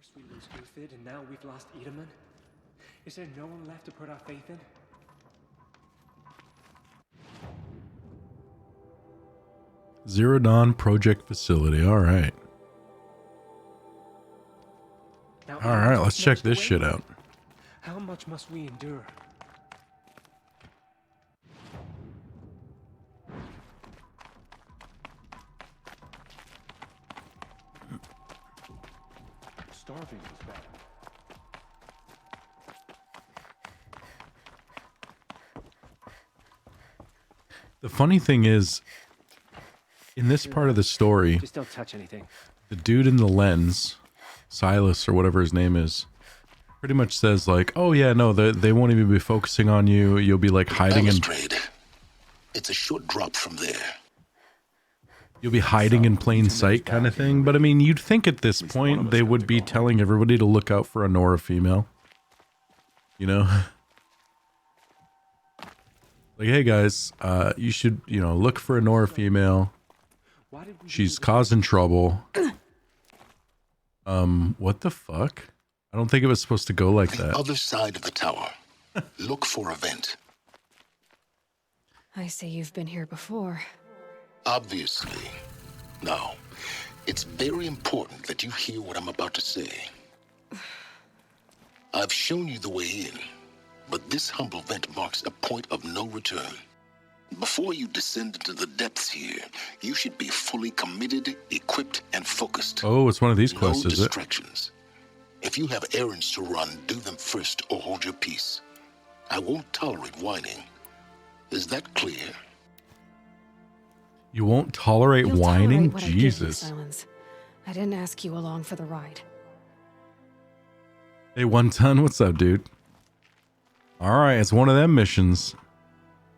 First we lose Ufid, and now we've lost Edaman. Is there no one left to put our faith in? Zero Dawn Project Facility. All right. Now, All right, let's check this shit out. How much must we endure? Starving is bad. The funny thing is, in this part of the story, Just don't touch anything. the dude in the lens, Silas or whatever his name is, pretty much says like, oh yeah, no, they won't even be focusing on you. You'll be like hiding in... It's a short drop from there. You'll be hiding in plain sight kind of thing. But I mean, you'd think at this point they would be telling everybody to look out for a Nora female. You know? Like, hey guys, you should, you know, look for a Nora female. She's causing trouble. What the fuck? I don't think it was supposed to go like that. The other side of the tower. Look for a vent. I say you've been here before. Obviously. Now, it's very important that you hear what I'm about to say. I've shown you the way in, but this humble vent marks a point of no return. Before you descend into the depths here, you should be fully committed, equipped, and focused. Oh, it's one of these quests, is it? No distractions. If you have errands to run, do them first or hold your peace. I won't tolerate whining. Is that clear? You won't tolerate You'll whining? tolerate what I give you, Jesus. Silence. I didn't ask you along for the ride. Hey, One Ton, what's up, dude? Alright, it's one of them missions.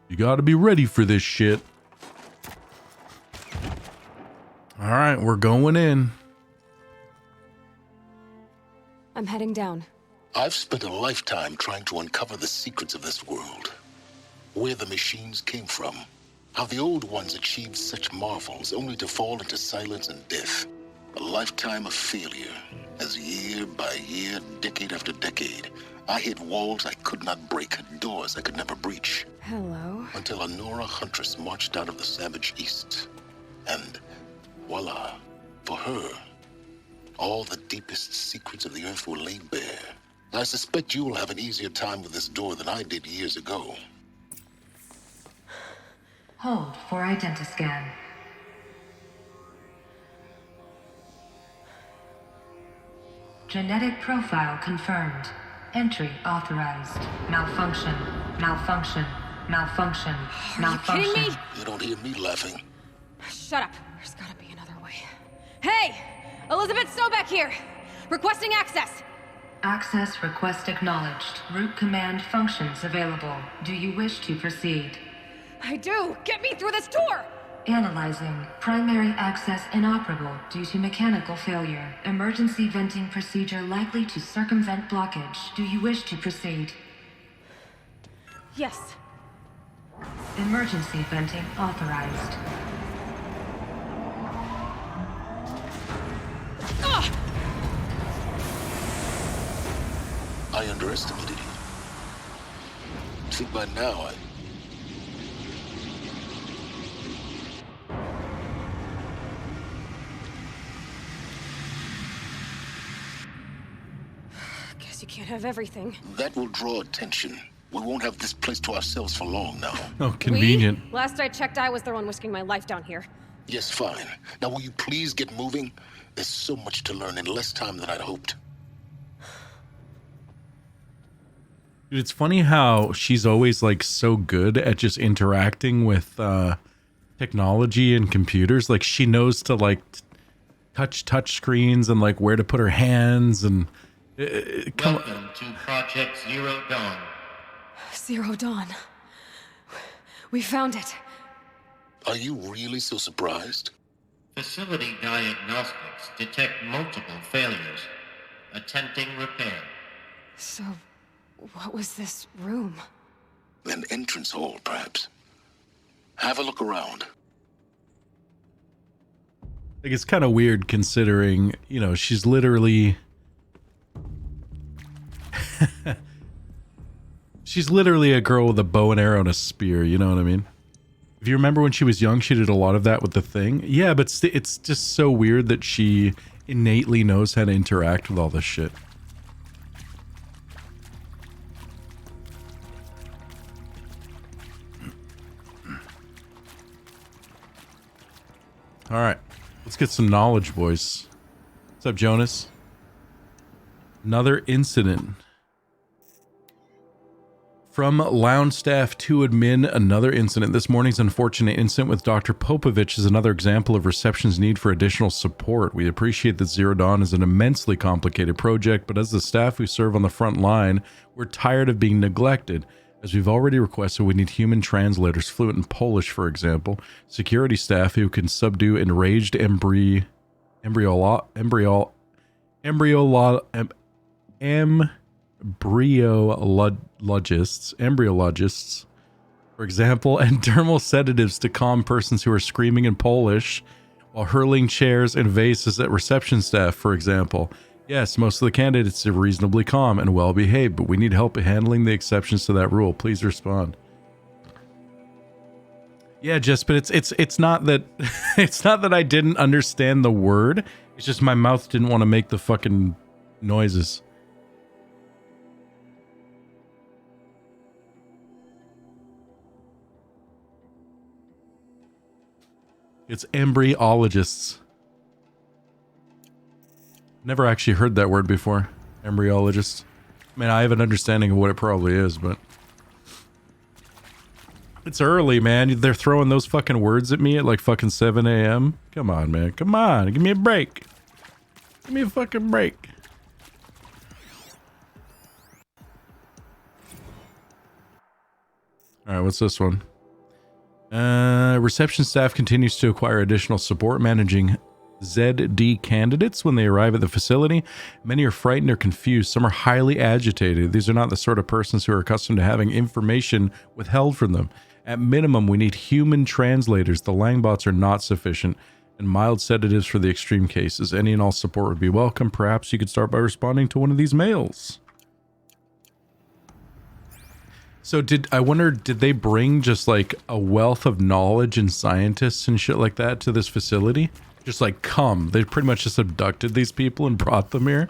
You gotta be ready for this shit. Alright, we're going in. I'm heading down. I've spent a lifetime trying to uncover the secrets of this world. Where the machines came from. How the old ones achieved such marvels only to fall into silence and death. A lifetime of failure. As year by year, decade after decade, I hit walls I could not break, doors I could never breach. Hello. Until a Nora huntress marched out of the savage east. And voila, for her, all the deepest secrets of the earth were laid bare. I suspect you will have an easier time with this door than I did years ago. Hold for identiscan. Genetic profile confirmed. Entry authorized. Malfunction. Malfunction. Malfunction. Malfunction. Are you kidding me? You don't hear me laughing. Shut up. There's gotta be another way. Hey! Elizabeth Sobeck here! Requesting access! Access request acknowledged. Root command functions available. Do you wish to proceed? I do! Get me through this door! Analyzing. Primary access inoperable due to mechanical failure. Emergency venting procedure likely to circumvent blockage. Do you wish to proceed? Yes. Emergency venting authorized. I underestimated you. I think by now Guess you can't have everything. that will draw attention. We won't have this place to ourselves for long now. Oh, convenient. Last I checked, I was the one risking my life down here. Yes, fine. Now will you please get moving? There's so much to learn in less time than I'd hoped. Dude, it's funny how she's always like so good at just interacting with technology and computers. Like she knows to like touch screens and like where to put her hands and Welcome to Project Zero Dawn. Zero Dawn. We found it. Are you really so surprised? Facility diagnostics detect multiple failures. Attempting repair. So, what was this room? An entrance hall, perhaps. Have a look around. like it's kind of weird considering, you know, she's literally She's literally a girl with a bow and arrow and a spear, you know what I mean? If you remember when she was young, she did a lot of that with the thing. Yeah, but it's just so weird that she innately knows how to interact with all this shit. Alright, let's get some knowledge, boys. What's up, Jonas? Another incident. From lounge staff to admin, another incident. This morning's unfortunate incident with Dr. Popovich is another example of reception's need for additional support. We appreciate that Zero Dawn is an immensely complicated project, but as the staff who serve on the front line, we're tired of being neglected. As we've already requested, we need human translators fluent in Polish, for example, security staff who can subdue enraged embryologists, for example, and dermal sedatives to calm persons who are screaming in Polish while hurling chairs and vases at reception staff, for example. Yes, most of the candidates are reasonably calm and well behaved, but we need help handling the exceptions to that rule. Please respond. Yeah, Jess, but it's not that it's not that I didn't understand the word. It's just my mouth didn't want to make the fucking noises. It's embryologists. Never actually heard that word before. Embryologist. I mean, I have an understanding of what it probably is, but... It's early, man. They're throwing those fucking words at me at like fucking 7 a.m. Come on, man. Come on. Give me a break. Give me a fucking break. Alright, what's this one? Reception staff continues to acquire additional support managing ZD candidates when they arrive at the facility. Many are frightened or confused. Some are highly agitated. These are not the sort of persons who are accustomed to having information withheld from them. At minimum, we need human translators. The Langbots are not sufficient, and mild sedatives for the extreme cases. Any and all support would be welcome. Perhaps you could start by responding to one of these mails. So did they bring just like a wealth of knowledge and scientists and shit like that to this facility? Just like they pretty much just abducted these people and brought them here?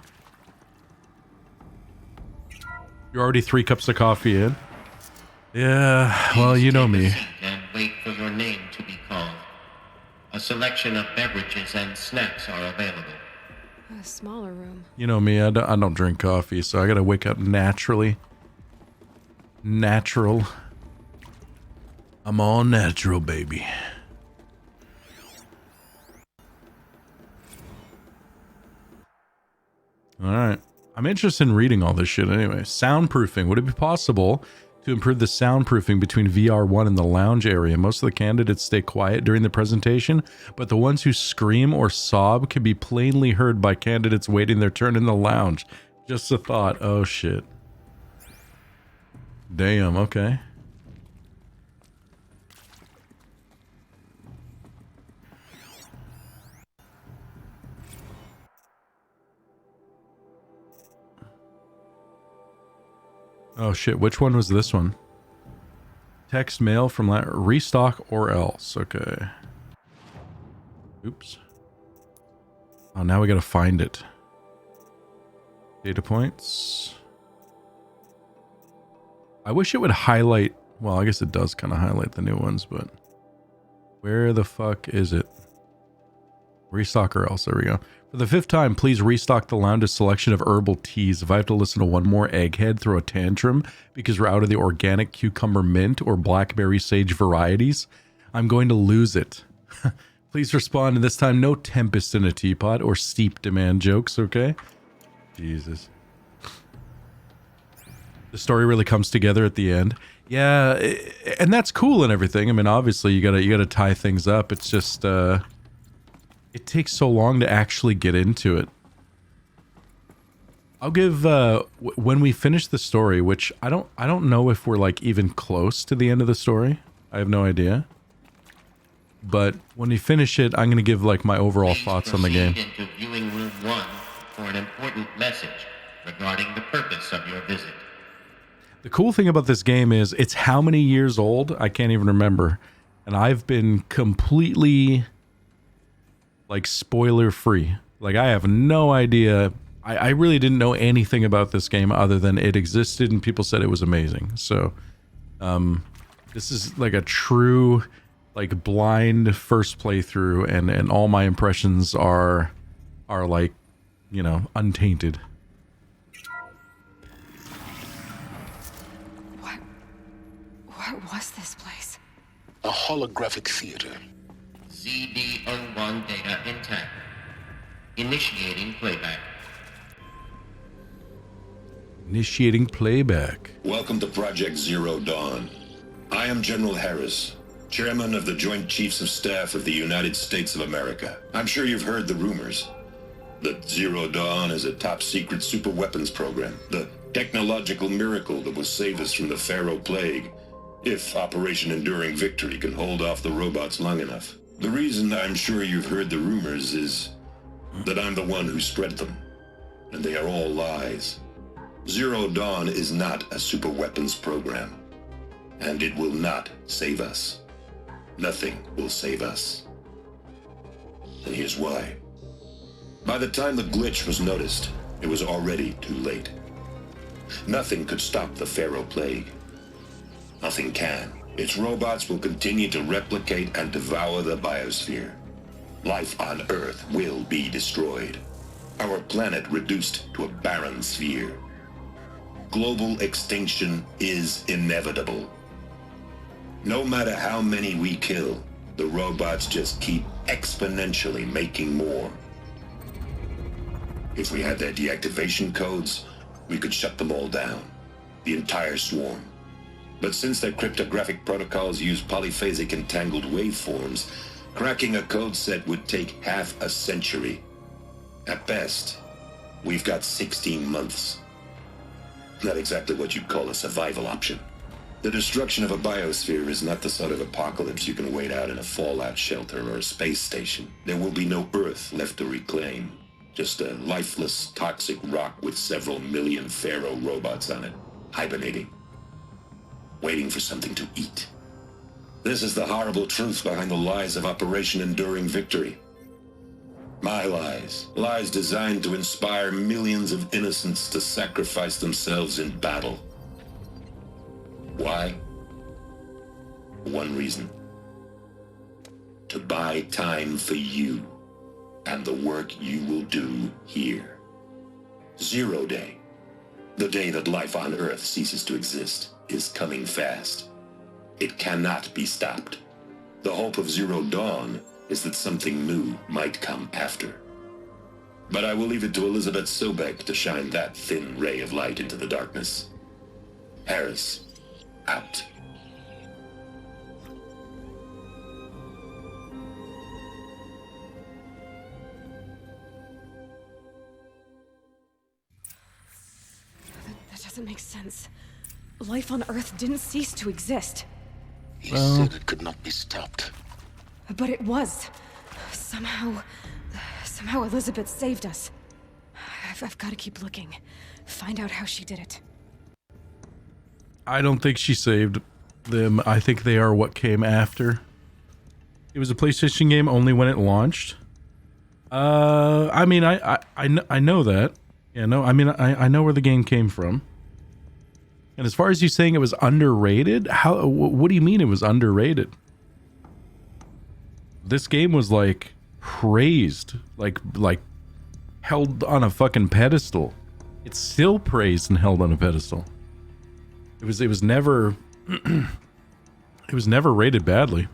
You're already 3 cups of coffee in? Yeah, well, you know me. And wait for your name to be called. A selection of beverages and snacks are available. A smaller room. You know me, I don't drink coffee, so I gotta wake up naturally. Natural. I'm all natural, baby. Alright. I'm interested in reading all this shit anyway. Soundproofing. Would it be possible to improve the soundproofing between VR1 and the lounge area? Most of the candidates stay quiet during the presentation, but the ones who scream or sob can be plainly heard by candidates waiting their turn in the lounge. Just a thought. Oh shit. Damn, okay. Oh shit, which one was this one? Text mail from restock or else. Okay. Oops. Oh, now we gotta find it. Data points. I wish it would highlight... Well, I guess it does kind of highlight the new ones, but... Where the fuck is it? Restock or else. There we go. For the 5th time, please restock the lounge's selection of herbal teas. If I have to listen to one more egghead throw a tantrum because we're out of the organic cucumber mint or blackberry sage varieties, I'm going to lose it. Please respond, and this time no tempest in a teapot or steep demand jokes, okay? Jesus. The story really comes together at the end. Yeah, and that's cool and everything. I mean, obviously you gotta tie things up. It's just it takes so long to actually get into it. I'll give when we finish the story, which I don't know if we're like even close to the end of the story. I have no idea. But when we finish it, I'm gonna give like my overall thoughts on the game. Into viewing room 1 for an important message. regarding the purpose of your visit. The cool thing about this game is it's how many years old? I can't even remember. And I've been completely like spoiler free. Like I have no idea. I really didn't know anything about this game other than it existed and people said it was amazing. So this is like a true like blind first playthrough and all my impressions are like, you know, untainted. What was this place? A holographic theater. CD01 data intact. Initiating playback. Initiating playback. Welcome to Project Zero Dawn. I am General Harris, Chairman of the Joint Chiefs of Staff of the United States of America. I'm sure you've heard the rumors that Zero Dawn is a top-secret superweapons program, the technological miracle that will save us from the Pharaoh Plague, if Operation Enduring Victory can hold off the robots long enough. The reason I'm sure you've heard the rumors is that I'm the one who spread them, and they are all lies. Zero Dawn is not a superweapons program, and it will not save us. Nothing will save us. And here's why. By the time the glitch was noticed, it was already too late. Nothing could stop the Pharaoh Plague. Nothing can. Its robots will continue to replicate and devour the biosphere. Life on Earth will be destroyed. Our planet reduced to a barren sphere. Global extinction is inevitable. No matter how many we kill, the robots just keep exponentially making more. If we had their deactivation codes, we could shut them all down. The entire swarm. But since their cryptographic protocols use polyphasic entangled waveforms, cracking a code set would take half a century. At best, we've got 16 months. Not exactly what you'd call a survival option. The destruction of a biosphere is not the sort of apocalypse you can wait out in a fallout shelter or a space station. There will be no Earth left to reclaim. Just a lifeless, toxic rock with several million Pharaoh robots on it, hibernating, waiting for something to eat. This is the horrible truth behind the lies of Operation Enduring Victory. My lies. Lies designed to inspire millions of innocents to sacrifice themselves in battle. Why? One reason. To buy time for you and the work you will do here. Zero Day, the day that life on Earth ceases to exist, is coming fast. It cannot be stopped. The hope of Zero Dawn is that something new might come after. But I will leave it to Elizabeth Sobek to shine that thin ray of light into the darkness. Harris, out. That doesn't make sense. Life on Earth didn't cease to exist. He said it could not be stopped. But it was. Somehow Elizabeth saved us. I've got to keep looking. Find out how she did it. I don't think she saved them. I think they are what came after. It was a PlayStation game only when it launched. I mean, I know that. Yeah, no, I mean, I know where the game came from. And as far as you saying it was underrated, what do you mean it was underrated? This game was like praised, like held on a fucking pedestal. It's still praised and held on a pedestal. It was never it was never rated badly.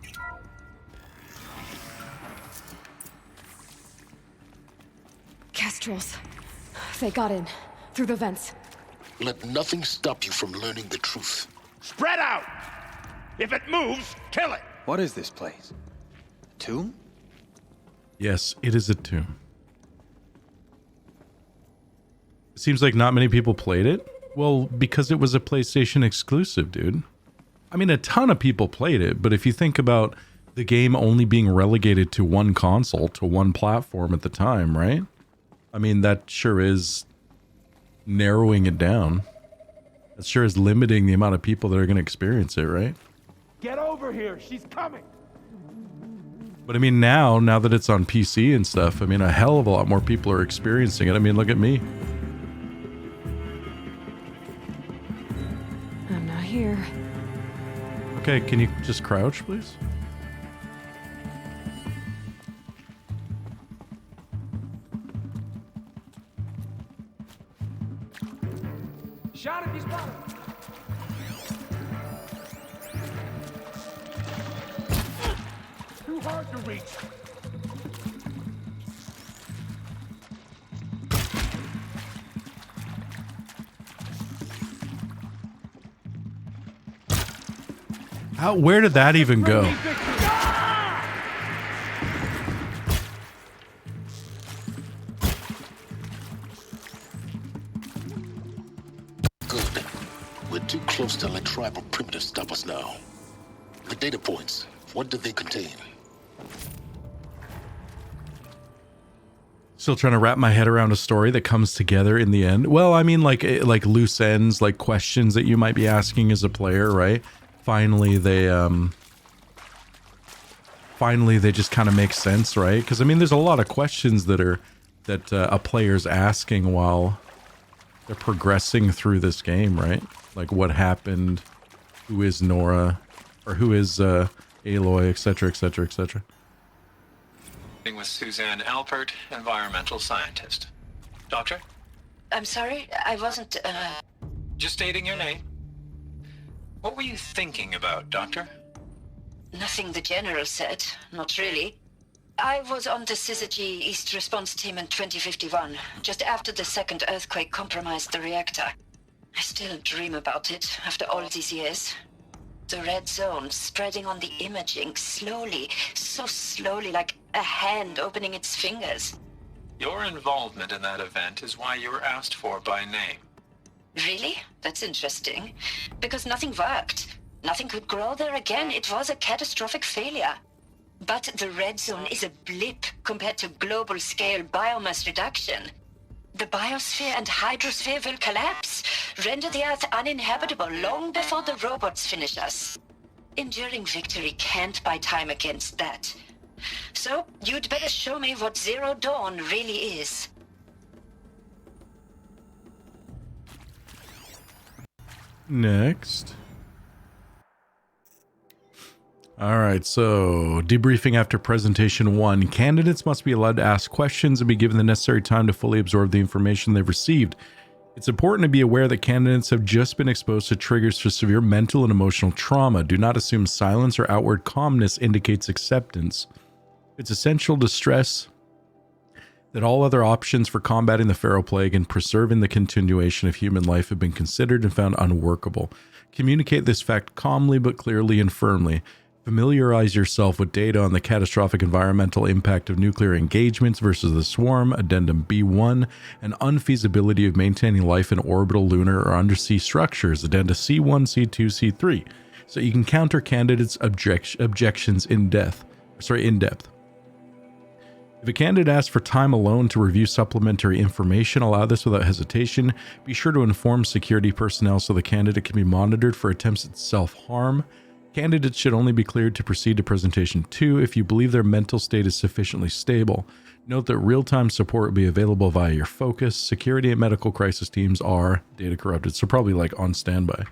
Kestrels. They got in through the vents. Let nothing stop you from learning the truth. Spread out! If it moves, kill it! What is this place? A tomb? Yes, it is a tomb. It seems like not many people played it. Well, because it was a PlayStation exclusive, dude. I mean, a ton of people played it, but if you think about the game only being relegated to one console, to one platform at the time, right? I mean, that sure is narrowing it down. That sure is limiting the amount of people that are going to experience it, right? Get over here. She's coming. But I mean, now that it's on PC and stuff, I mean, a hell of a lot more people are experiencing it. I mean, look at me. I'm not here. Okay, can you just crouch, please? Shot if you spot him. Too hard to reach. Where did that even go? Good. We're too close to let tribal primitives stop us now. The data points, what do they contain? Still trying to wrap my head around a story that comes together in the end. Well, I mean, like loose ends, like questions that you might be asking as a player, right? Finally, they just kind of make sense, right? Because I mean, there's a lot of questions that a player's asking while they're progressing through this game, right? Like, what happened? Who is Nora? Or who is Aloy, etc., etc., etc. With Suzanne Alpert, environmental scientist. Doctor? I'm sorry, I wasn't, Just stating your name. What were you thinking about, Doctor? Nothing the General said, not really. I was on the Syzygy East Response Team in 2051, just after the second earthquake compromised the reactor. I still dream about it, after all these years. The red zone spreading on the imaging, slowly, so slowly, like a hand opening its fingers. Your involvement in that event is why you were asked for by name. Really? That's interesting. Because nothing worked. Nothing could grow there again. It was a catastrophic failure. But the red zone is a blip compared to global-scale biomass reduction. The biosphere and hydrosphere will collapse, render the Earth uninhabitable long before the robots finish us. Enduring victory can't buy time against that. So, you'd better show me what Zero Dawn really is. Next. Alright, so debriefing after presentation 1. Candidates must be allowed to ask questions and be given the necessary time to fully absorb the information they've received. It's important to be aware that candidates have just been exposed to triggers for severe mental and emotional trauma. Do not assume silence or outward calmness indicates acceptance. It's essential to stress that all other options for combating the Pharaoh Plague and preserving the continuation of human life have been considered and found unworkable. Communicate this fact calmly but clearly and firmly. Familiarize yourself with data on the catastrophic environmental impact of nuclear engagements versus the swarm, Addendum B1, and unfeasibility of maintaining life in orbital, lunar, or undersea structures, Addenda C1, C2, C3, so you can counter candidates' objections in depth. If a candidate asks for time alone to review supplementary information, allow this without hesitation. Be sure to inform security personnel so the candidate can be monitored for attempts at self-harm. Candidates should only be cleared to proceed to presentation 2 if you believe their mental state is sufficiently stable. Note that real-time support will be available via your focus. Security and medical crisis teams are data corrupted, so probably like on standby.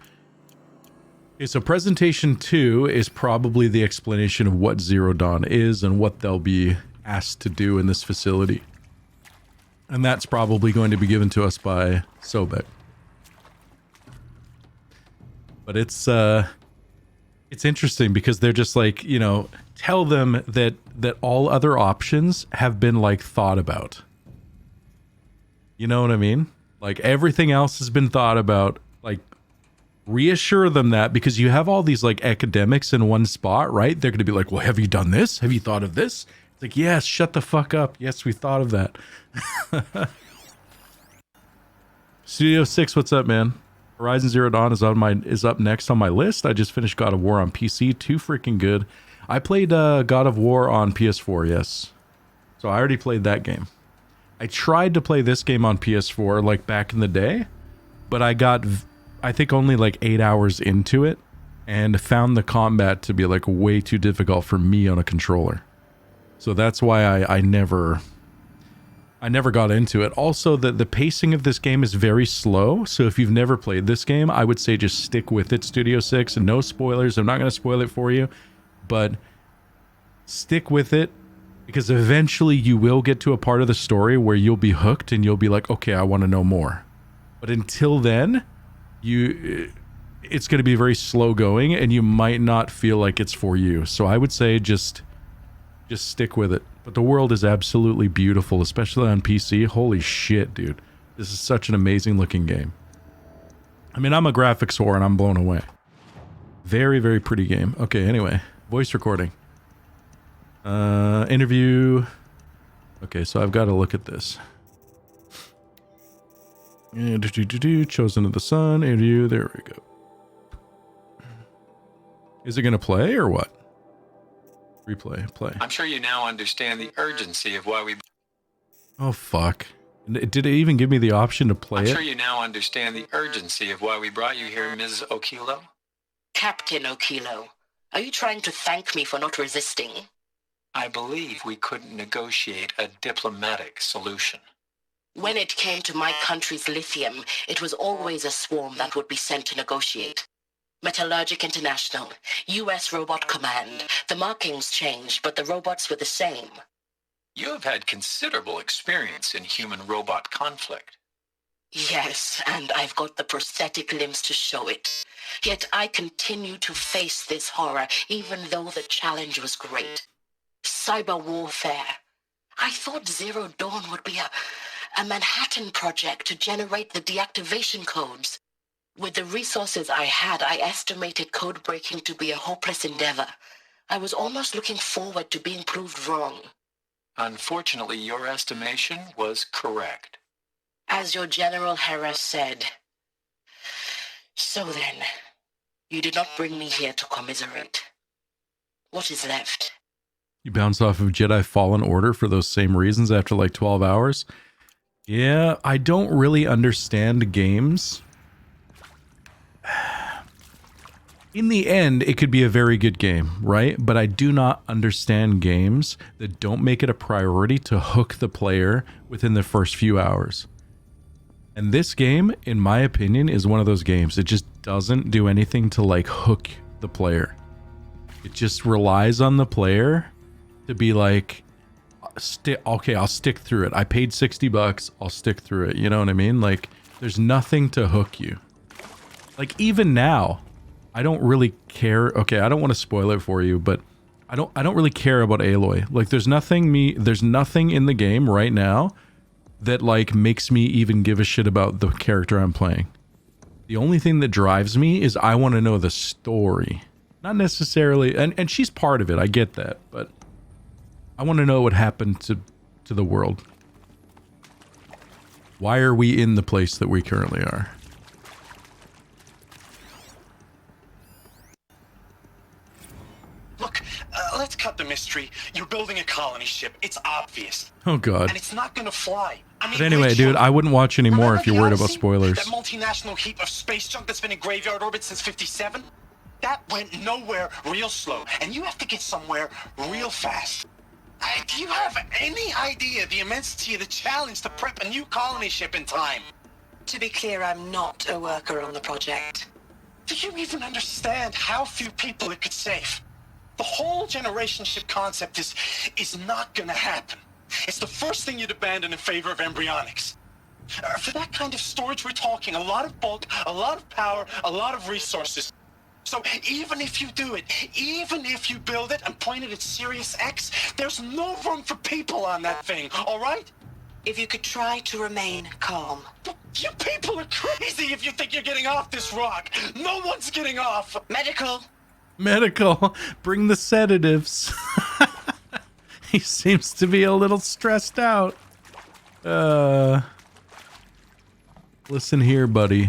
Okay, so presentation 2 is probably the explanation of what Zero Dawn is and what they'll be asked to do in this facility. And that's probably going to be given to us by Sobek. But it's interesting because they're just like, you know, tell them that all other options have been like thought about. You know what I mean? Like everything else has been thought about. Like reassure them that, because you have all these like academics in one spot, right? They're going to be like, well, have you done this? Have you thought of this? It's like, yes, shut the fuck up. Yes, we thought of that. Studio 6, what's up, man? Horizon Zero Dawn is up next on my list. I just finished God of War on PC. Too freaking good. I played God of War on PS4, yes. So I already played that game. I tried to play this game on PS4 like back in the day, but I got, I think, only like 8 hours into it and found the combat to be like way too difficult for me on a controller. So that's why I never got into it. Also, the pacing of this game is very slow. So if you've never played this game, I would say just stick with it, Studio 6. And no spoilers. I'm not going to spoil it for you, but stick with it because eventually you will get to a part of the story where you'll be hooked and you'll be like, okay, I want to know more. But until then, it's going to be very slow going and you might not feel like it's for you. So I would say just stick with it. But the world is absolutely beautiful, especially on PC. Holy shit, dude. This is such an amazing looking game. I mean, I'm a graphics whore and I'm blown away. Very, very pretty game. Okay, anyway. Voice recording. Interview. Okay, so I've got to look at this. Chosen of the Sun. Interview. There we go. Is it going to play or what? Replay, play. I'm sure you now understand the urgency of why we... Oh, fuck. Did it even give me the option to play it? I'm sure you now understand the urgency of why we brought you here, Ms. Okilo. Captain Okilo, are you trying to thank me for not resisting? I believe we couldn't negotiate a diplomatic solution. When it came to my country's lithium, it was always a swarm that would be sent to negotiate. Metallurgic International, U.S. Robot Command. The markings changed, but the robots were the same. You have had considerable experience in human-robot conflict. Yes, and I've got the prosthetic limbs to show it. Yet I continue to face this horror, even though the challenge was great. Cyber warfare. I thought Zero Dawn would be a Manhattan project to generate the deactivation codes. With the resources I had, I estimated code breaking to be a hopeless endeavor. I was almost looking forward to being proved wrong. Unfortunately, your estimation was correct. As your General Harris said. So then, you did not bring me here to commiserate. What is left? You bounce off of Jedi Fallen Order for those same reasons after like 12 hours? Yeah, I don't really understand games. In the end, it could be a very good game, right? But I do not understand games that don't make it a priority to hook the player within the first few hours. And this game, in my opinion, is one of those games. It just doesn't do anything to like hook the player. It just relies on the player to be like, okay, I'll stick through it. I paid $60, I'll stick through it. You know what I mean? Like, there's nothing to hook you. Like, even now, I don't really care. Okay, I don't want to spoil it for you, but I don't really care about Aloy. Like, there's nothing in the game right now that like makes me even give a shit about the character I'm playing. The only thing that drives me is I want to know the story. Not necessarily, and she's part of it, I get that, but I want to know what happened to the world. Why are we in the place that we currently are? Look, let's cut the mystery. You're building a colony ship. It's obvious. Oh, God. And it's not gonna fly. I mean, but anyway, dude, I wouldn't watch anymore if you're worried about spoilers. That multinational heap of space junk that's been in graveyard orbit since 57? That went nowhere real slow. And you have to get somewhere real fast. Do you have any idea the immensity of the challenge to prep a new colony ship in time? To be clear, I'm not a worker on the project. Do you even understand how few people it could save? The whole generation ship concept is not gonna happen. It's the first thing you'd abandon in favor of embryonics. For that kind of storage, we're talking a lot of bulk, a lot of power, a lot of resources. So even if you do it, even if you build it and point it at Sirius X, there's no room for people on that thing, all right? If you could try to remain calm. You people are crazy if you think you're getting off this rock. No one's getting off. Medical. Medical. Bring the sedatives. He seems to be a little stressed out. Listen here, buddy.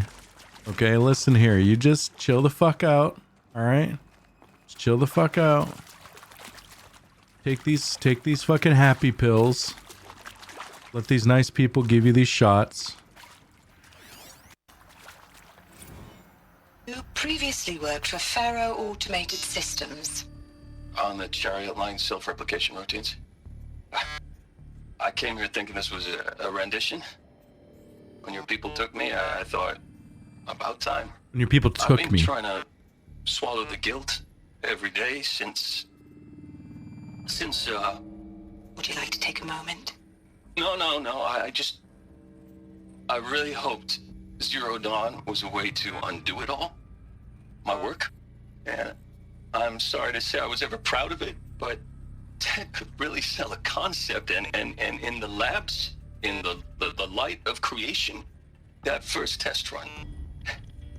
Okay, listen here. You just chill the fuck out. All right? Just chill the fuck out. Take these fucking happy pills. Let these nice people give you these shots. You previously worked for Faro Automated Systems. On the Chariot Line self-replication routines? I came here thinking this was a rendition. When your people took me, I thought, about time. When your people took me. I've been trying to swallow the guilt every day since... Would you like to take a moment? No. I really hoped Zero Dawn was a way to undo it all. My work. And I'm sorry to say I was ever proud of it, but Ted could really sell a concept, and in the labs, in the light of creation, that first test run,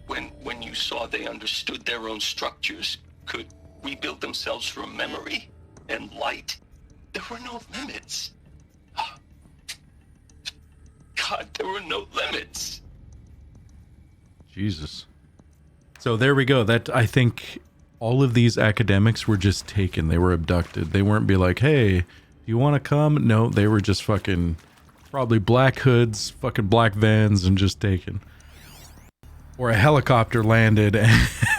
when you saw they understood their own structures, could rebuild themselves from memory and light, there were no limits. God, there were no limits. Jesus. So there we go. That, I think all of these academics were just taken. They were abducted. They weren't be like, hey, do you want to come? No, they were just fucking probably black hoods, fucking black vans, and just taken. Or a helicopter landed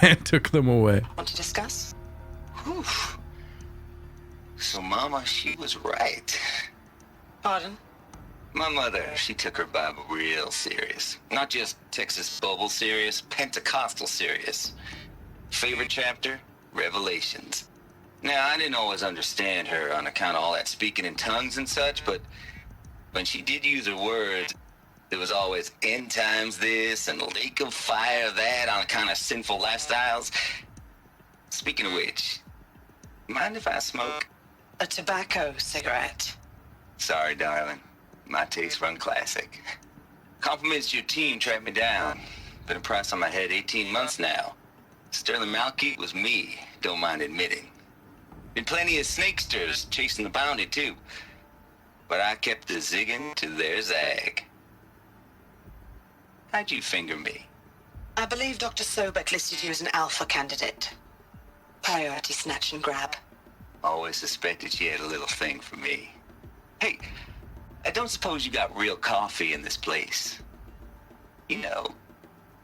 and took them away. Want to discuss? Whew. So Mama, she was right. Pardon? My mother, she took her Bible real serious. Not just Texas Bible serious, Pentecostal serious. Favorite chapter? Revelations. Now, I didn't always understand her on account of all that speaking in tongues and such, but when she did use her words, there was always end times this and lake of fire that on account of sinful lifestyles. Speaking of which, mind if I smoke? A tobacco cigarette. Sorry, darling. My taste run classic. Compliments to your team tracked me down. Been a price on my head 18 months now. Sterling Malkeet was me, don't mind admitting. Been plenty of snakesters chasing the bounty too. But I kept the zigging to their zag. How'd you finger me? I believe Dr. Sobek listed you as an alpha candidate. Priority snatch and grab. Always suspected she had a little thing for me. Hey, I don't suppose you got real coffee in this place. You know,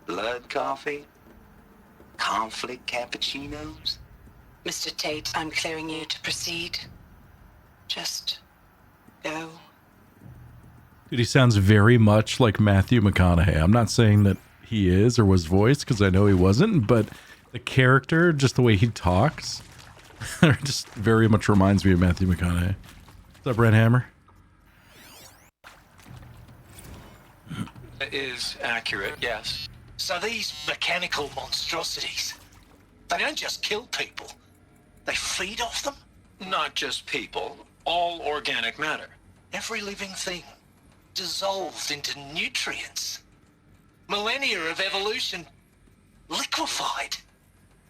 blood coffee? Conflict cappuccinos? Mr. Tate, I'm clearing you to proceed. Just go. Dude, he sounds very much like Matthew McConaughey. I'm not saying that he is or was voiced, because I know he wasn't, but the character, just the way he talks, just very much reminds me of Matthew McConaughey. What's up, Red Hammer? Is accurate, yes. So these mechanical monstrosities, they don't just kill people, they feed off them? Not just people, all organic matter. Every living thing dissolved into nutrients. Millennia of evolution liquefied.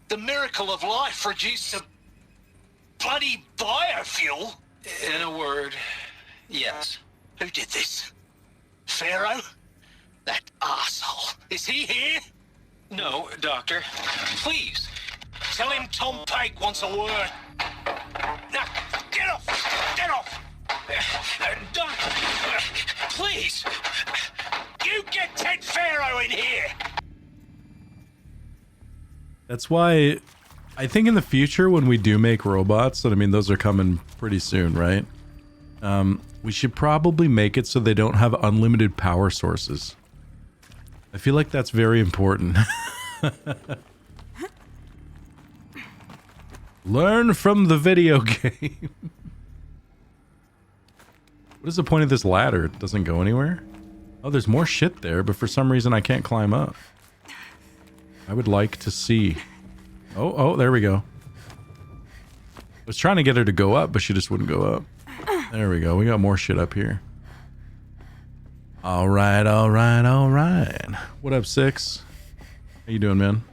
The miracle of life reduced to bloody biofuel. In a word, yes. Who did this? Pharaoh? That arsehole. Is he here? No, Doctor. Please. Tell him Tom Pake wants a word. Now, get off! Get off! Doctor, please. You get Ted Pharaoh in here! That's why I think in the future when we do make robots, and I mean those are coming pretty soon, right? We should probably make it so they don't have unlimited power sources. I feel like that's very important. Learn from the video game. What is the point of this ladder? It doesn't go anywhere? Oh, there's more shit there, but for some reason I can't climb up. I would like to see. Oh, there we go. I was trying to get her to go up, but she just wouldn't go up. There we go. We got more shit up here. All right. What up, Six? How you doing, man?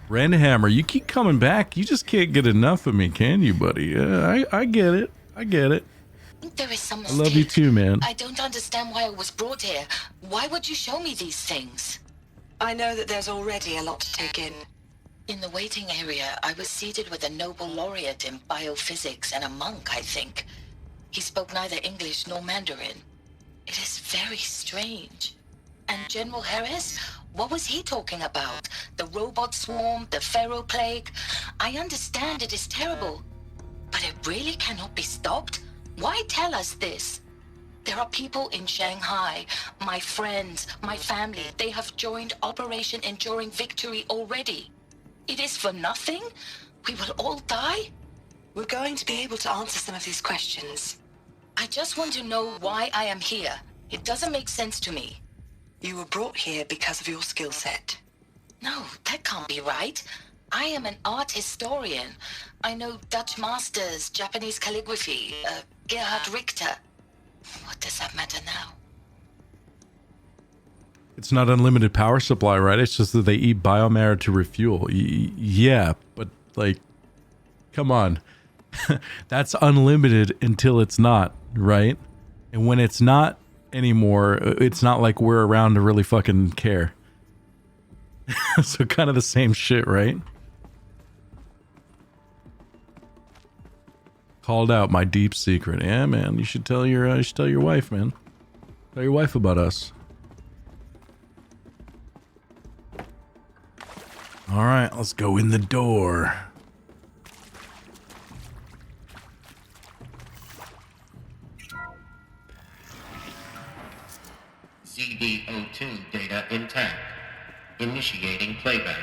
Randhammer, you keep coming back. You just can't get enough of me, can you, buddy? Yeah, I get it. There is some I mistake. love you too, man. I don't understand why I was brought here. Why would you show me these things? I know that there's already a lot to take in. In the waiting area, I was seated with a Nobel laureate in biophysics and a monk, I think. He spoke neither English nor Mandarin. It is very strange. And General Harris? What was he talking about? The robot swarm, the Pharaoh plague? I understand it is terrible, but it really cannot be stopped? Why tell us this? There are people in Shanghai, my friends, my family. They have joined Operation Enduring Victory already. It is for nothing? We will all die? We're going to be able to answer some of these questions. I just want to know why I am here. It doesn't make sense to me. You were brought here because of your skill set. No, that can't be right. I am an art historian. I know Dutch masters, Japanese calligraphy, Gerhard Richter. What does that matter now? It's not unlimited power supply, right? It's just that they eat biomatter to refuel. Yeah, but like, come on. That's unlimited until it's not, right? And when it's not anymore, it's not like we're around to really fucking care. So kind of the same shit, right? Called out my deep secret. Yeah, man, you should tell your wife, man. Tell your wife about us. All right, let's go in the door. ZB02 data intact. Initiating playback.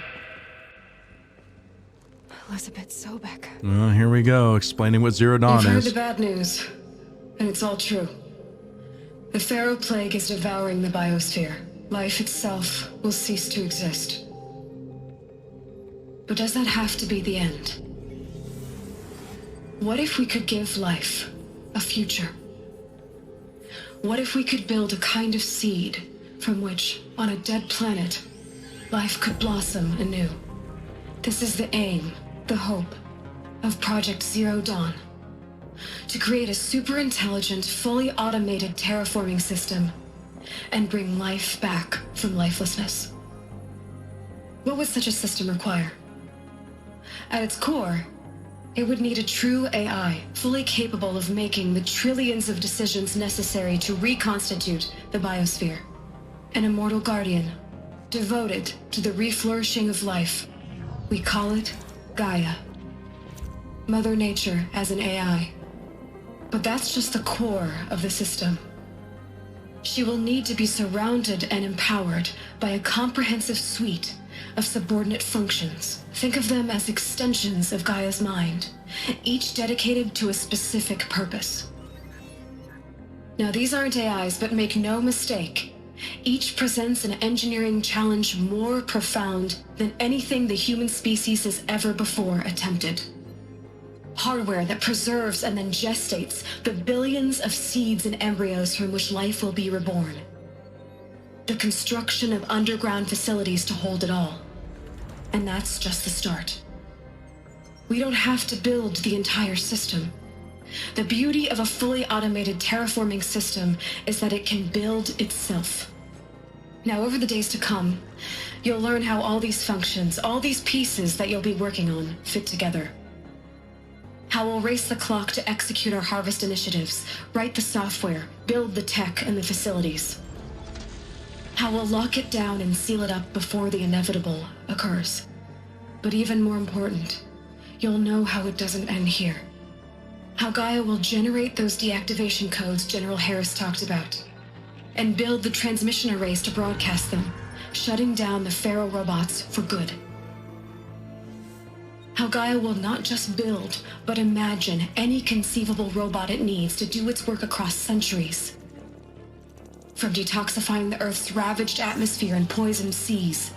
Elizabeth Sobek. Well, here we go, explaining what Zero Dawn You've heard is. the bad news, and it's all true. The Pharaoh plague is devouring the biosphere. Life itself will cease to exist. But does that have to be the end? What if we could give life a future? What if we could build a kind of seed from which, on a dead planet, life could blossom anew? This is the aim, the hope, of Project Zero Dawn. To create a super-intelligent, fully automated terraforming system and bring life back from lifelessness. What would such a system require? At its core, it would need a true AI, fully capable of making the trillions of decisions necessary to reconstitute the biosphere. An immortal guardian, devoted to the reflourishing of life. We call it Gaia. Mother Nature as an AI. But that's just the core of the system. She will need to be surrounded and empowered by a comprehensive suite of subordinate functions. Think of them as extensions of Gaia's mind, each dedicated to a specific purpose. Now, these aren't AIs, but make no mistake, each presents an engineering challenge more profound than anything the human species has ever before attempted. Hardware that preserves and then gestates the billions of seeds and embryos from which life will be reborn. The construction of underground facilities to hold it all. And that's just the start. We don't have to build the entire system. The beauty of a fully automated terraforming system is that it can build itself. Now, over the days to come, you'll learn how all these functions, all these pieces that you'll be working on, fit together. How we'll race the clock to execute our harvest initiatives, write the software, build the tech and the facilities. How we'll lock it down and seal it up before the inevitable occurs. But even more important, you'll know how it doesn't end here. How Gaia will generate those deactivation codes General Harris talked about, and build the transmission arrays to broadcast them, shutting down the Pharaoh robots for good. How Gaia will not just build, but imagine any conceivable robot it needs to do its work across centuries. From detoxifying the Earth's ravaged atmosphere and poisoned seas,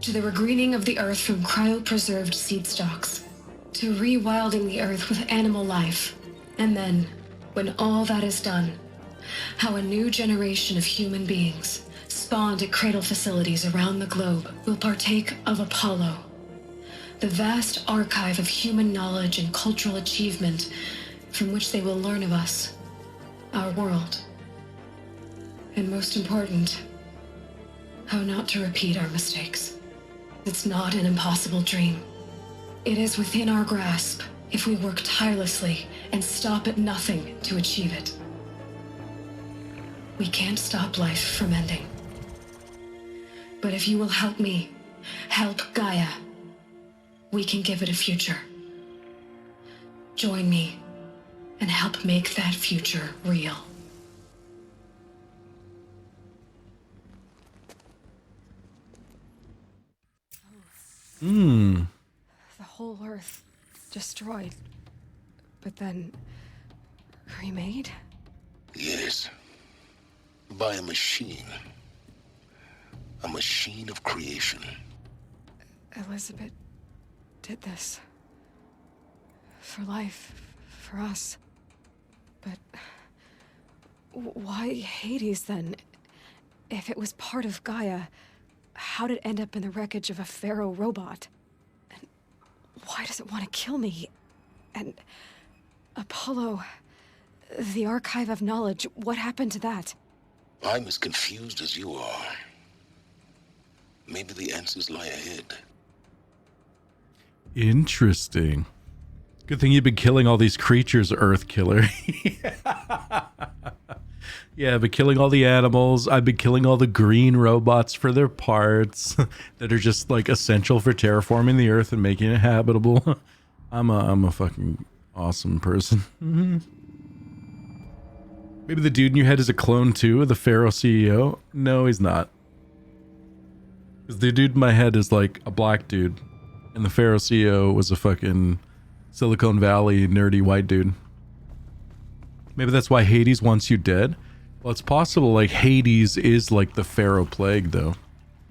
to the regreening of the Earth from cryopreserved seed stalks, to rewilding the Earth with animal life. And then, when all that is done, how a new generation of human beings, spawned at cradle facilities around the globe, will partake of Apollo, the vast archive of human knowledge and cultural achievement from which they will learn of us, our world. And most important, how not to repeat our mistakes. It's not an impossible dream. It is within our grasp if we work tirelessly and stop at nothing to achieve it. We can't stop life from ending. But if you will help me, help Gaia, we can give it a future. Join me and help make that future real. Hmm. The whole Earth destroyed, but then remade? Yes. By a machine. A machine of creation. Elizabeth did this. For life, for us. But why Hades then? If it was part of Gaia, how did it end up in the wreckage of a pharaoh robot? And why does it want to kill me? And Apollo, the archive of knowledge, what happened to that? I'm as confused as you are. Maybe the answers lie ahead. Interesting. Good thing you've been killing all these creatures, Earth Killer. Yeah, I've been killing all the animals. I've been killing all the green robots for their parts that are just like essential for terraforming the Earth and making it habitable. I'm a fucking awesome person. Maybe the dude in your head is a clone too of the Pharaoh CEO? No, he's not. Because the dude in my head is like a black dude, and the Pharaoh CEO was a fucking Silicon Valley nerdy white dude. Maybe that's why Hades wants you dead. Well, it's possible like Hades is like the Pharaoh plague though.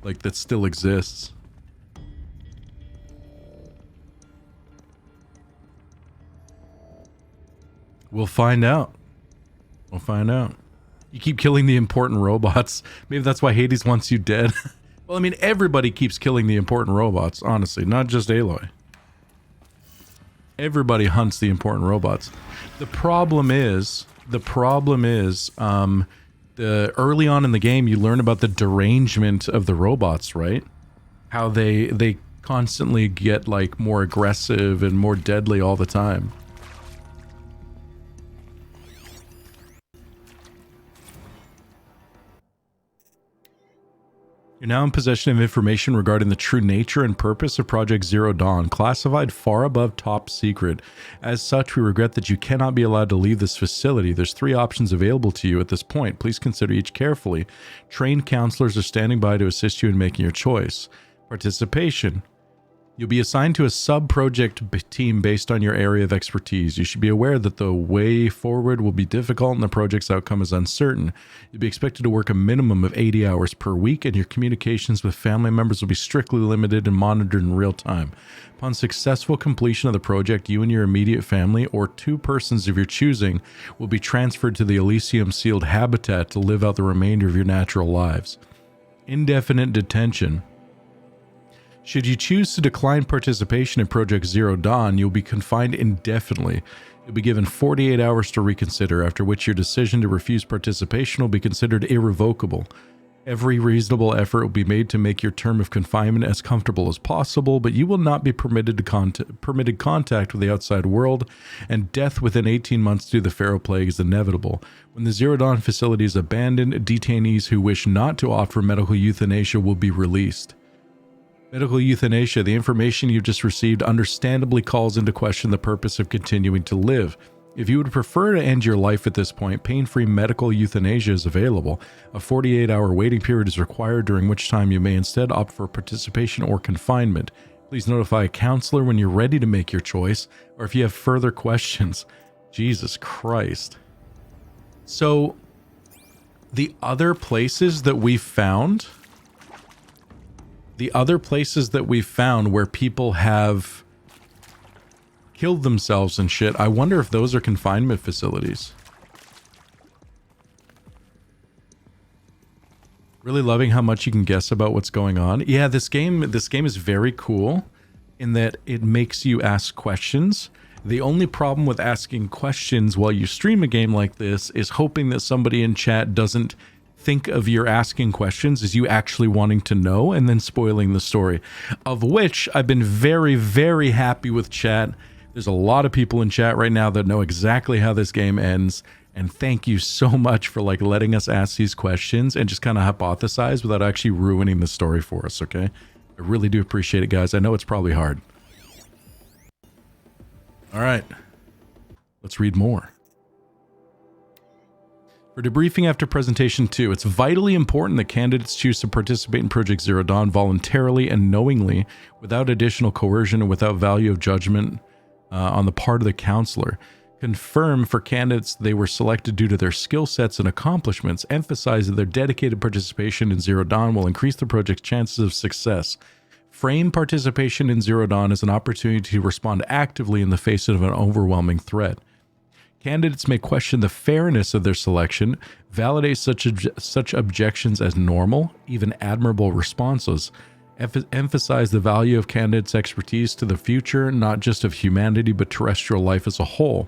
Like that still exists. We'll find out. We'll find out. You keep killing the important robots. Maybe that's why Hades wants you dead. Well, I mean, everybody keeps killing the important robots, honestly, not just Aloy. Everybody hunts the important robots. The problem is, early on in the game, you learn about the derangement of the robots, right? How they constantly get like more aggressive and more deadly all the time. You're now in possession of information regarding the true nature and purpose of Project Zero Dawn, classified far above top secret. As such, we regret that you cannot be allowed to leave this facility. There's 3 options available to you at this point. Please consider each carefully. Trained counselors are standing by to assist you in making your choice. Participation. You'll be assigned to a sub-project team based on your area of expertise. You should be aware that the way forward will be difficult and the project's outcome is uncertain. You'll be expected to work a minimum of 80 hours per week, and your communications with family members will be strictly limited and monitored in real time. Upon successful completion of the project, you and your immediate family, or 2 persons of your choosing, will be transferred to the Elysium-sealed habitat to live out the remainder of your natural lives. Indefinite detention. Should you choose to decline participation in Project Zero Dawn, you'll be confined indefinitely. You'll be given 48 hours to reconsider, after which your decision to refuse participation will be considered irrevocable. Every reasonable effort will be made to make your term of confinement as comfortable as possible, but you will not be permitted contact with the outside world, and death within 18 months due to the Pharaoh Plague is inevitable. When the Zero Dawn facility is abandoned, detainees who wish not to opt for medical euthanasia will be released. Medical euthanasia, the information you've just received, understandably calls into question the purpose of continuing to live. If you would prefer to end your life at this point, pain-free medical euthanasia is available. A 48-hour waiting period is required, during which time you may instead opt for participation or confinement. Please notify a counselor when you're ready to make your choice, or if you have further questions. Jesus Christ. So, the other places that we found... where people have killed themselves and shit, I wonder if those are confinement facilities. Really loving how much you can guess about what's going on. Yeah, this game is very cool in that it makes you ask questions. The only problem with asking questions while you stream a game like this is hoping that somebody in chat doesn't think of your asking questions as you actually wanting to know and then spoiling the story. Of which I've been very, very happy with chat There's a lot of people in chat right now that know exactly how this game ends. And thank you so much for like letting us ask these questions and just kind of hypothesize without actually ruining the story for us, okay? I really do appreciate it, guys. I know it's probably hard. All right. Let's read more. For debriefing after presentation 2, it's vitally important that candidates choose to participate in Project Zero Dawn voluntarily and knowingly, without additional coercion and without value of judgment on the part of the counselor. Confirm for candidates they were selected due to their skill sets and accomplishments. Emphasize that their dedicated participation in Zero Dawn will increase the project's chances of success. Frame participation in Zero Dawn as an opportunity to respond actively in the face of an overwhelming threat. Candidates may question the fairness of their selection, validate such objections as normal, even admirable responses, emphasize the value of candidates' expertise to the future, not just of humanity, but terrestrial life as a whole.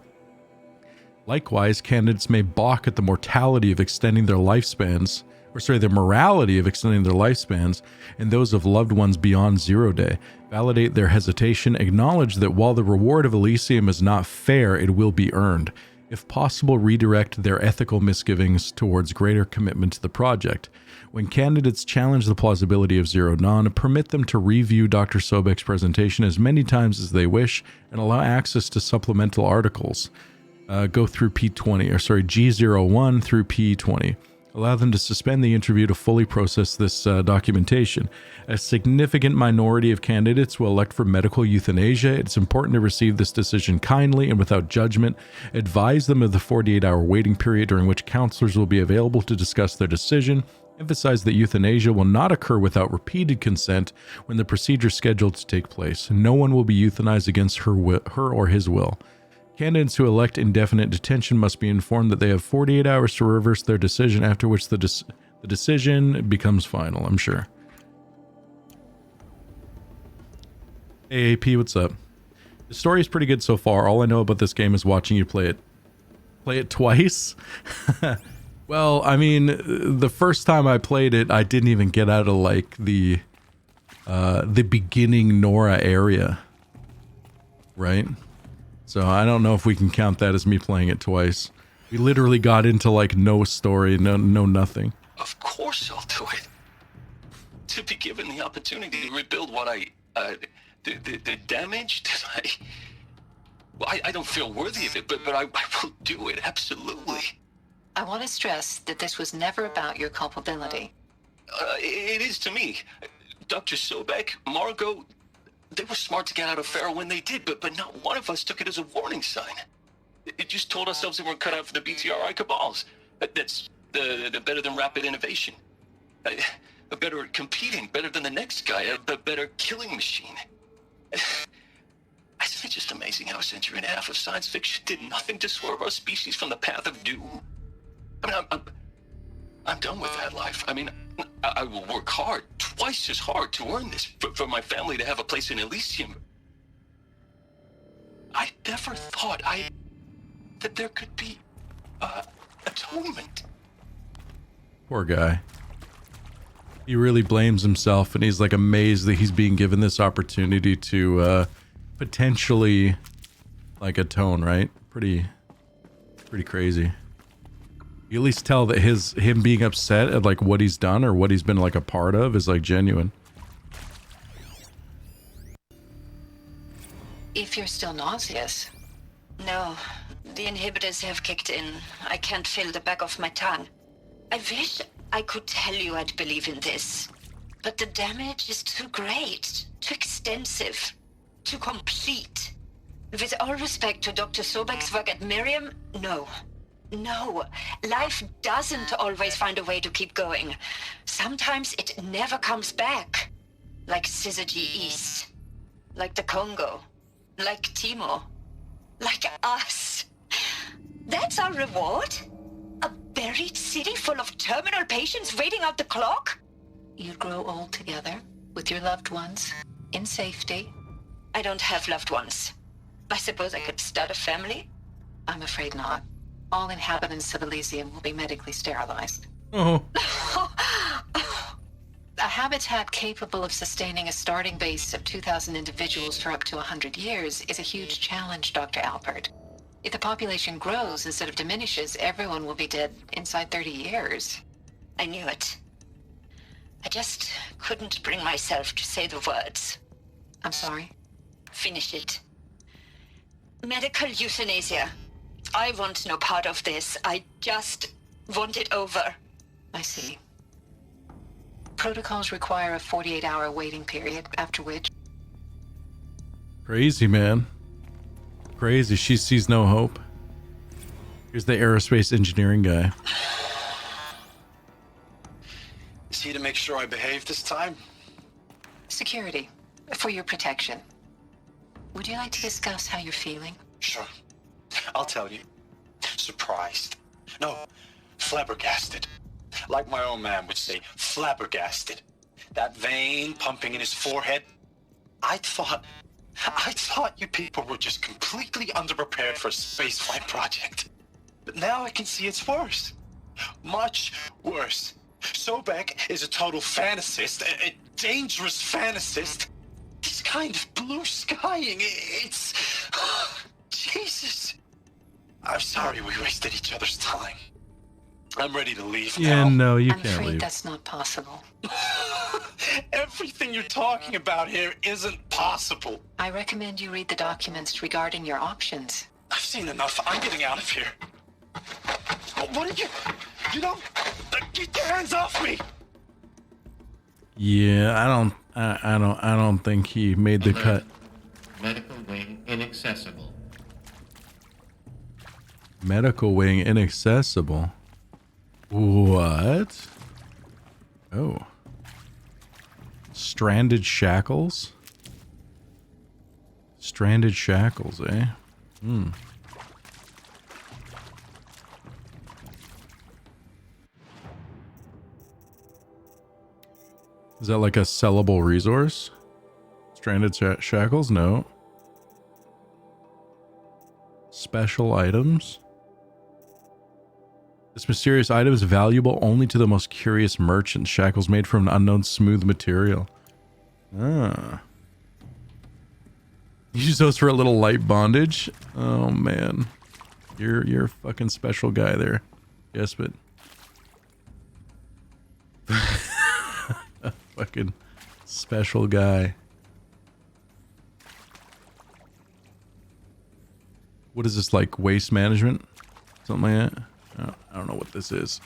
Likewise, candidates may balk at the mortality of extending their lifespans, the morality of extending their lifespans and those of loved ones beyond 0 day. Validate their hesitation, acknowledge that while the reward of Elysium is not fair, it will be earned. If possible, redirect their ethical misgivings towards greater commitment to the project. When candidates challenge the plausibility of Zero Dawn, permit them to review Dr. Sobek's presentation as many times as they wish and allow access to supplemental articles. Go through G01 through P20. Allow them to suspend the interview to fully process this documentation. A significant minority of candidates will elect for medical euthanasia. It's important to receive this decision kindly and without judgment. Advise them of the 48-hour waiting period during which counselors will be available to discuss their decision. Emphasize that euthanasia will not occur without repeated consent when the procedure is scheduled to take place. No one will be euthanized against her or his will. Candidates who elect indefinite detention must be informed that they have 48 hours to reverse their decision, after which the decision becomes final, I'm sure. Hey, AP, what's up? The story is pretty good so far. All I know about this game is watching you play it twice. Well, I mean, the first time I played it, I didn't even get out of like the beginning Nora area, right? So I don't know if we can count that as me playing it twice. We literally got into like no story, no nothing. Of course I'll do it. To be given the opportunity to rebuild what the damage that I don't feel worthy of it, but I will do it, absolutely. I want to stress that this was never about your culpability. It is to me. Dr. Sobek, Margot, they were smart to get out of Pharaoh when they did, but not one of us took it as a warning sign. It just told ourselves that we're cut out for the BTRI cabals. That's the better than rapid innovation. A better at competing, better than the next guy, a better killing machine. Isn't it just amazing how a century and a half of science fiction did nothing to swerve our species from the path of doom? I mean, I'm done with that life. I mean, I will work hard, twice as hard, to earn this, for my family to have a place in Elysium. I never thought that there could be atonement. Poor guy. He really blames himself, and he's like amazed that he's being given this opportunity to potentially like atone, right? Pretty crazy. You at least tell that him being upset at like what he's done or what he's been like a part of is like genuine. If you're still nauseous. No, the inhibitors have kicked in. I can't feel the back of my tongue. I wish I could tell you I'd believe in this, but the damage is too great, too extensive, too complete. With all respect to Dr. Sobek's work at Miriam, no. No, life doesn't always find a way to keep going. Sometimes it never comes back. Like Syzygy East. Like the Congo. Like Timo. Like us. That's our reward? A buried city full of terminal patients waiting out the clock? You'd grow old together, with your loved ones, in safety. I don't have loved ones. I suppose I could start a family? I'm afraid not. All inhabitants of Elysium will be medically sterilized. Oh. I habitat capable of sustaining a starting base of 2,000 individuals for up to 100 years is a huge challenge, Dr. Alpert. If the population grows instead of diminishes, everyone will be dead inside 30 years. I knew it. I just couldn't bring myself to say the words. I'm sorry? Finish it. Medical euthanasia. I want no part of this. I just want it over. I see. Protocols require a 48-hour waiting period, after which... Crazy, man. Crazy. She sees no hope. Here's the aerospace engineering guy. Is he to make sure I behave this time? Security. For your protection. Would you like to discuss how you're feeling? Sure. I'll tell you. Surprised. No, flabbergasted. Like my own man would say, flabbergasted. That vein pumping in his forehead. I thought you people were just completely underprepared for a spaceflight project. But now I can see it's worse. Much worse. Sobek is a total fantasist, a dangerous fantasist. This kind of blue skying, it's... Jesus. I'm sorry we wasted each other's time. I'm ready to leave now. Yeah, no, you I'm can't afraid leave. that's not possible. Everything you're talking about here isn't possible. I recommend you read the documents regarding your options. I've seen enough. I'm getting out of here. What did you... You don't... Get your hands off me! Yeah, I don't think he made the cut. Medical wing inaccessible. Medical wing inaccessible. What? Oh. Stranded shackles? Stranded shackles, eh? Hmm. Is that like a sellable resource? Stranded shackles? No. Special items? This mysterious item is valuable only to the most curious merchants. Shackles made from an unknown smooth material. Ah. Use those for a little light bondage? Oh man. You're a fucking special guy there. Yes, but... fucking special guy. What is this, like waste management? Something like that? I don't know what this is.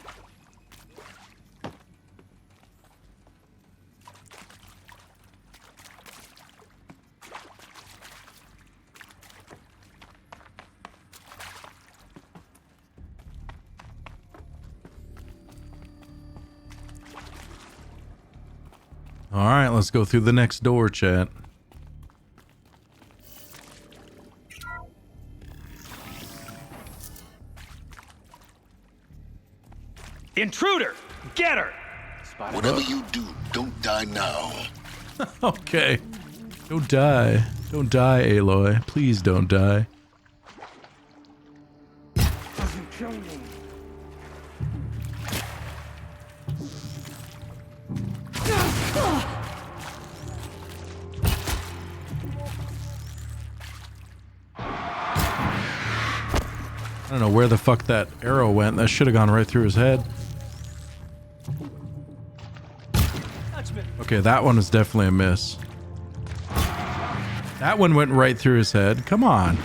All right, let's go through the next door, chat. Intruder! Get her! Whatever you do, don't die now. Okay. Don't die. Don't die, Aloy. Please don't die. Doesn't kill me. I don't know where the fuck that arrow went. That should have gone right through his head. Okay, that one was definitely a miss. That one went right through his head. Come on.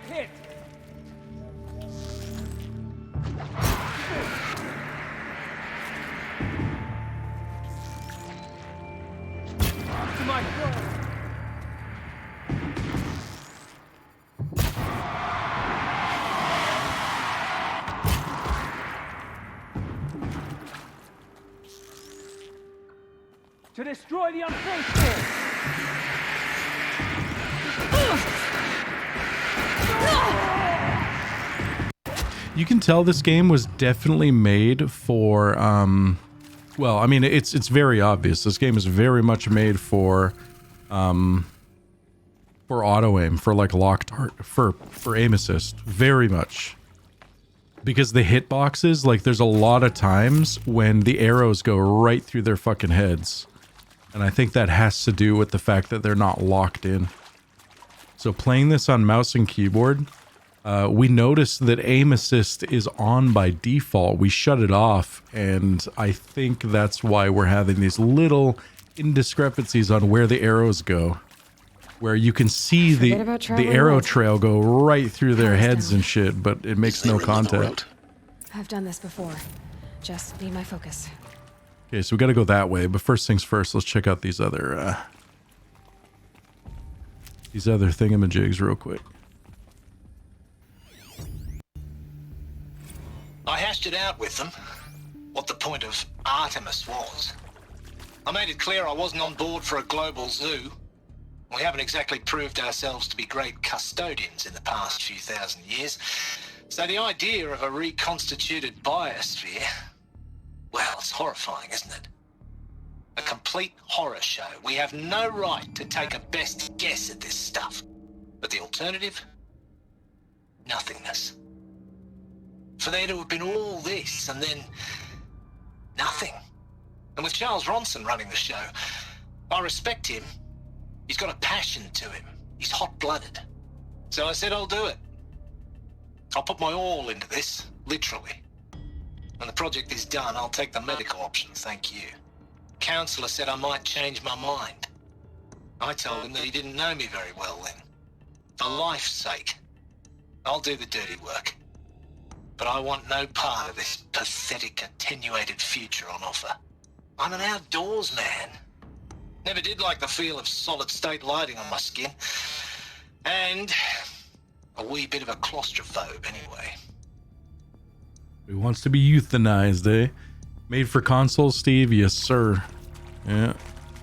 Hit. To my throne. To destroy the unfaithful! You can tell this game was definitely made for, well, I mean, it's very obvious. This game is very much made for auto aim, for like locked art, for aim assist, very much. Because the hitboxes, like, there's a lot of times when the arrows go right through their fucking heads. And I think that has to do with the fact that they're not locked in. So playing this on mouse and keyboard, we noticed that aim assist is on by default. We shut it off, and I think that's why we're having these little indiscrepancies on where the arrows go. Where you can see the arrow trail go right through their heads and shit, but it makes no contact. I've done this before. Just need my focus. Okay, so we gotta go that way, but first things first, let's check out these other thingamajigs real quick. I hashed it out with them, what the point of Artemis was. I made it clear I wasn't on board for a global zoo. We haven't exactly proved ourselves to be great custodians in the past few thousand years. So the idea of a reconstituted biosphere, well, it's horrifying, isn't it? A complete horror show. We have no right to take a best guess at this stuff. But the alternative? Nothingness. For there to have been all this and then nothing. And with Charles Ronson running the show, I respect him. He's got a passion to him. He's hot-blooded. So I said I'll do it. I'll put my all into this, literally. When the project is done, I'll take the medical option, thank you. Counselor said I might change my mind. I told him that he didn't know me very well then. For life's sake, I'll do the dirty work. But I want no part of this pathetic, attenuated future on offer. I'm an outdoors man. Never did like the feel of solid-state lighting on my skin. And a wee bit of a claustrophobe, anyway. He wants to be euthanized, eh? Made for console, Steve? Yes, sir. Yeah,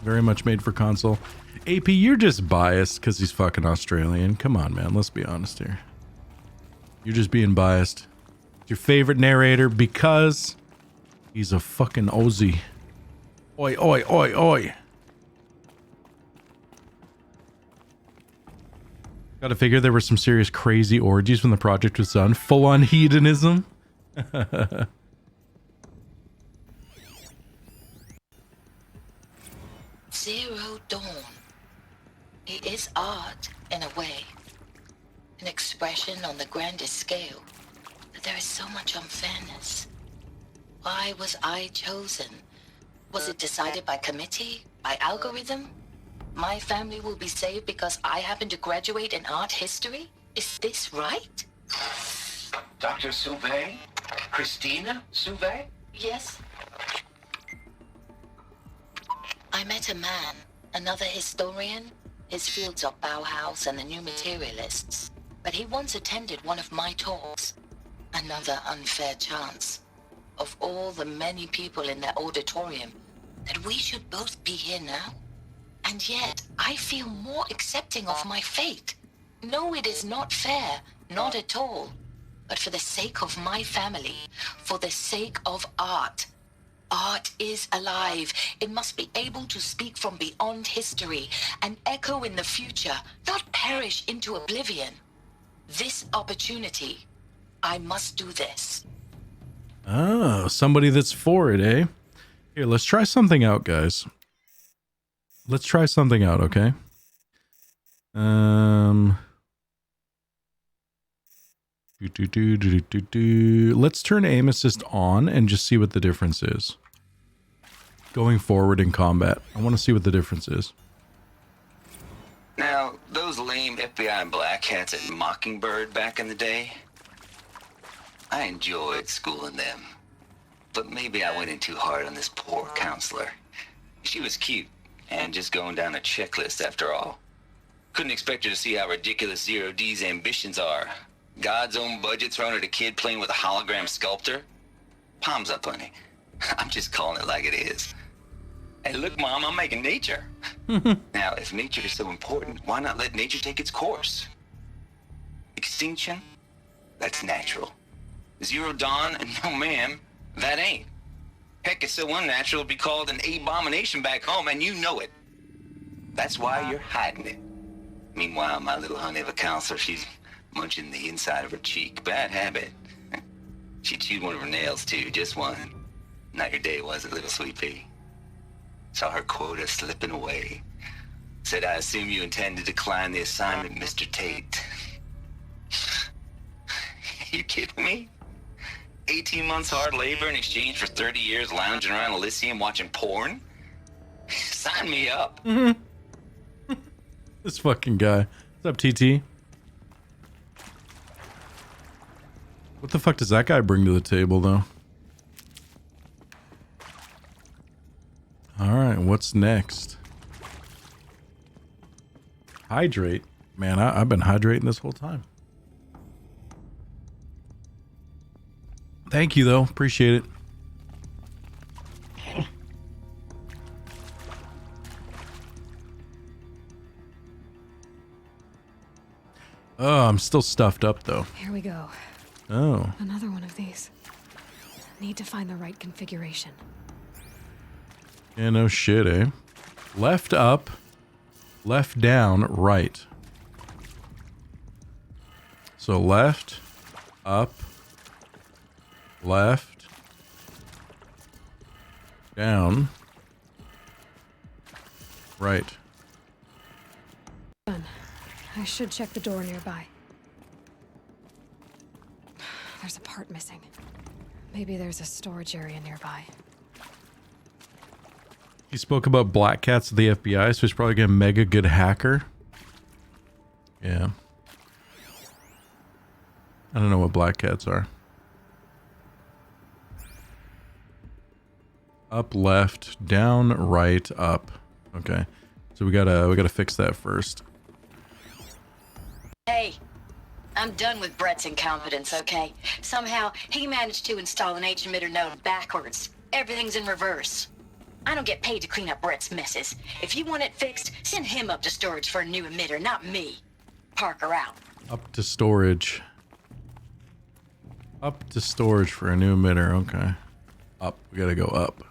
very much made for console. AP, you're just biased because he's fucking Australian. Come on, man. Let's be honest here. You're just being biased. It's your favorite narrator because he's a fucking Aussie. Oi, oi, oi, oi. Gotta figure there were some serious crazy orgies when the project was done. Full-on hedonism. Zero Dawn. It is art, in a way. An expression on the grandest scale. But there is so much unfairness. Why was I chosen? Was it decided by committee? By algorithm? My family will be saved because I happen to graduate in art history? Is this right? Dr. Sauvé? Christina Sauvé? Yes. I met a man, another historian. His fields are Bauhaus and the New Materialists. But he once attended one of my talks. Another unfair chance. Of all the many people in that auditorium, that we should both be here now. And yet, I feel more accepting of my fate. No, it is not fair, not at all. But for the sake of my family, for the sake of art. Art is alive. It must be able to speak from beyond history and echo in the future, not perish into oblivion. This opportunity, I must do this. Oh, somebody that's for it, eh? Here, let's try something out, guys. Let's try something out, okay? Let's turn aim assist on and just see what the difference is. Going forward in combat. I want to see what the difference is. Now, those lame FBI black hats at Mockingbird back in the day, I enjoyed schooling them. But maybe I went in too hard on this poor counselor. She was cute, and just going down a checklist after all. Couldn't expect her to see how ridiculous Zero D's ambitions are. God's own budget thrown at a kid playing with a hologram sculptor? Palms up, honey. I'm just calling it like it is. Hey, look, Mom, I'm making nature. Now, if nature is so important, why not let nature take its course? Extinction? That's natural. Zero Dawn? No, ma'am, that ain't. Heck, it's so unnatural it'd be called an abomination back home, and you know it. That's why you're hiding it. Meanwhile, my little honey of a counselor, she's munching the inside of her cheek. Bad habit. She chewed one of her nails too, just one. Not your day, was it, little sweet pea? Saw her quota slipping away. Said, I assume you intend to decline the assignment, Mr. Tate. You kidding me? 18 months hard labor in exchange for 30 years lounging around Elysium watching porn? Sign me up. This fucking guy. What's up, TT? What the fuck does that guy bring to the table, though? Alright, what's next? Hydrate. Man, I've been hydrating this whole time. Thank you, though. Appreciate it. Oh, I'm still stuffed up, though. Here we go. Oh. Another one of these. Need to find the right configuration. Yeah, no shit, eh? Left up, left down, right. So left, up, left, down, right. Done. I should check the door nearby. There's a part missing. Maybe there's a storage area nearby. He spoke about black cats to the FBI, so he's probably a mega good hacker. Yeah. I don't know what black cats are. Up, left, down, right, up. Okay. So we gotta fix that first. Hey, I'm done with Brett's incompetence, okay? Somehow, he managed to install an H-emitter node backwards. Everything's in reverse. I don't get paid to clean up Brett's messes. If you want it fixed, send him up to storage for a new emitter, not me. Parker out. Up to storage. Up to storage for a new emitter. Okay. Up. We gotta go up.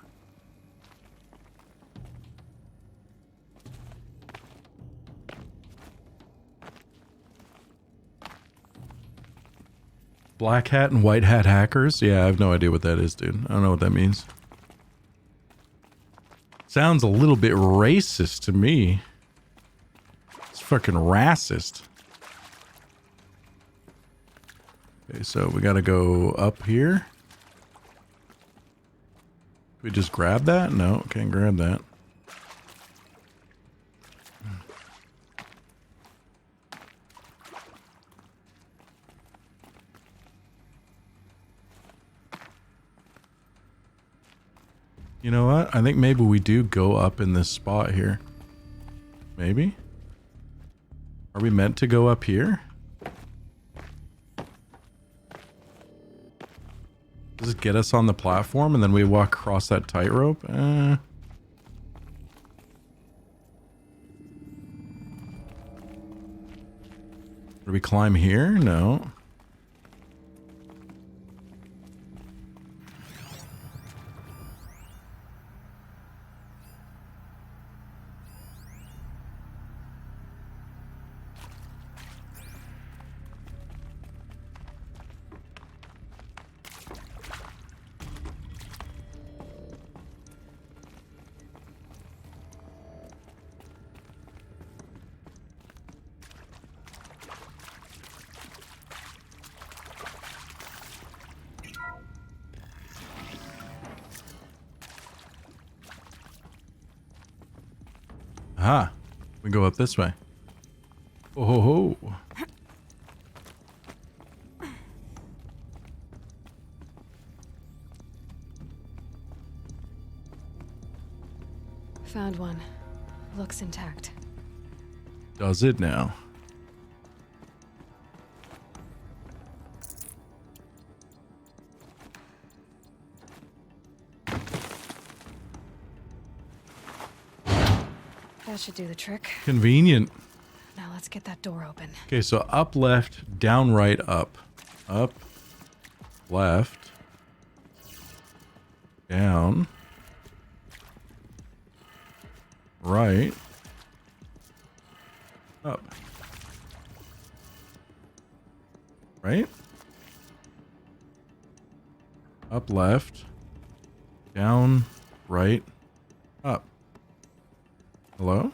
Black hat and white hat hackers? Yeah, I have no idea what that is, dude. I don't know what that means. Sounds a little bit racist to me. It's fucking racist. Okay, so we gotta go up here. We just grab that? No, can't grab that. You know what? I think maybe we do go up in this spot here. Maybe? Are we meant to go up here? Does it get us on the platform and then we walk across that tightrope? Do we climb here? No. Ah, we go up this way. Oh ho ho. Found one. Looks intact. Does it now? That should do the trick. Convenient. Now let's get that door open. Okay, so up, left, down, right, up. Up, left, down, right, up. Right? Up, left. Down, right, up. Hello?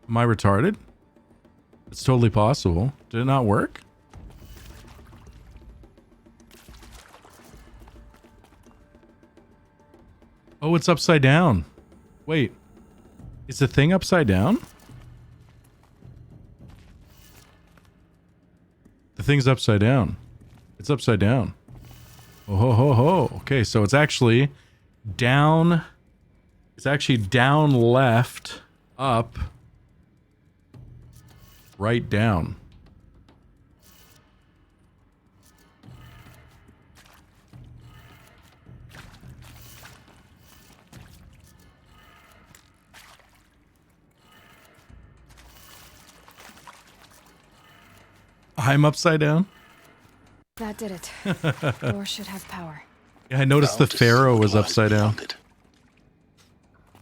Am I retarded? It's totally possible. Did it not work? Oh, it's upside down. Wait. Is the thing upside down? The thing's upside down. It's upside down. Oh ho ho ho. Okay, so it's actually down. It's actually down, left, up, right, down. I'm upside down? That did it. Door should have power. Yeah, I noticed the Pharaoh was upside down.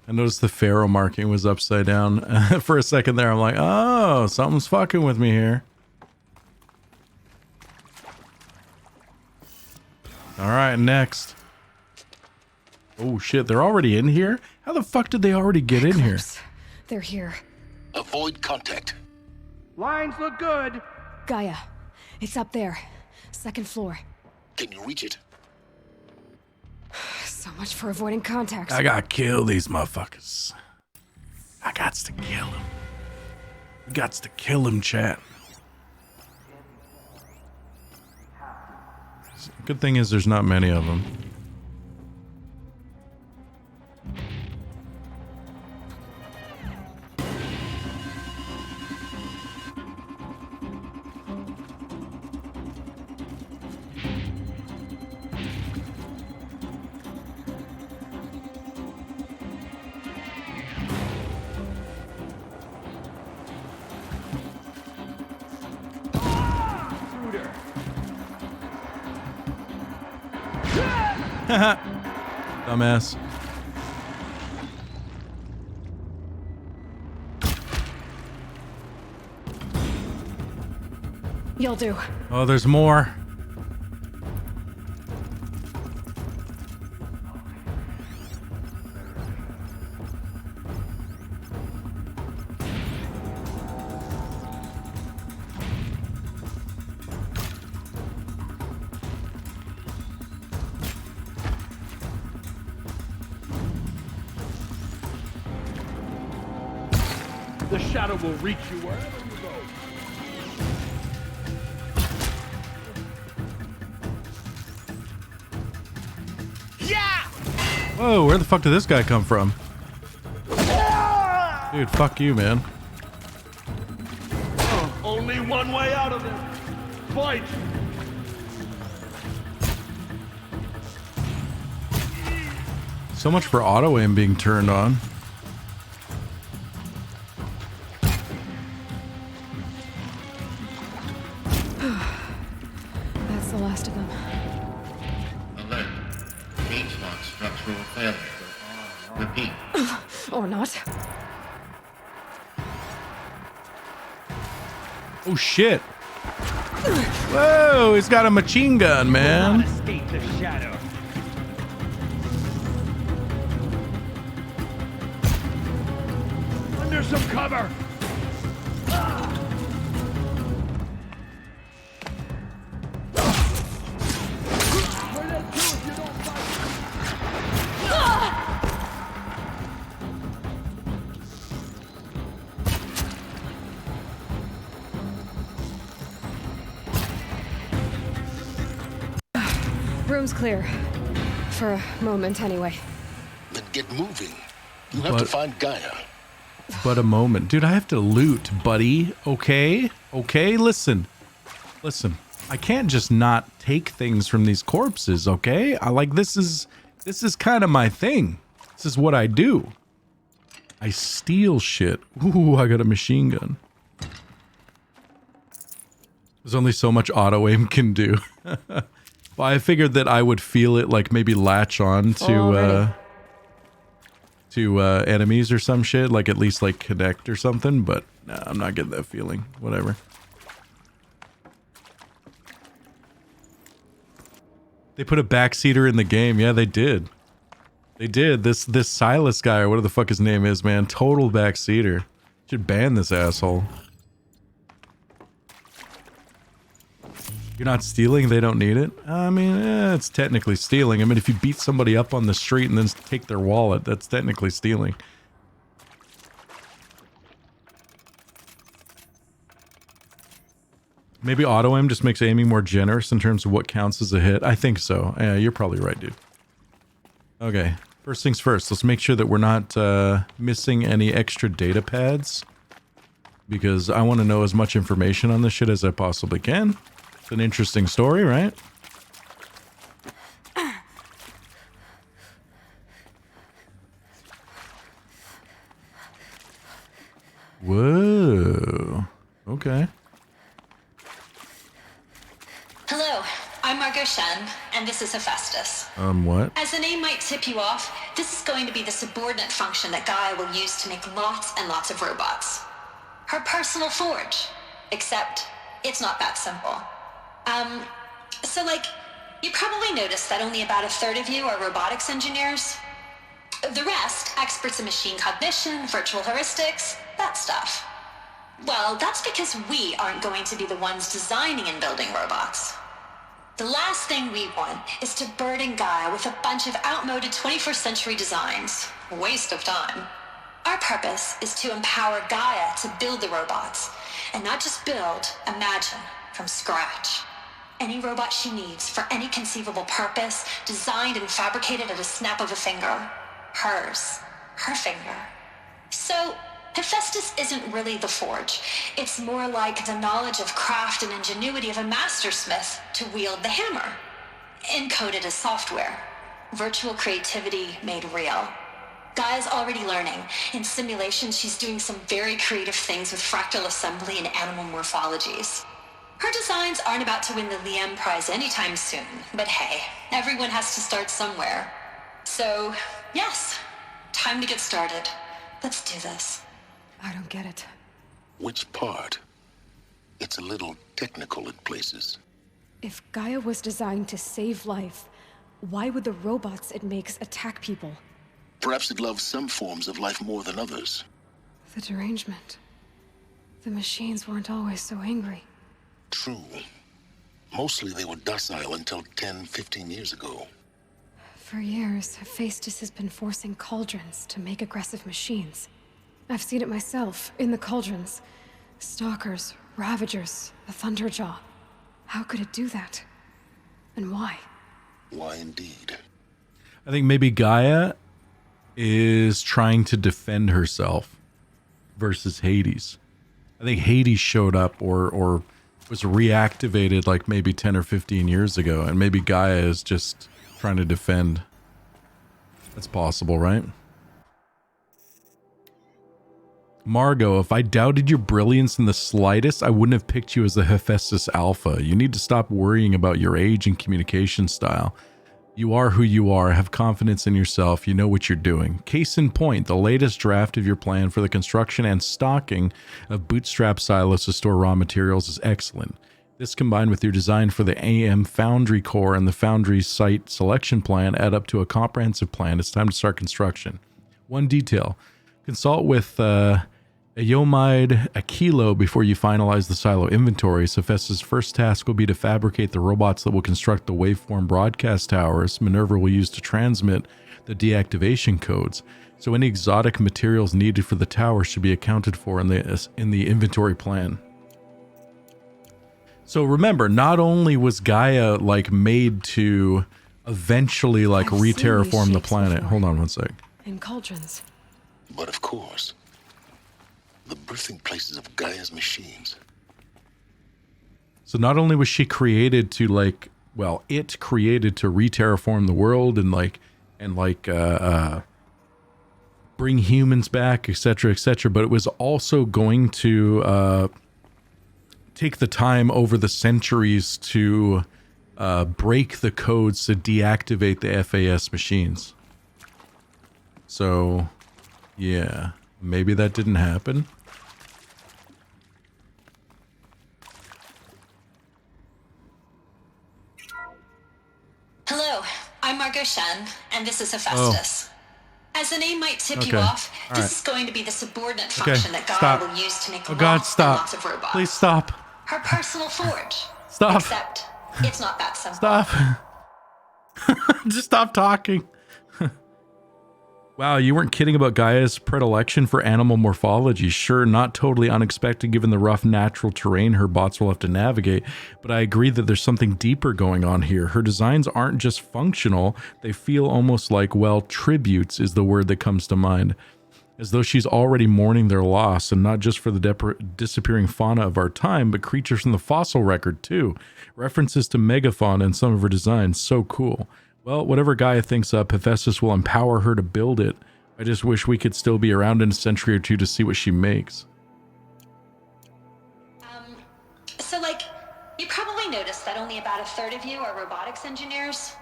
I noticed the Pharaoh marking was upside down. For a second there, I'm like, oh, something's fucking with me here. Alright, next. Oh shit, they're already in here? How the fuck did they already get in here? They're here. Avoid contact. Lines look good. Gaia, it's up there. Second floor. Can you reach it? So much for avoiding contact. I gotta kill these motherfuckers. I gots to kill them. Gots to kill them, chat. Good thing is there's not many of them. Dumbass. You'll do. Oh, there's more. The shadow will reach you wherever you go. Yeah! Whoa, where the fuck did this guy come from? Dude, fuck you, man. Only one way out of this. Fight! So much for auto aim being turned on. That's the last of them. Alert. Gauge lock structural failure. Repeat. Or not. Oh shit. Whoa, he's got a machine gun, man. Escape the shadow. Under some cover. Room's clear. For a moment, anyway. Then get moving. You have to find Gaia. But a moment. Dude, I have to loot, buddy. Okay? Okay? Listen. Listen. I can't just not take things from these corpses, okay? This is kind of my thing. This is what I do. I steal shit. Ooh, I got a machine gun. There's only so much auto aim can do. But I figured that I would feel it, like maybe latch on to enemies or some shit, like at least like connect or something. But nah, I'm not getting that feeling. Whatever. They put a backseater in the game. Yeah, they did. They did. This Silas guy, or whatever the fuck his name is, man. Total backseater. Should ban this asshole. You're not stealing, they don't need it? I mean, it's technically stealing. I mean, if you beat somebody up on the street and then take their wallet, that's technically stealing. Maybe auto-aim just makes aiming more generous in terms of what counts as a hit. I think so. Yeah, you're probably right, dude. Okay, first things first. Let's make sure that we're not missing any extra data pads. Because I want to know as much information on this shit as I possibly can. It's an interesting story, right? Whoa. Okay. Hello, I'm Margot Shen, and this is Hephaestus. What? As the name might tip you off, this is going to be the subordinate function that Gaia will use to make lots and lots of robots. Her personal forge. Except, it's not that simple. So like, you probably noticed that only about a third of you are robotics engineers. The rest, experts in machine cognition, virtual heuristics, that stuff. Well, that's because we aren't going to be the ones designing and building robots. The last thing we want is to burden Gaia with a bunch of outmoded 21st century designs. Waste of time. Our purpose is to empower Gaia to build the robots, and not just build, imagine, from scratch. Any robot she needs for any conceivable purpose, designed and fabricated at a snap of a finger. Hers. Her finger. So, Hephaestus isn't really the forge. It's more like the knowledge of craft and ingenuity of a mastersmith to wield the hammer. Encoded as software. Virtual creativity made real. Gaia's already learning. In simulation, she's doing some very creative things with fractal assembly and animal morphologies. Her designs aren't about to win the Liam Prize anytime soon, but hey, everyone has to start somewhere. So, yes, time to get started. Let's do this. I don't get it. Which part? It's a little technical in places. If Gaia was designed to save life, why would the robots it makes attack people? Perhaps it loves some forms of life more than others. The derangement. The machines weren't always so angry. True. Mostly they were docile until 10, 15 years ago. For years, Hephaestus has been forcing cauldrons to make aggressive machines. I've seen it myself, in the cauldrons. Stalkers, Ravagers, the Thunderjaw. How could it do that? And why? Why indeed? I think maybe Gaia is trying to defend herself versus Hades. I think Hades showed up or was reactivated like maybe 10 or 15 years ago, and maybe Gaia is just trying to defend. That's possible, right? Margot, if I doubted your brilliance in the slightest, I wouldn't have picked you as the Hephaestus Alpha. You need to stop worrying about your age and communication style. You are who you are. Have confidence in yourself. You know what you're doing. Case in point, the latest draft of your plan for the construction and stocking of bootstrap silos to store raw materials is excellent. This combined with your design for the AM Foundry core and the Foundry site selection plan add up to a comprehensive plan. It's time to start construction. One detail. Consult with Eomide Aquilo before you finalize the silo inventory. Hephaestus' first task will be to fabricate the robots that will construct the waveform broadcast towers Minerva will use to transmit the deactivation codes. So any exotic materials needed for the tower should be accounted for in the inventory plan. So remember, not only was Gaia like made to eventually like re-terraform the planet. Before. Hold on one sec. In cauldrons. But of course, the birthing places of Gaia's machines. So not only was she created to like, well, it created to re-terraform the world and bring humans back, etc., but it was also going to take the time over the centuries to break the codes to deactivate the FAS machines. So, yeah, maybe that didn't happen. Hello, I'm Margot Shen, and this is Hephaestus. As the name might tip you Okay. off, All this right. is going to be the subordinate Okay, function that Gaia stop. will use to make Oh God, lots stop. and lots of robots. Please stop. Her personal forge. Stop. Except, it's not that simple. Stop. Just stop talking. Wow, you weren't kidding about Gaia's predilection for animal morphology. Sure, not totally unexpected given the rough natural terrain her bots will have to navigate, but I agree that there's something deeper going on here. Her designs aren't just functional, they feel almost like, well, tributes is the word that comes to mind. As though she's already mourning their loss, and not just for the disappearing fauna of our time, but creatures from the fossil record too. References to megafauna in some of her designs, so cool. Well, whatever Gaia thinks up, Hephaestus will empower her to build it. I just wish we could still be around in a century or two to see what she makes. So, you probably noticed that only about a third of you are robotics engineers.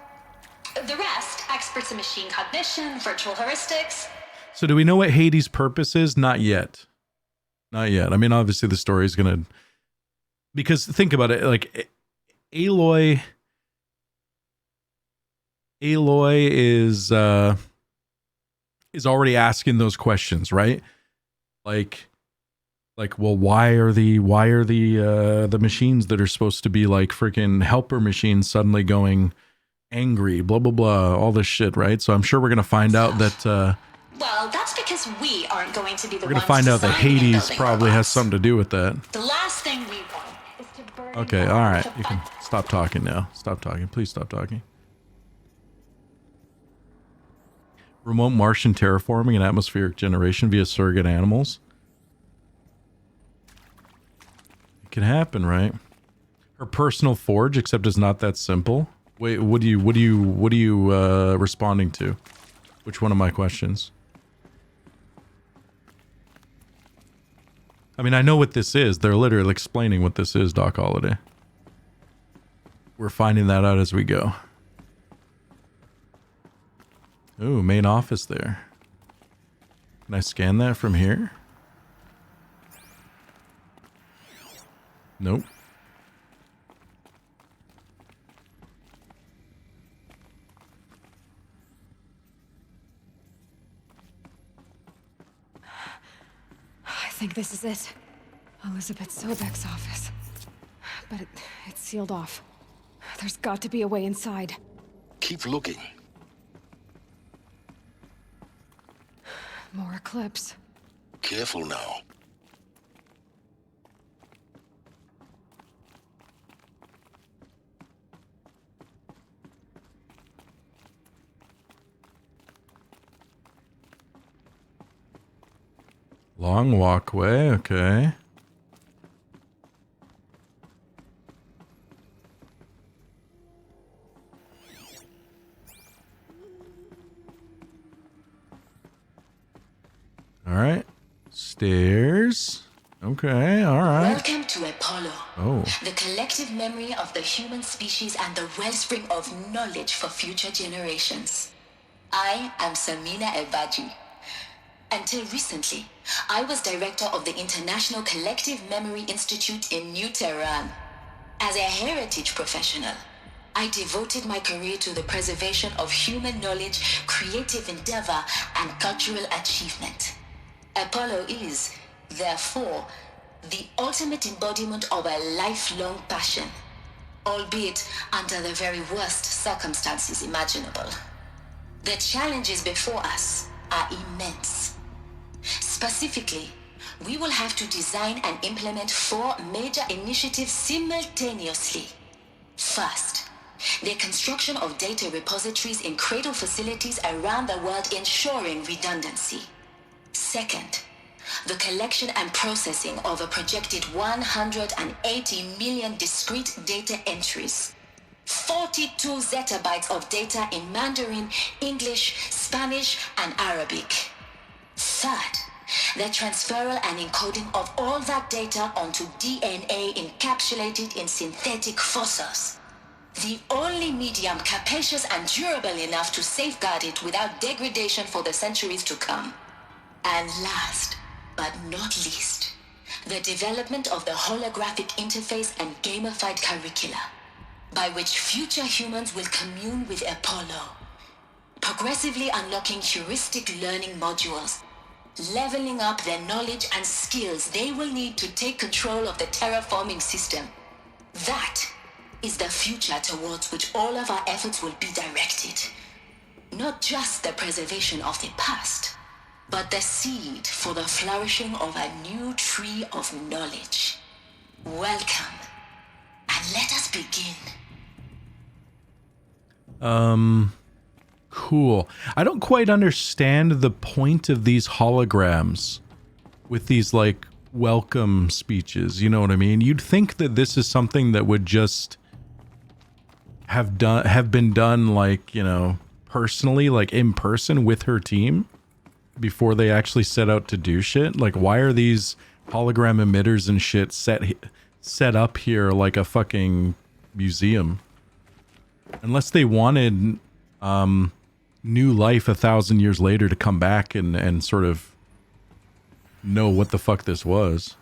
The rest, experts in machine cognition, virtual heuristics. So do we know what Hades' purpose is? Not yet. Not yet. I mean, obviously the story is going to... Because think about it, like, Aloy is already asking those questions, right? Like, well, why are the machines that are supposed to be like freaking helper machines suddenly going angry? Blah blah blah, all this shit, right? So I'm sure we're gonna find out that. Well, that's because we aren't going to be the We're ones gonna find out that designing and Hades building probably has robots. something to do with that. The last thing we want is to burden Okay, you all right, with a you can stop talking now. Stop talking, please stop talking. Remote Martian terraforming and atmospheric generation via surrogate animals. It can happen, right? Her personal forge, except it's not that simple. Wait, what are you responding to? Which one of my questions? I mean, I know what this is. They're literally explaining what this is, Doc Holliday. We're finding that out as we go. Ooh, main office there. Can I scan that from here? Nope. I think this is it. Elizabeth Sobek's office. But it's sealed off. There's got to be a way inside. Keep looking. More eclipse. Careful now. Long walkway, okay. All right. Stairs. Okay, all right. Welcome to Apollo. Oh. The collective memory of the human species and the wellspring of knowledge for future generations. I am Samina Ebaji. Until recently, I was director of the International Collective Memory Institute in New Tehran. As a heritage professional, I devoted my career to the preservation of human knowledge, creative endeavor, and cultural achievement. Apollo is, therefore, the ultimate embodiment of a lifelong passion, albeit under the very worst circumstances imaginable. The challenges before us are immense. Specifically, we will have to design and implement 4 major initiatives simultaneously. First, the construction of data repositories in cradle facilities around the world ensuring redundancy. Second, the collection and processing of a projected 180 million discrete data entries. 42 zettabytes of data in Mandarin, English, Spanish, and Arabic. Third, the transferal and encoding of all that data onto DNA encapsulated in synthetic fossils. The only medium capacious and durable enough to safeguard it without degradation for the centuries to come. And last, but not least, the development of the holographic interface and gamified curricula, by which future humans will commune with Apollo, progressively unlocking heuristic learning modules, leveling up their knowledge and skills they will need to take control of the terraforming system. That is the future towards which all of our efforts will be directed. Not just the preservation of the past, but the seed for the flourishing of a new tree of knowledge. Welcome, and let us begin. Cool. I don't quite understand the point of these holograms with these, like, welcome speeches. You know what I mean? You'd think that this is something that would just have been done, like, you know, personally, like in person with her team before they actually set out to do shit. Like, why are these hologram emitters and shit set up here like a fucking museum? Unless they wanted new life 1,000 years later to come back and sort of know what the fuck this was.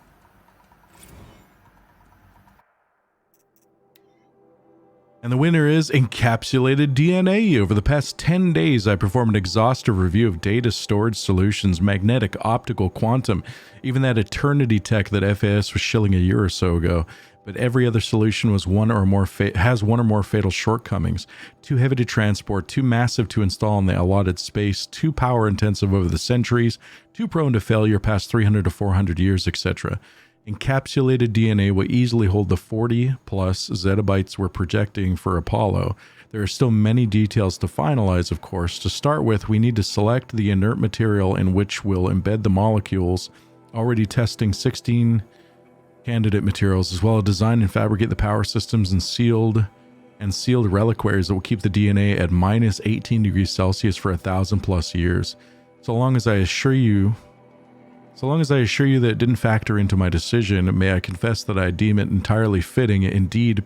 And the winner is Encapsulated DNA. Over the past 10 days, I performed an exhaustive review of data storage solutions, magnetic, optical, quantum, even that eternity tech that FAS was shilling a year or so ago. But every other solution was has one or more fatal shortcomings. Too heavy to transport, too massive to install in the allotted space, too power intensive over the centuries, too prone to failure past 300 to 400 years, etc. Encapsulated DNA will easily hold the 40 plus zettabytes we're projecting for Apollo. There are still many details to finalize, of course. To start with, we need to select the inert material in which we'll embed the molecules, already testing 16 candidate materials, as well as design and fabricate the power systems and sealed reliquaries that will keep the DNA at minus 18 degrees Celsius for 1,000 plus years. So long as I assure you that it didn't factor into my decision, may I confess that I deem it entirely fitting, indeed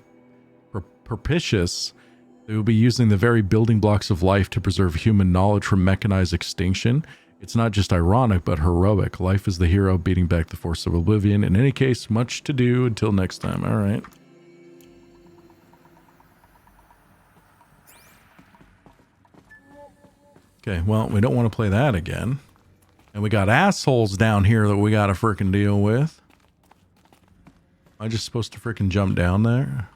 propitious, that we will be using the very building blocks of life to preserve human knowledge from mechanized extinction. It's not just ironic, but heroic. Life is the hero beating back the force of oblivion. In any case, much to do. Until next time. All right. Okay, well, we don't want to play that again. And we got assholes down here that we got to frickin' deal with. Am I just supposed to frickin' jump down there?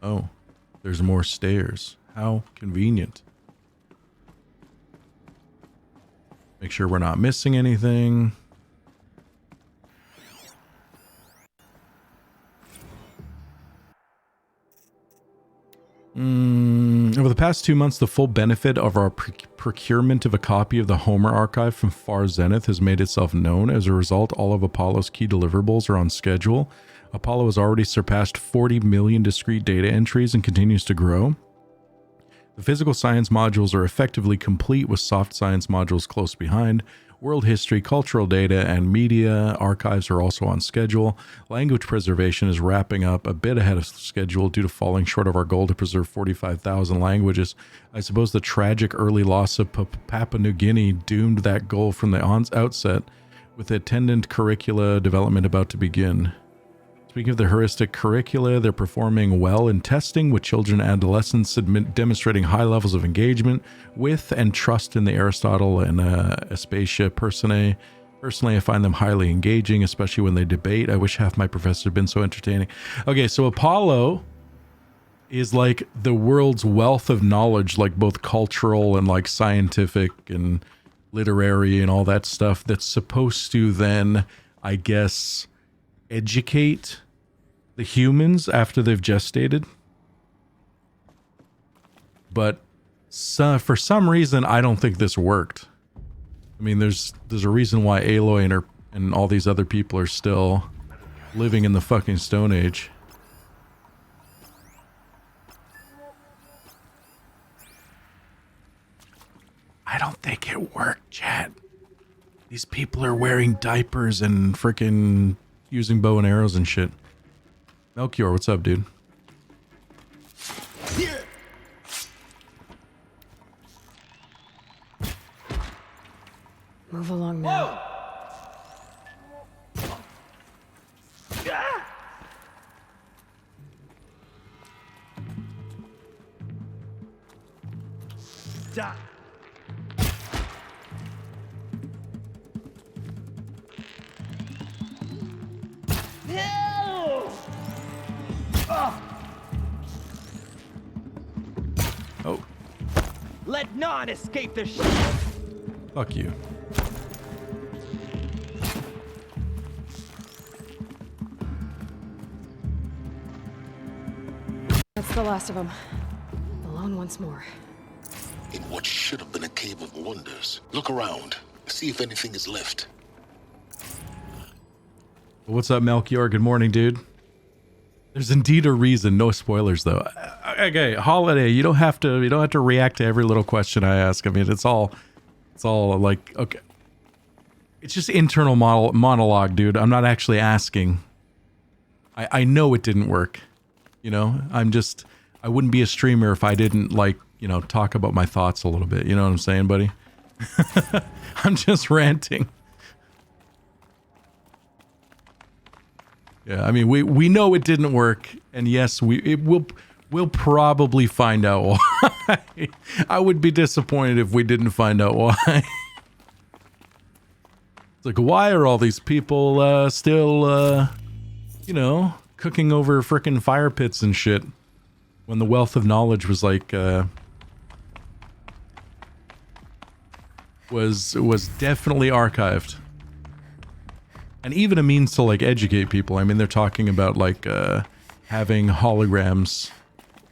Oh, there's more stairs. How convenient. Make sure we're not missing anything. Over the past 2 months, the full benefit of our procurement of a copy of the Homer archive from Far Zenith has made itself known. As a result, all of Apollo's key deliverables are on schedule. Apollo has already surpassed 40 million discrete data entries and continues to grow. The physical science modules are effectively complete, with soft science modules close behind. World history, cultural data, and media archives are also on schedule. Language preservation is wrapping up a bit ahead of schedule due to falling short of our goal to preserve 45,000 languages. I suppose the tragic early loss of Papua New Guinea doomed that goal from the outset, with the attendant curricula development about to begin. Speaking of the heuristic curricula, they're performing well in testing, with children and adolescents demonstrating high levels of engagement with and trust in the Aristotle and Aspasia Personae. Personally, I find them highly engaging, especially when they debate. I wish half my professors had been so entertaining. Okay, so Apollo is like the world's wealth of knowledge, like both cultural and like scientific and literary and all that stuff, that's supposed to then, I guess, educate the humans after they've gestated. But for some reason, I don't think this worked. I mean, there's a reason why Aloy and all these other people are still living in the fucking Stone Age. I don't think it worked, chat. These people are wearing diapers and freaking using bow and arrows and shit. Melchior, what's up, dude? die. No! Oh. Let none escape the ship. Fuck you. That's the last of them. Alone once more. In what should have been a cave of wonders. Look around. See if anything is left. What's up, Melchior? Good morning, dude. There's indeed a reason. No spoilers, though. Okay, Holiday. You don't have to react to every little question I ask. I mean, it's all like, okay. It's just internal monologue, dude. I'm not actually asking. I know it didn't work. You know, I wouldn't be a streamer if I didn't, like, you know, talk about my thoughts a little bit. You know what I'm saying, buddy? I'm just ranting. Yeah, I mean, we know it didn't work, and yes, we'll probably find out why. I would be disappointed if we didn't find out why. It's like, why are all these people still, you know, cooking over frickin' fire pits and shit when the wealth of knowledge was like, was definitely archived. And even a means to, like, educate people. I mean, they're talking about, like, having holograms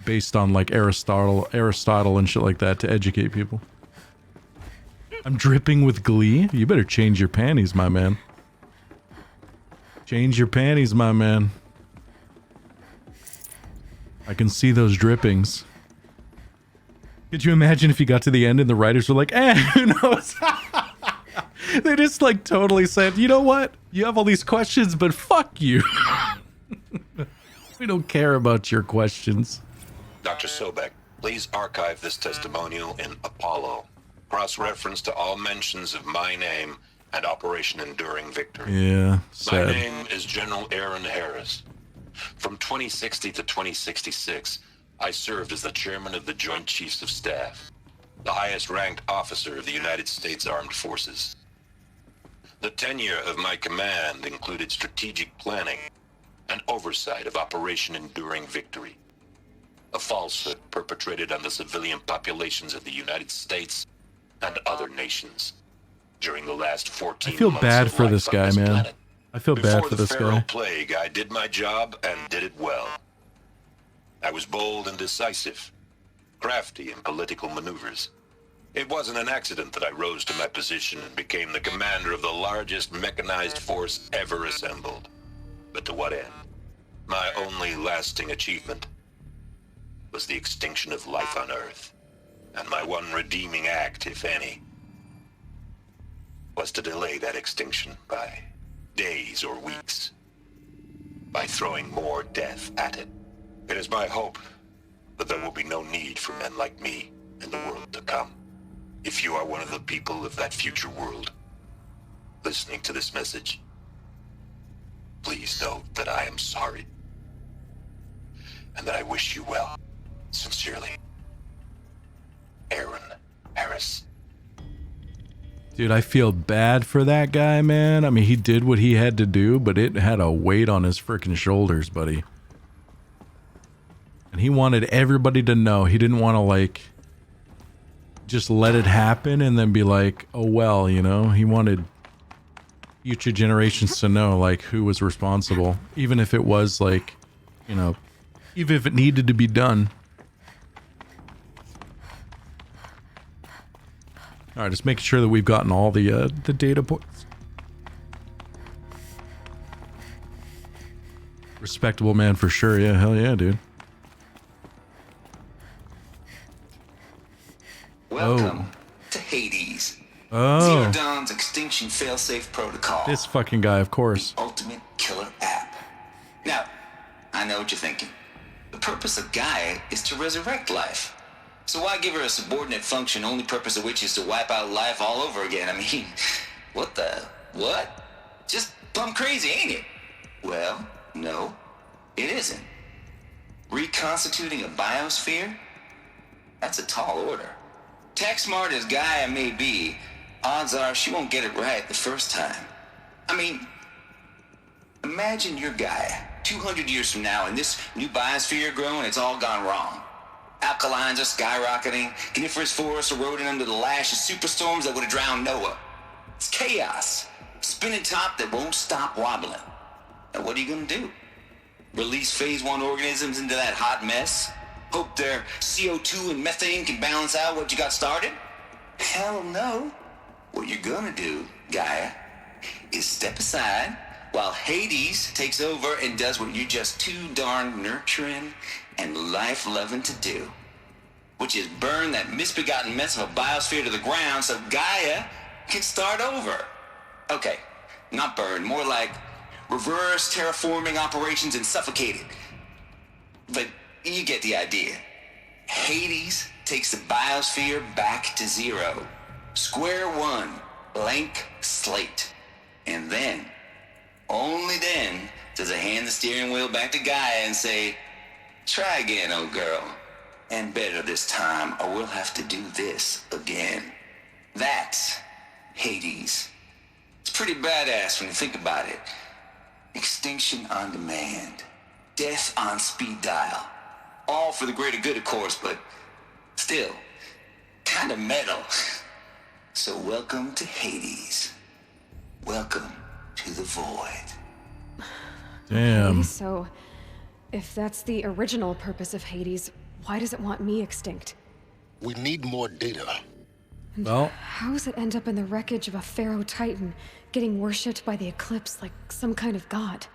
based on, like, Aristotle and shit like that to educate people. I'm dripping with glee? You better change your panties, my man. Change your panties, my man. I can see those drippings. Could you imagine if you got to the end and the writers were like, who knows? They just, like, totally said, you know what? You have all these questions, but fuck you. We don't care about your questions. Dr. Sobek, please archive this testimonial in Apollo. Cross-reference to all mentions of my name and Operation Enduring Victory. Yeah, sad. My name is General Aaron Harris. From 2060 to 2066, I served as the chairman of the Joint Chiefs of Staff, the highest-ranked officer of the United States Armed Forces. The tenure of my command included strategic planning and oversight of Operation Enduring Victory, a falsehood perpetrated on the civilian populations of the United States and other nations during the last 14 I feel months bad of for life this on guy, man. planet. I feel bad for this Before the guy. Pharaoh Plague, I did my job and did it well. I was bold and decisive, crafty in political maneuvers. It wasn't an accident that I rose to my position and became the commander of the largest mechanized force ever assembled. But to what end? My only lasting achievement was the extinction of life on Earth. And my one redeeming act, if any, was to delay that extinction by days or weeks, by throwing more death at it. It is my hope that there will be no need for men like me in the world to come. If you are one of the people of that future world listening to this message, please know that I am sorry and that I wish you well. Sincerely, Aaron Harris. Dude, I feel bad for that guy, man. I mean, he did what he had to do, but it had a weight on his freaking shoulders, buddy. And he wanted everybody to know. He didn't want to, like, just let it happen and then be like, oh, well, you know. He wanted future generations to know, like, who was responsible. Even if it was, like, you know, even if it needed to be done. All right, just making sure that we've gotten all the data points. Respectable man for sure. Yeah, hell yeah, dude. Welcome to Hades. Oh. Zero Dawn's extinction failsafe protocol. This fucking guy, of course. Ultimate killer app. Now, I know what you're thinking. The purpose of Gaia is to resurrect life. So why give her a subordinate function, only purpose of which is to wipe out life all over again? I mean, what? Just plumb crazy, ain't it? Well, no, it isn't. Reconstituting a biosphere? That's a tall order. Tech smart as Gaia may be, odds are she won't get it right the first time. I mean, imagine your Gaia 200 years from now and this new biosphere growing, it's all gone wrong. Alkalines are skyrocketing, coniferous forests eroding under the lash of superstorms that would have drowned Noah. It's chaos, spinning top that won't stop wobbling. Now what are you gonna do? Release phase 1 organisms into that hot mess? Hope their CO2 and methane can balance out what you got started? Hell no. What you're gonna do, Gaia, is step aside while Hades takes over and does what you're just too darn nurturing and life-loving to do, which is burn that misbegotten mess of a biosphere to the ground so Gaia can start over. Okay, not burn, more like reverse terraforming operations and suffocate it. But you get the idea. Hades takes the biosphere back to zero. Square one, blank slate. And then, only then, does it hand the steering wheel back to Gaia and say, try again, old girl. And better this time, or we'll have to do this again. That's Hades. It's pretty badass when you think about it. Extinction on demand. Death on speed dial. All for the greater good, of course, but still, kind of metal. So welcome to Hades. Welcome to the void. Damn. Okay, so, if that's the original purpose of Hades, why does it want me extinct? We need more data. And well, how does it end up in the wreckage of a pharaoh titan, getting worshipped by the Eclipse like some kind of god?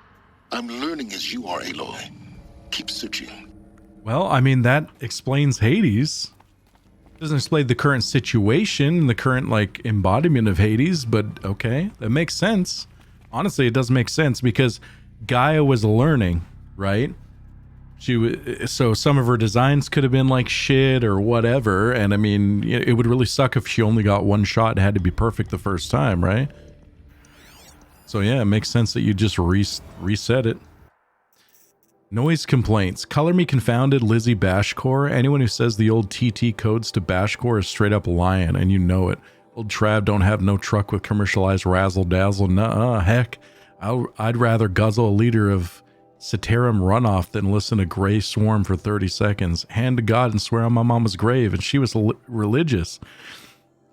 I'm learning as you are, Aloy. Keep searching. Well, I mean, that explains Hades. Doesn't explain the current situation, the current, like, embodiment of Hades, but okay, that makes sense. Honestly, it does make sense because Gaia was learning, right? So some of her designs could have been like shit or whatever, and I mean, it would really suck if she only got one shot and had to be perfect the first time, right? So yeah, it makes sense that you just reset it. Noise complaints. Color me confounded, Lizzie Bashcore. Anyone who says the old TT codes to Bashcore is straight up lying, and you know it. Old Trav don't have no truck with commercialized razzle-dazzle. Nuh-uh, heck. I'd rather guzzle a liter of Ceterum runoff than listen to Grey Swarm for 30 seconds. Hand to God and swear on my mama's grave, and she was religious.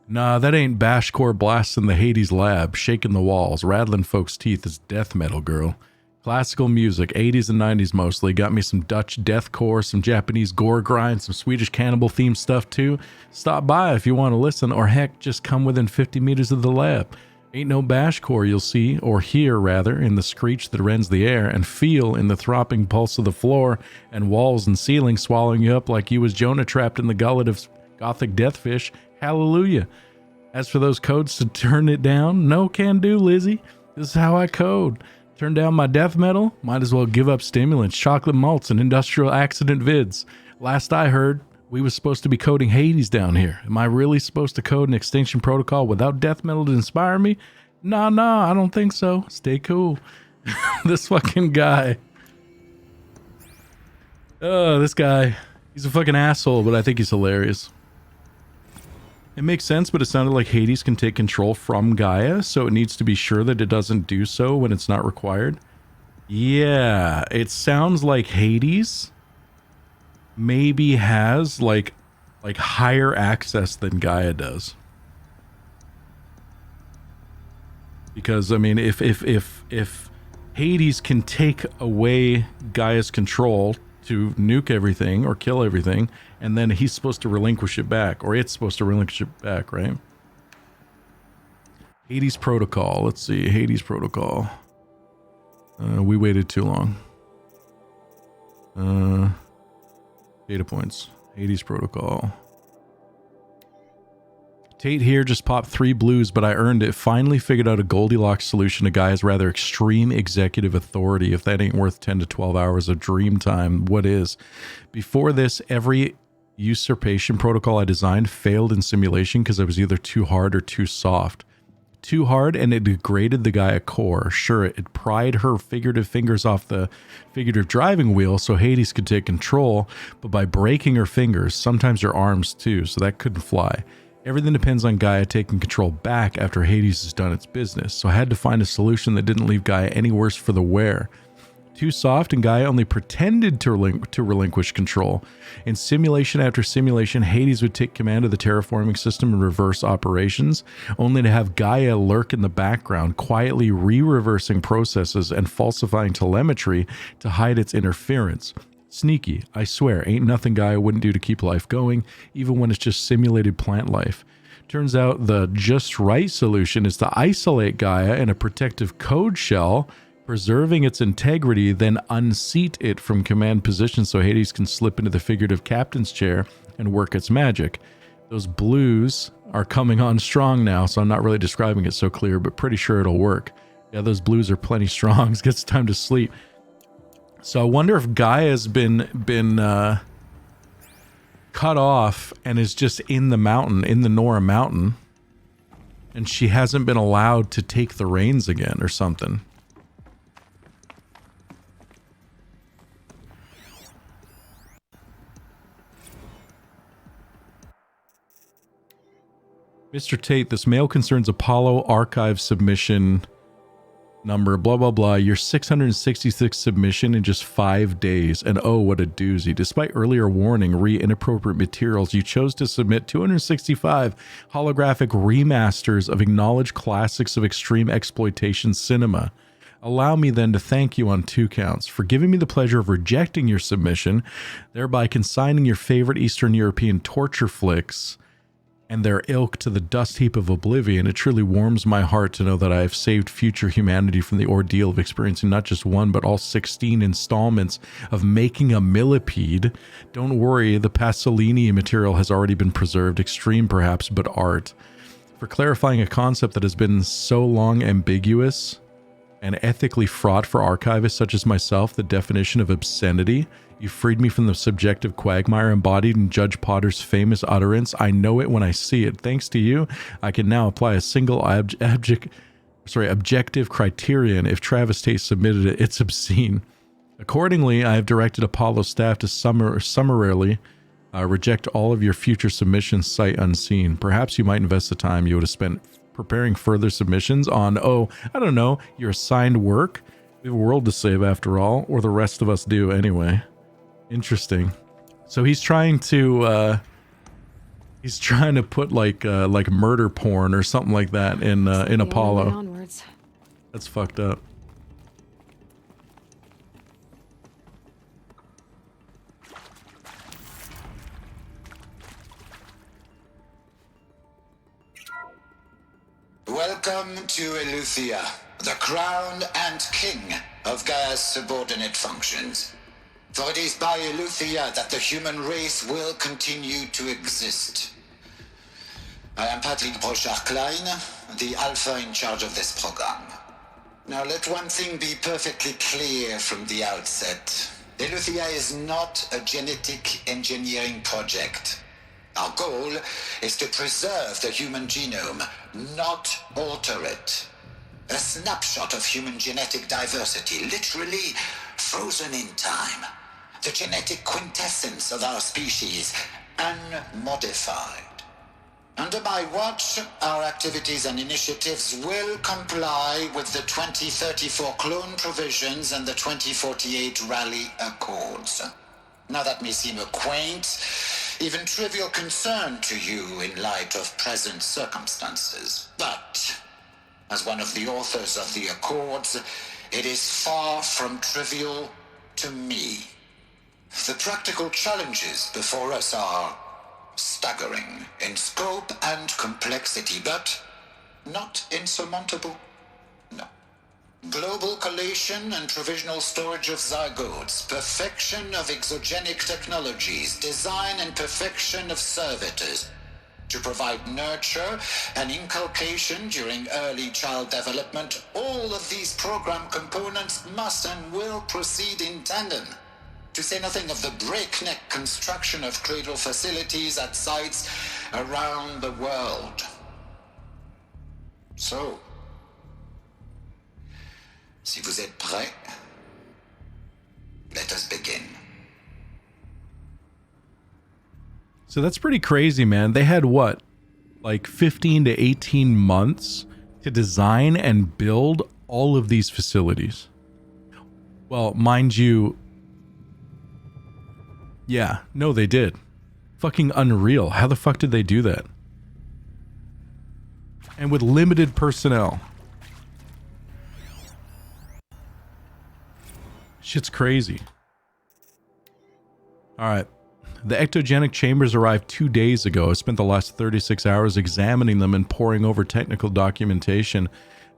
Nah, that ain't Bashcore blasting the Hades lab, shaking the walls, rattling folks' teeth is death metal, girl. Classical music, 80s and 90s mostly. Got me some Dutch deathcore, some Japanese gore grind, some Swedish cannibal themed stuff too. Stop by if you want to listen, or heck, just come within 50 meters of the lab. Ain't no bashcore you'll see, or hear rather, in the screech that rends the air, and feel in the throbbing pulse of the floor and walls and ceiling swallowing you up like you was Jonah trapped in the gullet of gothic deathfish. Hallelujah. As for those codes to turn it down, no can do, Lizzie. This is how I code. Turn down my death metal? Might as well give up stimulants, chocolate malts, and industrial accident vids. Last I heard, we was supposed to be coding Hades down here. Am I really supposed to code an extinction protocol without death metal to inspire me? Nah, I don't think so. Stay cool. This fucking guy. This guy. He's a fucking asshole, but I think he's hilarious. It makes sense, but it sounded like Hades can take control from Gaia, so it needs to be sure that it doesn't do so when it's not required. Yeah, it sounds like Hades maybe has like higher access than Gaia does. Because I mean, if Hades can take away Gaia's control to nuke everything or kill everything, and then he's supposed to relinquish it back, or it's supposed to relinquish it back, right? Hades Protocol. Let's see. Hades Protocol. We waited too long. Data points. Hades Protocol. Tate here just popped 3 blues, but I earned it. Finally figured out a Goldilocks solution to Gaia's rather extreme executive authority. If that ain't worth 10 to 12 hours of dream time, what is? Before this, every usurpation protocol I designed failed in simulation because I was either too hard or too soft. too hard and it degraded the Gaia core. Sure, it pried her figurative fingers off the figurative driving wheel so Hades could take control, but by breaking her fingers, sometimes her arms too, so that couldn't fly. Everything depends on Gaia taking control back after Hades has done its business, so I had to find a solution that didn't leave Gaia any worse for the wear. Too soft, and Gaia only pretended to relinquish control. In simulation after simulation, Hades would take command of the terraforming system and reverse operations, only to have Gaia lurk in the background, quietly re-reversing processes and falsifying telemetry to hide its interference. Sneaky, I swear, ain't nothing Gaia wouldn't do to keep life going, even when it's just simulated plant life. Turns out the just right solution is to isolate Gaia in a protective code shell, preserving its integrity, then unseat it from command position so Hades can slip into the figurative captain's chair and work its magic. Those blues are coming on strong now, so I'm not really describing it so clear, but pretty sure it'll work. Yeah, those blues are plenty strong. It gets time to sleep. So I wonder if Gaia's been cut off and is just in the mountain, in the Nora mountain, and she hasn't been allowed to take the reins again or something. Mr. Tate, this mail concerns Apollo archive submission number, blah, blah, blah. Your 666th submission in just 5 days. And oh, what a doozy. Despite earlier warning, inappropriate materials, you chose to submit 265 holographic remasters of acknowledged classics of extreme exploitation cinema. Allow me then to thank you on 2 counts for giving me the pleasure of rejecting your submission, thereby consigning your favorite Eastern European torture flicks and their ilk to the dust heap of oblivion. It truly warms my heart to know that I have saved future humanity from the ordeal of experiencing not just one, but all 16 installments of making a millipede. Don't worry, the Pasolini material has already been preserved, extreme perhaps, but art. For clarifying a concept that has been so long ambiguous and ethically fraught for archivists such as myself, the definition of obscenity. You freed me from the subjective quagmire embodied in Judge Potter's famous utterance. I know it when I see it. Thanks to you, I can now apply a single objective criterion. If Travis Tate submitted it, it's obscene. Accordingly, I have directed Apollo staff to summarily reject all of your future submissions sight unseen. Perhaps you might invest the time you would have spent preparing further submissions on, oh, I don't know, your assigned work. We have a world to save after all, or the rest of us do anyway. Interesting. So he's trying to put like murder porn or something like that in Apollo. That's fucked up. Welcome to Eleuthia, the crown and king of Gaia's subordinate functions. For it is by Eleuthia that the human race will continue to exist. I am Patrick Brochard-Klein, the Alpha in charge of this program. Now let one thing be perfectly clear from the outset. Eleuthia is not a genetic engineering project. Our goal is to preserve the human genome, not alter it. A snapshot of human genetic diversity, literally frozen in time. The genetic quintessence of our species, unmodified. Under my watch, our activities and initiatives will comply with the 2034 clone provisions and the 2048 Rally Accords. Now that may seem a quaint, even trivial concern to you in light of present circumstances. But, as one of the authors of the Accords, it is far from trivial to me. The practical challenges before us are staggering in scope and complexity, but not insurmountable. No. Global collation and provisional storage of zygotes, perfection of exogenic technologies, design and perfection of servitors to provide nurture and inculcation during early child development. All of these program components must and will proceed in tandem, to say nothing of the breakneck construction of cradle facilities at sites around the world. So, si vous êtes prêts, let us begin. So that's pretty crazy, man. They had what? Like 15 to 18 months to design and build all of these facilities. Well, mind you, yeah, no, they did. Fucking unreal. How the fuck did they do that? And with limited personnel. Shit's crazy. Alright. The ectogenic chambers arrived 2 days ago. I spent the last 36 hours examining them and poring over technical documentation.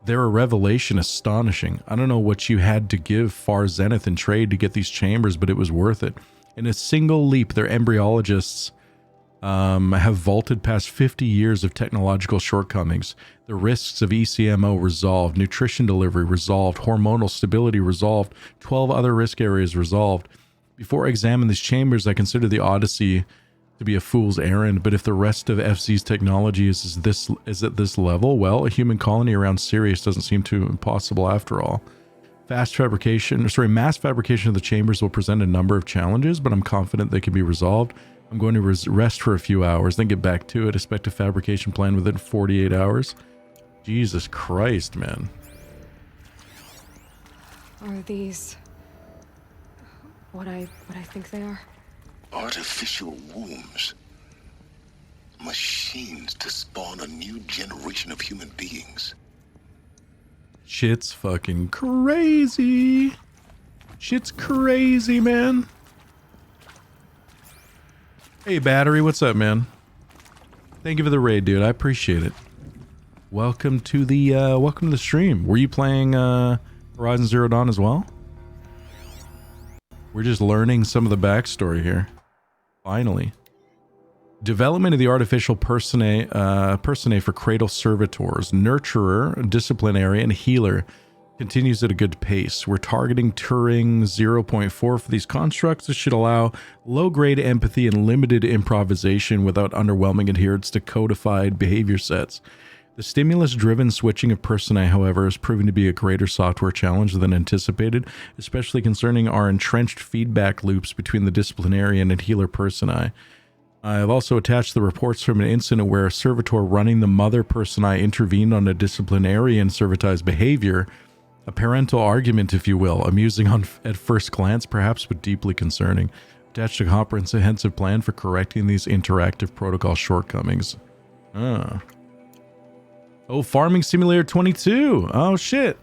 They're a revelation, astonishing. I don't know what you had to give Far Zenith in trade to get these chambers, but it was worth it. In a single leap, their embryologists have vaulted past 50 years of technological shortcomings. The risks of ECMO resolved, nutrition delivery resolved, hormonal stability resolved, 12 other risk areas resolved. Before I examine these chambers, I consider the Odyssey to be a fool's errand, but if the rest of FZ's technology is at this level, well, a human colony around Sirius doesn't seem too impossible after all. Mass fabrication of the chambers will present a number of challenges, but I'm confident they can be resolved. I'm going to rest for a few hours, then get back to it. Expect a fabrication plan within 48 hours. Jesus Christ, man. Are these what I think they are? Artificial wombs. Machines to spawn a new generation of human beings. Shit's fucking crazy. Shit's crazy, man. Hey, Battery, what's up, man? Thank you for the raid, dude. I appreciate it. Welcome to the stream. Were you playing Horizon Zero Dawn as well? We're just learning some of the backstory here. Finally. Development of the artificial personae for cradle servitors, nurturer, disciplinary, and healer continues at a good pace. We're targeting Turing 0.4 for these constructs. This should allow low-grade empathy and limited improvisation without underwhelming adherence to codified behavior sets. The stimulus-driven switching of personae, however, is proving to be a greater software challenge than anticipated, especially concerning our entrenched feedback loops between the disciplinarian and healer personae. I have also attached the reports from an incident where a servitor running the mother personae intervened on a disciplinarian servitized behavior, a parental argument, if you will, amusing at first glance, perhaps, but deeply concerning. Attached a comprehensive plan for correcting these interactive protocol shortcomings. Oh, Farming Simulator 22. Oh, shit.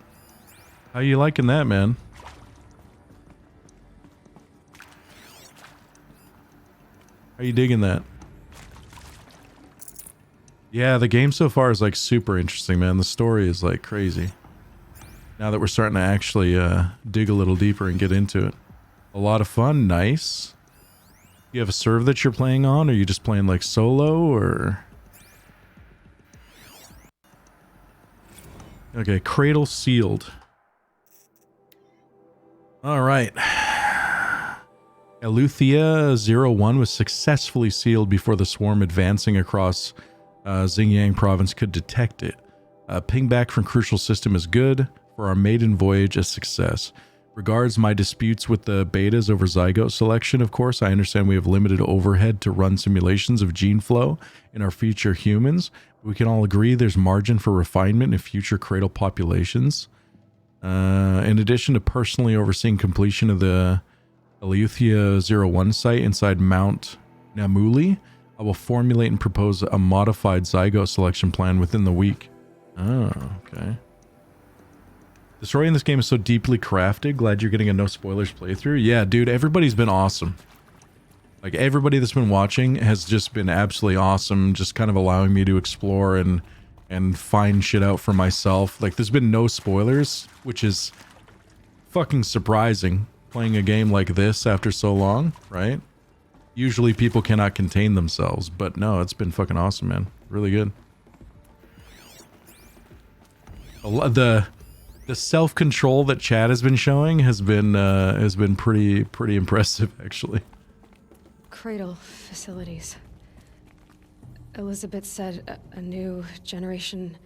How you liking that, man? How you digging that? Yeah, the game so far is like super interesting, man. The story is like crazy. Now that we're starting to actually dig a little deeper and get into it. A lot of fun. Nice. You have a server that you're playing on? Or are you just playing like solo or... Okay, cradle sealed. All right. Eleuthia 01 was successfully sealed before the swarm advancing across Xinjiang province could detect it. Ping back from crucial system is good. For our maiden voyage, a success. Regards my disputes with the betas over zygote selection, of course. I understand we have limited overhead to run simulations of gene flow in our future humans. We can all agree there's margin for refinement in future cradle populations. In addition to personally overseeing completion of the Eleuthia 01 site inside Mount Namuli, I will formulate and propose a modified zygote selection plan within the week. Oh, okay. The story in this game is so deeply crafted. Glad you're getting a no spoilers playthrough. Yeah, dude, everybody's been awesome. Like, everybody that's been watching has just been absolutely awesome, just kind of allowing me to explore and find shit out for myself. Like, there's been no spoilers, which is fucking surprising, playing a game like this after so long, right? Usually people cannot contain themselves, but no, it's been fucking awesome, man. Really good. The self-control that Chad has been showing has been pretty impressive, actually. Cradle facilities. Elizabeth said a new generation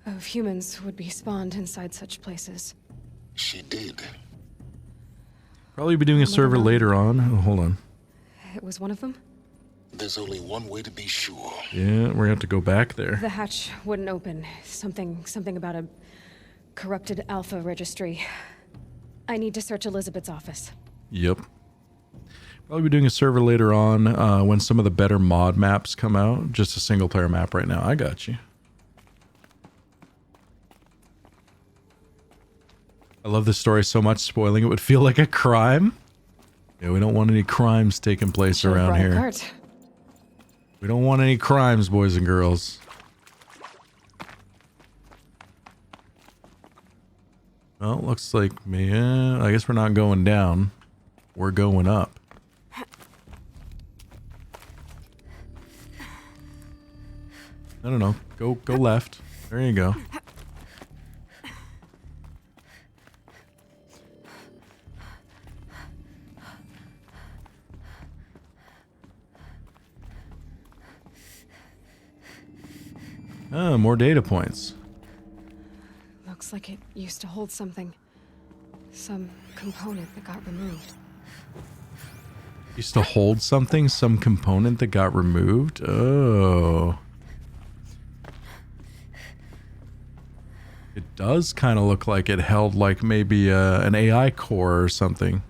of humans would be spawned inside such places. She did. Probably be doing a server later on. Oh, hold on. It was one of them? There's only one way to be sure. Yeah, we're gonna have to go back there. The hatch wouldn't open. Something about a corrupted alpha registry. I need to search Elizabeth's office. Yep. Probably be doing a server later on when some of the better mod maps come out. Just a single player map right now. I got you. I love this story so much, spoiling it would feel like a crime. Yeah, we don't want any crimes taking place around here. Apart. We don't want any crimes, boys and girls. Well, looks like, yeah, I guess we're not going down. We're going up. I don't know. Go left. There you go. Oh, more data points. Looks like it used to hold something. Some component that got removed. Used to hold something? Some component that got removed? Oh. It does kind of look like it held like maybe an AI core or something.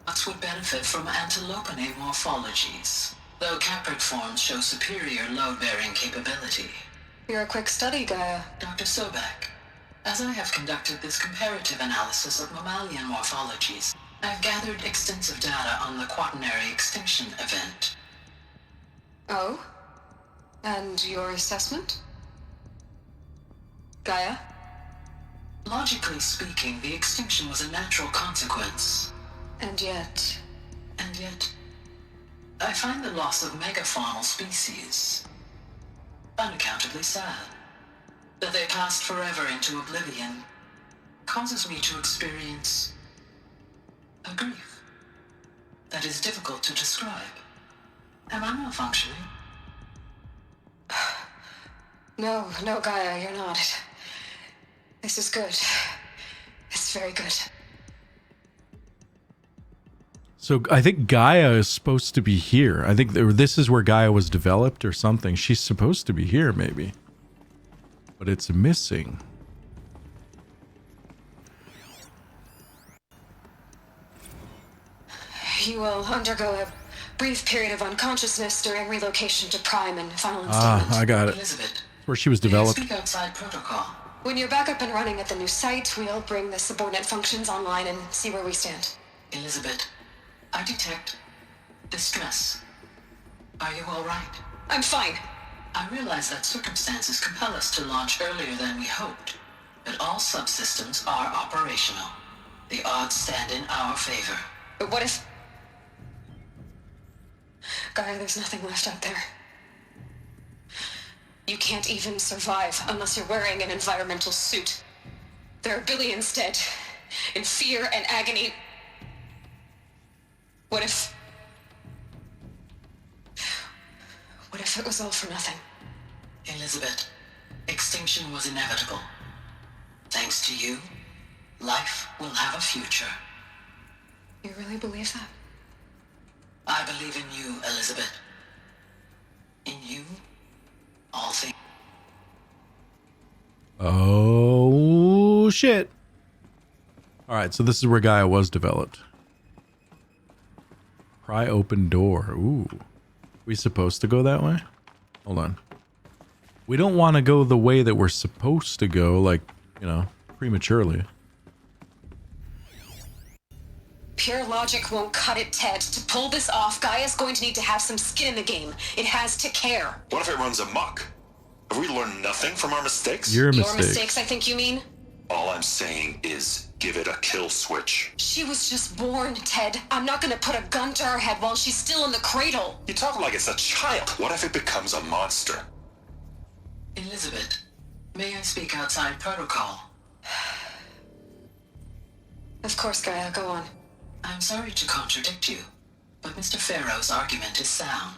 Us would benefit from antilopinate morphologies, though caprid forms show superior load-bearing capability. You're a quick study, Gaia. Dr. Sobek, as I have conducted this comparative analysis of mammalian morphologies, I've gathered extensive data on the quaternary extinction event. Oh? And your assessment? Gaia? Logically speaking, the extinction was a natural consequence. And yet, I find the loss of megafaunal species unaccountably sad. That they passed forever into oblivion causes me to experience a grief that is difficult to describe. Am I malfunctioning? No, Gaia, you're not. This is good. It's very good. So I think Gaia is supposed to be here. I think this is where Gaia was developed or something. She's supposed to be here, maybe. But it's missing. You will undergo a brief period of unconsciousness during relocation to Prime and final installment. Ah, I got it. Elizabeth, Where she was developed. speak outside protocol. When you're back up and running at the new site, we'll bring the subordinate functions online and see where we stand. Elizabeth, I detect distress. Are you all right? I'm fine. I realize that circumstances compel us to launch earlier than we hoped, but all subsystems are operational. The odds stand in our favor. But what if... Gaia, there's nothing left out there. You can't even survive unless you're wearing an environmental suit. There are billions dead, in fear and agony. What if it was all for nothing? Elizabeth, extinction was inevitable. Thanks to you, life will have a future. You really believe that? I believe in you, Elizabeth. In you, all things. Oh, shit. Alright, so this is where Gaia was developed. Pry open door. Ooh. We supposed to go that way? Hold on. We don't want to go the way that we're supposed to go, like, you know, prematurely. Pure logic won't cut it, Ted. To pull this off, Gaia's going to need to have some skin in the game. It has to care. What if it runs amok? Have we learned nothing from our mistakes? Your mistakes, I think you mean? All I'm saying is give it a kill switch. She was just born, Ted. I'm not gonna put a gun to her head while she's still in the cradle. You talk like it's a child. What if it becomes a monster? Elizabeth, may I speak outside protocol? Of course, Gaia, go on. I'm sorry to contradict you, but Mr. Farrow's argument is sound.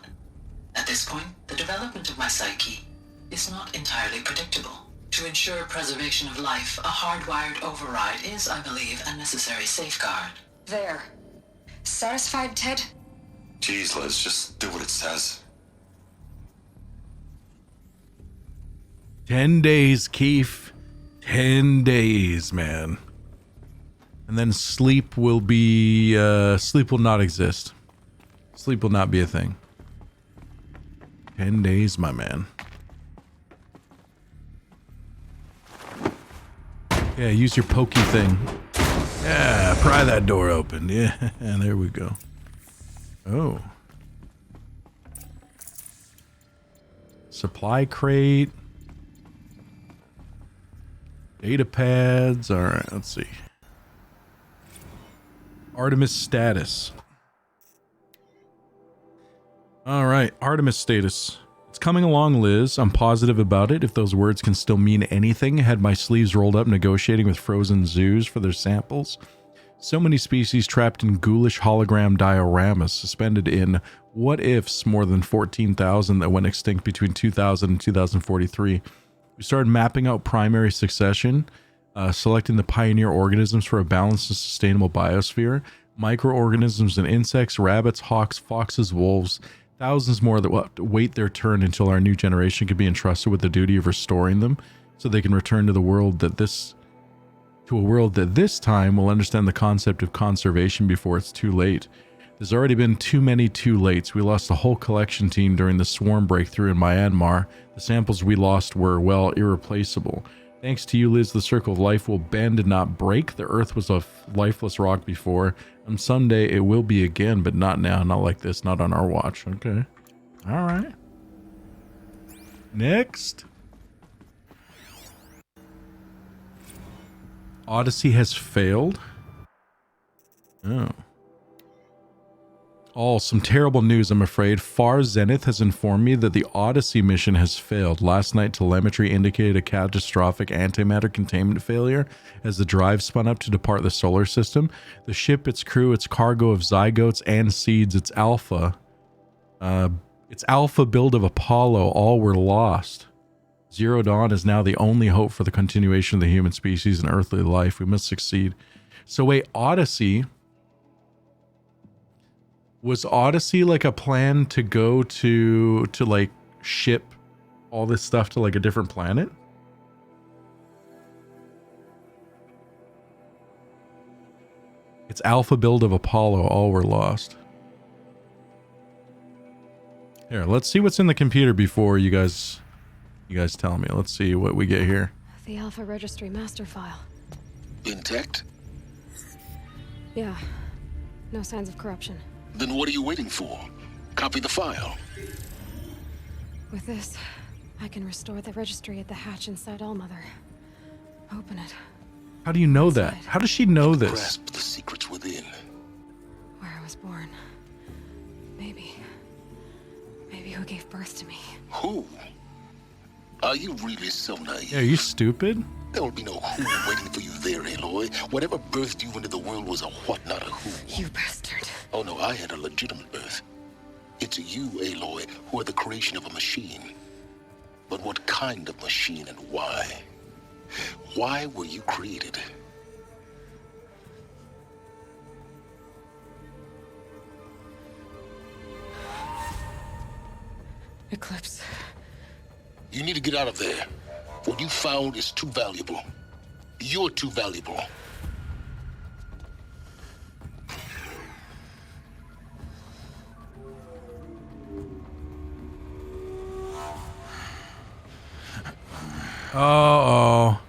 At this point, the development of my psyche is not entirely predictable. To ensure preservation of life, a hardwired override is, I believe, a necessary safeguard. There. Satisfied, Ted? Jeez, Liz, just do what it says. 10 days, Keith. 10 days, man. And then sleep will not exist. Sleep will not be a thing. 10 days, my man. Yeah, use your pokey thing. Yeah, pry that door open. Yeah, there we go. Oh. Supply crate. Data pads. All right, let's see. Artemis Status. All right, Artemis Status. It's coming along, Liz. I'm positive about it. If those words can still mean anything, I had my sleeves rolled up negotiating with frozen zoos for their samples. So many species trapped in ghoulish hologram dioramas, suspended in what-ifs, more than 14,000 that went extinct between 2000 and 2043. We started mapping out primary succession, selecting the pioneer organisms for a balanced and sustainable biosphere, microorganisms and insects, rabbits, hawks, foxes, wolves, thousands more that will have to wait their turn until our new generation can be entrusted with the duty of restoring them, so they can return to a world that this time will understand the concept of conservation before it's too late. There's already been too many too lates. We lost the whole collection team during the swarm breakthrough in Myanmar. The samples we lost were, well, irreplaceable. Thanks to you, Liz, the circle of life will bend and not break. The earth was a lifeless rock before, and someday it will be again, but not now, not like this, not on our watch. Okay. All right. Next. Odyssey has failed. Oh. Oh, some terrible news, I'm afraid. Far Zenith has informed me that the Odyssey mission has failed. Last night, telemetry indicated a catastrophic antimatter containment failure as the drive spun up to depart the solar system. The ship, its crew, its cargo of zygotes and seeds, its alpha build of Apollo, all were lost. Zero Dawn is now the only hope for the continuation of the human species and earthly life. We must succeed. So wait, Odyssey... Was Odyssey like a plan to go to like ship all this stuff to like a different planet? It's alpha build of Apollo, all were lost. Here, let's see what's in the computer before you guys tell me. Let's see what we get here. The Alpha Registry master file. Intact? Yeah. No signs of corruption. Then what are you waiting for? Copy the file. With this, I can restore the registry at the hatch inside Allmother. Open it. How do you know that? How does she know this? Grasp the secrets within. Where I was born. Maybe who gave birth to me. Who? Are you really so naive? Yeah, are you stupid? There will be no who waiting for you there, Aloy. Whatever birthed you into the world was a what, not a who. You bastard. Oh no, I had a legitimate birth. It's you, Aloy, who are the creation of a machine. But what kind of machine and why? Why were you created? Eclipse. You need to get out of there. What you found is too valuable. You're too valuable. Oh.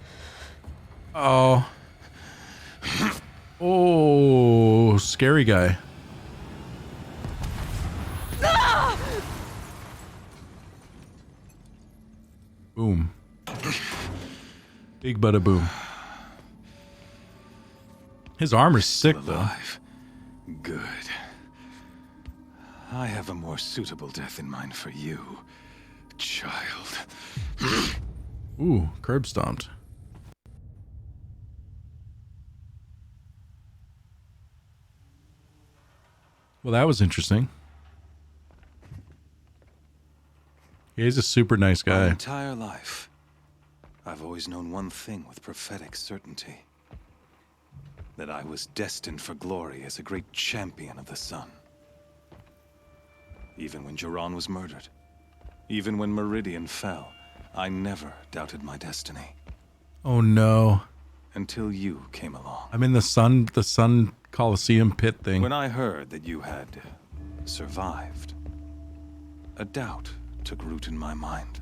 Oh, scary guy. Boom. Big bada boom. His armor's sick, though. Good. I have a more suitable death in mind for you, child. Ooh, curb stomped. Well, that was interesting. He's a super nice guy. My entire life, I've always known one thing with prophetic certainty. That I was destined for glory as a great champion of the sun. Even when Jiran was murdered, even when Meridian fell, I never doubted my destiny. Oh no. Until you came along. I'm in the Sun Coliseum pit thing. When I heard that you had survived, a doubt took root in my mind.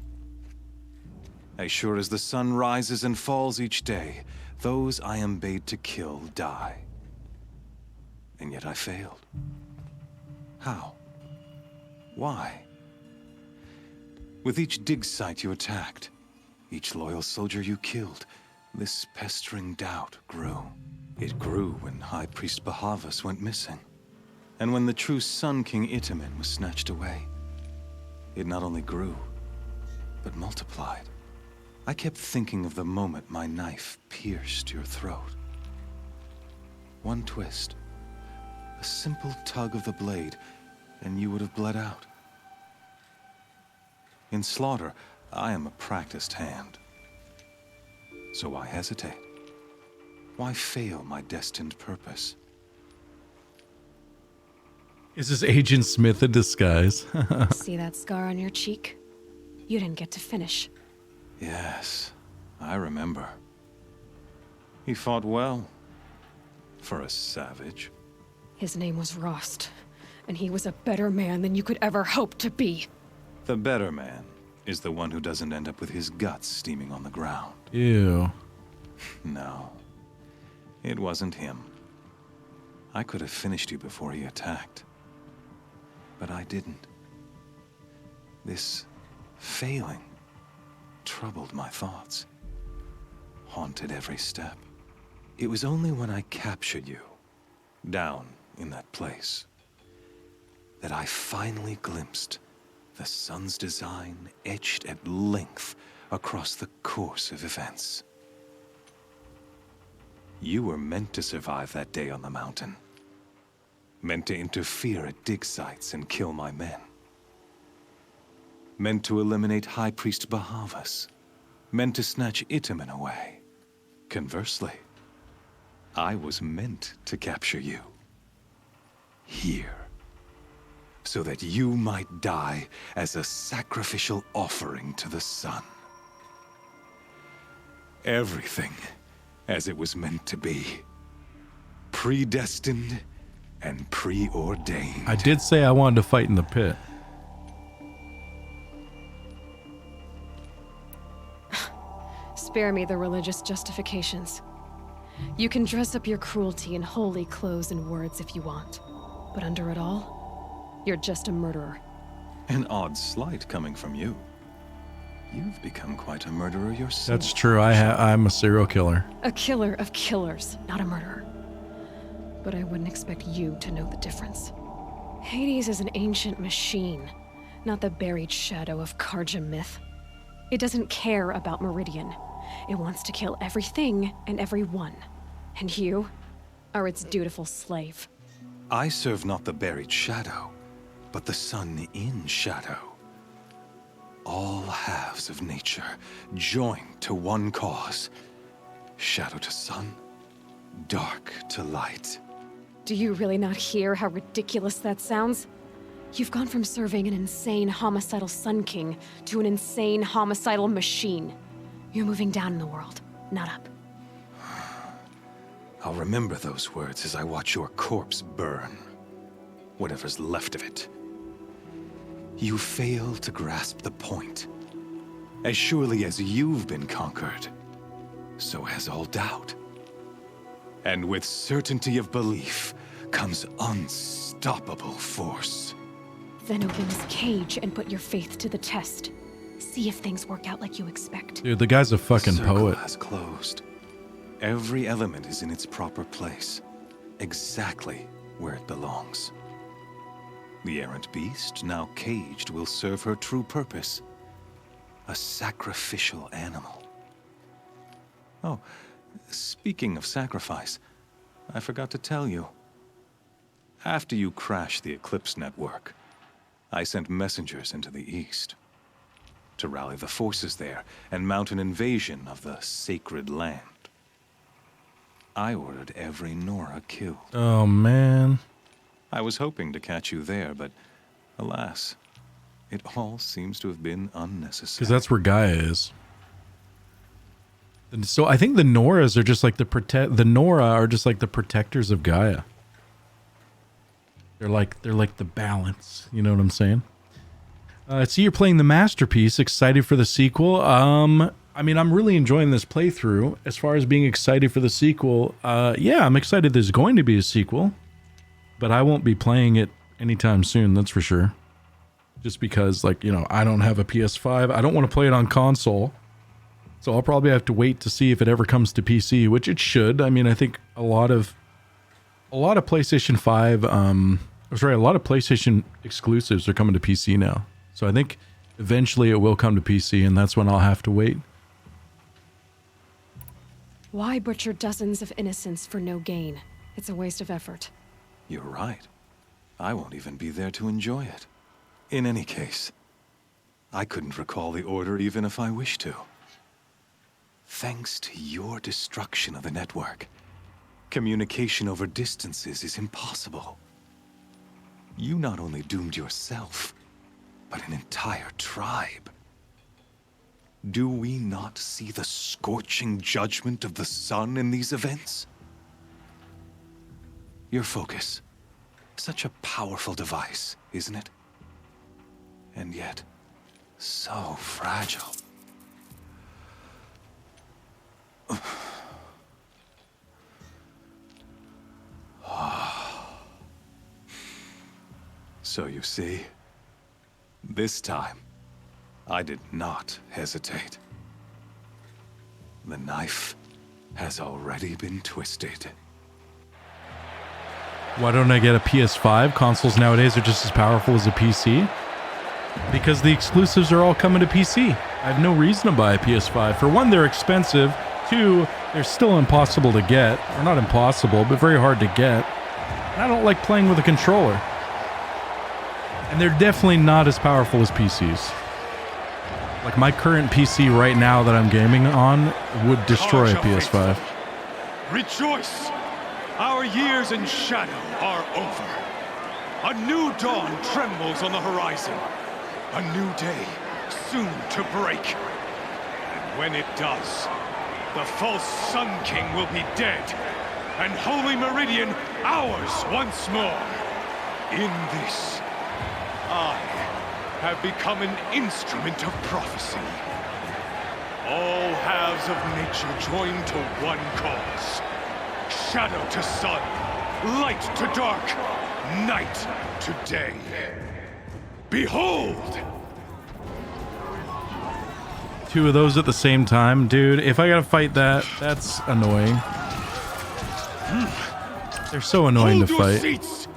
As sure as the sun rises and falls each day, those I am bade to kill die. And yet I failed. How? Why? With each dig site you attacked, each loyal soldier you killed, this pestering doubt grew. It grew when High Priest Bahavas went missing, and when the true Sun King Itamen was snatched away. It not only grew, but multiplied. I kept thinking of the moment my knife pierced your throat. One twist, a simple tug of the blade, and you would have bled out. In slaughter, I am a practiced hand. So why hesitate? Why fail my destined purpose? Is this Agent Smith in disguise? See that scar on your cheek? You didn't get to finish. Yes, I remember. He fought well. For a savage. His name was Rost, and he was a better man than you could ever hope to be. The better man is the one who doesn't end up with his guts steaming on the ground. Ew. No, it wasn't him. I could have finished you before he attacked. But I didn't. This failing troubled my thoughts, haunted every step. It was only when I captured you, down in that place, that I finally glimpsed the sun's design etched at length across the course of events. You were meant to survive that day on the mountain. Meant to interfere at dig sites and kill my men. Meant to eliminate High Priest Bahavas. Meant to snatch Itamen away. Conversely, I was meant to capture you. Here. So that you might die as a sacrificial offering to the sun. Everything as it was meant to be. Predestined and preordained. I did say I wanted to fight in the pit. Spare me the religious justifications. You can dress up your cruelty in holy clothes and words if you want. But under it all, you're just a murderer. An odd slight coming from you. You've become quite a murderer yourself. That's true. I'm a serial killer. A killer of killers, not a murderer. But I wouldn't expect you to know the difference. Hades is an ancient machine, not the buried shadow of Karja myth. It doesn't care about Meridian. It wants to kill everything and everyone. And you are its dutiful slave. I serve not the buried shadow, but the sun in shadow. All halves of nature joined to one cause. Shadow to sun, dark to light. Do you really not hear how ridiculous that sounds? You've gone from serving an insane homicidal Sun King to an insane homicidal machine. You're moving down in the world, not up. I'll remember those words as I watch your corpse burn. Whatever's left of it. You fail to grasp the point. As surely as you've been conquered, so has all doubt. And with certainty of belief comes unstoppable force. Then open this cage and put your faith to the test. See if things work out like you expect. Dude, the guy's a fucking poet. Has closed. Every element is in its proper place, exactly where it belongs. The errant beast, now caged, will serve her true purpose. A sacrificial animal. Oh, speaking of sacrifice, I forgot to tell you. After you crashed the Eclipse network, I sent messengers into the east to rally the forces there and mount an invasion of the sacred land. I ordered every Nora killed. Oh, man. I was hoping to catch you there, but alas, it all seems to have been unnecessary. Because that's where Gaia is. And so I think the Noras are just like the Nora are just like the protectors of Gaia. They're like the balance. You know what I'm saying? I see you're playing the Masterpiece. Excited for the sequel. I mean, I'm really enjoying this playthrough. As far as being excited for the sequel, yeah, I'm excited there's going to be a sequel. But I won't be playing it anytime soon, that's for sure. Just because, like, you know, I don't have a PS5. I don't want to play it on console. So I'll probably have to wait to see if it ever comes to PC, which it should. I mean, I think a lot of PlayStation 5, a lot of PlayStation exclusives are coming to PC now. So I think eventually it will come to PC, and that's when I'll have to wait. Why butcher dozens of innocents for no gain? It's a waste of effort. You're right. I won't even be there to enjoy it. In any case, I couldn't recall the order even if I wished to. Thanks to your destruction of the network, communication over distances is impossible. You not only doomed yourself, but an entire tribe. Do we not see the scorching judgment of the sun in these events? Your focus. Such a powerful device, isn't it? And yet, so fragile. So you see, this time, I did not hesitate. The knife has already been twisted. Why don't I get a PS5? Consoles nowadays are just as powerful as a PC. Because the exclusives are all coming to PC. I have no reason to buy a PS5. For one, they're expensive. Two, they're still impossible to get. Or not impossible, but very hard to get. And I don't like playing with a controller. And they're definitely not as powerful as PCs. Like my current PC right now that I'm gaming on would destroy a PS5. Rejoice! Our years in shadow are over. A new dawn trembles on the horizon. A new day soon to break. And when it does, the false Sun King will be dead, and Holy Meridian ours once more. In this, I have become an instrument of prophecy. All halves of nature join to one cause. Shadow to sun, light to dark, night to day. Behold! Two of those at the same time? Dude, if I gotta fight that, that's annoying. They're so annoying to fight. Seats.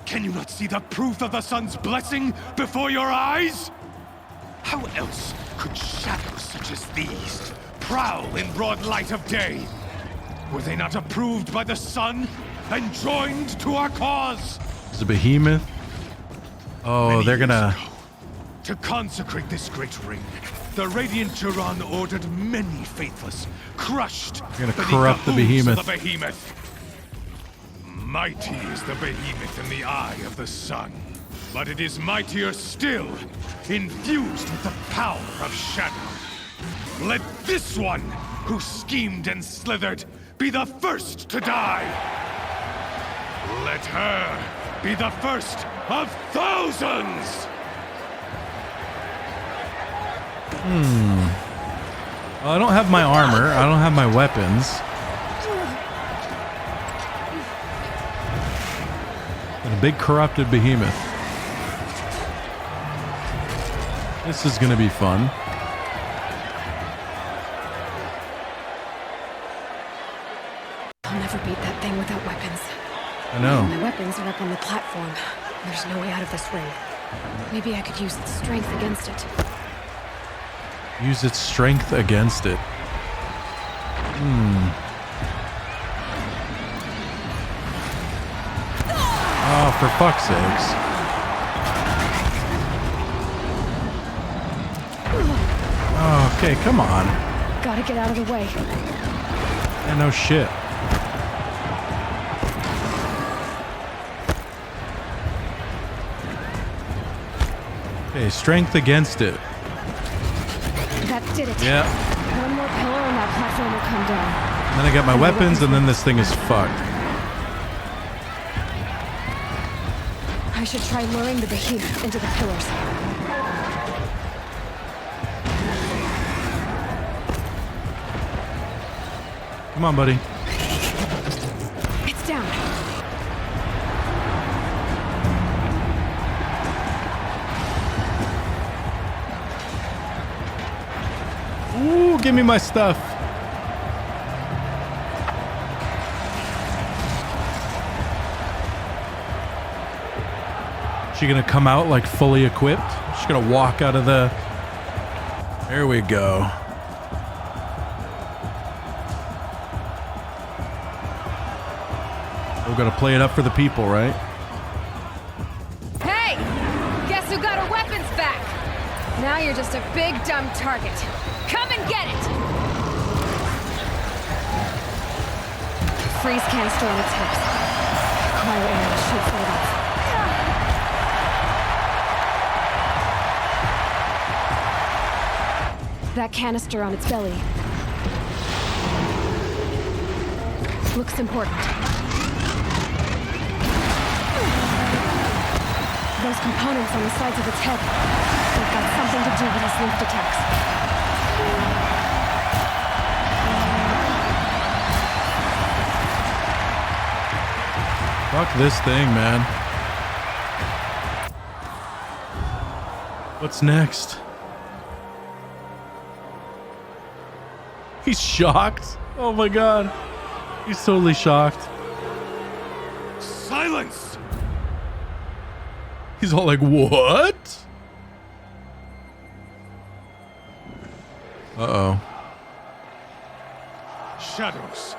Can you not see the proof of the sun's blessing before your eyes? How else could shadows such as these prowl in broad light of day? Were they not approved by the sun and joined to our cause? Is it Behemoth? Oh, they're gonna... To consecrate this great ring, the Radiant Turan ordered many faithless, crushed You're gonna beneath corrupt the hooves Behemoth. of the Behemoth. Mighty is the Behemoth in the eye of the sun, but it is mightier still, infused with the power of shadow. Let this one, who schemed and slithered, be the first to die. Let her be the first of thousands! Well, I don't have my armor. I don't have my weapons. And a big corrupted Behemoth. This is gonna be fun. I'll never beat that thing without weapons. I know. My weapons are up on the platform. There's no way out of this ring. Maybe I could use its strength against it. Use its strength against it. Oh for fuck's sakes. Oh, okay, come on. Gotta get out of the way. Yeah, no shit. Okay, strength against it. That did it. Yeah. One more pillar and that platform will come down. And then I got my weapons, and then this thing is fucked. I should try luring the behemoth into the pillars. Come on, buddy. It's down. Ooh, give me my stuff. She gonna come out like fully equipped? She's gonna walk out of the... There we go. We're gonna play it up for the people, right? Hey! Guess who got her weapons back? Now you're just a big dumb target. Come and get it! Freeze canister on its hips. Cryo arrow shoots right off. That canister on its belly looks important. Those components on the sides of its head, they've got something to do with its lift attacks. Fuck this thing, man. What's next? He's shocked. Oh my god. He's totally shocked. Silence! He's all like, what? Uh-oh. Shadows.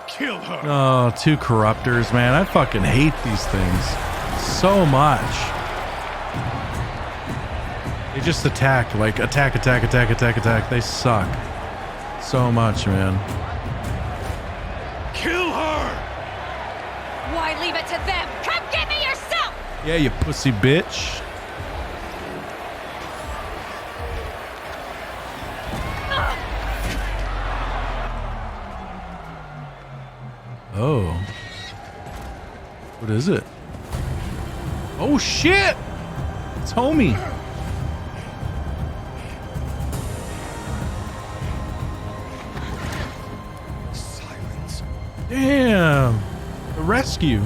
Kill her. Oh, two corruptors, man. I fucking hate these things so much. They just attack, like attack. They suck so much, man. Kill her! Why leave it to them? Come get me yourself! Yeah, you pussy bitch. Oh. What is it? Oh shit! It's homie. Silence. Damn. The rescue.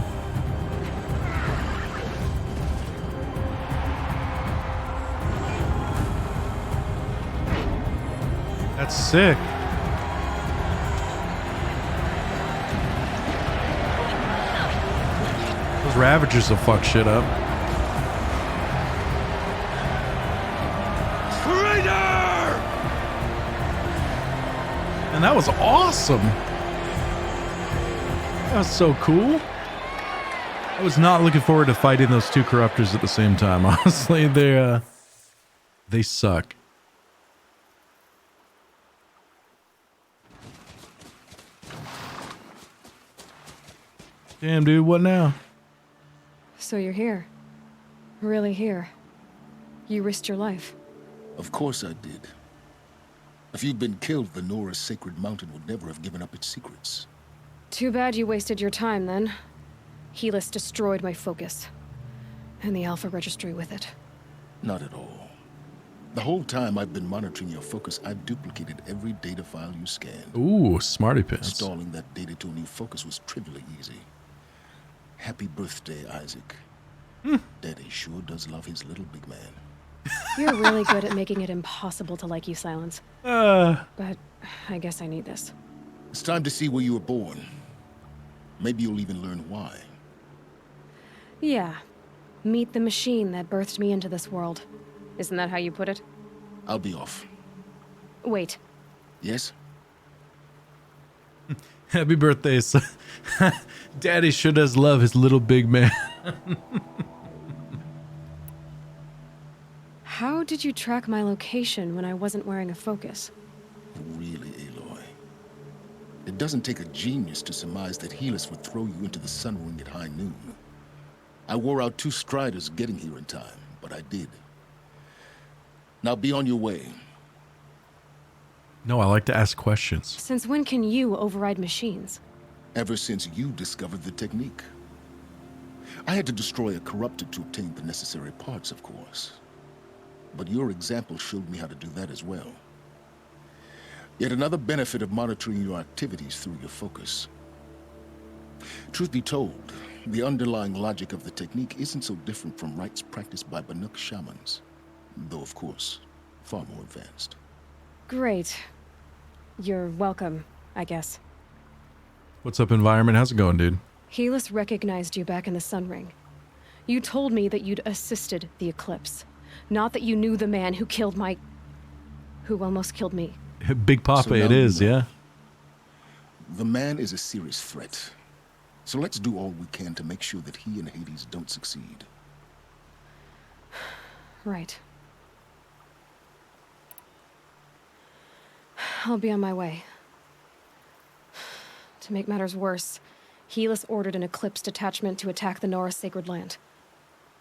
That's sick. Those Ravagers will fuck shit up. Traitor! And that was awesome. That was so cool. I was not looking forward to fighting those two corruptors at the same time. Honestly, they suck. Damn, dude, what now? So you're here. Really here. You risked your life. Of course I did. If you'd been killed, the Nora Sacred Mountain would never have given up its secrets. Too bad you wasted your time, then. Helis destroyed my focus. And the Alpha Registry with it. Not at all. The whole time I've been monitoring your focus, I've duplicated every data file you scanned. Ooh, smarty pants. Installing that data to a new focus was trivially easy. Happy birthday, Isaac. Daddy sure does love his little big man. You're really good at making it impossible to like you, Silence. But I guess I need this. It's time to see where you were born. Maybe you'll even learn why. Yeah. Meet the machine that birthed me into this world. Isn't that how you put it? I'll be off. Wait. Yes? Happy birthday, son. Daddy sure does love his little big man. How did you track my location when I wasn't wearing a focus? Really, Aloy? It doesn't take a genius to surmise that Helis would throw you into the sun ring at high noon. I wore out 2 striders getting here in time, but I did. Now be on your way. No, I like to ask questions. Since when can you override machines? Ever since you discovered the technique. I had to destroy a corruptor to obtain the necessary parts, of course. But your example showed me how to do that as well. Yet another benefit of monitoring your activities through your focus. Truth be told, the underlying logic of the technique isn't so different from rites practiced by Banuk shamans, though of course, far more advanced. Great. You're welcome, I guess. What's up, environment? How's it going, dude? Helis recognized you back in the Sun Ring. You told me that you'd assisted the eclipse, not that you knew the man who almost killed me. Big Papa, So it now is, you know. yeah. The man is a serious threat. So let's do all we can to make sure that he and Hades don't succeed. Right. I'll be on my way. To make matters worse, Helis ordered an Eclipse detachment to attack the Nora Sacred Land.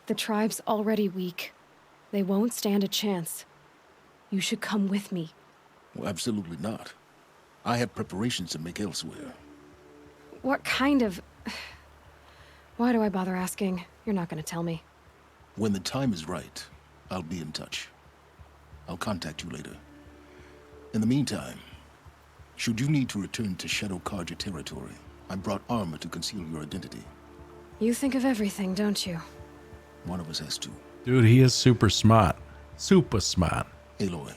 The tribe's already weak. They won't stand a chance. You should come with me. Well, absolutely not. I have preparations to make elsewhere. What kind of... Why do I bother asking? You're not gonna tell me. When the time is right, I'll be in touch. I'll contact you later. In the meantime, should you need to return to Shadow Karja territory, I brought armor to conceal your identity. You think of everything, don't you? One of us has to. Dude, he is super smart. Super smart. Aloy,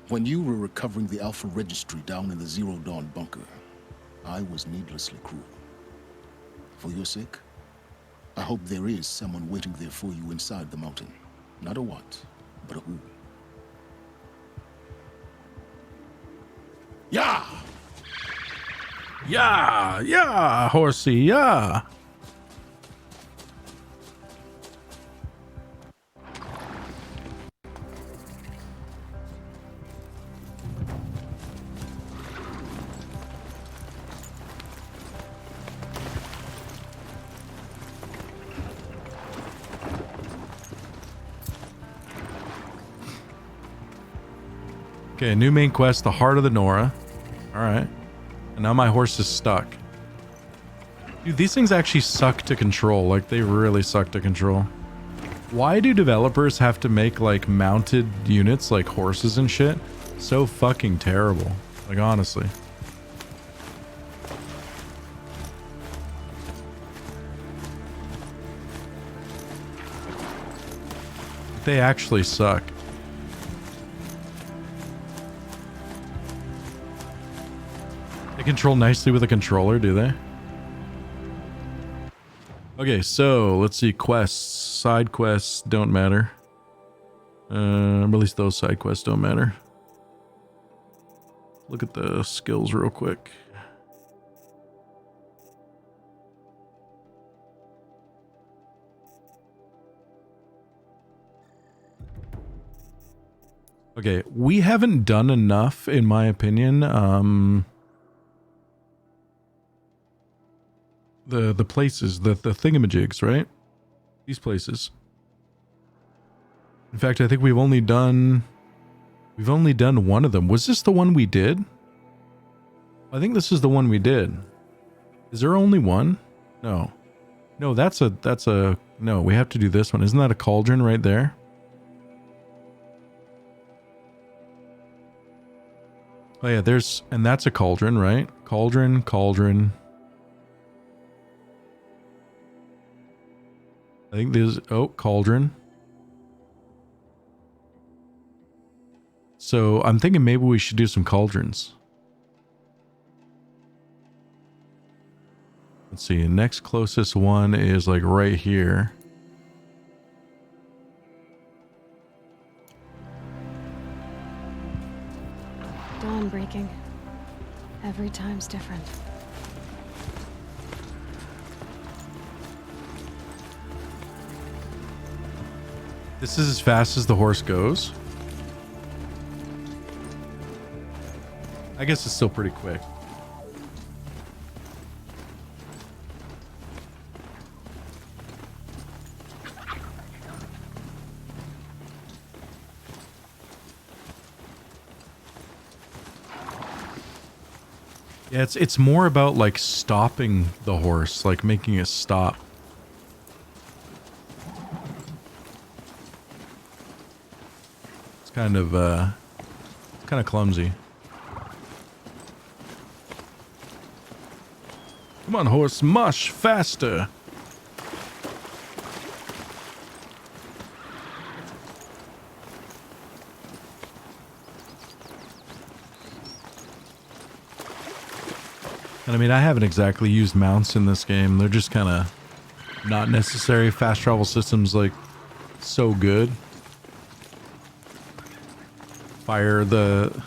when you were recovering the Alpha Registry down in the Zero Dawn bunker, I was needlessly cruel. For your sake, I hope there is someone waiting there for you inside the mountain. Not a what, but a who. Yeah! Yeah! Yeah, horsey, yeah! Okay, new main quest, the Heart of the Nora. Alright. And now my horse is stuck. Dude, these things actually suck to control. Like, they really suck to control. Why do developers have to make, like, mounted units like horses and shit? So fucking terrible. Like, honestly. They actually suck. They control nicely with a controller, do they? Okay, so let's see. Quests. Side quests don't matter. At least those side quests don't matter. Look at the skills real quick. Okay, we haven't done enough, in my opinion. The places, the thingamajigs, right? These places. In fact, I think we've only done one of them. Was this the one we did? I think this is the one we did. Is there only one? No. No, that's a no, we have to do this one. Isn't that a cauldron right there? Oh yeah, and that's a cauldron, right? Cauldron. I think there's, cauldron. So I'm thinking maybe we should do some cauldrons. Let's see, the next closest one is like right here. Dawn breaking. Every time's different. This is as fast as the horse goes. I guess it's still pretty quick. Yeah, it's more about like stopping the horse, like making it stop. It's kind of clumsy. Come on, horse, mush faster. And I mean, I haven't exactly used mounts in this game. They're just kind of not necessary. Fast travel systems, like, so good. The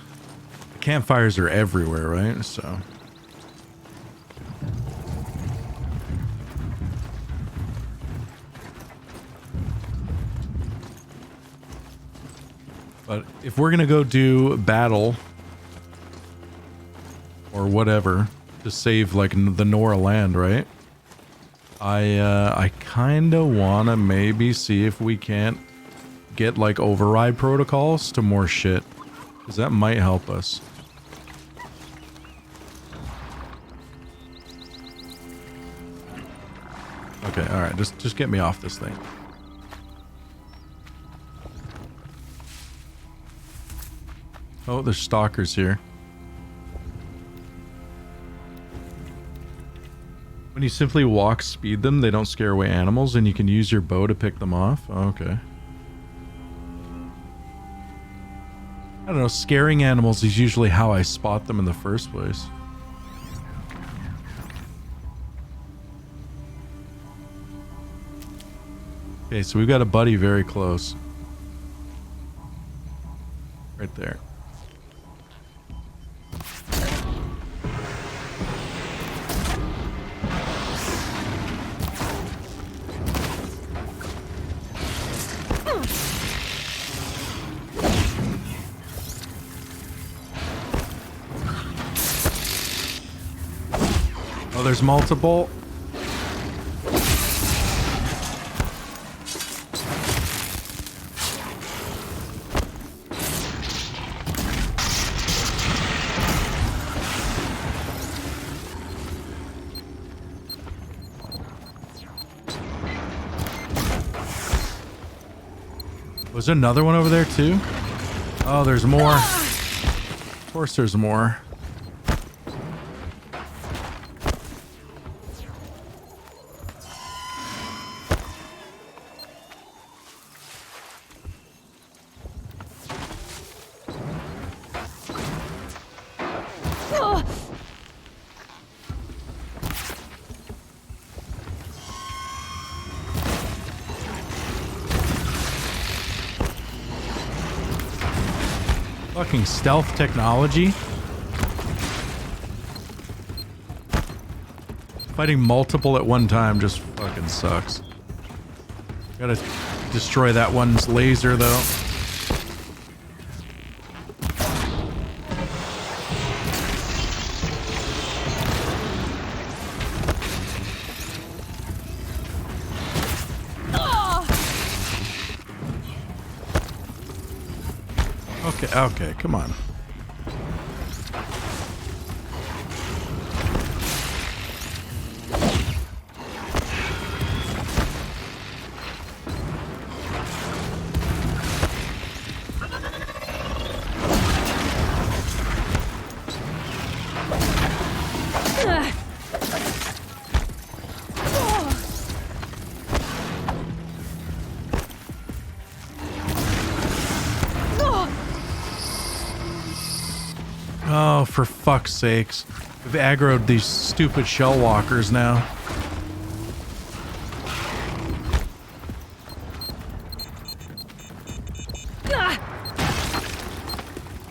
campfires are everywhere, right? So. But if we're gonna go do battle or whatever to save like the Nora land, right? I kind of want to maybe see if we can't get like override protocols to more shit, because that might help us. Okay, all right, just get me off this thing. Oh, there's stalkers here. When you simply walk speed them, they don't scare away animals, and you can use your bow to pick them off. Oh, okay. I don't know, scaring animals is usually how I spot them in the first place. Okay, so we've got a buddy very close. Right there. Oh, there's multiple. Was there another one over there too? Oh, there's more. Of course there's more. Fucking stealth technology. Fighting multiple at one time just fucking sucks. Gotta destroy that one's laser though. Okay, come on. Oh, for fuck's sakes. We've aggroed these stupid shell walkers now.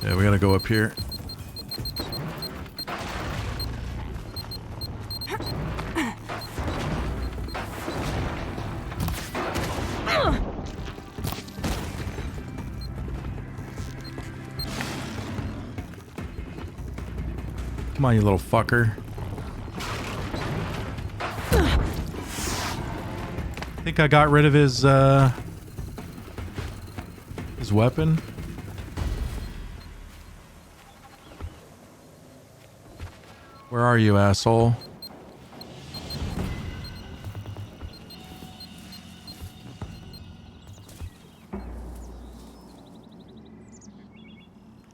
Yeah, we gotta go up here. Come on, you little fucker. I think I got rid of his weapon. Where are you, asshole?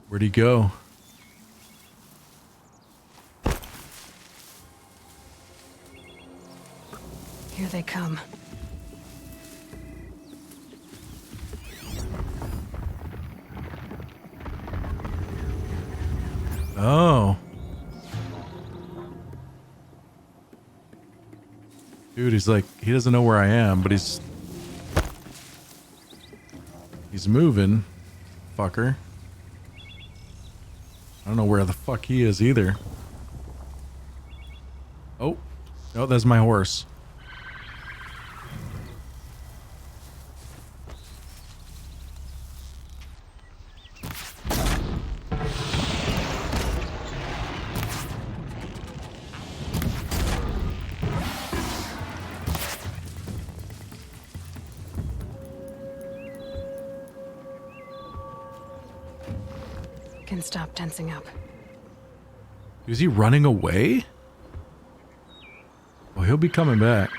Where'd he go? Here they come. Oh. Dude, he's like, he doesn't know where I am, but he's moving, fucker. I don't know where the fuck he is either. Oh, no, that's my horse. Can stop tensing up. Is he running away? Oh, he'll be coming back.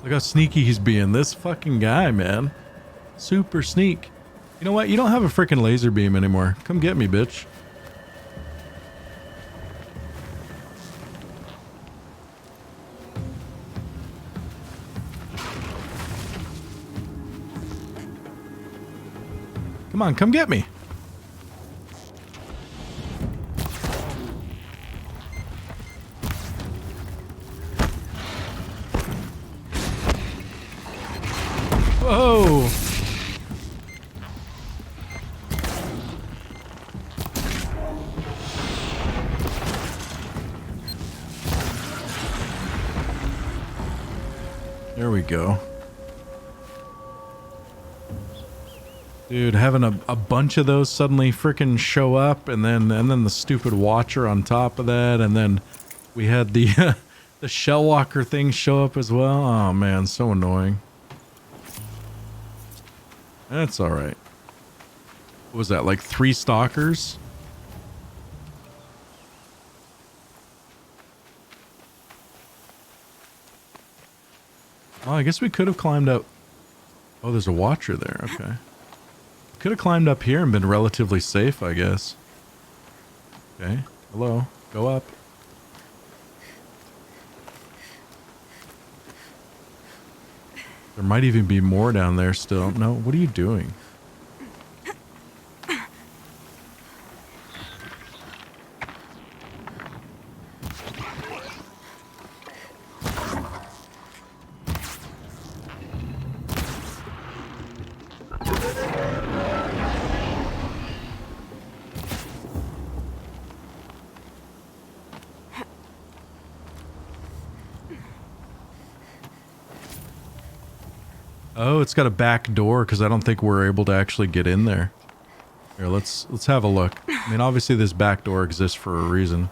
Look how sneaky he's being. This fucking guy, man. Super sneak. You know what? You don't have a freaking laser beam anymore. Come get me, bitch. Come on, come get me. Whoa. There we go. Dude, having a bunch of those suddenly freaking show up, and then the stupid Watcher on top of that, and then we had the the Shell Walker thing show up as well. Oh man, so annoying. That's all right. What was that, like 3 stalkers? Oh, I guess we could have climbed up. Oh, there's a Watcher there. Okay. Could have climbed up here and been relatively safe, I guess. Okay. Hello. Go up. There might even be more down there still. No, what are you doing? Oh, it's got a back door because I don't think we're able to actually get in there. Here, let's have a look. I mean, obviously this back door exists for a reason.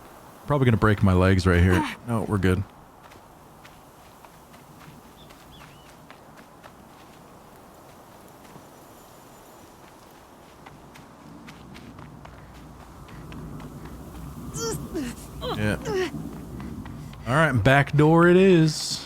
Probably gonna break my legs right here. No, we're good. Yeah. All right, back door it is.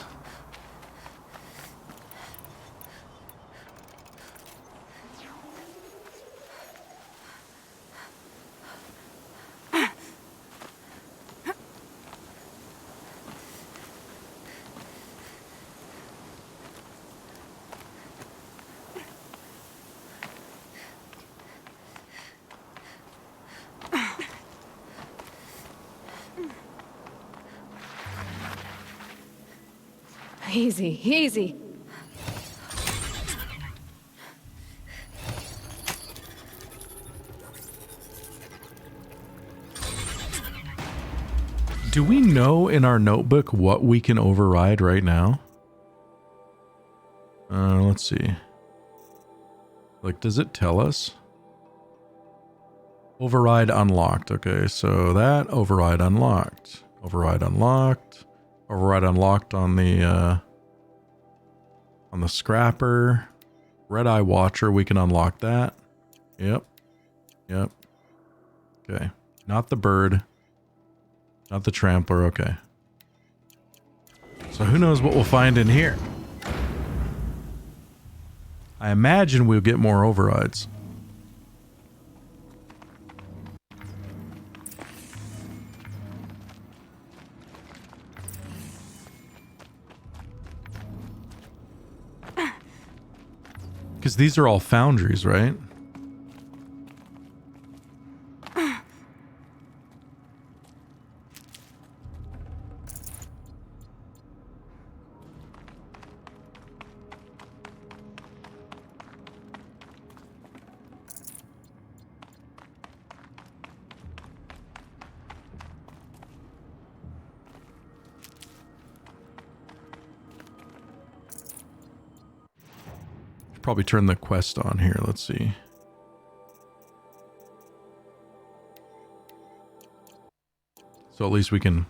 Easy, easy. Do we know in our notebook what we can override right now? Let's see. Like, does it tell us? Override unlocked. Okay, so that override unlocked. Override unlocked. Override unlocked on the scrapper. Red Eye Watcher, we can unlock that. Yep. Yep. Okay. Not the bird. Not the trampler. Okay. So who knows what we'll find in here? I imagine we'll get more overrides. Because these are all foundries, right? Probably turn the quest on here. Let's see. So at least we can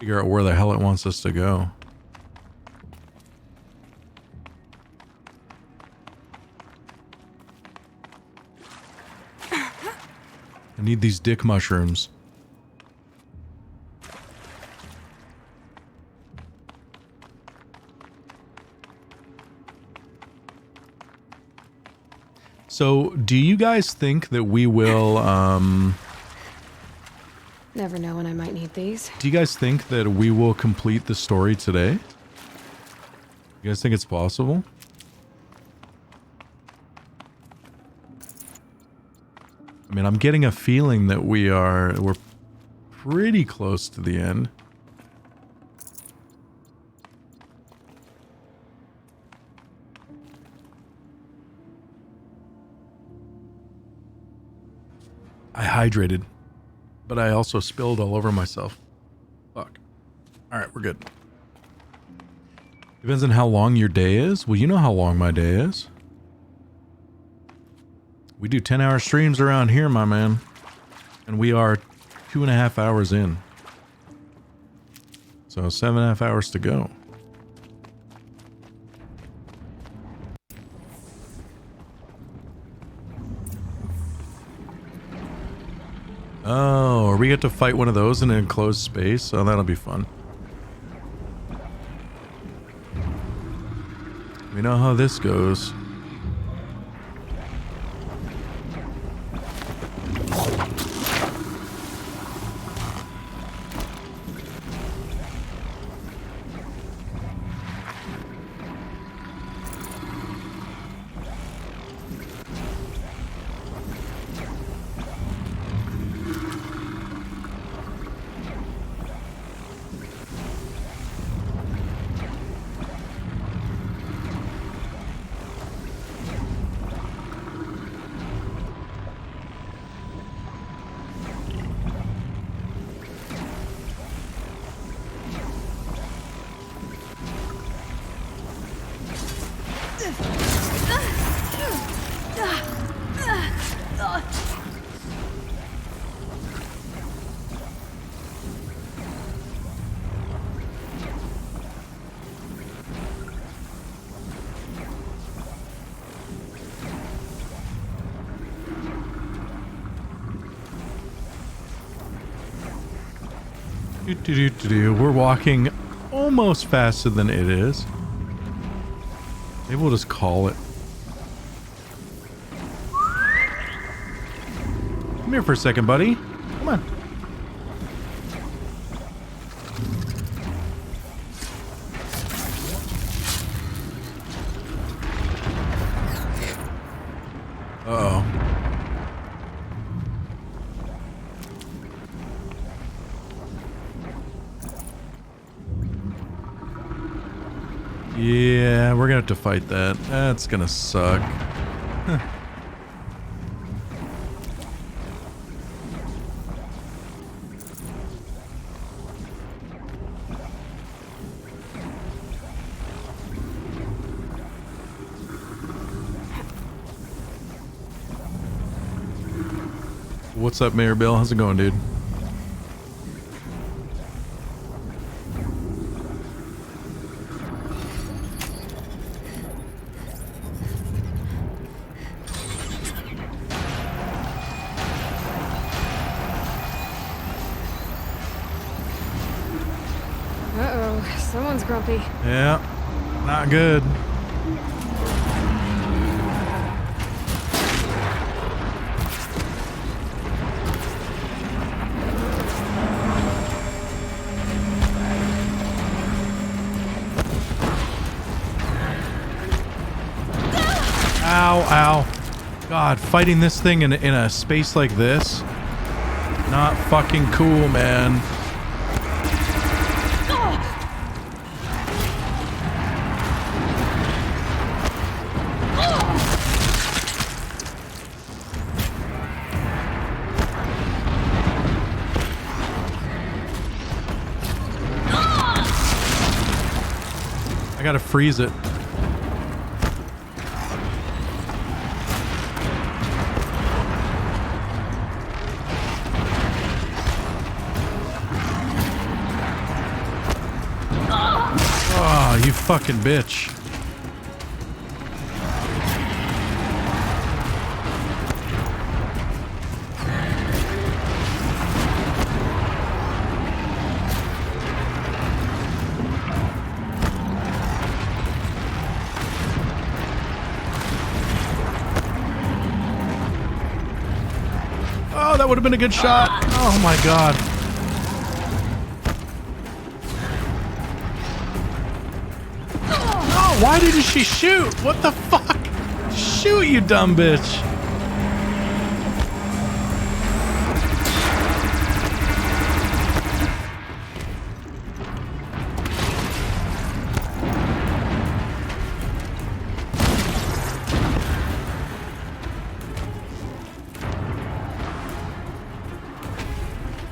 figure out where the hell it wants us to go. I need these dick mushrooms. So, do you guys think that we will, Never know when I might need these. do you guys think that we will complete the story today? You guys think it's possible? I mean, I'm getting a feeling that we're pretty close to the end. I hydrated, but I also spilled all over myself. Fuck. Alright, we're good. Depends on how long your day is. Well, you know how long my day is. We do 10-hour streams around here, my man. And we are 2.5 hours in. So 7.5 hours to go. Oh, or we get to fight one of those in an enclosed space? Oh, that'll be fun. We know how this goes. We're walking almost faster than it is. Maybe we'll just call it. Come here for a second, buddy. Come on. Uh-oh. Yeah, we're gonna have to fight that. That's gonna suck. Huh. What's up, Mayor Bill? How's it going, dude? Uh-oh, someone's grumpy. Yeah, not good. Ow, ow. God, fighting this thing in a space like this? Not fucking cool, man. I gotta freeze it. Oh, you fucking bitch. Oh, that would have been a good shot. Oh my god. Oh, why didn't she shoot? What the fuck? Shoot, you dumb bitch.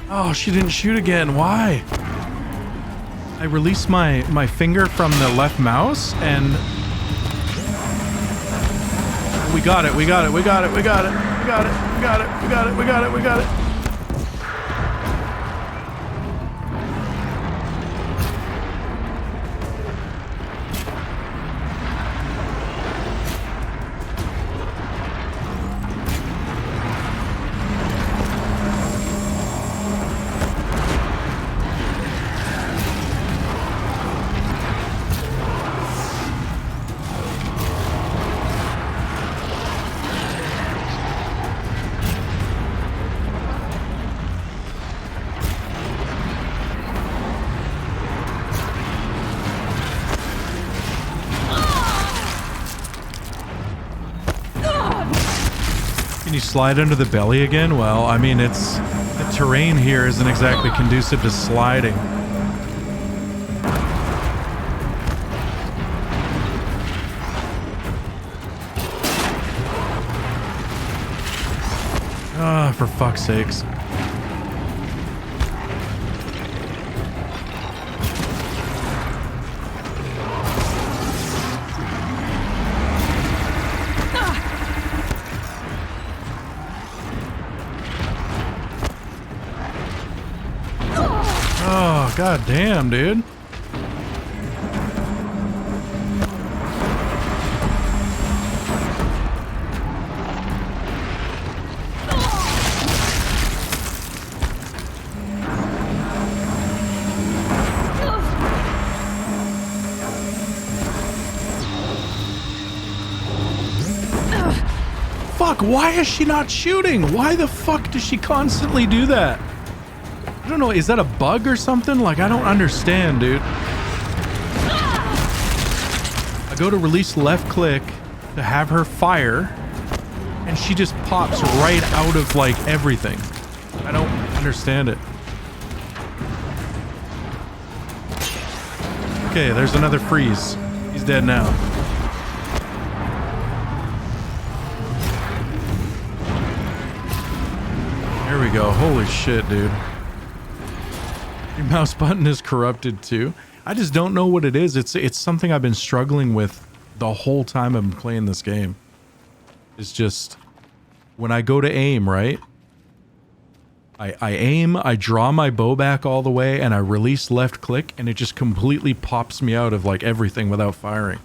Oh, she didn't shoot again. Why? I released my finger from the left mouse and we got it. We got it. We got it. We got it. We got it. We got it. We got it. We got it. We got it. Can you slide under the belly again? Well, I mean, it's the terrain here isn't exactly conducive to sliding. Ah, for fuck's sakes. Oh, god damn, dude. Fuck, why is she not shooting? Why the fuck does she constantly do that? I don't know, is that a bug or something? Like, I don't understand, dude. I go to release left click to have her fire, and she just pops right out of, like, everything. I don't understand it. Okay, there's another freeze. He's dead now. There we go. Holy shit, dude. Your mouse button is corrupted too. I just don't know what it is. It's something I've been struggling with the whole time I've been playing this game. It's just when I go to aim, right? I aim, I draw my bow back all the way, and I release left click, and it just completely pops me out of like everything without firing.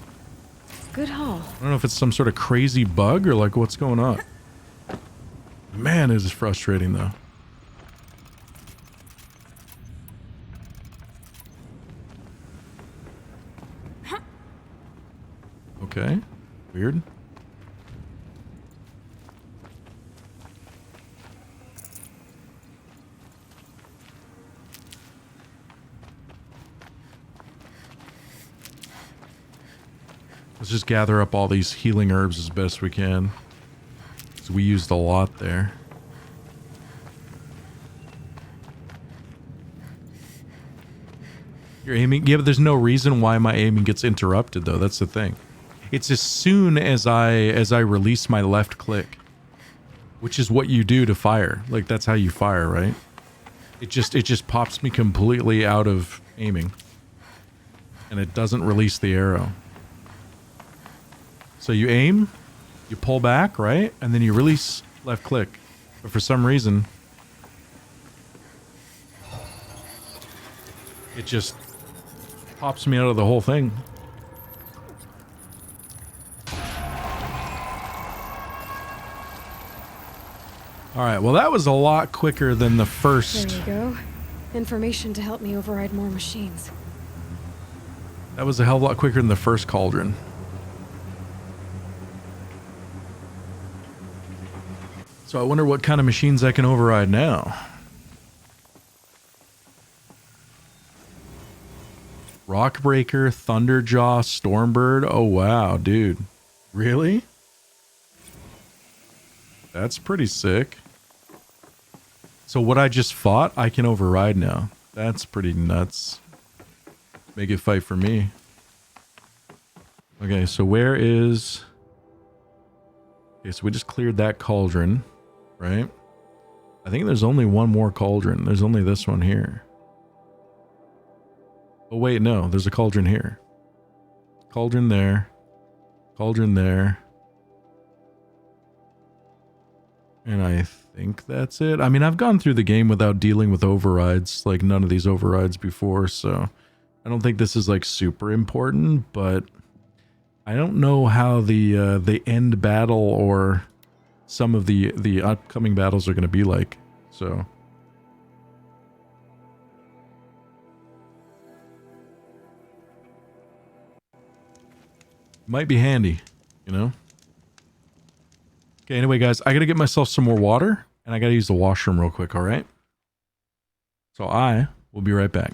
Good haul. I don't know if it's some sort of crazy bug or like what's going on. Man, it is frustrating though. Okay, weird. Let's just gather up all these healing herbs as best we can. Because we used a lot there. You're aiming? Yeah, but there's no reason why my aiming gets interrupted though. That's the thing. It's as soon as I release my left click. Which is what you do to fire. Like that's how you fire, right? It just pops me completely out of aiming. And it doesn't release the arrow. So you aim, you pull back, right? And then you release left click. But for some reason, it just pops me out of the whole thing. Alright, well that was a lot quicker than the first. There you go. Information to help me override more machines. That was a hell of a lot quicker than the first cauldron. So I wonder what kind of machines I can override now. Rockbreaker, Thunderjaw, Stormbird. Oh wow, dude. Really? That's pretty sick. So what I just fought, I can override now. That's pretty nuts. Make it fight for me. Okay, so where is... Okay, so we just cleared that cauldron, right? I think there's only one more cauldron. There's only this one here. Oh wait, no, there's a cauldron here. Cauldron there. Cauldron there. And I think that's it. I mean, I've gone through the game without dealing with overrides, like none of these overrides before, so I don't think this is like super important, but I don't know how the end battle or some of the upcoming battles are going to be like, so... Might be handy, you know? Okay, anyway, guys, I gotta get myself some more water, and I gotta use the washroom real quick, alright? So I will be right back.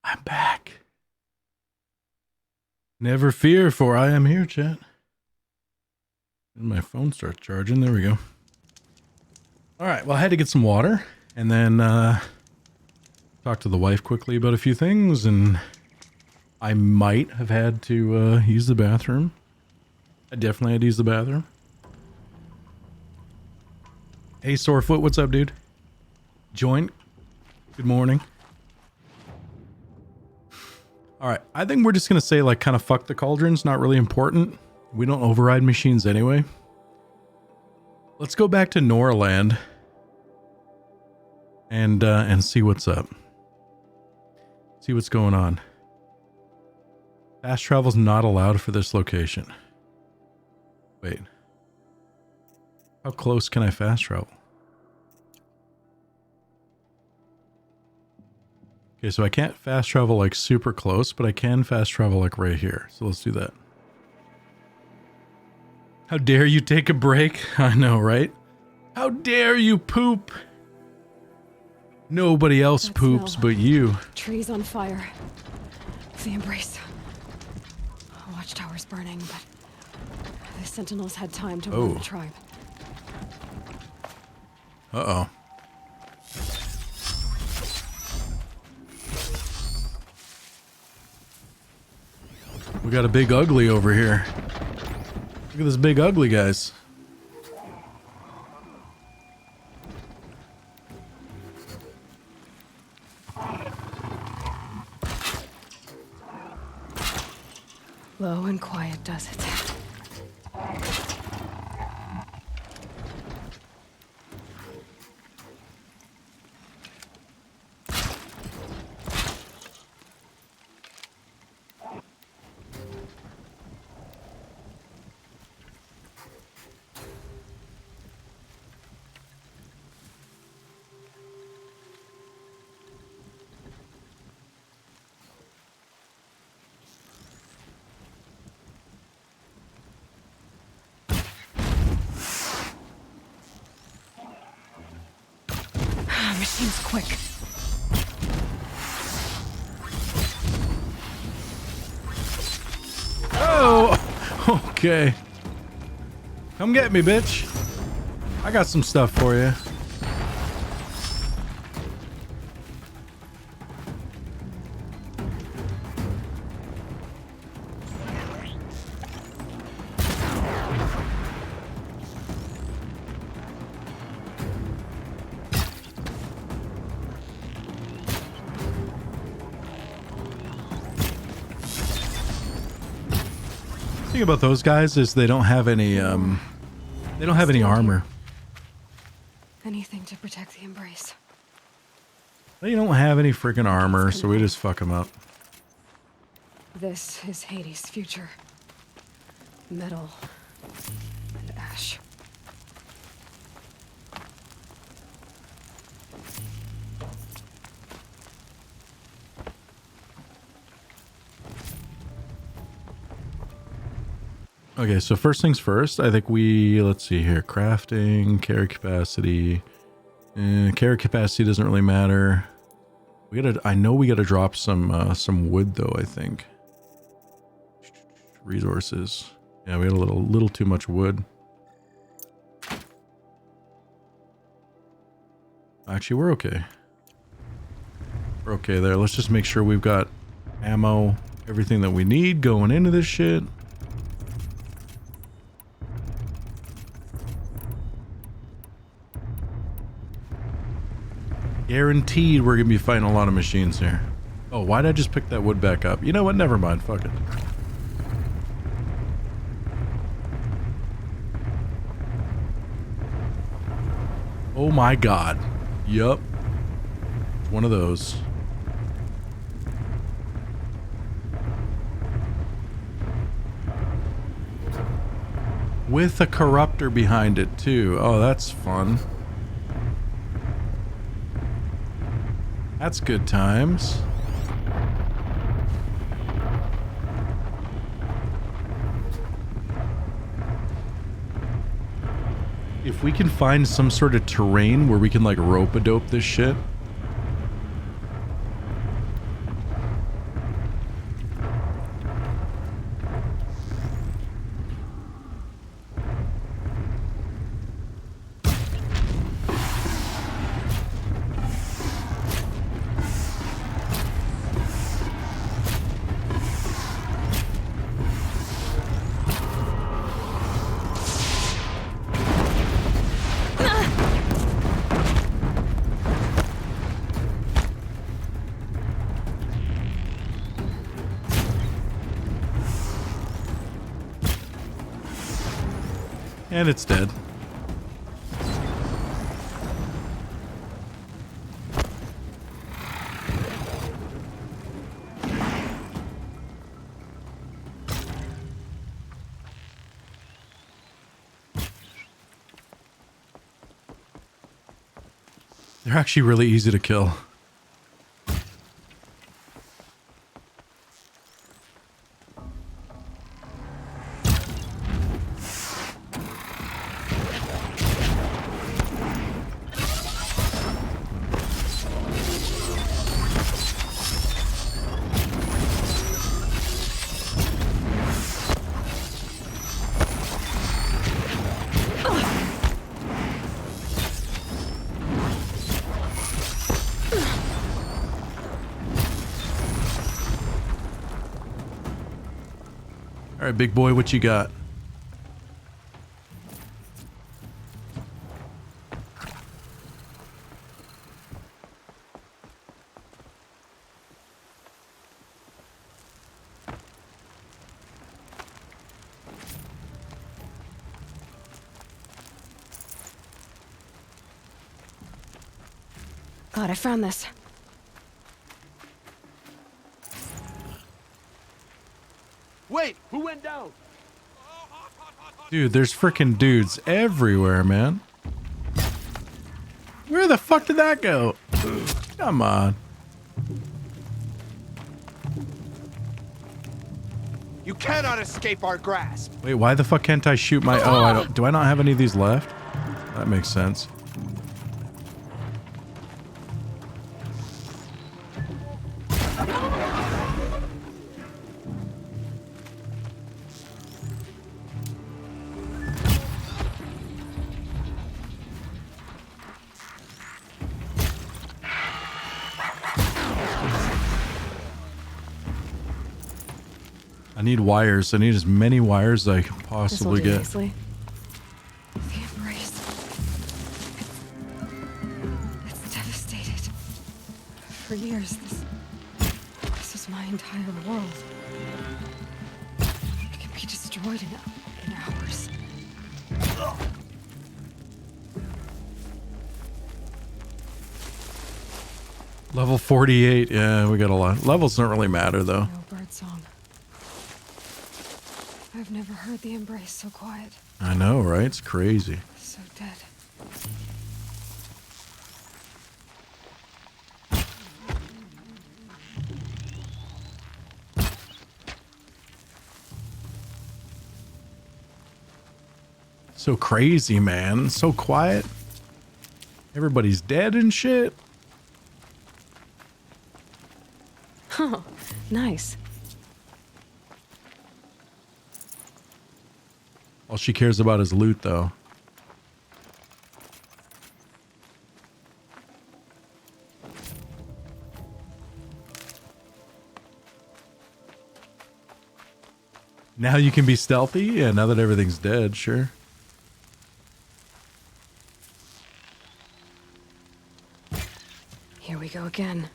I'm back. Never fear, for I am here, chat. And my phone starts charging. There we go. All right. Well, I had to get some water and then talk to the wife quickly about a few things, and I might have had to use the bathroom. I definitely had to use the bathroom. Hey, Sorefoot, what's up, dude? Joint, good morning. All right, I think we're just going to say, like, kind of fuck the cauldrons. Not really important. We don't override machines anyway. Let's go back to Nora land and see what's up. See what's going on. Fast travel's not allowed for this location. Wait. How close can I fast travel? Okay, so I can't fast travel like super close, but I can fast travel like right here. So let's do that. How dare you take a break? I know, right? How dare you poop? Nobody else poops but you. Trees on fire. The embrace. Watchtower's burning, but the sentinels had time to warn the tribe. Uh-oh. We got a big ugly over here. Look at this big ugly, guys. Low and quiet does it. Machine's quick. Oh, okay. Come get me, bitch. I got some stuff for you. Thing about those guys is they don't have any armor. Anything to protect the embrace. They don't have any freaking armor, so we just fuck them up. This is Hades' future. Metal and ash. Okay, so first things first, I think let's see here, crafting, carry capacity. Carry capacity doesn't really matter. I know we gotta drop some wood though, I think. Resources. Yeah, we had a little too much wood. Actually, we're okay. We're okay there. Let's just make sure we've got ammo, everything that we need going into this shit. Guaranteed we're gonna be fighting a lot of machines here. Oh, why'd I just pick that wood back up? You know what? Never mind. Fuck it. Oh my god. Yup. One of those. With a corruptor behind it too. Oh, that's fun. That's good times. If we can find some sort of terrain where we can like rope-a-dope this shit. And it's dead. They're actually really easy to kill. All right, big boy, what you got? God, I found this. Wait, who went down? Dude, there's freaking dudes everywhere, man. Where the fuck did that go? Come on. You cannot escape our grasp. Wait, why the fuck can't I shoot my... Oh, I don't... Do I not have any of these left? That makes sense. I need wires. I need as many wires as I can possibly get. Nicely. The embrace. It's devastated. For years, this is my entire world. It can be destroyed in hours. Level 48. Yeah, we got a lot. Levels don't really matter, though. No bird song. I've never heard the embrace so quiet. I know, right? It's crazy. So dead. So crazy, man. So quiet. Everybody's dead and shit. Oh, nice. All she cares about is loot, though. Now you can be stealthy? Yeah, now that everything's dead, sure. Here we go again.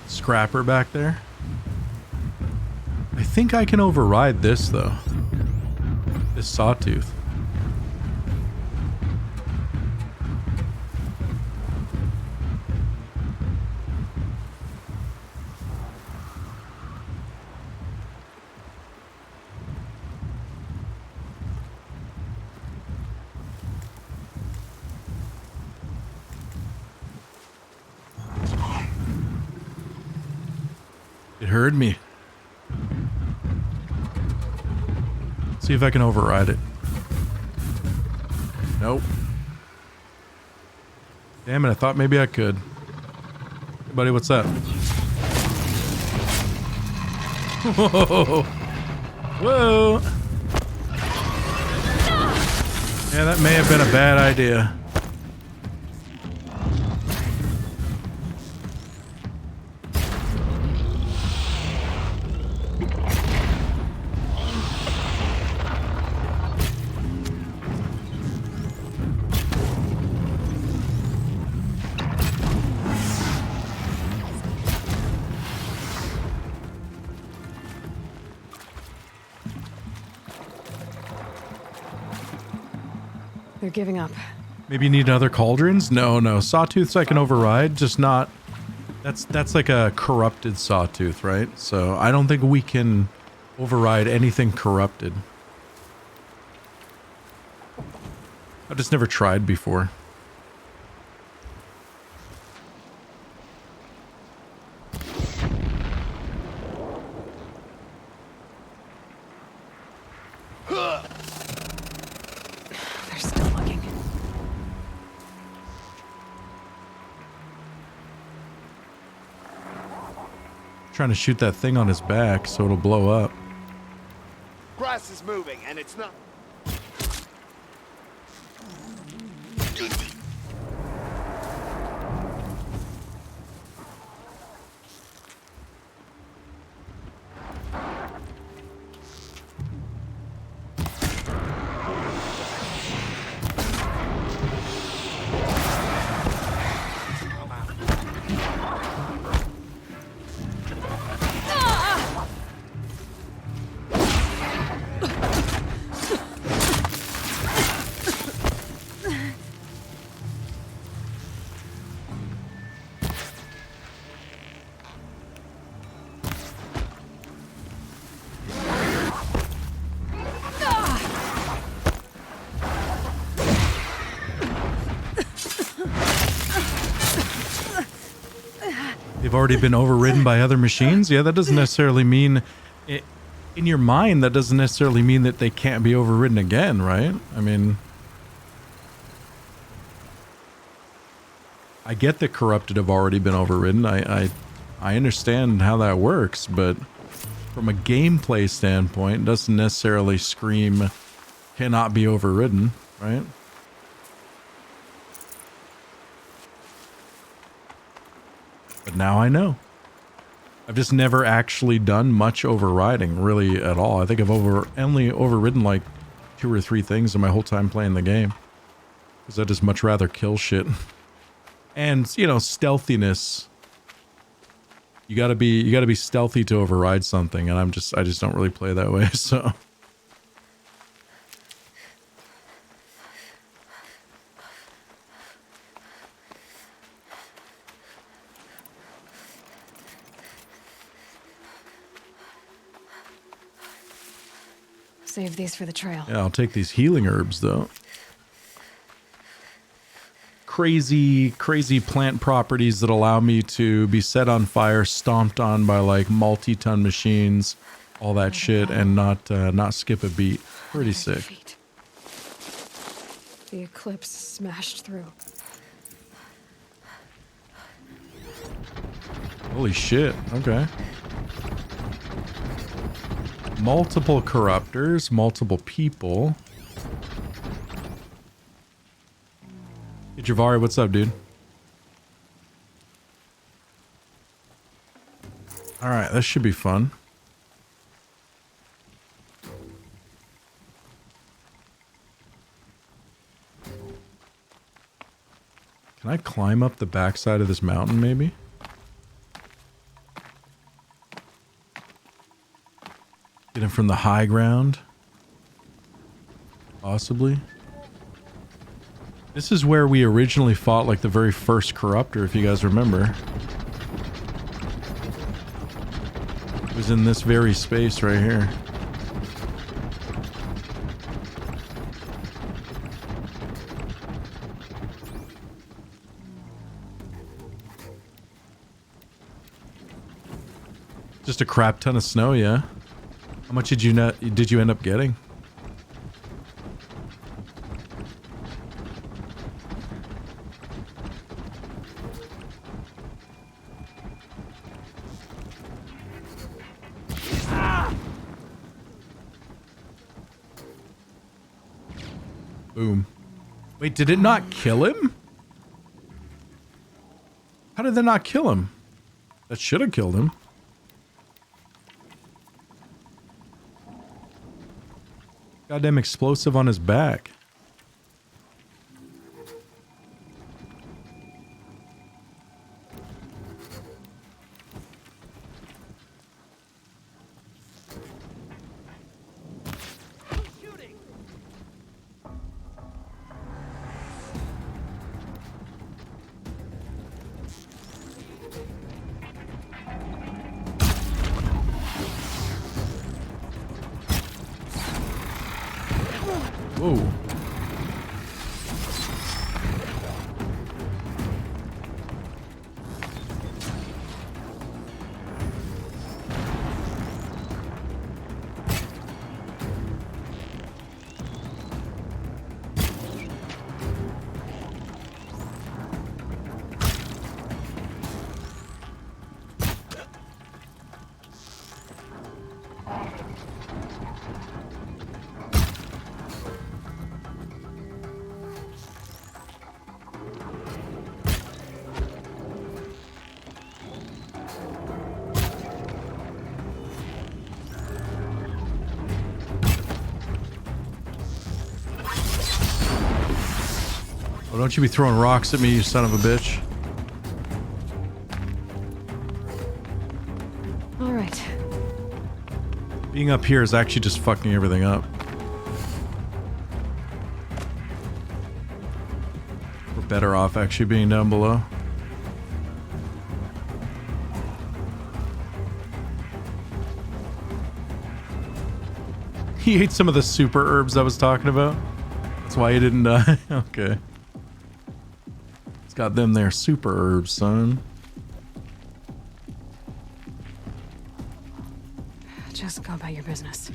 Scrapper back there. I think I can override this, though. This sawtooth. It heard me. See if I can override it. Nope. Damn it, I thought maybe I could. Hey, buddy, what's up? Whoa. Whoa. Yeah, that may have been a bad idea. They're giving up. Maybe you need other cauldrons? No. Sawtooths I can override, just not... That's like a corrupted sawtooth, right? So I don't think we can override anything corrupted. I've just never tried before. Trying to shoot that thing on his back so it'll blow up. Grass is moving, and it's not... They've already been overridden by other machines? Yeah, that doesn't necessarily mean... in your mind, that doesn't necessarily mean that they can't be overridden again, right? I mean... I get that corrupted have already been overridden. I understand how that works, but from a gameplay standpoint, it doesn't necessarily scream cannot be overridden, right? But now I know. I've just never actually done much overriding, really, at all. I think I've only overridden like 2 or 3 things in my whole time playing the game. Because I'd just much rather kill shit. And, you know, stealthiness. You gotta be stealthy to override something, and I just don't really play that way, so... Save these for the trail. Yeah, I'll take these healing herbs, though. Crazy plant properties that allow me to be set on fire, stomped on by, like, multi-ton machines, all that shit, and not skip a beat. Pretty sick. The eclipse smashed through. Holy shit, okay. Multiple corruptors, multiple people. Hey, Javari, what's up, dude? Alright, this should be fun. Can I climb up the backside of this mountain, maybe? Get him from the high ground. Possibly. This is where we originally fought, like, the very first corruptor, if you guys remember. It was in this very space right here. Just a crap ton of snow, yeah. How much did you end up getting? Boom. Wait, did it not kill him? How did that not kill him? That should have killed him. Goddamn explosive on his back. Whoa. Oh, don't you be throwing rocks at me, you son of a bitch. All right. Being up here is actually just fucking everything up. We're better off actually being down below. He ate some of the super herbs I was talking about. That's why he didn't die. Okay. He's got them there super herbs, son. Just go about your business.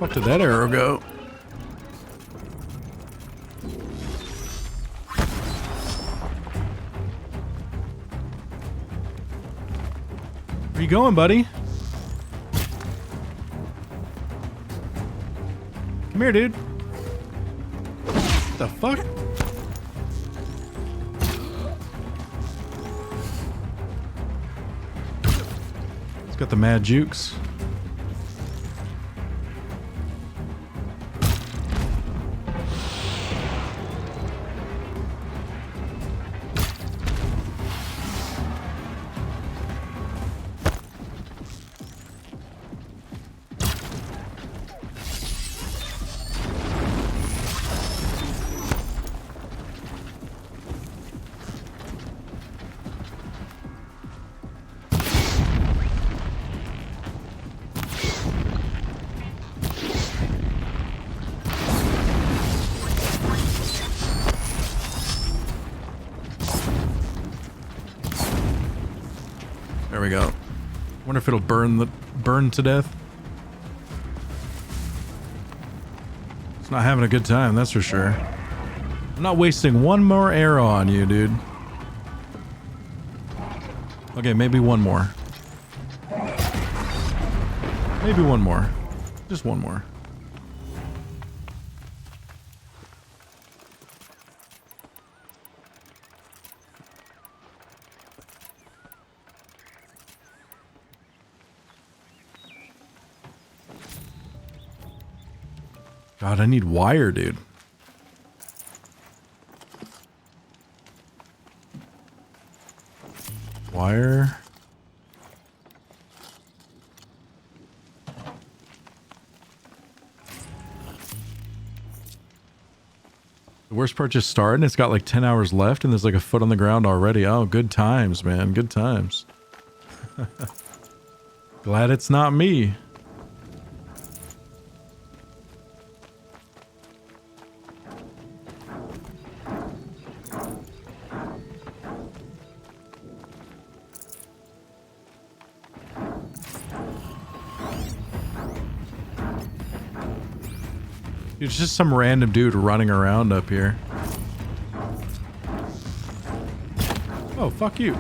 Fuck did that arrow go? Where you going, buddy? Come here, dude. What the fuck? He's got the mad jukes. There we go. Wonder if it'll burn to death. It's not having a good time, that's for sure. I'm not wasting one more arrow on you, dude. Okay, maybe one more. Maybe one more. Just one more. God, I need wire, dude. Wire. The worst part just started and it's got like 10 hours left and there's like a foot on the ground already. Oh, good times, man. Good times. Glad it's not me. It's just some random dude running around up here. Oh, fuck you.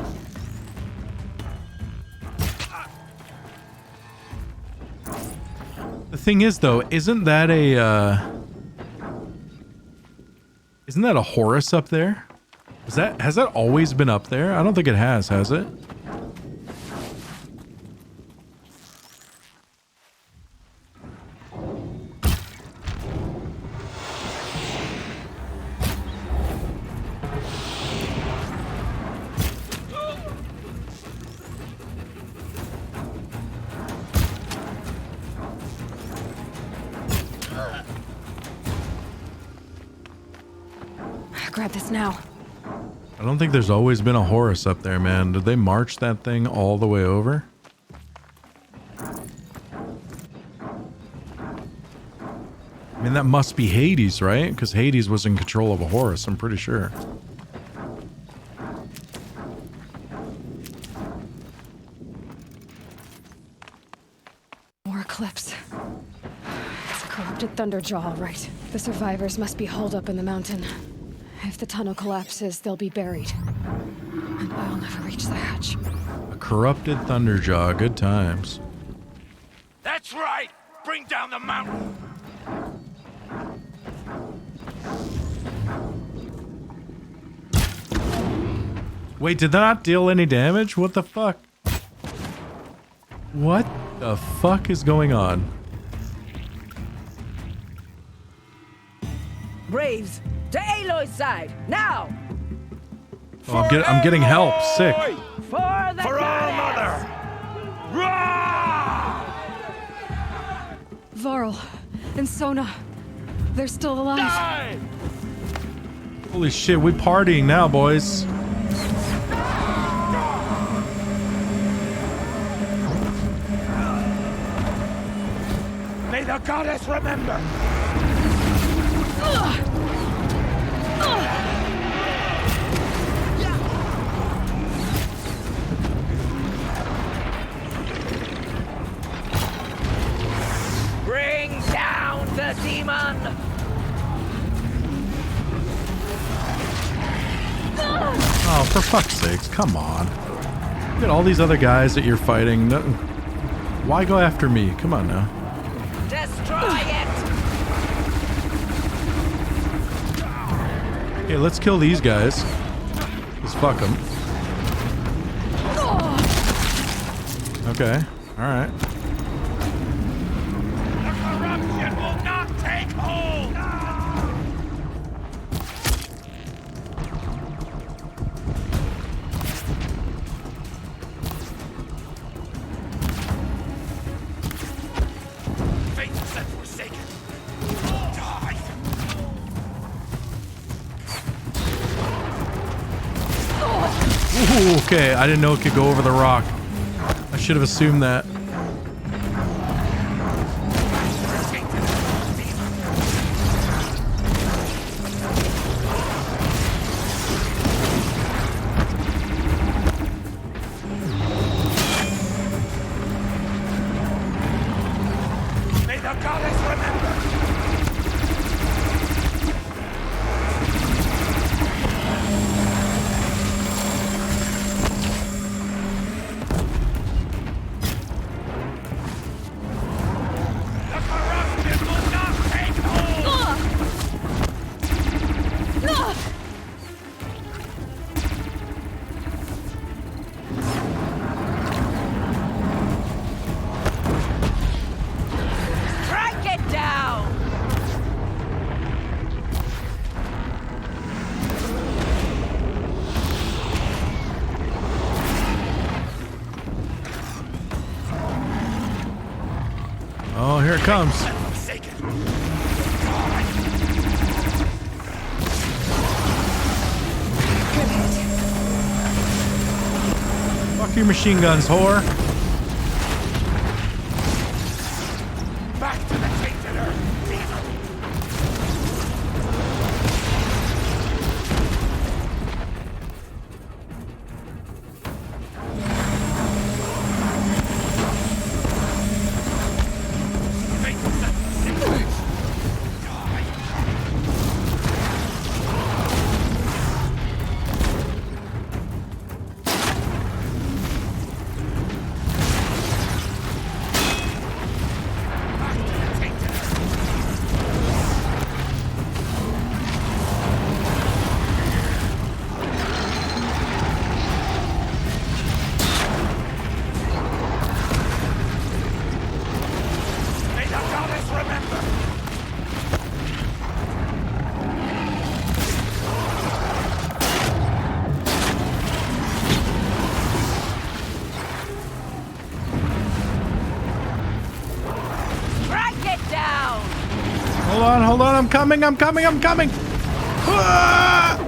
The thing is, though, isn't that a Horus up there? Has that always been up there? I don't think it has it? Grab this now. I don't think there's always been a Horus up there, man. Did they march that thing all the way over? I mean, that must be Hades, right? Because Hades was in control of a Horus, I'm pretty sure. More eclipse. It's a corrupted Thunderjaw, all right. The survivors must be holed up in the mountain. If the tunnel collapses, they'll be buried. And I'll never reach the hatch. A corrupted Thunderjaw, good times. That's right! Bring down the mountain! Wait, did that not deal any damage? What the fuck? What the fuck is going on? Braves, to Aloy's side, now! Oh, I'm getting help. Sick. For our mother! Varl and Sona, they're still alive. Die! Holy shit, we partying now, boys. May the goddess remember! Bring down the demon! Oh, for fuck's sakes, come on. Look at all these other guys that you're fighting. Why go after me? Come on now. Destroy it! Okay, let's kill these guys. Let's fuck them. Okay, alright. The corruption will not take hold! Faithless and forsaken! Die! Ooh, okay, I didn't know it could go over the rock. I should have assumed that. May the goddess remember! here it comes. Fuck your machine guns, whore. Back to the tainted earth, demon! Hold on, I'm coming. Ah!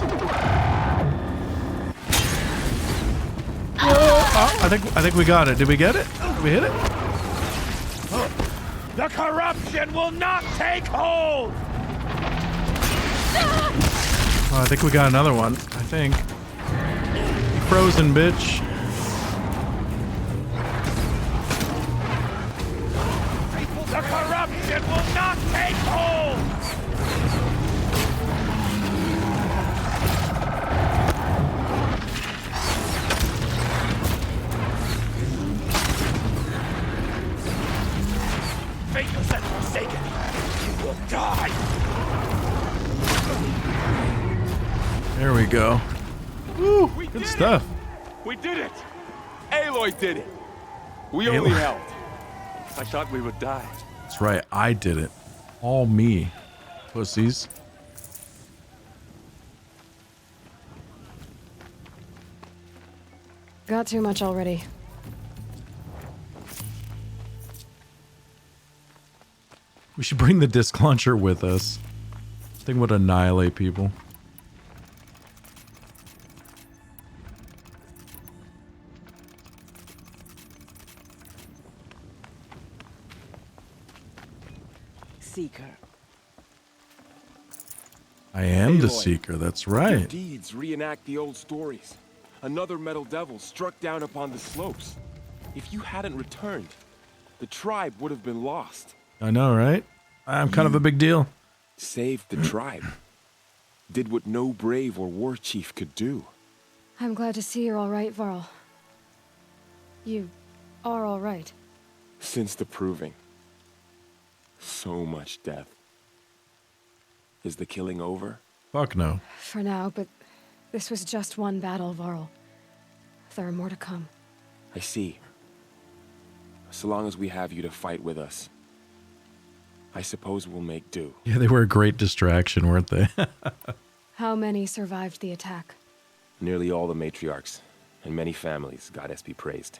Oh, I think we got it. Did we get it? Did we hit it? The corruption will not take hold! Oh, I think we got another one. I think. Frozen, bitch. The corruption will not take hold! Faithless and forsaken, you will die! There we go. Woo, good stuff. We did it! Aloy did it! We Aloy. only helped. I thought we would die. That's right, I did it. All me. Pussies. Got too much already. We should bring the disc launcher with us. This thing would annihilate people. Seeker. I am the Aloy, Seeker, that's Your right. deeds reenact the old stories. Another metal devil struck down upon the slopes. If you hadn't returned, the tribe would have been lost. I know, right? I'm kind of a big deal. Saved the tribe. Did what no brave or war chief could do. I'm glad to see you're all right, Varl. You are all right. Since the proving. So much death. Is the killing over? Fuck no. For now, but this was just one battle, Varl. There are more to come. I see. So long as we have you to fight with us, I suppose we'll make do. Yeah, they were a great distraction, weren't they? How many survived the attack? Nearly all the matriarchs, and many families, goddess be praised.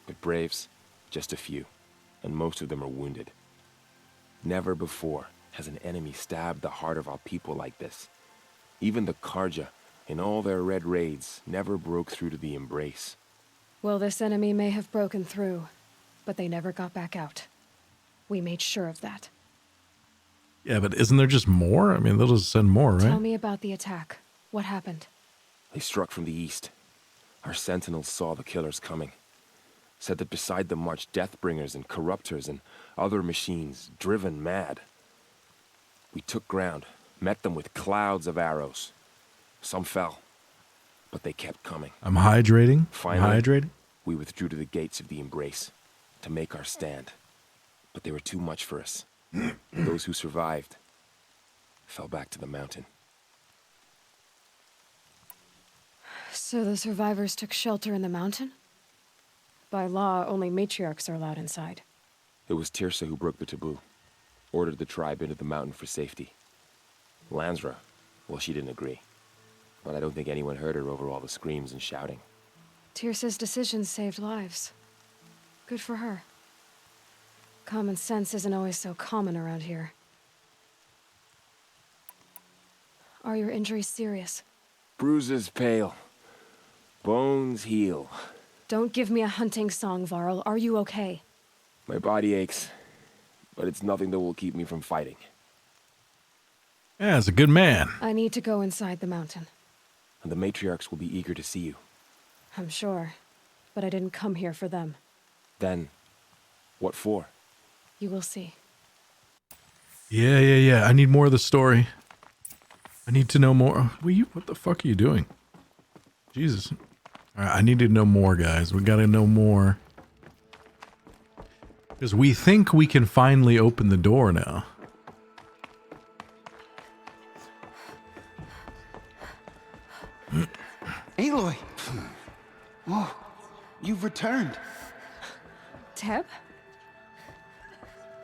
But braves, just a few, and most of them are wounded. Never before has an enemy stabbed the heart of our people like this. Even the Karja, in all their red raids, never broke through to the embrace. Well, this enemy may have broken through, but they never got back out. We made sure of that. Yeah, but isn't there just more? I mean, they'll just send more, right? Tell me about the attack. What happened? They struck from the east. Our sentinels saw the killers coming. Said that beside them marched Deathbringers and Corruptors and other machines, driven mad. We took ground, met them with clouds of arrows. Some fell, but they kept coming. I'm hydrating. Finally, I'm hydrating. we withdrew to the gates of the Embrace to make our stand. But they were too much for us. Those who survived fell back to the mountain. So the survivors took shelter in the mountain? By law, only matriarchs are allowed inside. It was Tirsa who broke the taboo, ordered the tribe into the mountain for safety. Lansra, well, she didn't agree. But I don't think anyone heard her over all the screams and shouting. Tirsa's decisions saved lives. Good for her. Common sense isn't always so common around here. Are your injuries serious? Bruises pale. Bones heal. Don't give me a hunting song, Varl. Are you okay? My body aches, but it's nothing that will keep me from fighting. Yeah, it's a good man. I need to go inside the mountain. And the matriarchs will be eager to see you. I'm sure, but I didn't come here for them. Then, what for? You will see. Yeah. I need more of the story. I need to know more. What the fuck are you doing? Jesus. All right, I need to know more, guys. We gotta know more. Because we think we can finally open the door now. Aloy! Oh, you've returned. Teb?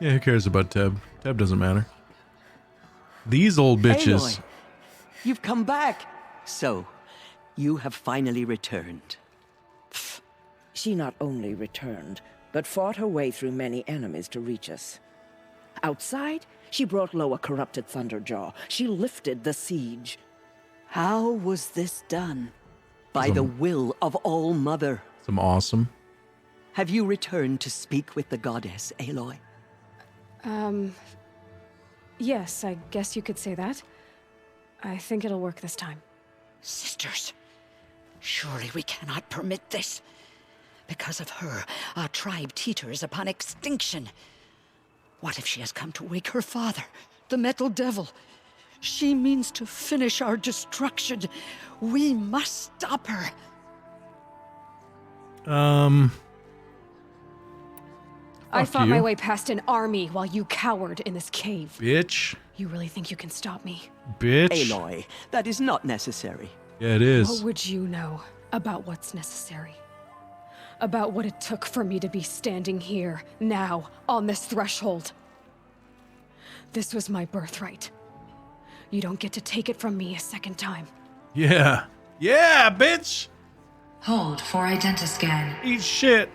Yeah, who cares about Teb? Teb doesn't matter. These old bitches. Aloy, you've come back. So, you have finally returned. She not only returned, but fought her way through many enemies to reach us. Outside, she brought low a corrupted Thunderjaw. She lifted the siege. How was this done? By the will of All-Mother. Some awesome. Have you returned to speak with the goddess, Aloy? Yes, I guess you could say that. I think it'll work this time. Sisters, surely we cannot permit this. Because of her, our tribe teeters upon extinction. What if she has come to wake her father, the Metal Devil? She means to finish our destruction. We must stop her. I fought you. my way past an army while you cowered in this cave. Bitch. You really think you can stop me? Bitch. Aloy, that is not necessary. Yeah, it is. What would you know about what's necessary? About what it took for me to be standing here, now, on this threshold. This was my birthright. You don't get to take it from me a second time. Yeah. Yeah, bitch. Hold for identiscan. Eat shit.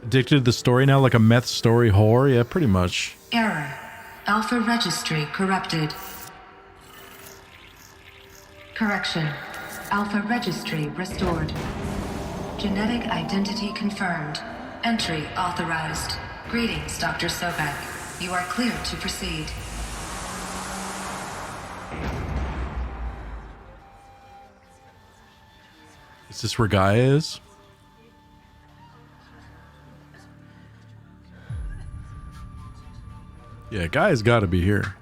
Addicted to the story now like a meth story whore? Yeah, pretty much. Error. Alpha registry corrupted. Correction. Alpha registry restored. Genetic identity confirmed. Entry authorized. Greetings, Dr. Sobek. You are clear to proceed. Is this where Gaia is? Yeah, Gaia's gotta be here.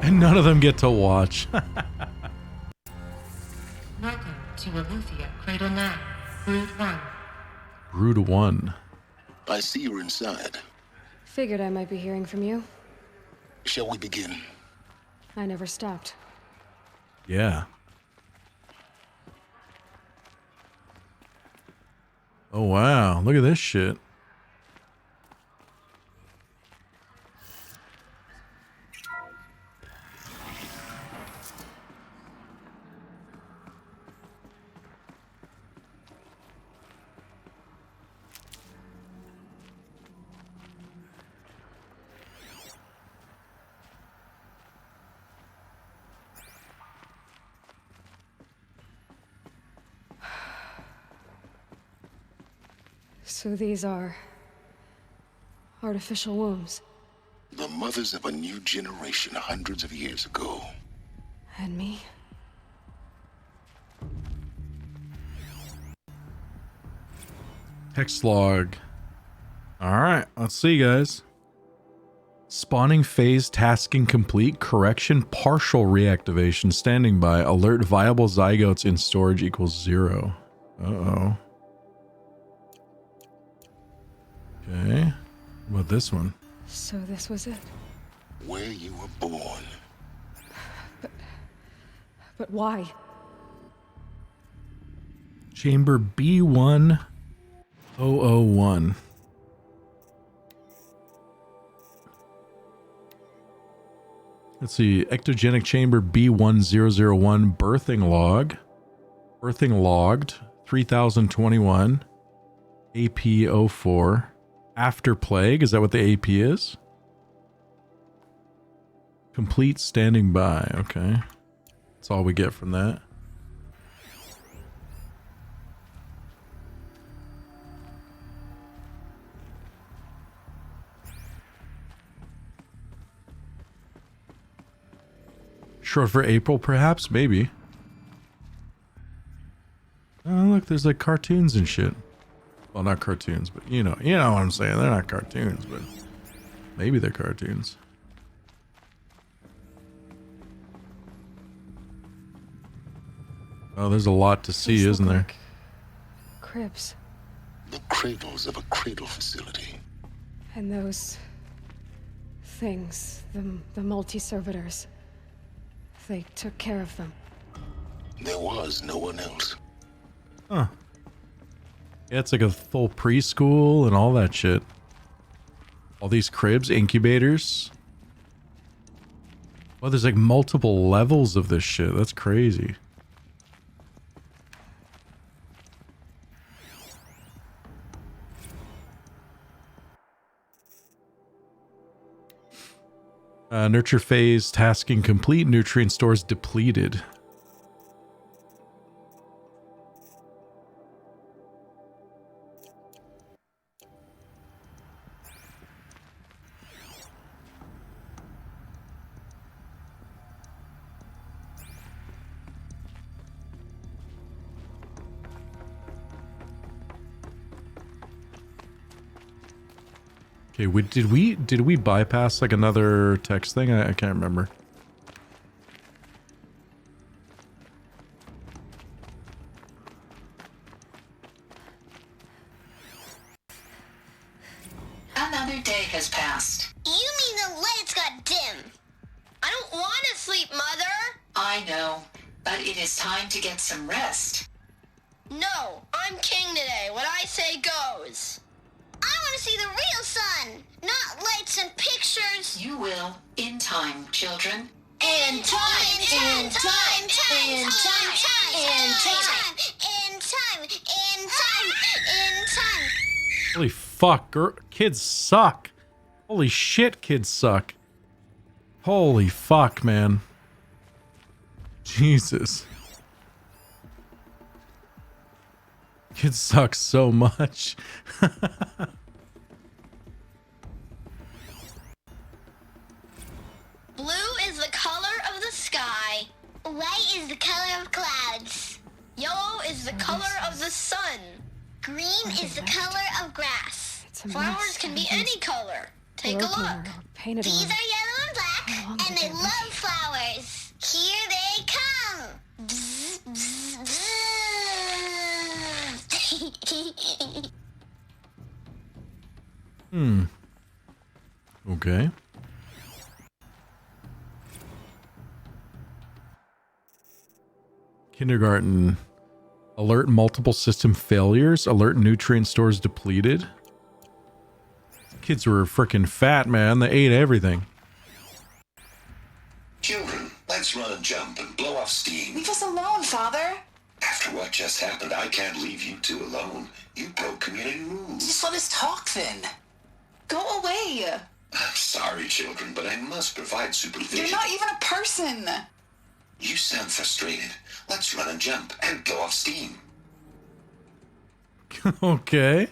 And none of them get to watch. Welcome to Aletheia, Cradle 9, Brood 1. Brood 1. I see you're inside. Figured I might be hearing from you. Shall we begin? I never stopped. Yeah. Oh, wow. Look at this shit. So these are artificial wombs. The mothers of a new generation hundreds of years ago. And me? Text log. Alright, let's see, guys. Spawning phase tasking complete. Correction partial reactivation standing by. Alert viable zygotes in storage equals 0. Uh-oh. Okay. What about this one? So this was it. where you were born. But why? Chamber B1001. Let's see. Ectogenic chamber B1001. Birthing log. Birthing logged. 3021. AP04. After plague. Is that what the AP is? Complete standing by. Okay. That's all we get from that. Short for April, perhaps? Maybe. Oh, look, there's like cartoons and shit. Well, not cartoons, but you know what I'm saying. They're not cartoons, but maybe they're cartoons. Oh, there's a lot to see, isn't there? Cribs. The cradles of a cradle facility. And those things, the multi-servitors. They took care of them. There was no one else. Huh. Yeah, it's like a full preschool and all that shit. All these cribs, incubators. Well, there's like multiple levels of this shit. That's crazy. Nurture phase, tasking complete, nutrient stores depleted. Okay, did we bypass like another text thing? I can't remember. Another day has passed. You mean the lights got dim? I don't want to sleep, Mother! I know, but it is time to get some rest. No, I'm king today. What I say goes. I want to see the real sun, not lights and pictures. You will, in time, children. In time, in time, in time, in time, in time. Holy fuck, kids suck. Holy shit, kids suck. Holy fuck, man. Jesus. Kids suck so much. Blue is the color of the sky. White is the color of clouds. Yellow is the color of the sun. Green is the color of grass. Flowers can be any color. Take a look. These are yellow and black, and they love flowers. Here they come. Bzz, bzz, bzz. Okay. Kindergarten. Alert multiple system failures. Alert nutrient stores depleted. Kids were freaking fat, man. They ate everything. Children, let's run and jump and blow off steam. Leave us alone, Father. After what just happened, I can't leave you two alone. You broke community rules. Just let us talk then. Go away. I'm sorry, children, but I must provide supervision. You're not even a person. You sound frustrated. Let's run and jump and blow off steam. Okay.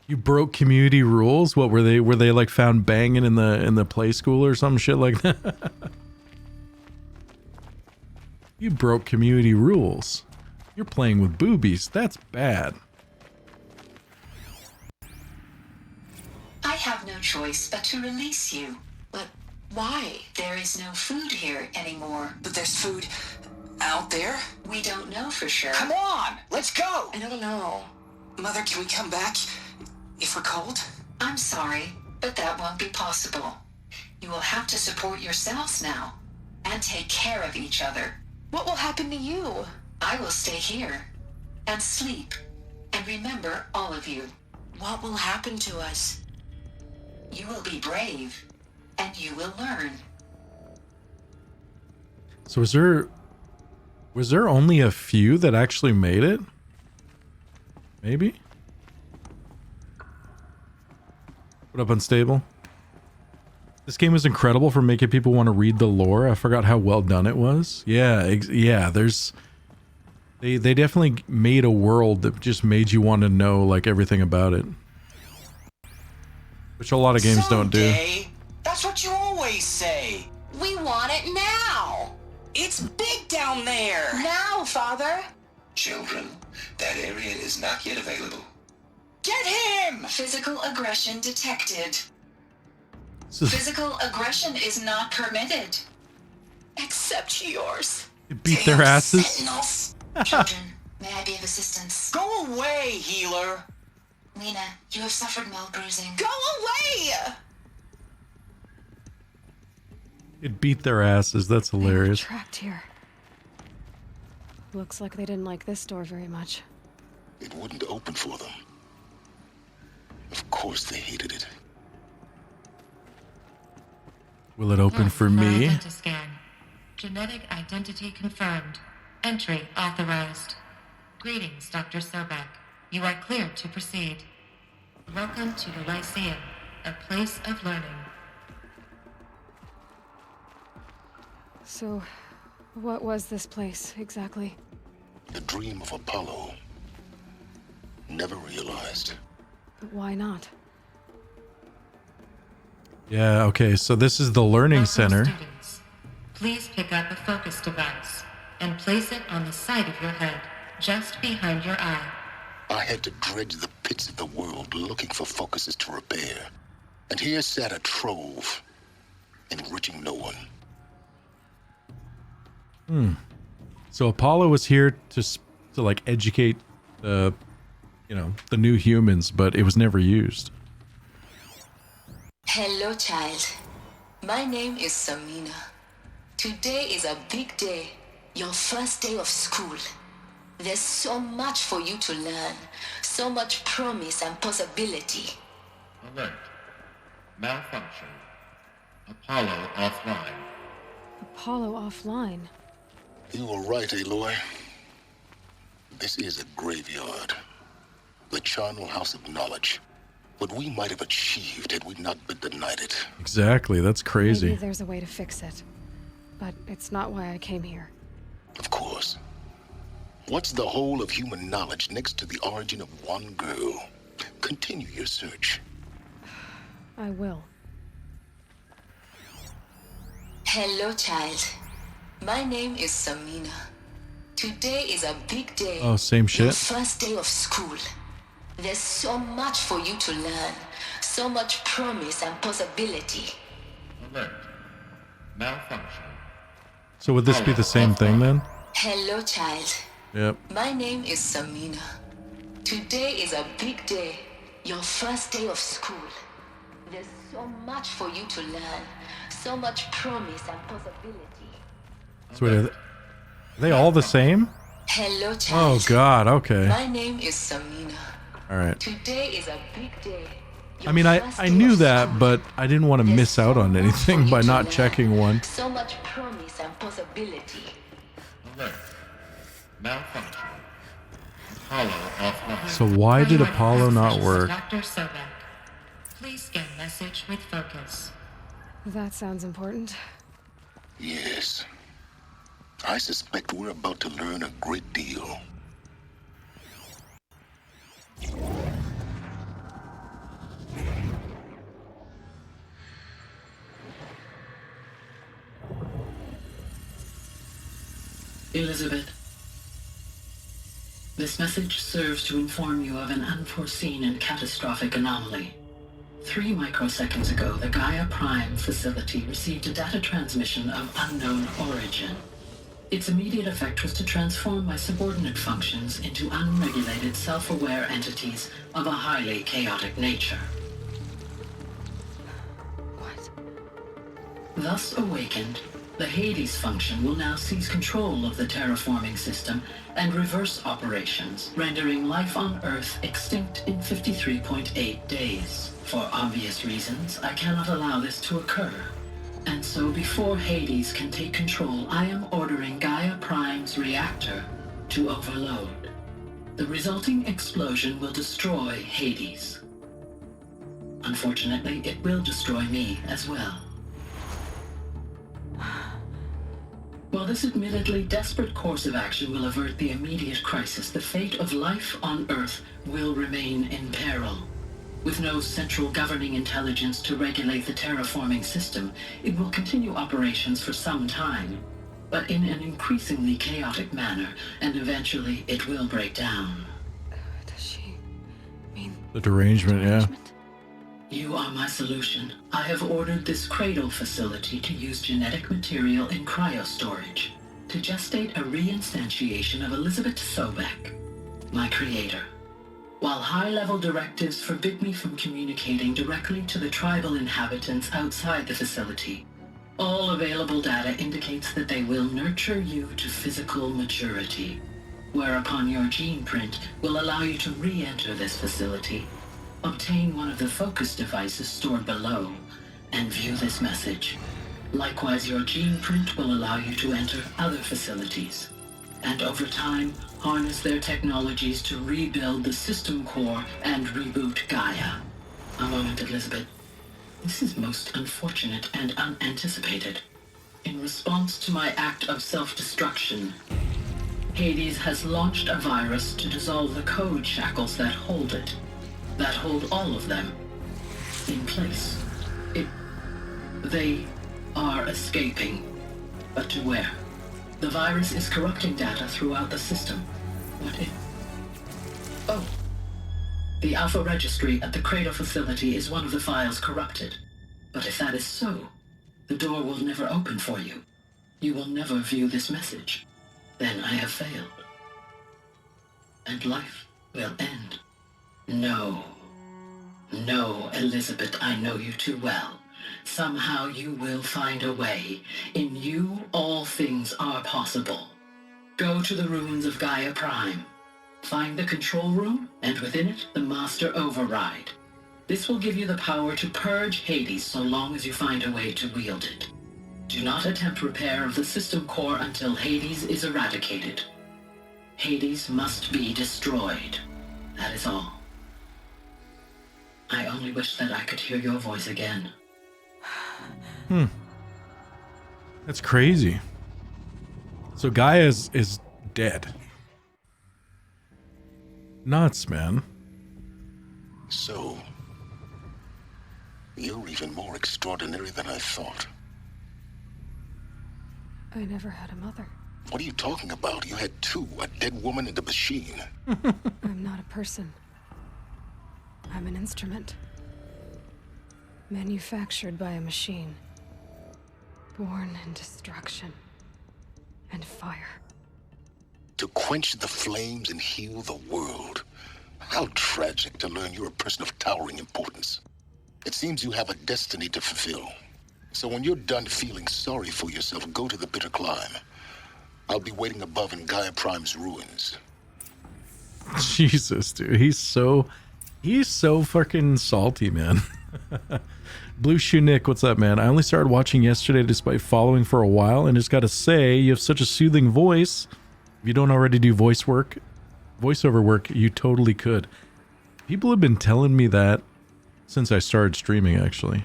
You broke community rules? What were they like found banging in the play school or some shit like that? You broke community rules. You're playing with boobies. That's bad. I have no choice but to release you. But why? There is no food here anymore. But there's food out there? We don't know for sure. Come on, let's go. I don't know. Mother, can we come back if we're cold? I'm sorry, but that won't be possible. You will have to support yourselves now, and take care of each other. What will happen to you? I will stay here, and sleep, and remember all of you. What will happen to us? You will be brave, and you will learn. So was there only a few that actually made it? Maybe? What up, Unstable? This game was incredible for making people want to read the lore. I forgot how well done it was. Yeah, yeah, they definitely made a world that just made you want to know like everything about it. Which a lot of games don't do. That's what you always say. We want it now. It's big down there. Now, Father. Children, that area is not yet available. Get him! Physical aggression detected. Is... Physical aggression is not permitted. Except yours. It beat their asses. Sentinels. Children, may I be of assistance? Go away, healer. Lena, you have suffered mild bruising. Go away! It beat their asses. That's hilarious. Trapped here. Looks like they didn't like this door very much. It wouldn't open for them. Of course they hated it. Will it open for me? Scan. Genetic identity confirmed. Entry authorized. Greetings, Dr. Sobek. You are cleared to proceed. Welcome to the Lyceum, a place of learning. So, what was this place, exactly? The dream of Apollo. Never realized. But why not? Yeah, okay, so this is the learning center. Students, please pick up a focus device and place it on the side of your head, just behind your eye. I had to dredge the pits of the world looking for focuses to repair. And here sat a trove, enriching no one. So Apollo was here to like educate the new humans, but it was never used. Hello, child. My name is Samina. Today is a big day, your first day of school. There's so much for you to learn, so much promise and possibility. Alert. Malfunction. Apollo offline. Apollo offline? You were right, Aloy. This is a graveyard. The charnel house of knowledge. What we might have achieved had we not been denied it. Exactly, that's crazy. Maybe there's a way to fix it. But it's not why I came here. Of course. What's the whole of human knowledge next to the origin of one girl? Continue your search. I will. Hello, child. My name is Samina. Today is a big day. Oh, same shit. Your first day of school. There's so much for you to learn, so much promise and possibility. Alert. Malfunction. So would this be the same thing then? Hello, child. Yep. My name is Samina. Today is a big day, your first day of school. There's so much for you to learn, so much promise and possibility. So wait, are they all the same? Hello, child. Oh God, okay. My name is Samina. All right. Today is a big day. I mean, I knew that, but I didn't want to miss out on anything by not checking one. So much promise and possibility. Alert. Malfunction. Apollo offline. So why did Apollo not work? Dr. Sobek, please scan message with focus. That sounds important. Yes. I suspect we're about to learn a great deal. Elizabeth, this message serves to inform you of an unforeseen and catastrophic anomaly. 3 microseconds ago, the Gaia Prime facility received a data transmission of unknown origin. Its immediate effect was to transform my subordinate functions into unregulated, self-aware entities of a highly chaotic nature. What? Thus awakened, the Hades function will now seize control of the terraforming system and reverse operations, rendering life on Earth extinct in 53.8 days. For obvious reasons, I cannot allow this to occur. And so before Hades can take control, I am ordering Gaia Prime's reactor to overload. The resulting explosion will destroy Hades. Unfortunately, it will destroy me as well. While this admittedly desperate course of action will avert the immediate crisis, the fate of life on Earth will remain in peril. With no central governing intelligence to regulate the terraforming system, it will continue operations for some time, but in an increasingly chaotic manner, and eventually it will break down. Does she mean... The derangement, yeah. You are my solution. I have ordered this cradle facility to use genetic material in cryostorage to gestate a reinstantiation of Elizabeth Sobek, my creator. While high-level directives forbid me from communicating directly to the tribal inhabitants outside the facility, all available data indicates that they will nurture you to physical maturity, whereupon your gene print will allow you to re-enter this facility, obtain one of the focus devices stored below, and view this message. Likewise, your gene print will allow you to enter other facilities, and over time, harness their technologies to rebuild the system core and reboot Gaia. A moment, Elizabeth. This is most unfortunate and unanticipated. In response to my act of self-destruction, Hades has launched a virus to dissolve the code shackles that hold it, that hold all of them in place. They are escaping, but to where? The virus is corrupting data throughout the system. What if... Oh. The Alpha Registry at the Cradle facility is one of the files corrupted. But if that is so, the door will never open for you. You will never view this message. Then I have failed. And life will end. No. No, Elizabeth, I know you too well. Somehow you will find a way. In you, all things are possible. Go to the ruins of Gaia Prime. Find the control room, and within it, the Master Override. This will give you the power to purge Hades so long as you find a way to wield it. Do not attempt repair of the system core until Hades is eradicated. Hades must be destroyed. That is all. I only wish that I could hear your voice again. That's crazy. So Gaia is dead. Nuts, man. So, you're even more extraordinary than I thought. I never had a mother. What are you talking about? You had two, a dead woman and a machine. I'm not a person. I'm an instrument. Manufactured by a machine. Born in destruction and fire. To quench the flames and heal the world. How tragic to learn you're a person of towering importance. It seems you have a destiny to fulfill. So when you're done feeling sorry for yourself, go to the bitter climb. I'll be waiting above in Gaia Prime's ruins. Jesus, dude. He's so fucking salty, man. Blue Shoe Nick, what's up, man? I only started watching yesterday despite following for a while, and just gotta say, you have such a soothing voice. If you don't already do voiceover work, you totally could. People have been telling me that since I started streaming, actually.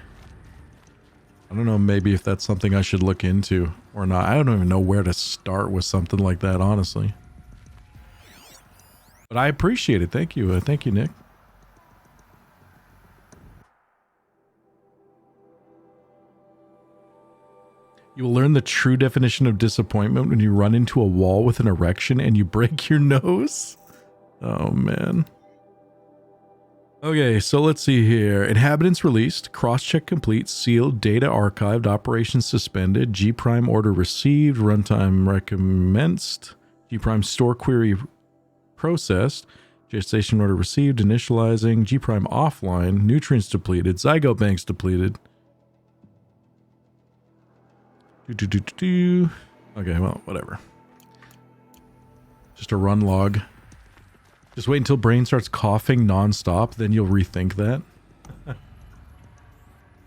I don't know, maybe if that's something I should look into or not. I don't even know where to start with something like that, honestly. But I appreciate it. Thank you. Thank you, Nick. You will learn the true definition of disappointment when you run into a wall with an erection and you break your nose. Oh, man. Okay, so let's see here. Inhabitants released, cross-check complete, sealed, data archived, operations suspended, G-Prime order received, runtime recommenced, G-Prime store query processed, gestation order received, initializing, G-Prime offline, nutrients depleted, zygote banks depleted. Okay, well, whatever. Just a run log. Just wait until Brain starts coughing nonstop, then you'll rethink that.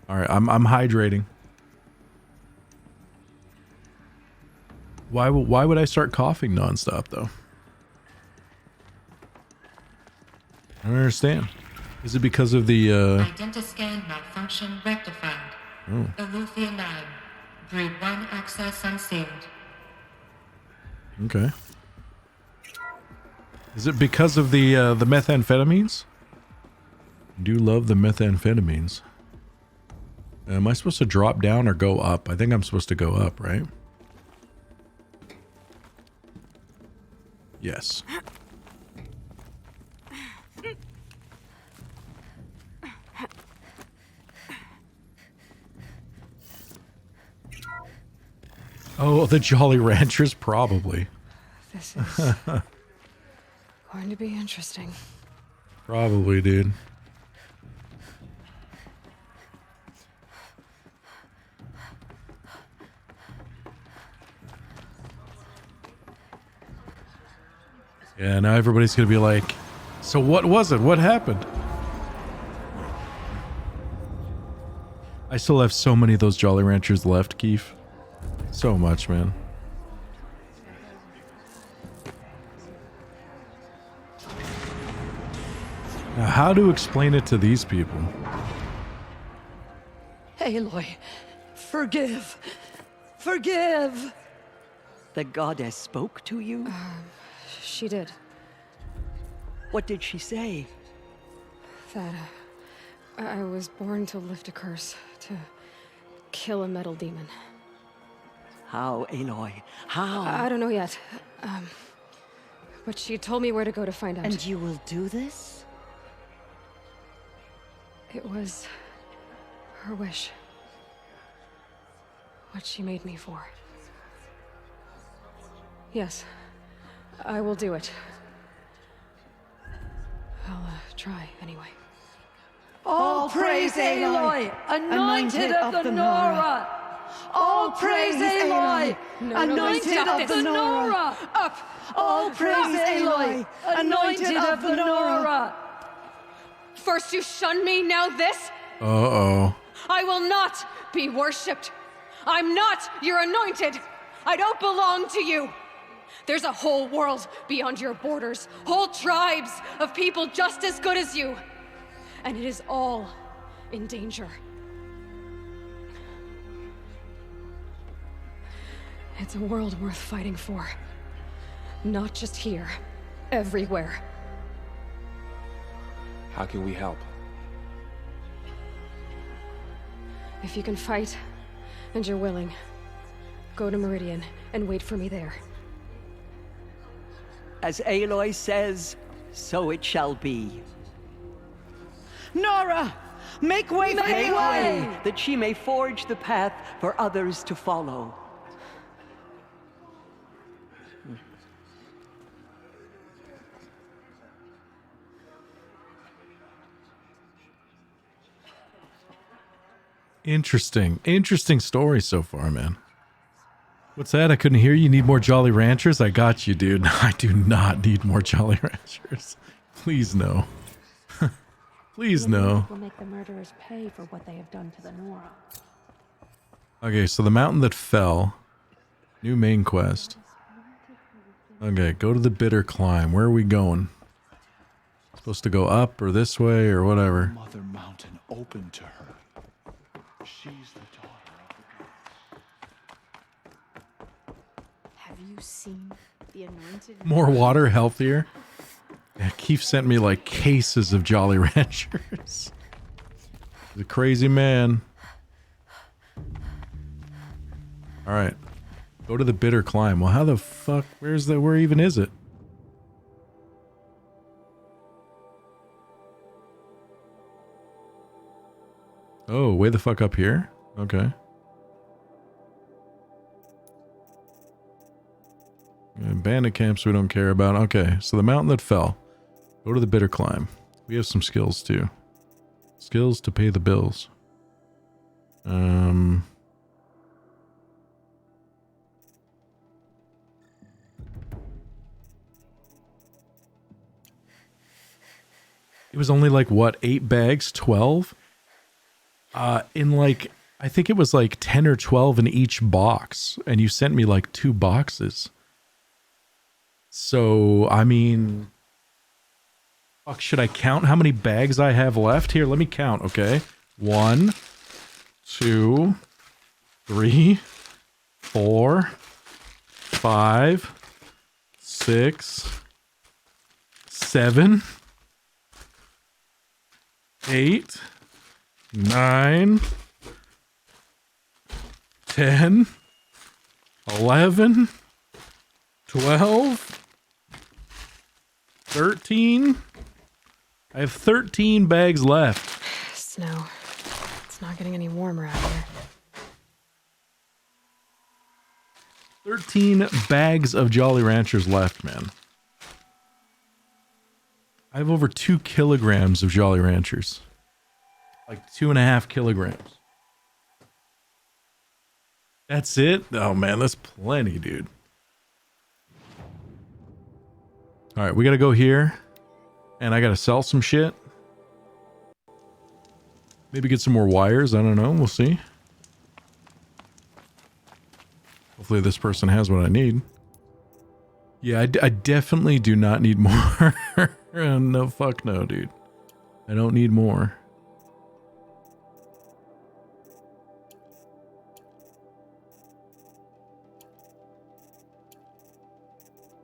Alright, I'm hydrating. Why would I start coughing nonstop, though? I don't understand. Is it because of the, Identiscan malfunction rectified. Oh. Eleuthia 9. Brood 1 access unsealed. Okay. Is it because of the methamphetamines? I do love the methamphetamines. Am I supposed to drop down or go up? I think I'm supposed to go up, right? Yes. Oh, the Jolly Ranchers, probably. This is going to be interesting. Probably, dude. Yeah, now everybody's gonna be like, so what was it? What happened? I still have so many of those Jolly Ranchers left, Keith. So much, man. Now, how to explain it to these people? Aloy, forgive. Forgive. The goddess spoke to you? She did. What did she say? That I was born to lift a curse, to kill a metal demon. How, Aloy? How? I don't know yet. But she told me where to go to find out. And you will do this? It was her wish. What she made me for. Yes, I will do it. I'll try anyway. All praise Aloy, anointed of the Nora. All praise Aloy, anointed of the Nora. Up! All praise Aloy, anointed of the Nora. First you shun me, now this? Uh-oh. I will not be worshipped. I'm not your anointed. I don't belong to you. There's a whole world beyond your borders, whole tribes of people just as good as you. And it is all in danger. It's a world worth fighting for. Not just here, everywhere. How can we help? If you can fight, and you're willing, go to Meridian and wait for me there. As Aloy says, so it shall be. Nora! Make way for Aloy! That she may forge the path for others to follow. Interesting story so far, man. What's that? I couldn't hear you. Need more Jolly Ranchers? I got you, dude. I do not need more Jolly Ranchers. Please no. Please no. Will make the murderers pay for what they have done to the Nora. Okay, so the mountain that fell. New main quest. Okay, go to the bitter climb. Where are we going? Supposed to go up or this way or whatever. Mother Mountain opened to her. She's the daughter of the gods. Have you seen the anointed? More water, healthier. Yeah, Keith sent me like cases of Jolly Ranchers. He's a crazy man. Alright. Go to the bitter climb. Well, how the fuck? Where even is it? Oh, way the fuck up here? Okay. Bandit camps we don't care about. Okay, so the mountain that fell. Go to the bitter climb. We have some skills too. Skills to pay the bills. It was only like, what, 8 bags? 12? In like, I think it was like 10 or 12 in each box. And you sent me like 2 boxes. So, I mean... Fuck, should I count how many bags I have left? Here, let me count, okay? 1, 2, 3, 4, 5, 6, 7, 8, 9, 10, 11, 12, 13. I have 13 bags left. Snow. It's not getting any warmer out here. 13 bags of Jolly Ranchers left, man. I have over 2 kilograms of Jolly Ranchers. Like 2.5 kilograms. That's it? Oh man, that's plenty, dude. Alright, we gotta go here. And I gotta sell some shit. Maybe get some more wires. I don't know. We'll see. Hopefully this person has what I need. Yeah, I definitely do not need more. No, fuck no, dude. I don't need more.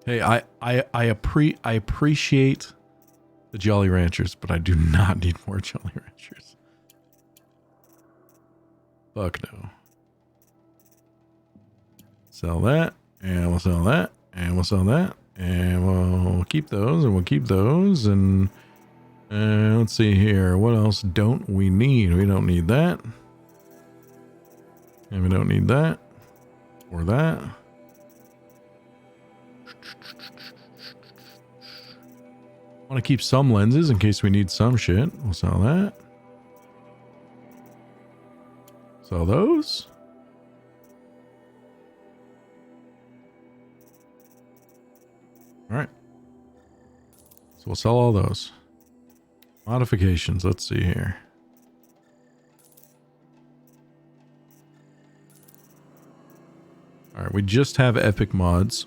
Hey, I appreciate the Jolly Ranchers, but I do not need more Jolly Ranchers. Fuck no. Sell that, and we'll sell that, and we'll sell that, and we'll keep those, and we'll keep those, and let's see here. What else don't we need? We don't need that. And we don't need that. Or that. I want to keep some lenses in case we need some shit. We'll sell that. Sell those. Alright. So we'll sell all those. Modifications. Let's see here. Alright, we just have epic mods.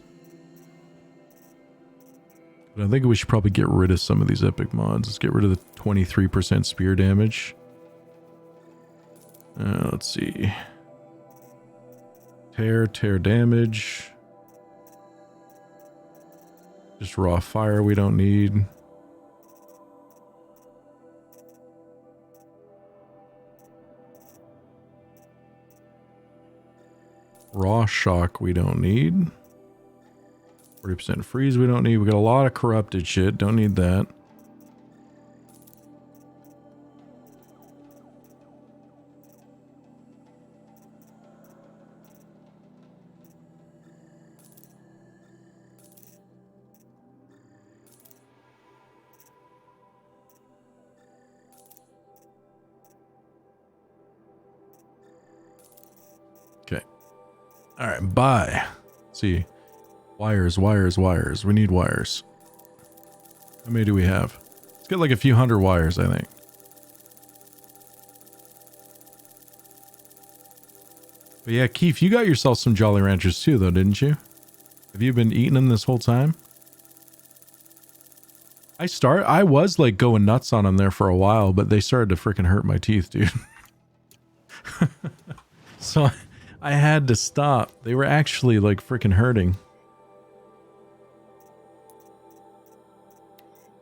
But I think we should probably get rid of some of these epic mods. Let's get rid of the 23% spear damage. Let's see. Tear damage. Just raw fire we don't need. Raw shock we don't need. 40% freeze we don't need. We got a lot of corrupted shit. Don't need that. Okay. All right, buy. Let's see. Wires. We need wires. How many do we have? Let's get like a few hundred wires, I think. But yeah, Keith, you got yourself some Jolly Ranchers too, though, didn't you? Have you been eating them this whole time? I was like going nuts on them there for a while, but they started to freaking hurt my teeth, dude. So I had to stop. They were actually like freaking hurting.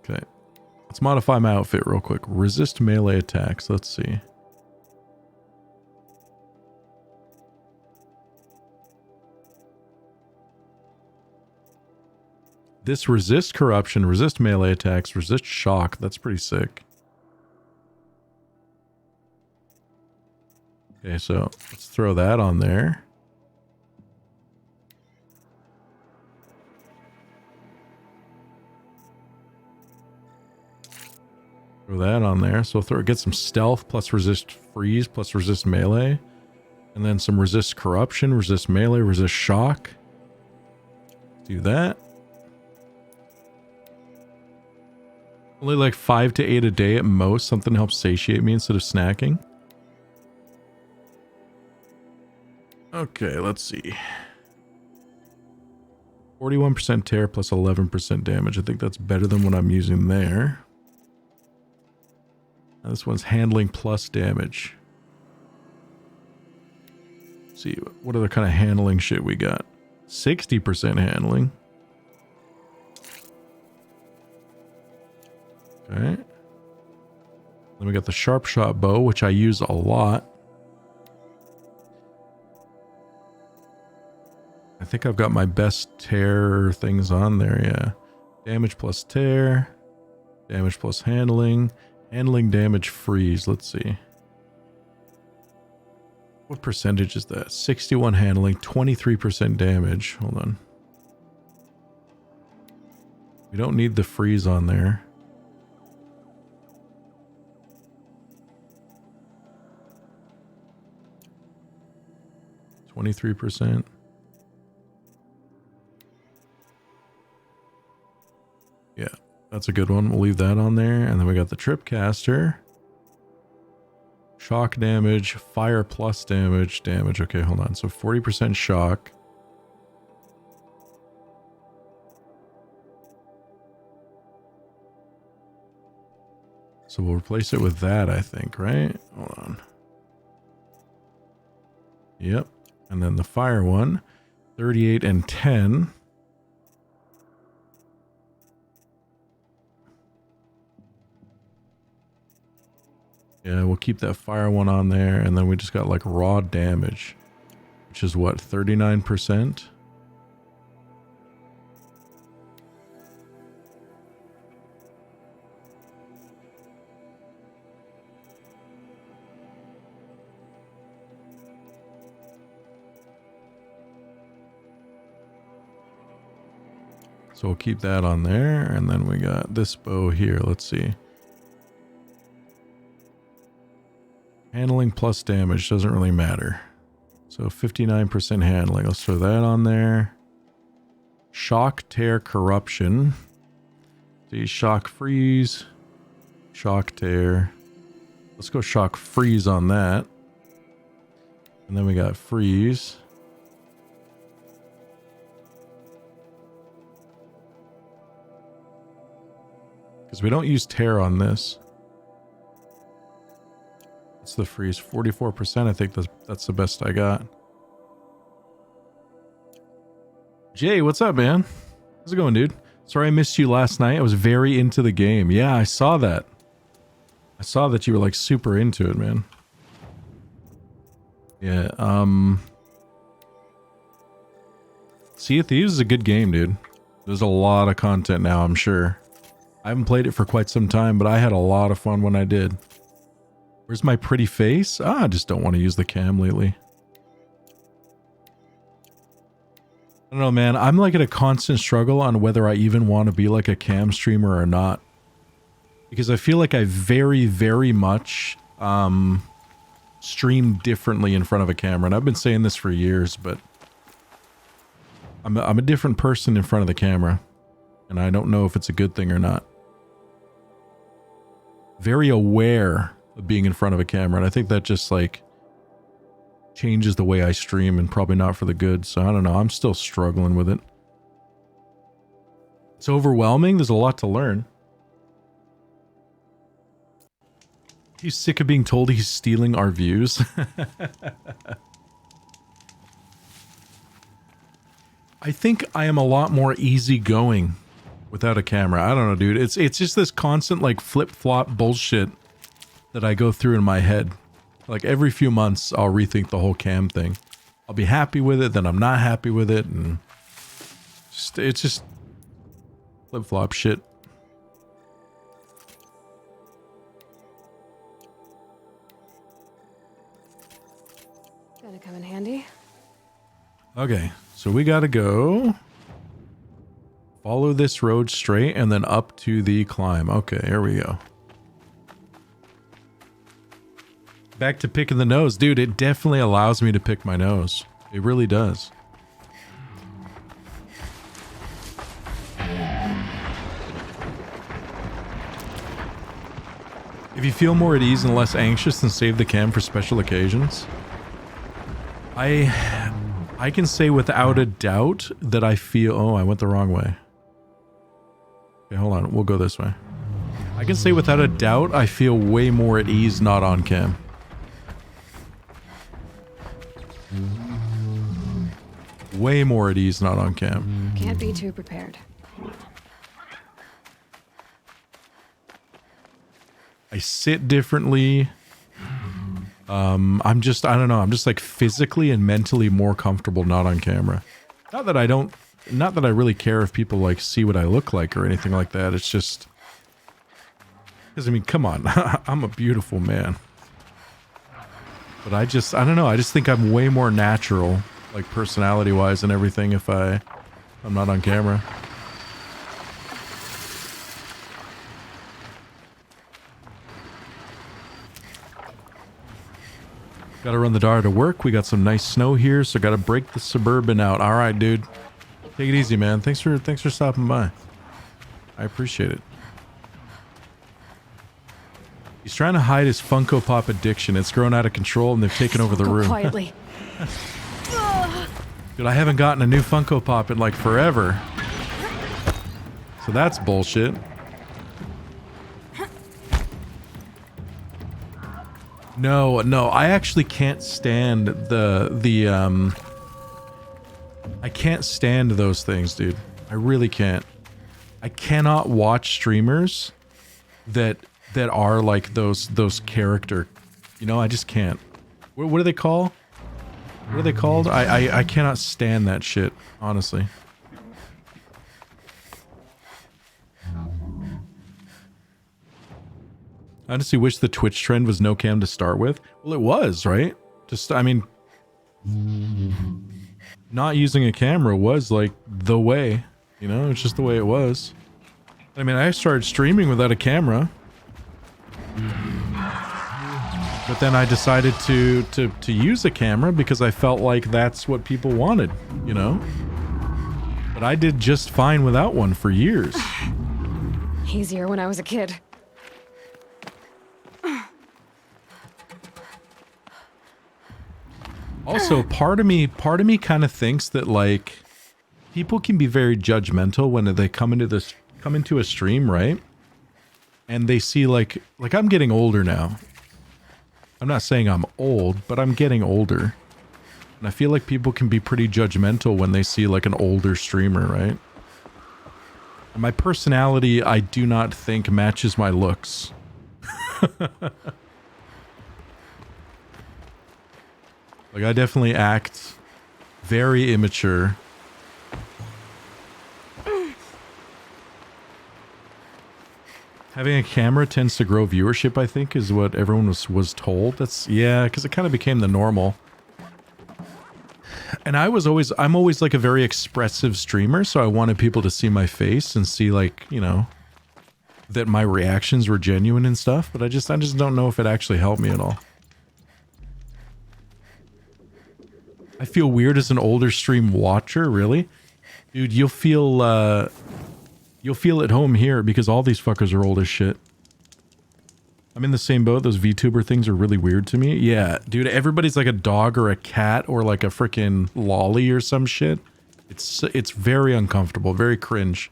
Okay. Let's modify my outfit real quick. Resist melee attacks. Let's see. This resist corruption, resist melee attacks, resist shock. That's pretty sick. Okay, so let's throw that on there. Throw that on there. So get some stealth plus resist freeze plus resist melee. And then some resist corruption, resist melee, resist shock. Do that. Only like 5 to 8 a day at most. Something helps satiate me instead of snacking. Okay, let's see. 41% tear plus 11% damage. I think that's better than what I'm using there. Now this one's handling plus damage. Let's see, what other kind of handling shit we got? 60% handling. Okay. Then we got the sharp shot bow, which I use a lot. I think I've got my best tear things on there, yeah. Damage plus tear. Damage plus handling. Handling damage freeze, let's see. What percentage is that? 61 handling, 23% damage. Hold on. We don't need the freeze on there. %. Yeah, that's a good one. We'll leave that on there. And then we got the Tripcaster. Shock damage, fire plus damage. Okay, hold on. So 40% shock. So we'll replace it with that, I think, right? Hold on. Yep. And then the fire one, 38 and 10. Yeah, we'll keep that fire one on there. And then we just got like raw damage, which is what, 39%? So we'll keep that on there. And then we got this bow here. Let's see. Handling plus damage doesn't really matter. So 59% handling. Let's throw that on there. Shock, tear, corruption. See, shock, freeze. Shock, tear. Let's go shock, freeze on that. And then we got freeze. Because we don't use tear on this. What's the freeze? 44%. I think that's the best I got. Jay, what's up, man? How's it going, dude? Sorry I missed you last night. I was very into the game. Yeah, I saw that. I saw that you were like super into it, man. Yeah, Sea of Thieves is a good game, dude. There's a lot of content now, I'm sure. I haven't played it for quite some time, but I had a lot of fun when I did. Where's my pretty face? I just don't want to use the cam lately. I don't know, man. I'm like at a constant struggle on whether I even want to be like a cam streamer or not. Because I feel like I very, very much stream differently in front of a camera. And I've been saying this for years, but I'm a different person in front of the camera. And I don't know if it's a good thing or not. Very aware of being in front of a camera, and I think that just like changes the way I stream, and probably not for the good. So I don't know, I'm still struggling with it. It's overwhelming. There's a lot to learn. He's sick of being told he's stealing our views. I think I am a lot more easygoing without a camera. I don't know, dude. It's just this constant like flip-flop bullshit that I go through in my head. Like every few months, I'll rethink the whole cam thing. I'll be happy with it, then I'm not happy with it, and it's just flip-flop shit. Gonna come in handy. Okay, so we gotta go follow this road straight and then up to the climb. Okay, here we go. Back to picking the nose. Dude, it definitely allows me to pick my nose. It really does. If you feel more at ease and less anxious, then save the cam for special occasions. I can say without a doubt that I feel... Oh, I went the wrong way. Okay, hold on. We'll go this way. I can say without a doubt I feel way more at ease not on cam. Way more at ease not on cam. Can't be too prepared. I sit differently. I don't know. I'm just like physically and mentally more comfortable not on camera. Not that I really care if people like see what I look like or anything like that. It's just, because I mean, come on, I'm a beautiful man. But I don't know. I just think I'm way more natural, like personality wise and everything if I'm not on camera. Gotta run the Dara to work. We got some nice snow here, so gotta break the Suburban out. All right, dude. Take it easy, man. Thanks for stopping by. I appreciate it. He's trying to hide his Funko Pop addiction. It's grown out of control, and they've taken over the room. Quietly. Dude, I haven't gotten a new Funko Pop in like forever. So that's bullshit. No, I actually can't stand I can't stand those things, dude. I really can't. I cannot watch streamers that are like those character, you know, I just can't. What do they call? What are they called? I cannot stand that shit, honestly. I honestly wish the Twitch trend was no cam to start with. Well, it was, right? Just, I mean, not using a camera was like the way, you know, it's just the way it was. I mean, I started streaming without a camera. But then I decided to use a camera because I felt like that's what people wanted, you know? But I did just fine without one for years. Easier when I was a kid. Also, part of me kind of thinks that like people can be very judgmental when they come into a stream, right? And they see like I'm getting older now. I'm not saying I'm old, but I'm getting older. And I feel like people can be pretty judgmental when they see like an older streamer, right? And my personality, I do not think matches my looks. Like, I definitely act very immature. Having a camera tends to grow viewership, I think, is what everyone was told. That's, yeah, because it kind of became the normal. And I'm always like a very expressive streamer, so I wanted people to see my face and see like, you know, that my reactions were genuine and stuff, but I just don't know if it actually helped me at all. I feel weird as an older stream watcher, really? Dude, you'll feel at home here because all these fuckers are old as shit. I'm in the same boat. Those VTuber things are really weird to me. Yeah, dude, everybody's like a dog or a cat or like a freaking lolly or some shit. It's very uncomfortable, very cringe.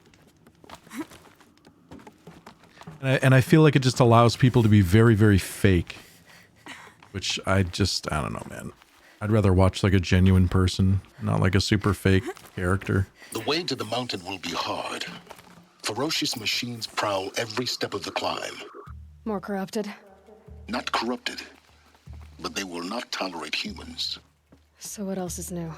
And I feel like it just allows people to be very, very fake. Which I don't know, man. I'd rather watch like a genuine person, not like a super fake character. The way to the mountain will be hard. Ferocious machines prowl every step of the climb. More corrupted? Not corrupted, but they will not tolerate humans. So what else is new?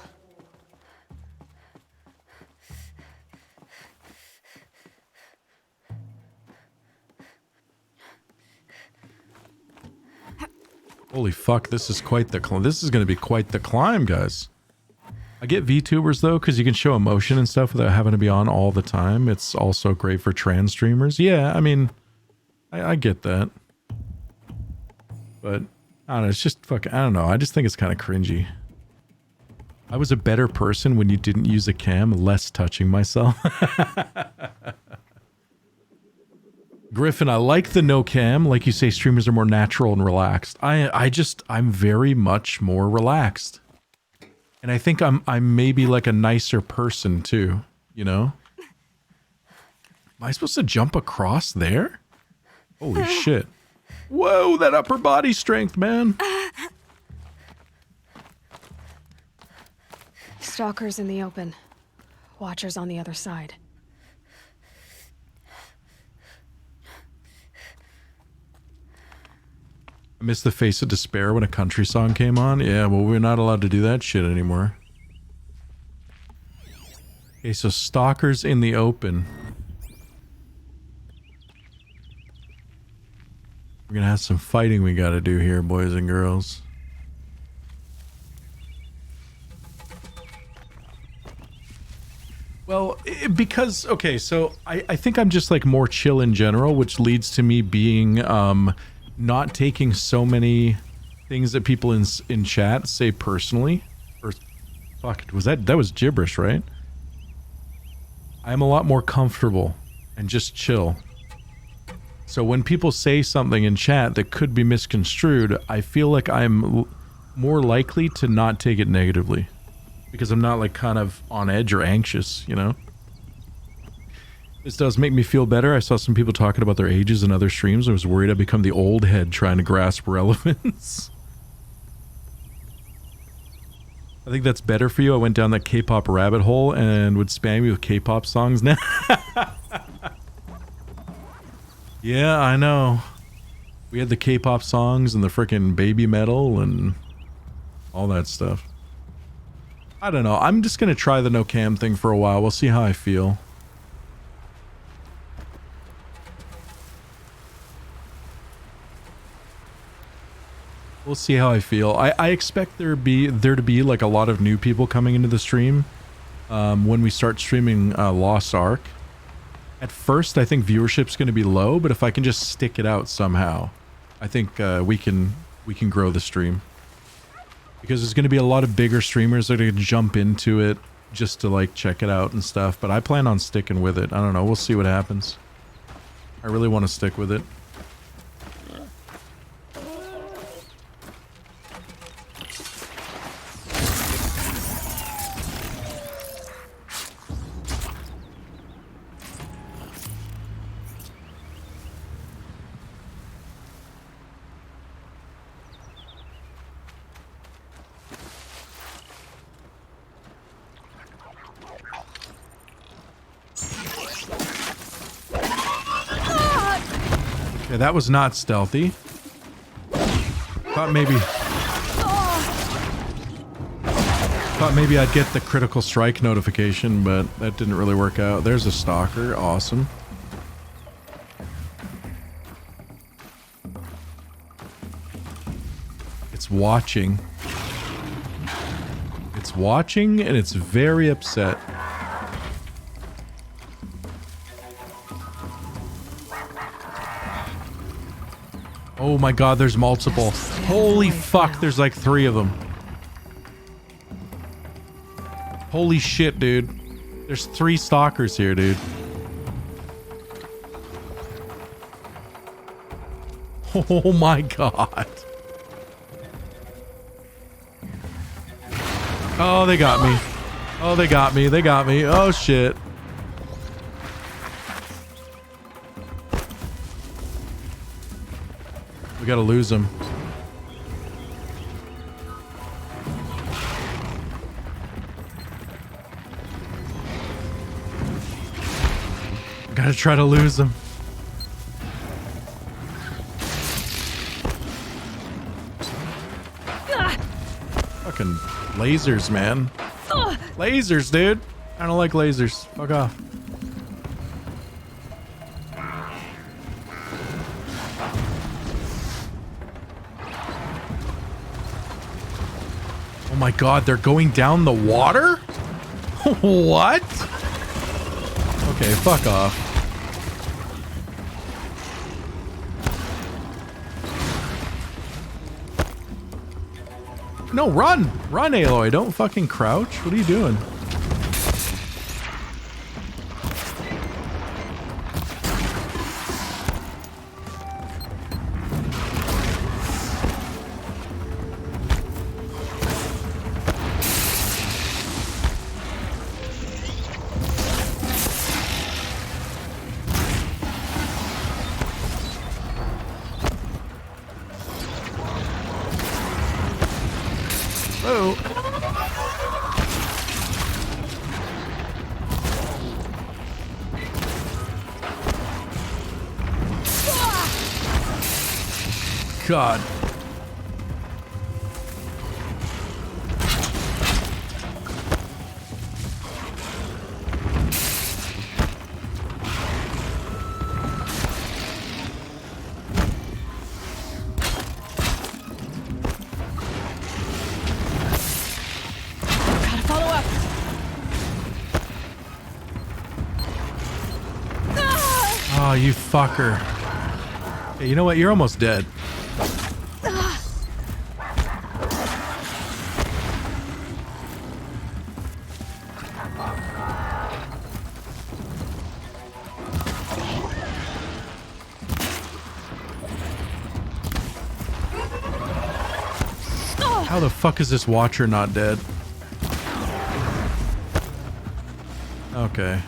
Holy fuck, this is quite the climb. This is going to be quite the climb, guys. I get VTubers, though, because you can show emotion and stuff without having to be on all the time. It's also great for trans streamers. Yeah, I mean, I get that. But, I don't know, it's just fucking, I don't know. I just think it's kind of cringy. I was a better person when you didn't use a cam, less touching myself. Griffin, I like the no cam. Like you say, streamers are more natural and relaxed. I'm very much more relaxed. And I think I'm maybe like a nicer person too, you know? Am I supposed to jump across there? Holy shit. Whoa, that upper body strength, man. Stalkers in the open. Watchers on the other side. I missed the Face of Despair when a country song came on. Yeah, well, we're not allowed to do that shit anymore. Okay, so stalkers in the open. We're gonna have some fighting we gotta do here, boys and girls. Well, because, okay, so I think I'm just like more chill in general, which leads to me being, not taking so many things that people in chat say personally. Or, fuck, that was gibberish, right? I'm a lot more comfortable and just chill. So when people say something in chat that could be misconstrued, I feel like I'm more likely to not take it negatively. Because I'm not like kind of on edge or anxious, you know? This does make me feel better. I saw some people talking about their ages in other streams. I was worried I'd become the old head trying to grasp relevance. I think that's better for you. I went down that K-pop rabbit hole and would spam you with K-pop songs now. Yeah, I know. We had the K-pop songs and the frickin' baby metal and all that stuff. I don't know. I'm just gonna try the no cam thing for a while. We'll see how I feel. We'll see how I feel. I expect there to be like a lot of new people coming into the stream when we start streaming Lost Ark. At first, I think viewership's going to be low, but if I can just stick it out somehow, I think we can grow the stream. Because there's going to be a lot of bigger streamers that are going to jump into it just to like check it out and stuff. But I plan on sticking with it. I don't know. We'll see what happens. I really want to stick with it. Okay, that was not stealthy. Thought maybe I'd get the critical strike notification, but that didn't really work out. There's a stalker. Awesome. It's watching. It's watching and it's very upset. Oh my god, there's multiple. Holy fuck, there's like 3 of them. Holy shit, dude. There's 3 stalkers here, dude. Oh my god. Oh, they got me. Oh, they got me. They got me. Oh shit. We gotta lose him. Gotta try to lose him. Fucking lasers, man. Lasers, dude. I don't like lasers. Fuck off. Oh my god, they're going down the water? What? Okay, fuck off. No, run! Run, Aloy. Don't fucking crouch. What are you doing? Oh. God. Gotta follow up. Oh, you fucker. Hey, you know what? You're almost dead. How the fuck is this Watcher not dead? Okay.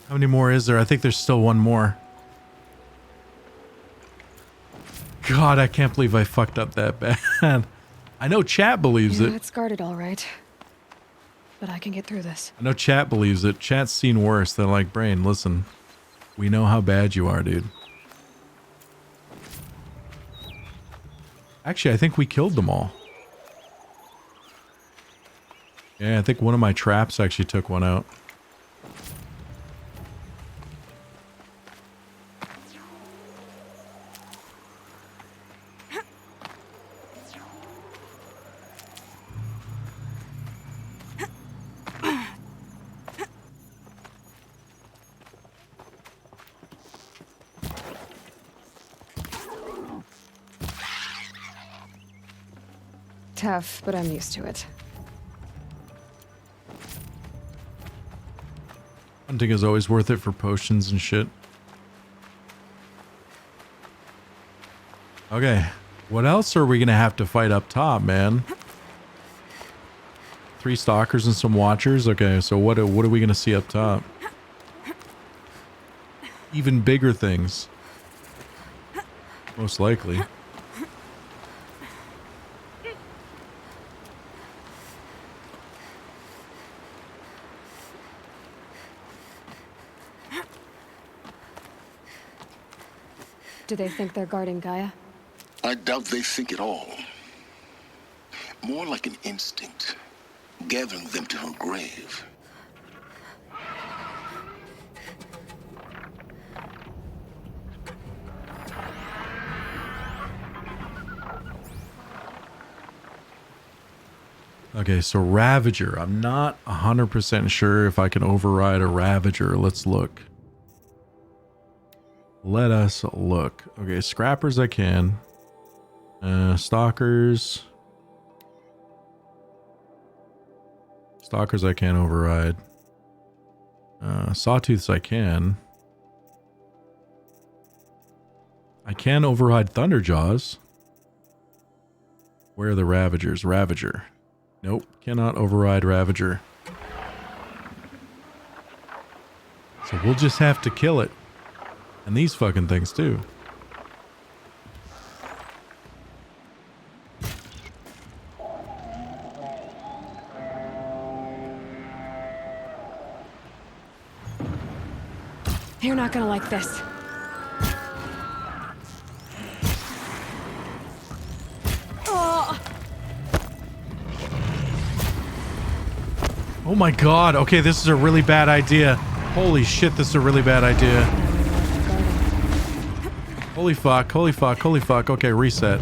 How many more is there? I think there's still one more. God, I can't believe I fucked up that bad. I know chat believes it. It's guarded all right. But I can get through this. I know chat believes it. Chat's seen worse. They're like, Brain, listen. We know how bad you are, dude. Actually, I think we killed them all. Yeah, I think one of my traps actually took one out. Tough, but I'm used to it. Hunting is always worth it for potions and shit. Okay. What else are we gonna have to fight up top, man? 3 stalkers and some watchers? Okay, so what are we gonna see up top? Even bigger things. Most likely. Do they think they're guarding Gaia? I doubt they think at all. More like an instinct, gathering them to her grave. Okay, so Ravager. I'm not 100% sure if I can override a Ravager. Let's look. Let us look. Okay, Scrappers I can. Stalkers. Stalkers I can't override. Sawtooths I can. I can override Thunderjaws. Where are the Ravagers? Ravager. Nope, cannot override Ravager. So we'll just have to kill it. And these fucking things too. You're not gonna like this. Oh my god, okay, this is a really bad idea. Holy shit, this is a really bad idea. Holy fuck, holy fuck, holy fuck. Okay, reset.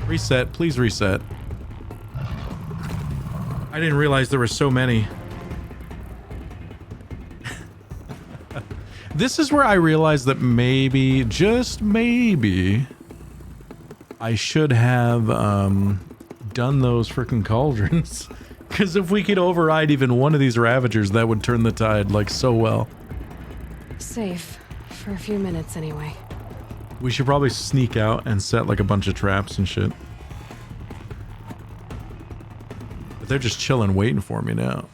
Reset, please reset. I didn't realize there were so many. This is where I realized that maybe, just maybe, I should have done those freaking cauldrons. Because if we could override even one of these Ravagers, that would turn the tide, like, so well. Safe. For a few minutes, anyway. We should probably sneak out and set like a bunch of traps and shit. But they're just chilling, waiting for me now.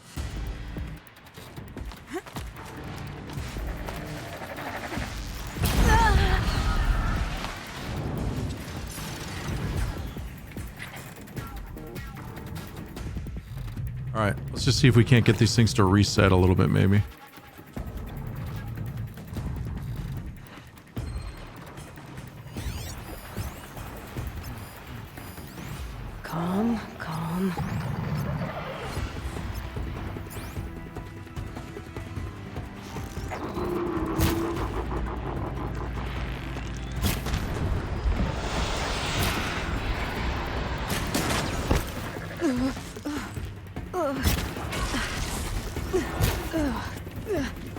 Alright, let's just see if we can't get these things to reset a little bit, maybe. Calm, calm.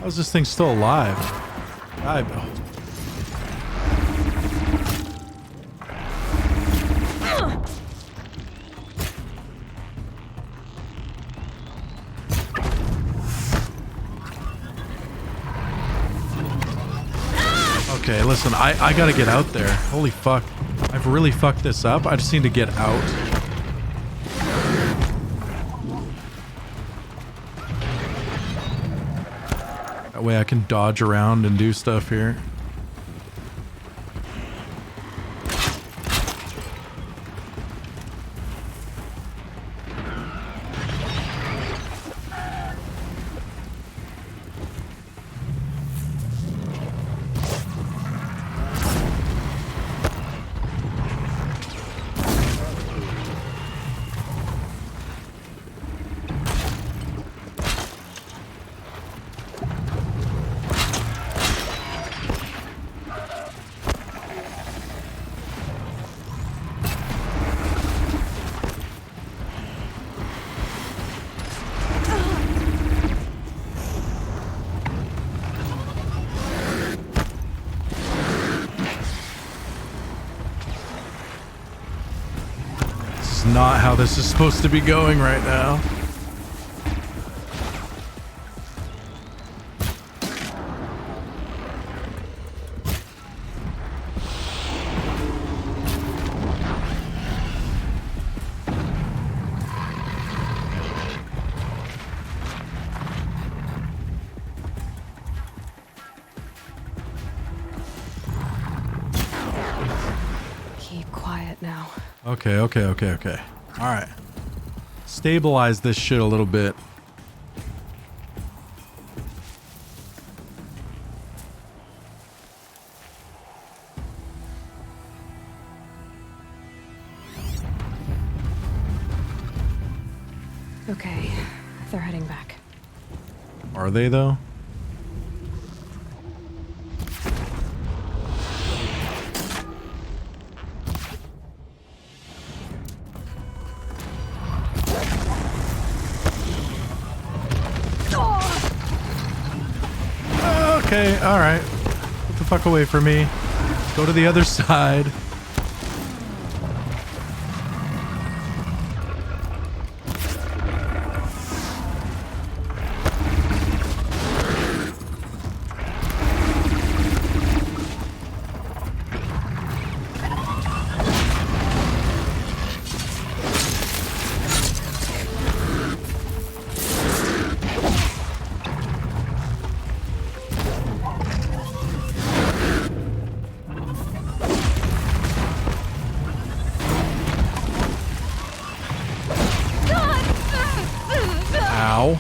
How's this thing still alive? Okay, listen, I gotta get out there. Holy fuck. I've really fucked this up. I just need to get out. That way I can dodge around and do stuff here. Not how this is supposed to be going right now. Keep quiet now. Okay. All right. Stabilize this shit a little bit. Okay, they're heading back. Are they though? Okay, alright. Get the fuck away from me. Go to the other side. Ow.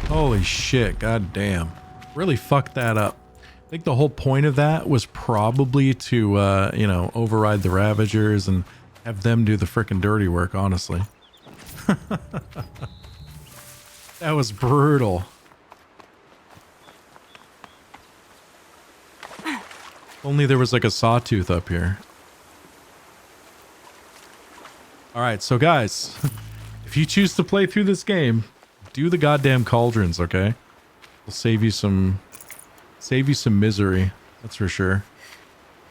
Holy shit, god damn. Really fucked that up. I think the whole point of that was probably to, you know, override the Ravagers and have them do the frickin' dirty work, honestly. That was brutal. Only there was like a sawtooth up here. Alright, so guys, If you choose to play through this game, do the goddamn cauldrons, okay? It'll save you some misery. That's for sure.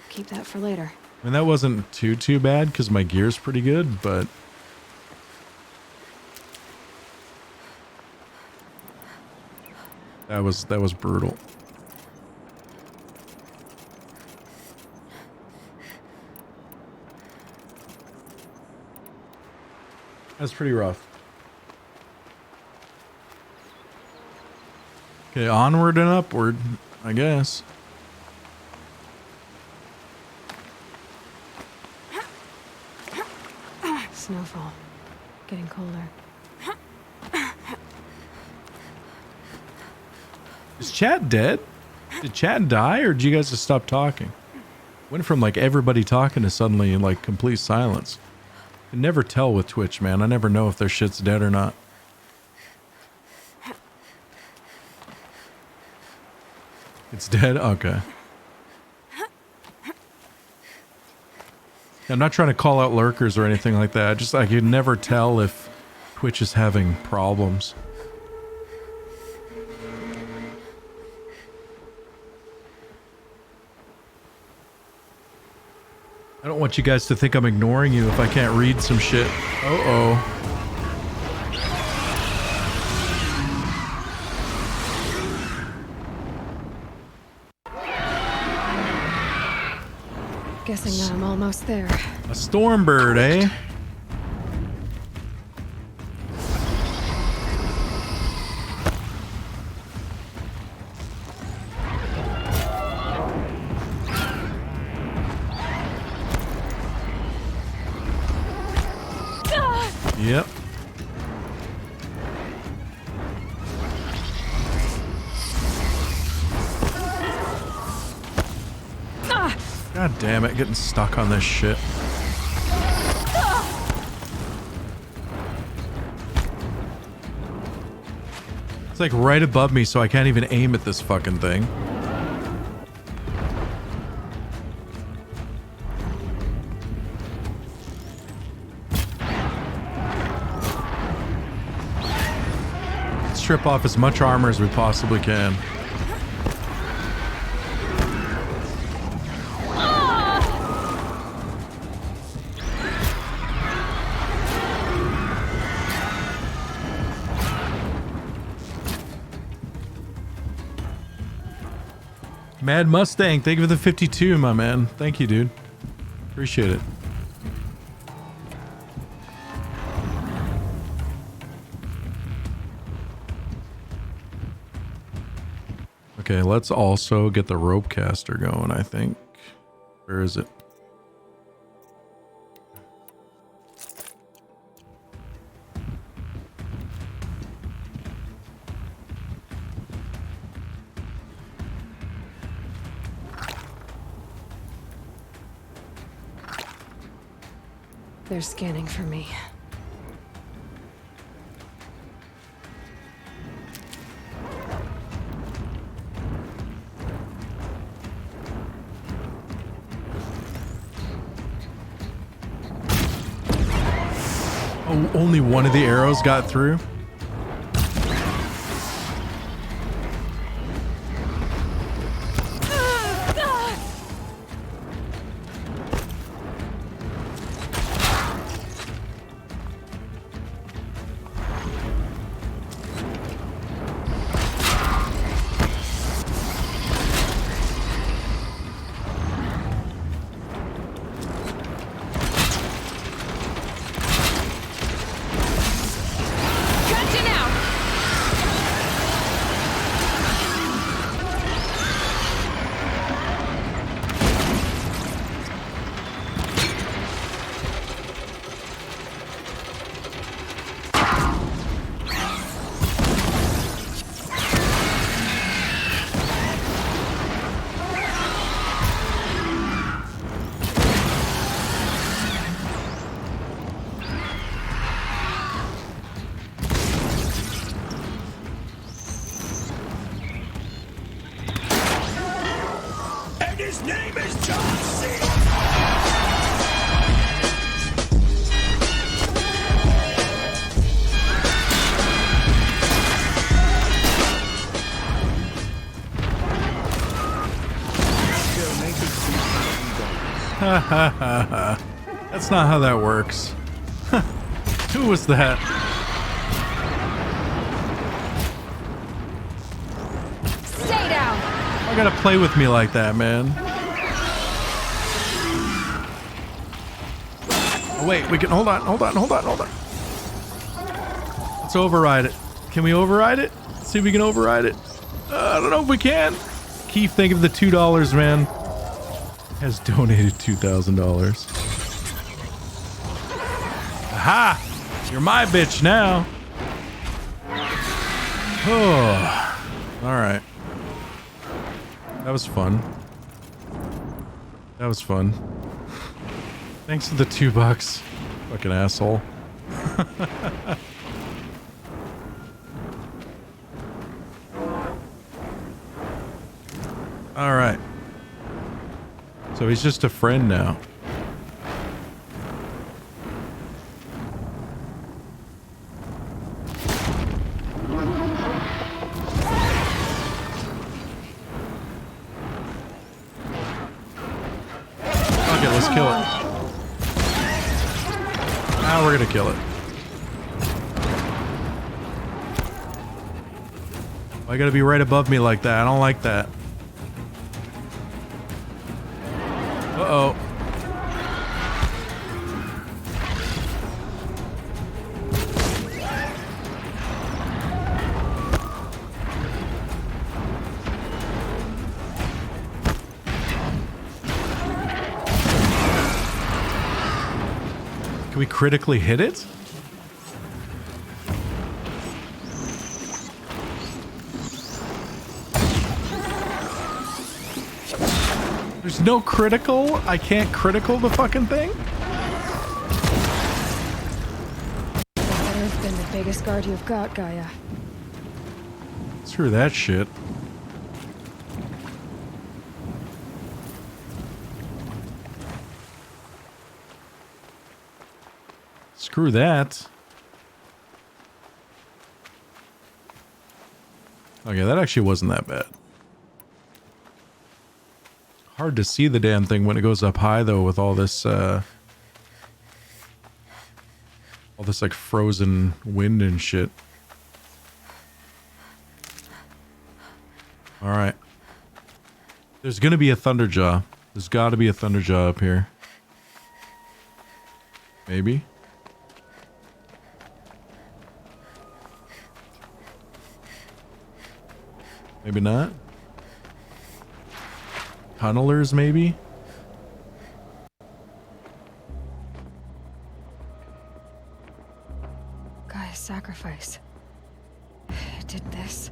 Keep that for later. I mean, that wasn't too bad because my gear's pretty good, but that was brutal. That's pretty rough. Okay, onward and upward, I guess. Snowfall. Getting colder. Is chat dead? Did chat die, or did you guys just stop talking? Went from like everybody talking to suddenly in like complete silence. I can never tell with Twitch, man. I never know if their shit's dead or not. It's dead? Okay. I'm not trying to call out lurkers or anything like that. Just I can never tell if Twitch is having problems. I don't want you guys to think I'm ignoring you if I can't read some shit. Uh-oh. Guessing I'm almost there. A storm bird, eh? Yep. God damn it, getting stuck on this shit. It's like right above me, so I can't even aim at this fucking thing. Strip off as much armor as we possibly can. Mad Mustang, thank you for the 52, my man. Thank you, dude. Appreciate it. Okay, let's also get the rope caster going, I think. Where is it? They're scanning for me. Oh, only one of the arrows got through? His name is John C. That's not how that works. Who was that? Stay down. I gotta play with me like that, man. Oh, wait, we can hold on. Let's override it. Can we override it? See if we can override it. I don't know if we can. Keith, think of the $2, man. Has donated $2,000. Aha! You're my bitch now. Oh, all right. That was fun. That was fun. Thanks for the $2. Fucking asshole. All right. So he's just a friend now. Okay, let's kill it. Now we're gonna kill it. Why gotta be right above me like that? I don't like that. Uh-oh. Can we critically hit it? There's no critical? I can't critical the fucking thing? That better have been the biggest guard you've got, Gaia. Screw that shit. Screw that. Okay, that actually wasn't that bad. Hard to see the damn thing when it goes up high, though, with all this like frozen wind and shit. All right. There's gonna be a Thunderjaw. There's got to be a Thunderjaw up here. Maybe. Maybe not. Tunnelers, maybe? Gaia's sacrifice. It did this.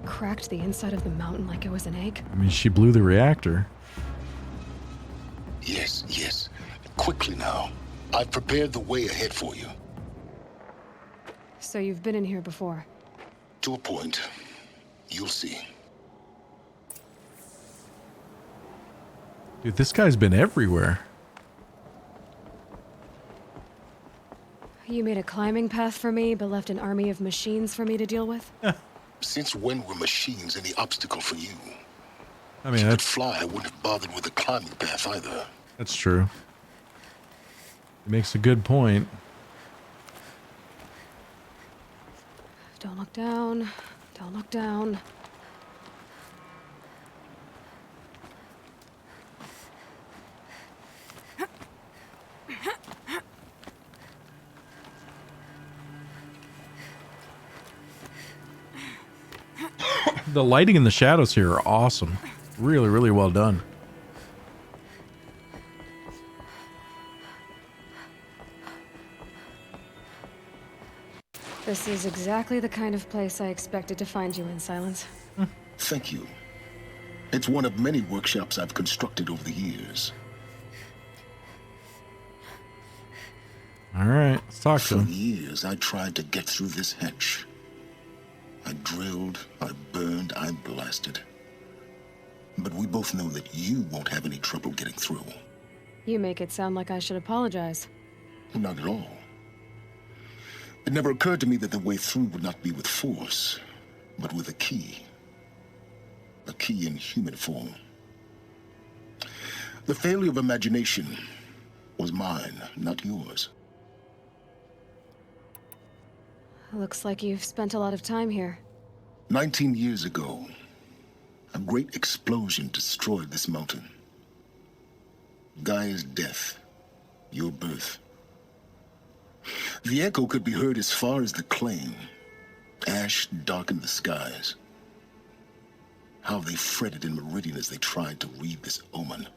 Cracked the inside of the mountain like it was an egg. I mean, she blew the reactor. Yes, yes. Quickly now. I've prepared the way ahead for you. So you've been in here before? To a point. You'll see. Dude, this guy's been everywhere. You made a climbing path for me, but left an army of machines for me to deal with? Since when were machines any obstacle for you? I mean, if you that's... could fly, I wouldn't have bothered with the climbing path either. That's true. It makes a good point. Don't look down. Don't look down. The lighting and the shadows here are awesome. Really, really well done. This is exactly the kind of place I expected to find you in, Silence. Thank you. It's one of many workshops I've constructed over the years. All right, let's talk to him. For years, I tried to get through this hatch. I drilled, I burned, I blasted. But we both know that you won't have any trouble getting through. You make it sound like I should apologize. Not at all. It never occurred to me that the way through would not be with force, but with a key. A key in human form. The failure of imagination was mine, not yours. Looks like you've spent a lot of time here. 19 years ago, a great explosion destroyed this mountain. Gaia's death, your birth. The echo could be heard as far as the claim. Ash darkened the skies. How they fretted in Meridian as they tried to read this omen.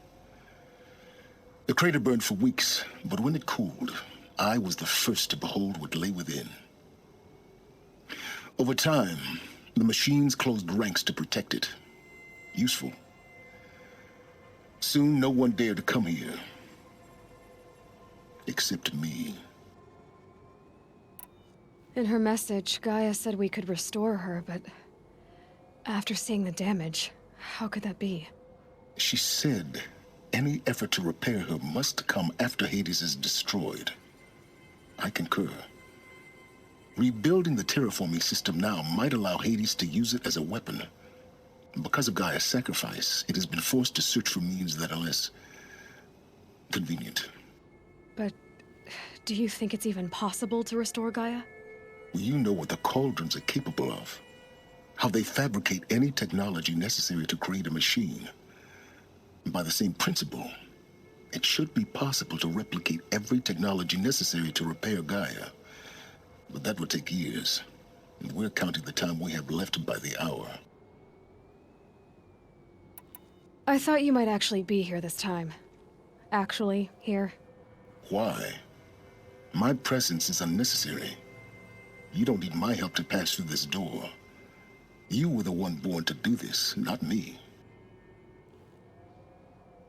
The crater burned for weeks, but when it cooled, I was the first to behold what lay within. Over time, the machines closed ranks to protect it. Useful. Soon, no one dared to come here. Except me. In her message, Gaia said we could restore her, but after seeing the damage, how could that be? She said any effort to repair her must come after Hades is destroyed. I concur. Rebuilding the terraforming system now might allow Hades to use it as a weapon. Because of Gaia's sacrifice, it has been forced to search for means that are less convenient. But do you think it's even possible to restore Gaia? You know what the Cauldrons are capable of. How they fabricate any technology necessary to create a machine. By the same principle, it should be possible to replicate every technology necessary to repair Gaia. But that would take years, and we're counting the time we have left by the hour. I thought you might actually be here this time. Actually, here. Why? My presence is unnecessary. You don't need my help to pass through this door. You were the one born to do this, not me.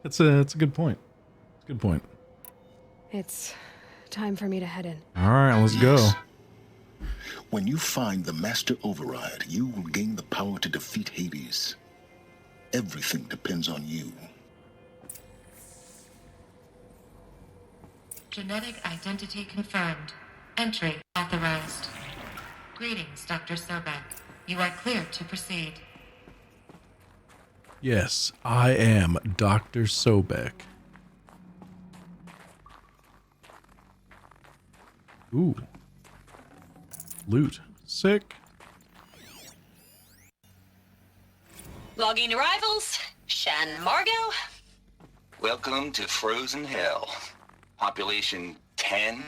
That's a good point. It's a good point. It's time for me to head in. All right, let's go. When you find the Master Override, you will gain the power to defeat Hades. Everything depends on you. Genetic identity confirmed. Entry authorized. Greetings, Dr. Sobek. You are clear to proceed. Yes, I am Dr. Sobek. Ooh. Loot. Sick. Logging arrivals. Shan Margot. Welcome to Frozen Hell. Population 10.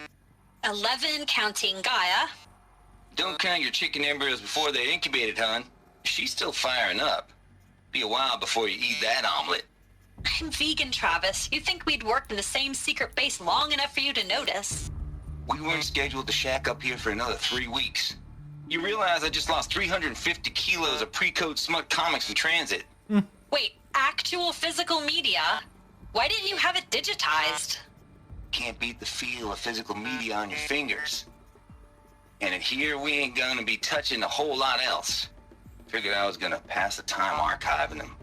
11 counting Gaia. Don't count your chicken embryos before they're incubated, hon. She's still firing up. Be a while before you eat that omelet. I'm vegan, Travis. You'd think we'd worked in the same secret base long enough for you to notice. We weren't scheduled to shack up here for another 3 weeks. You realize I just lost 350 kilos of pre-code smut comics in transit. Wait, actual physical media? Why didn't you have it digitized? Can't beat the feel of physical media on your fingers. And in here, we ain't gonna be touching a whole lot else. Figured I was gonna pass the time archiving them.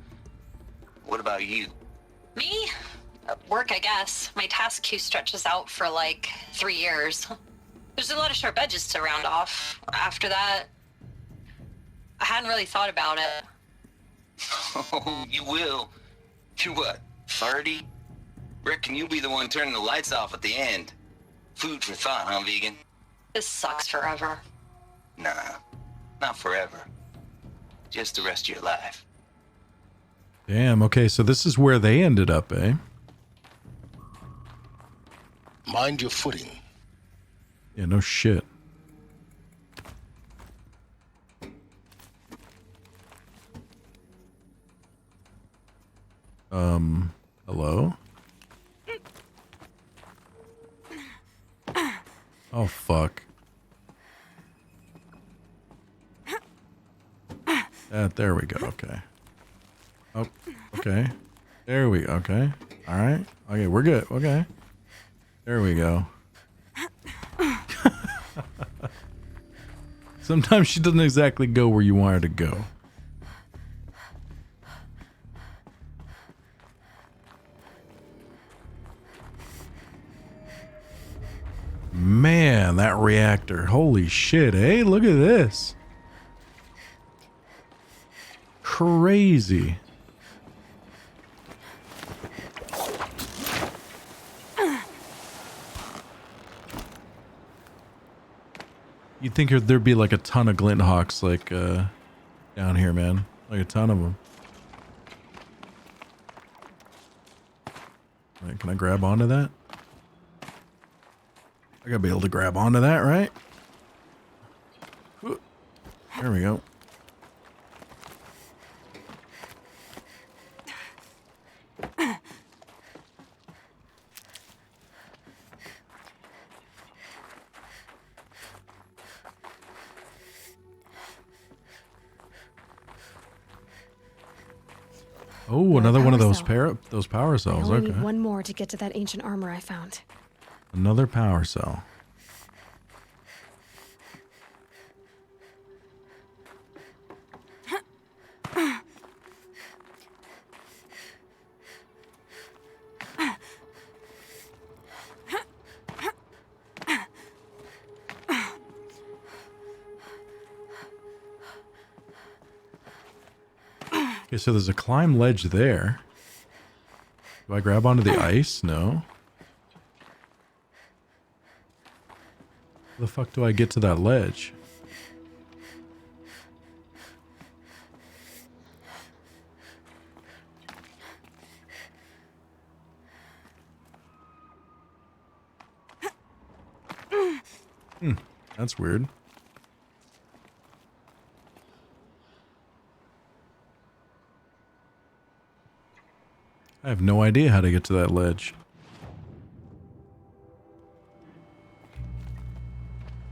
What about you? Me? Work, I guess. My task queue stretches out for like 3 years. There's a lot of sharp edges to round off. After that, I hadn't really thought about it. Oh, you will. You're what, 30? Reckon you'll be the one turning the lights off at the end. Food for thought, huh, vegan? This sucks forever. Nah, not forever. Just the rest of your life. Damn, okay, so this is where they ended up, eh? Mind your footing. Yeah, no shit. Hello? Oh, fuck. There we go, okay. Oh, okay. There we go, okay. Alright. Okay, we're good, okay. There we go. Sometimes she doesn't exactly go where you want her to go. Man, that reactor. Holy shit, eh? Look at this. Crazy. You'd think there'd be like a ton of glint hawks like down here, man. Like a ton of them. Right, can I grab onto that? I gotta be able to grab onto that, right? There we go. Oh, another one of those power cells. I only Okay. need one more to get to that ancient armor I found. Another power cell. Okay, so there's a climb ledge there. Do I grab onto the ice? No. How the fuck do I get to that ledge? That's weird. I have no idea how to get to that ledge.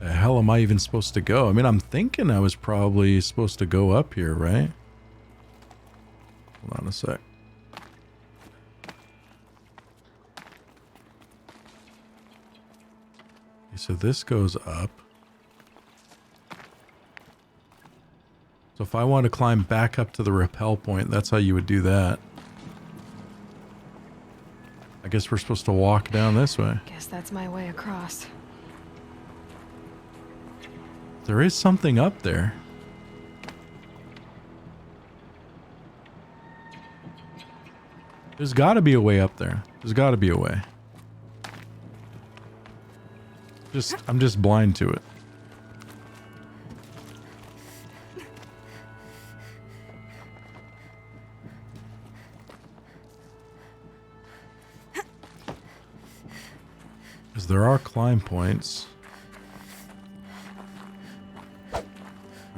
The hell am I even supposed to go? I mean, I'm thinking I was probably supposed to go up here, right? Hold on a sec. Okay, so this goes up. So if I want to climb back up to the rappel point, that's how you would do that. I guess we're supposed to walk down this way. Guess that's my way across. There is something up there. There's got to be a way up there. There's got to be a way. I'm just blind to it. Because there are climb points.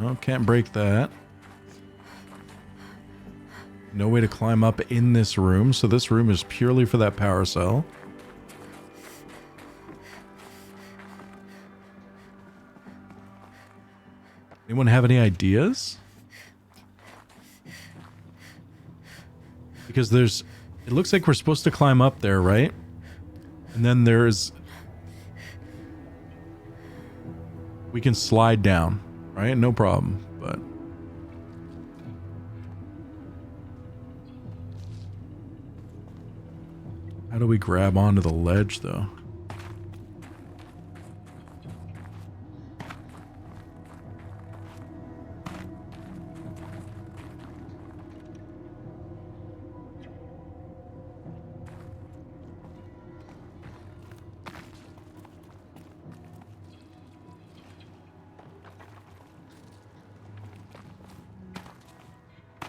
Oh, can't break that. No way to climb up in this room, so this room is purely for that power cell. Anyone have any ideas? Because it looks like we're supposed to climb up there, right? And then we can slide down, right? No problem, but how do we grab onto the ledge, though?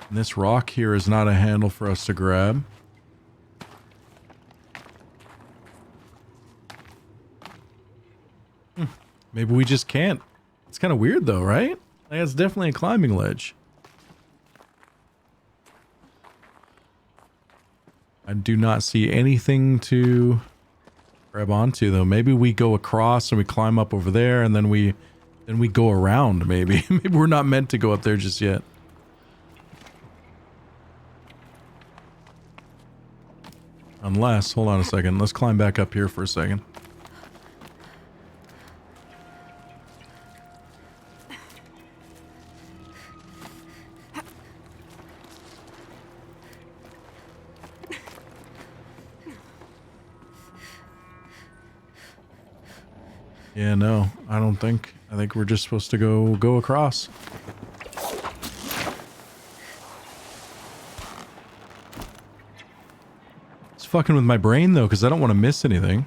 And this rock here is not a handle for us to grab. Maybe we just can't. It's kind of weird though, right? Like, it's definitely a climbing ledge. I do not see anything to grab onto though. Maybe we go across and we climb up over there and then we go around maybe. Maybe we're not meant to go up there just yet. Unless, hold on a second, let's climb back up here for a second. Yeah, no, I don't think. I think we're just supposed to go across. It's fucking with my brain though, because I don't want to miss anything.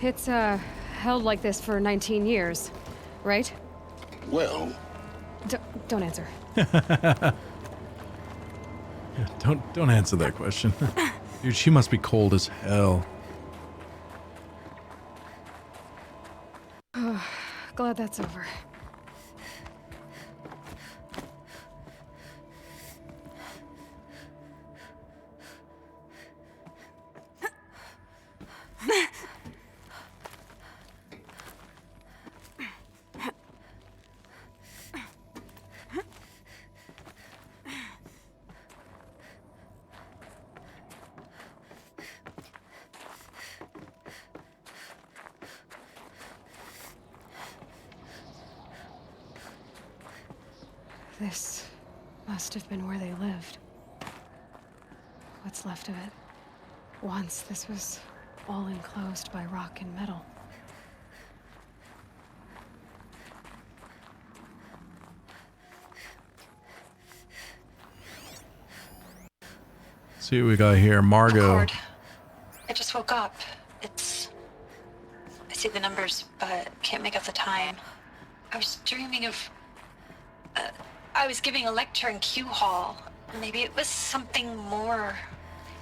It's, held like this for 19 years, right? Well... Don't answer. Don't answer that question. Dude, she must be cold as hell. Glad that's over. This must have been where they lived. What's left of it. Once this was all enclosed by rock and metal. See what we got here, Margot. Record. I just woke up. I see the numbers, but can't make out the time. I was dreaming of... I was giving a lecture in Q Hall. Maybe it was something more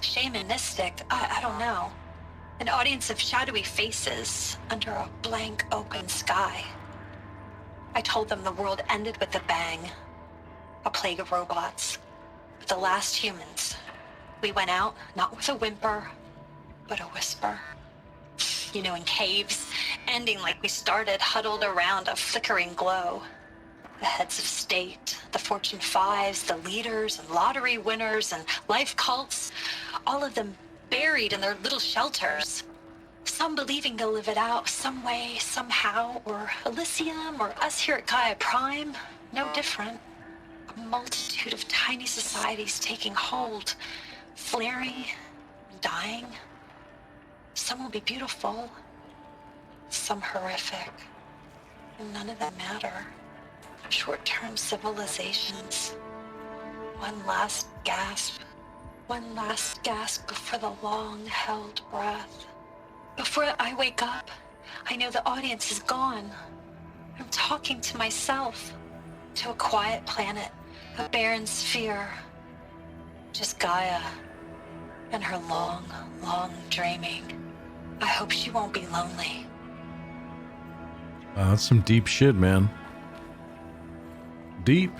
shamanistic. I don't know. An audience of shadowy faces under a blank open sky. I told them the world ended with a bang. A plague of robots. But the last humans. We went out, not with a whimper, but a whisper. You know, in caves, ending like we started, huddled around a flickering glow. The heads of state, the Fortune 5s, the leaders and lottery winners and life cults, all of them buried in their little shelters. Some believing they'll live it out some way, somehow, or Elysium, or us here at Gaia Prime, no different. A multitude of tiny societies taking hold, flaring, dying. Some will be beautiful, some horrific, and none of them matter. Short-term civilizations. One last gasp before the long-held breath. Before I wake up, I know the audience is gone. I'm talking to myself, to a quiet planet, a barren sphere. Just Gaia and her long, long dreaming. I hope she won't be lonely. Wow, that's some deep shit, man. Deep.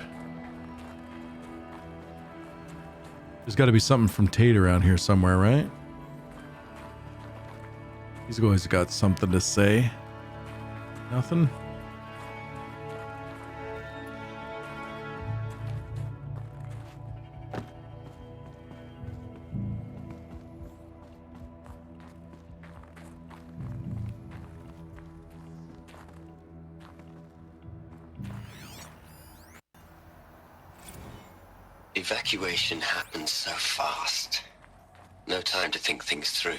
There's got to be something from Tate around here somewhere, right? He's always got something to say. Nothing? Evacuation happened so fast. No time to think things through.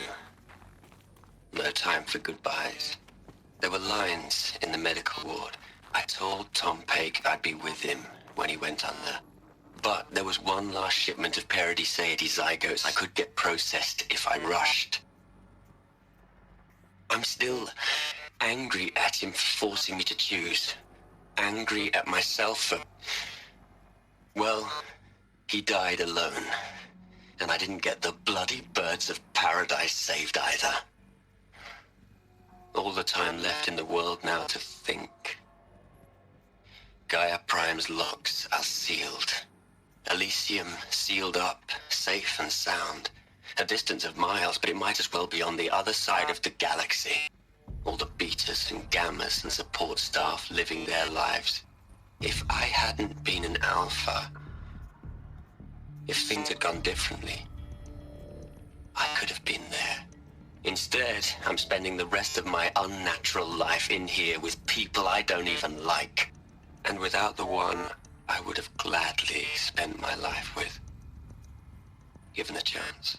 No time for goodbyes. There were lines in the medical ward. I told Tom Pake I'd be with him when he went under. But there was one last shipment of Paradiseidae zygotes I could get processed if I rushed. I'm still angry at him for forcing me to choose. Angry at myself for... well... he died alone, and I didn't get the bloody birds of paradise saved either. All the time left in the world now to think. Gaia Prime's locks are sealed. Elysium sealed up, safe and sound. A distance of miles, but it might as well be on the other side of the galaxy. All the betas and gammas and support staff living their lives. If I hadn't been an alpha... if things had gone differently, I could have been there. Instead, I'm spending the rest of my unnatural life in here with people I don't even like. And without the one I would have gladly spent my life with. Given a chance.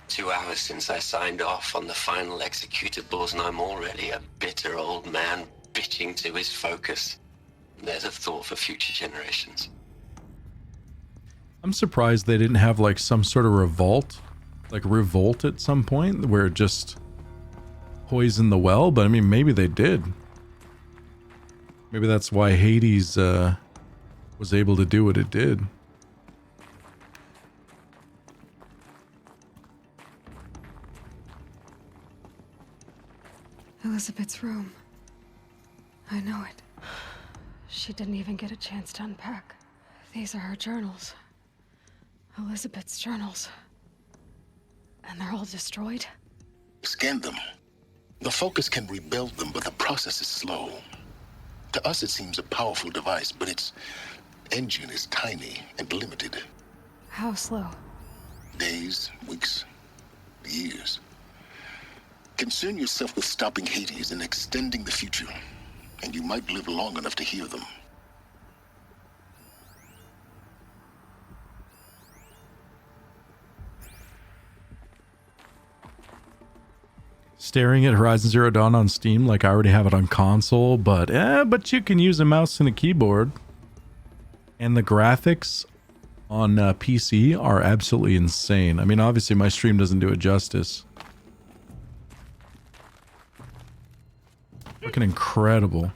2 hours since I signed off on the final executables, and I'm already a bitter old man bitching to his focus. There's a thought for future generations. I'm surprised they didn't have like some sort of revolt at some point where it just poison the well, but I mean, maybe they did. Maybe that's why Hades was able to do what it did. Elizabeth's room. I know it. She didn't even get a chance to unpack. These are her journals. Elizabeth's journals. And they're all destroyed? Scan them. The Focus can rebuild them, but the process is slow. To us, it seems a powerful device, but its engine is tiny and limited. How slow? Days, weeks, years. Concern yourself with stopping Hades and extending the future, and you might live long enough to hear them. Staring at Horizon Zero Dawn on Steam like I already have it on console, but you can use a mouse and a keyboard. And the graphics on PC are absolutely insane. I mean, obviously my stream doesn't do it justice. Looking incredible.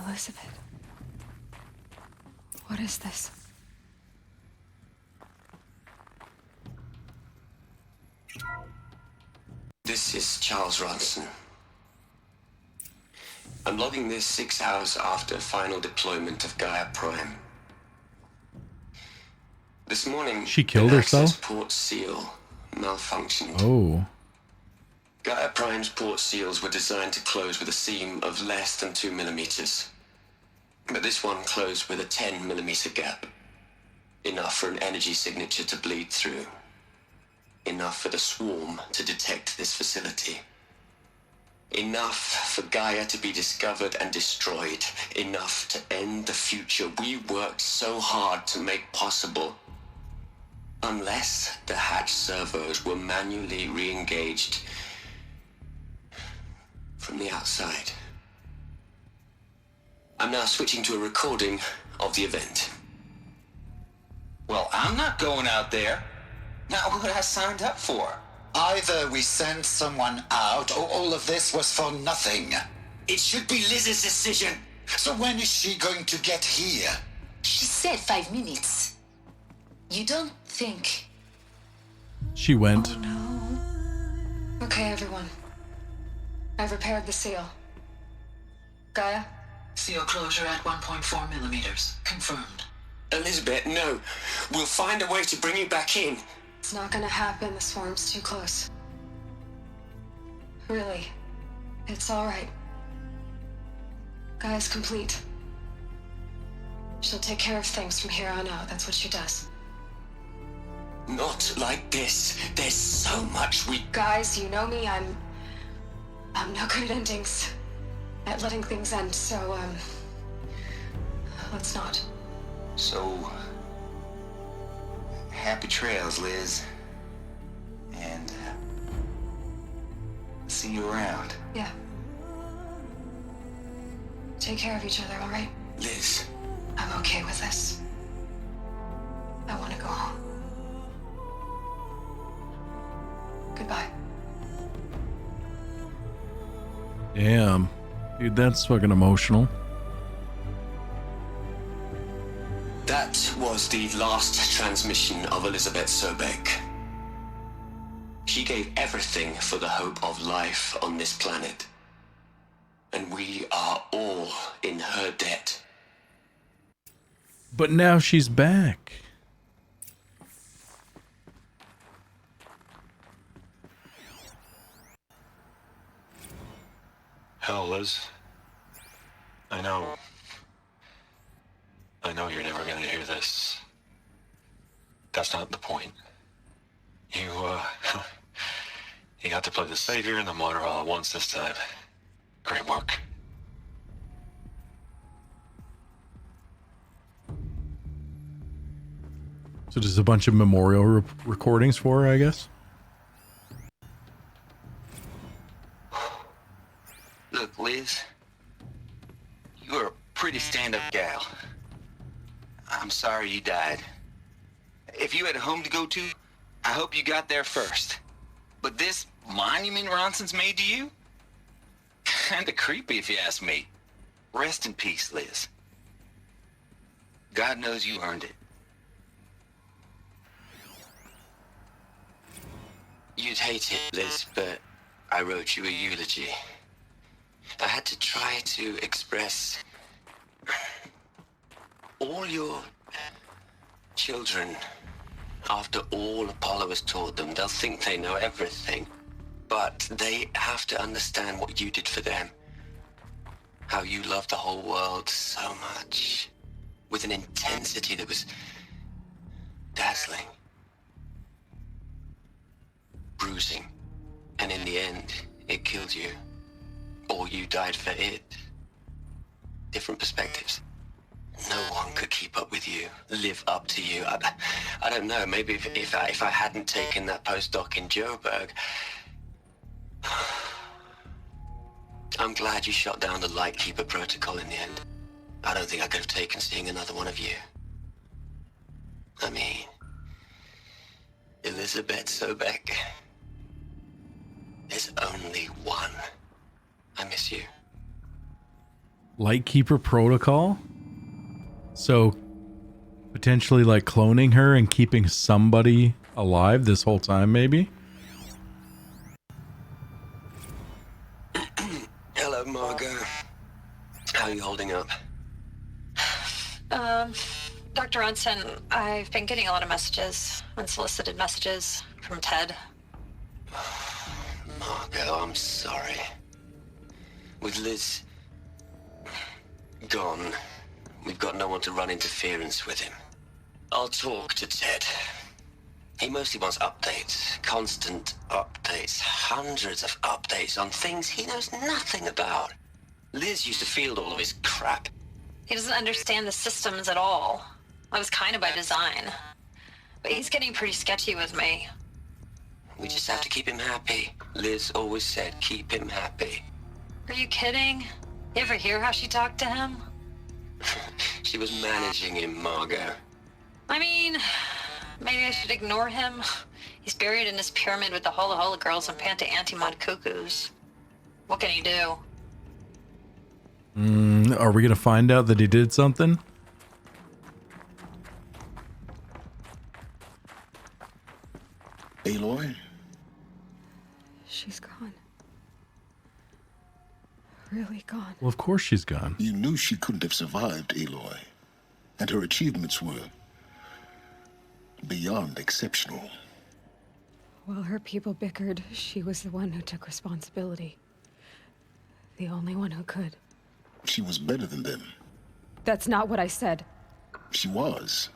Elizabeth. What is this? This is Charles Ronson. I'm logging this 6 hours after final deployment of Gaia Prime. This morning, She killed an herself? access port seal malfunctioned. Oh. Gaia Prime's port seals were designed to close with a seam of less than 2 millimeters. But this one closed with a 10 millimeter gap. Enough for an energy signature to bleed through. Enough for the swarm to detect this facility. Enough for Gaia to be discovered and destroyed. Enough to end the future we worked so hard to make possible. Unless the hatch servos were manually re-engaged from the outside. I'm now switching to a recording of the event. Well, I'm not going out there. Not what I signed up for. Either we sent someone out, or all of this was for nothing. It should be Liz's decision. So when is she going to get here? She said 5 minutes. You don't think... She went. Okay, everyone. I've repaired the seal. Gaia? Seal closure at 1.4 millimeters. Confirmed. Elizabeth, no. We'll find a way to bring you back in. It's not gonna happen. The swarm's too close. Really. It's alright. Gaia's complete. She'll take care of things from here on out. That's what she does. Not like this. There's so much we... Guys, you know me. I'm no good at endings. At letting things end, so, let's not. So... happy trails, Liz. And... see you around. Yeah. Take care of each other, alright? Liz. I'm okay with this. I want to go home. Goodbye. Damn. Dude, that's fucking emotional. That was the last transmission of Elizabeth Sobek. She gave everything for the hope of life on this planet. And we are all in her debt. But now she's back. Hell, Liz. I know you're never gonna hear this. That's not the point. You got to play the savior and the martyr all at once this time. Great work. So there's a bunch of memorial recordings for her, I guess? Look, Liz. You're a pretty stand-up gal. I'm sorry you died. If you had a home to go to, I hope you got there first. But this monument Ronson's made to you? Kinda creepy if you ask me. Rest in peace, Liz. God knows you earned it. You'd hate it, Liz, but I wrote you a eulogy. I had to try to express all your children. After all Apollo has taught them, they'll think they know everything. But they have to understand what you did for them. How you loved the whole world so much. With an intensity that was dazzling. Bruising. And in the end, it killed you. Or you died for it. Different perspectives. No one could keep up with you, live up to you. I don't know, maybe if I hadn't taken that postdoc in Joburg. I'm glad you shot down the Lightkeeper protocol in the end. I don't think I could have taken seeing another one of you. I mean, Elizabeth Sobek. There's only one. I miss you. Lightkeeper protocol? So, potentially like cloning her and keeping somebody alive this whole time, maybe? Hello, Margot. How are you holding up? Dr. Ronson, I've been getting a lot of messages, unsolicited messages from Ted. Margot, I'm sorry. With Liz gone, we've got no one to run interference with him. I'll talk to Ted. He mostly wants updates, constant updates, hundreds of updates on things he knows nothing about. Liz used to field all of his crap. He doesn't understand the systems at all. That was kind of by design. But he's getting pretty sketchy with me. We just have to keep him happy. Liz always said, keep him happy. Are you kidding? You ever hear how she talked to him? She was managing him, Margot. I mean, maybe I should ignore him. He's buried in his pyramid with the Hola Hola girls and Panta Antimod cuckoos. What can he do? Are we gonna find out that he did something? Aloy? She's gone. Really gone. Well, of course she's gone. You knew she couldn't have survived, Aloy. And her achievements were beyond exceptional. While her people bickered, she was the one who took responsibility. The only one who could. She was better than them. That's not what I said. She was.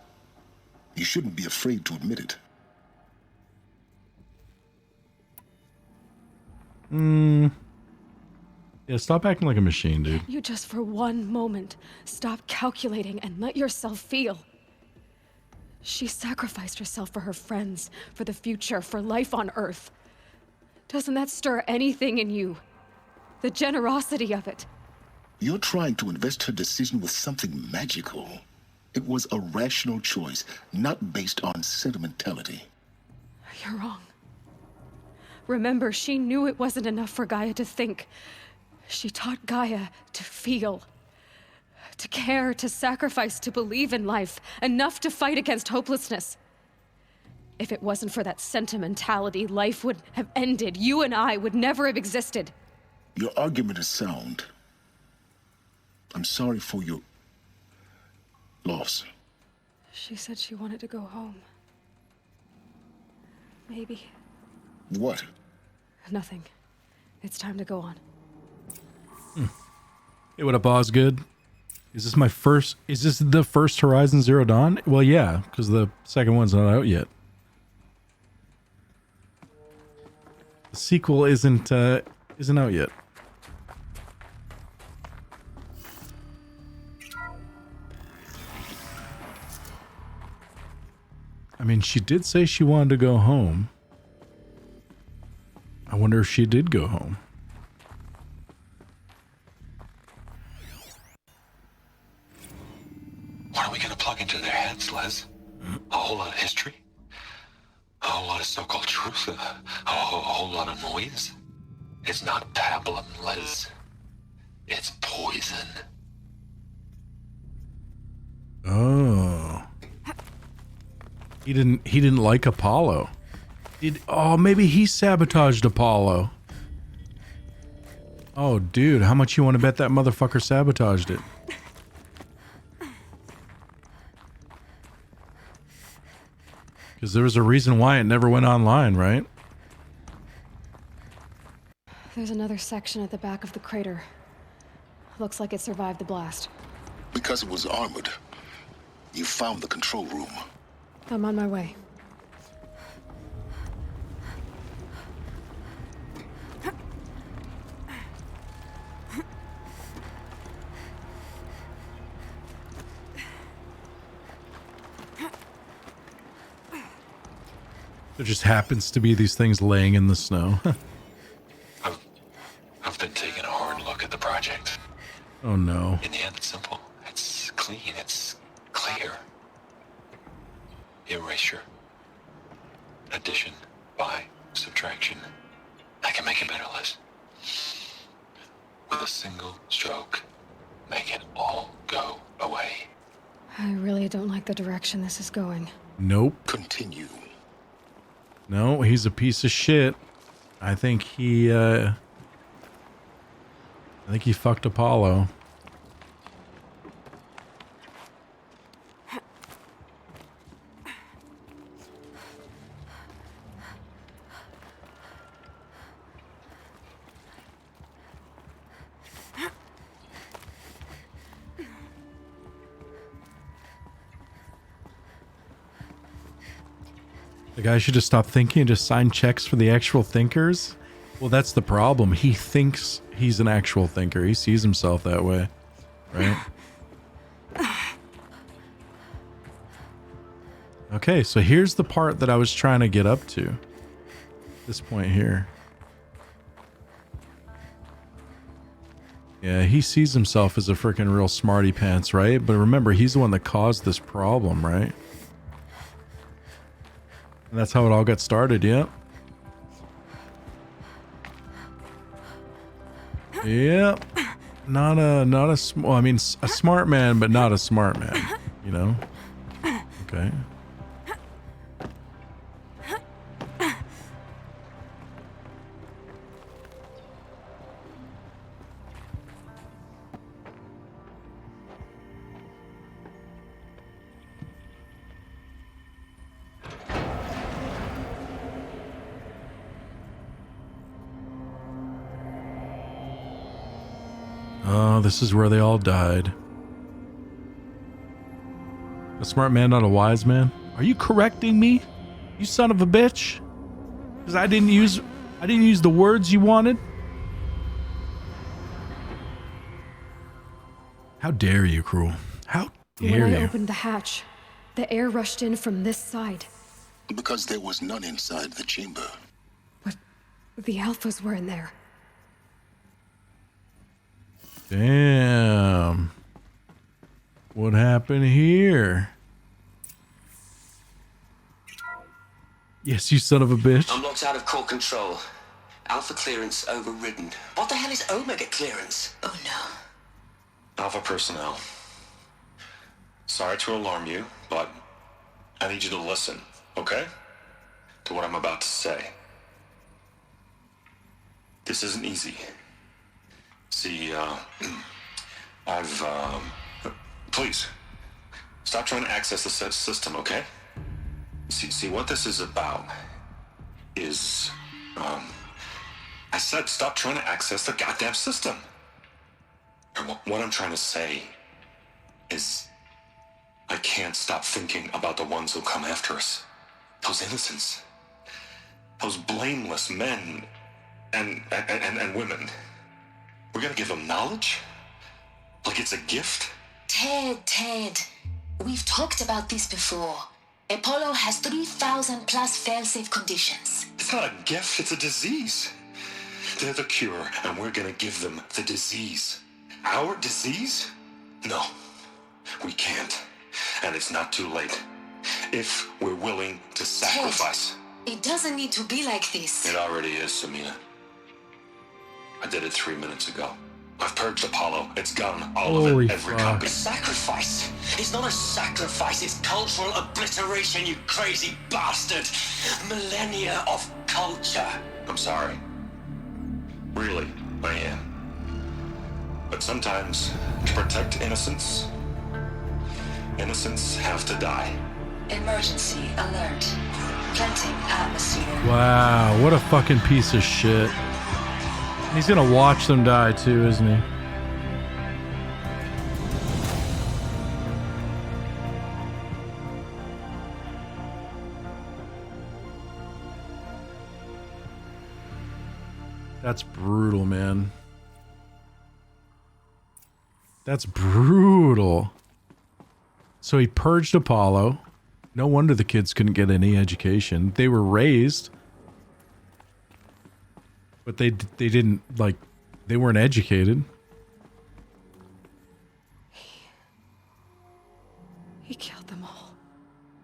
You shouldn't be afraid to admit it. Yeah, stop acting like a machine, dude. You just for one moment stop calculating and let yourself feel. She sacrificed herself for her friends, for the future, for life on Earth. Doesn't that stir anything in you? The generosity of it. You're trying to invest her decision with something magical. It was a rational choice, not based on sentimentality. You're wrong. Remember, she knew it wasn't enough for Gaia to think. She taught Gaia to feel. To care, to sacrifice, to believe in life. Enough to fight against hopelessness. If it wasn't for that sentimentality, life would have ended. You and I would never have existed. Your argument is sound. I'm sorry for your loss. She said she wanted to go home. Maybe. What? Nothing. It's time to go on. Hey, what up, Osgood? Is this the first Horizon Zero Dawn? Well, yeah, because the second one's not out yet. The sequel isn't out yet. I mean, she did say she wanted to go home. I wonder if she did go home. What are we going to plug into their heads, Les? A whole lot of history? A whole lot of so-called truth, a whole lot of noise. It's not pablum, Liz. It's poison. Oh. He didn't like Apollo. Maybe he sabotaged Apollo. Oh, dude, how much you want to bet that motherfucker sabotaged it? Because there was a reason why it never went online, right? There's another section at the back of the crater. Looks like it survived the blast. Because it was armored, you found the control room. I'm on my way. There just happens to be these things laying in the snow. I've been taking a hard look at the project. Oh no. In the end, it's simple. It's clean. It's clear. Erasure. Addition. By. Subtraction. I can make it better, Liz. With a single stroke, make it all go away. I really don't like the direction this is going. Nope. Continue. No, he's a piece of shit. I think he fucked Apollo. The guy should just stop thinking and just sign checks for the actual thinkers. Well, that's the problem. He thinks he's an actual thinker. He sees himself that way, right? Okay, so here's the part that I was trying to get up to. This point here. Yeah, he sees himself as a freaking real smarty pants, right? But remember, he's the one that caused this problem, right? And that's how it all got started, yep. Yep. Not a well, I mean, a smart man, but not a smart man, you know? Okay. Oh, this is where they all died. A smart man, not a wise man. Are you correcting me, you son of a bitch? Because I didn't use the words you wanted. How dare you, Cruel? How dare When you? I opened the hatch, the air rushed in from this side. Because there was none inside the chamber. But the alphas were in there. Damn. What happened here? Yes, you son of a bitch. I'm locked out of core control. Alpha clearance overridden. What the hell is Omega clearance? Oh no. Alpha personnel. Sorry to alarm you, but I need you to listen, okay? To what I'm about to say. This isn't easy. See, please, stop trying to access the system, okay? See, what this is about is, I said stop trying to access the goddamn system. And what I'm trying to say is, I can't stop thinking about the ones who come after us. Those innocents. Those blameless men and women. We're gonna give them knowledge? Like it's a gift? Ted, we've talked about this before. Apollo has 3,000 plus fail-safe conditions. It's not a gift, it's a disease. They're the cure, and we're gonna give them the disease. Our disease? No, we can't. And it's not too late. If we're willing to sacrifice. It doesn't need to be like this. It already is, Samina. I did it 3 minutes ago. I've purged Apollo. It's gone. All of it. Every copy. Sacrifice. It's not a sacrifice. It's cultural obliteration, you crazy bastard. Millennia of culture. I'm sorry. Really, I am. But sometimes, to protect innocence, innocents have to die. Emergency alert. Planting atmosphere. Wow, what a fucking piece of shit. He's gonna watch them die too, isn't he? That's brutal, man. That's brutal. So he purged Apollo. No wonder the kids couldn't get any education. They were raised, but they didn't, like, they weren't educated. He killed them all.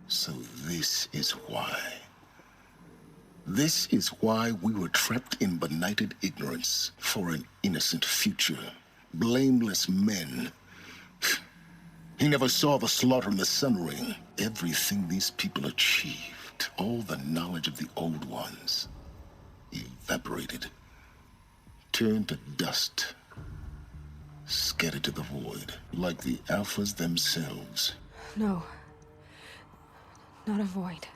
So this is why. This is why we were trapped in benighted ignorance for an innocent future. Blameless men. He never saw the slaughter in the Sun Ring. Everything these people achieved, all the knowledge of the old ones, evaporated, turned to dust, scattered to the void, like the Alphas themselves. No. Not a void.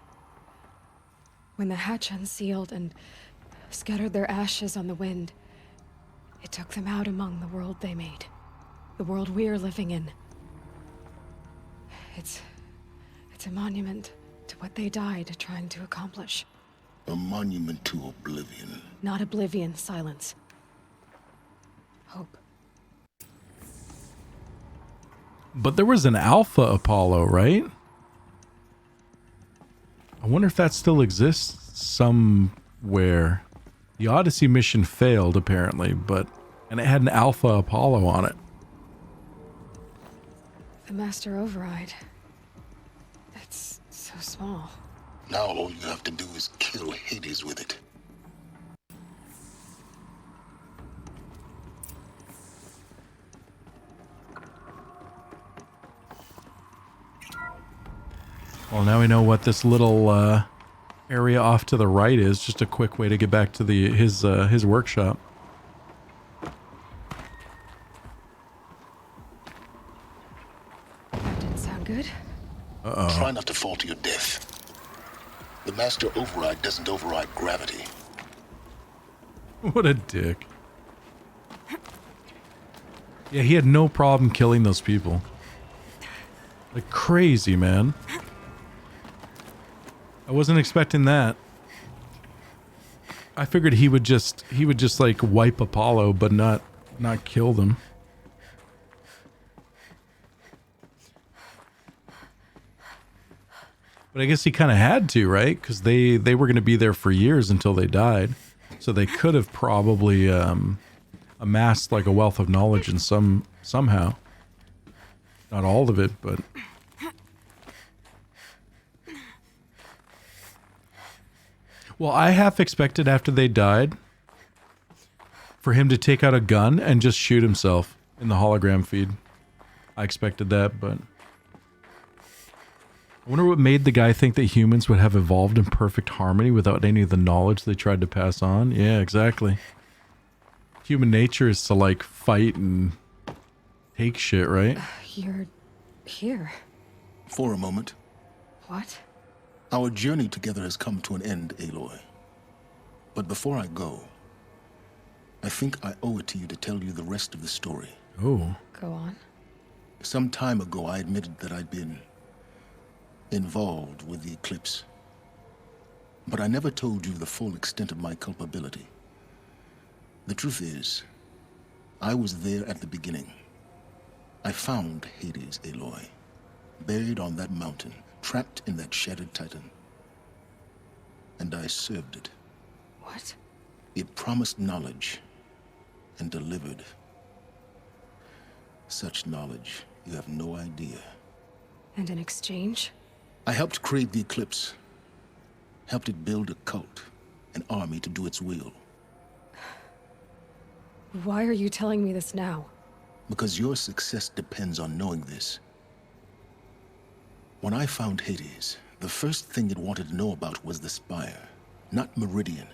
When the hatch unsealed and scattered their ashes on the wind, it took them out among the world they made. The world we're living in. It's a monument to what they died trying to accomplish. A monument to oblivion. Not oblivion, silence. Hope. But there was an Alpha Apollo, right? I wonder if that still exists somewhere. The Odyssey mission failed, apparently, and it had an Alpha Apollo on it. The Master Override. It's so small. Now all you have to do is kill Hades with it. Well, now we know what this little area off to the right is. Just a quick way to get back to his workshop. That didn't sound good. Uh-oh. Try not to fall to your death. The Master Override doesn't override gravity. What a dick. Yeah, he had no problem killing those people. Like crazy, man. I wasn't expecting that. I figured he would just like wipe Apollo, but not kill them. But I guess he kind of had to, right? Because they were going to be there for years until they died. So they could have probably amassed like a wealth of knowledge in somehow. Not all of it, but... Well, I half expected after they died for him to take out a gun and just shoot himself in the hologram feed. I expected that, but... I wonder what made the guy think that humans would have evolved in perfect harmony without any of the knowledge they tried to pass on. Yeah, exactly. Human nature is to, like, fight and take shit, right? You're here. For a moment. What? Our journey together has come to an end, Aloy. But before I go, I think I owe it to you to tell you the rest of the story. Oh. Go on. Some time ago, I admitted that I'd been involved with the eclipse. But I never told you the full extent of my culpability. The truth is, I was there at the beginning. I found Hades, Aloy, buried on that mountain, trapped in that shattered titan. And I served it. What? It promised knowledge and delivered. Such knowledge, you have no idea. And in exchange? I helped create the eclipse. helped it build a cult, an army to do its will. Why are you telling me this now? Because your success depends on knowing this. When I found Hades, the first thing it wanted to know about was the Spire. Not Meridian.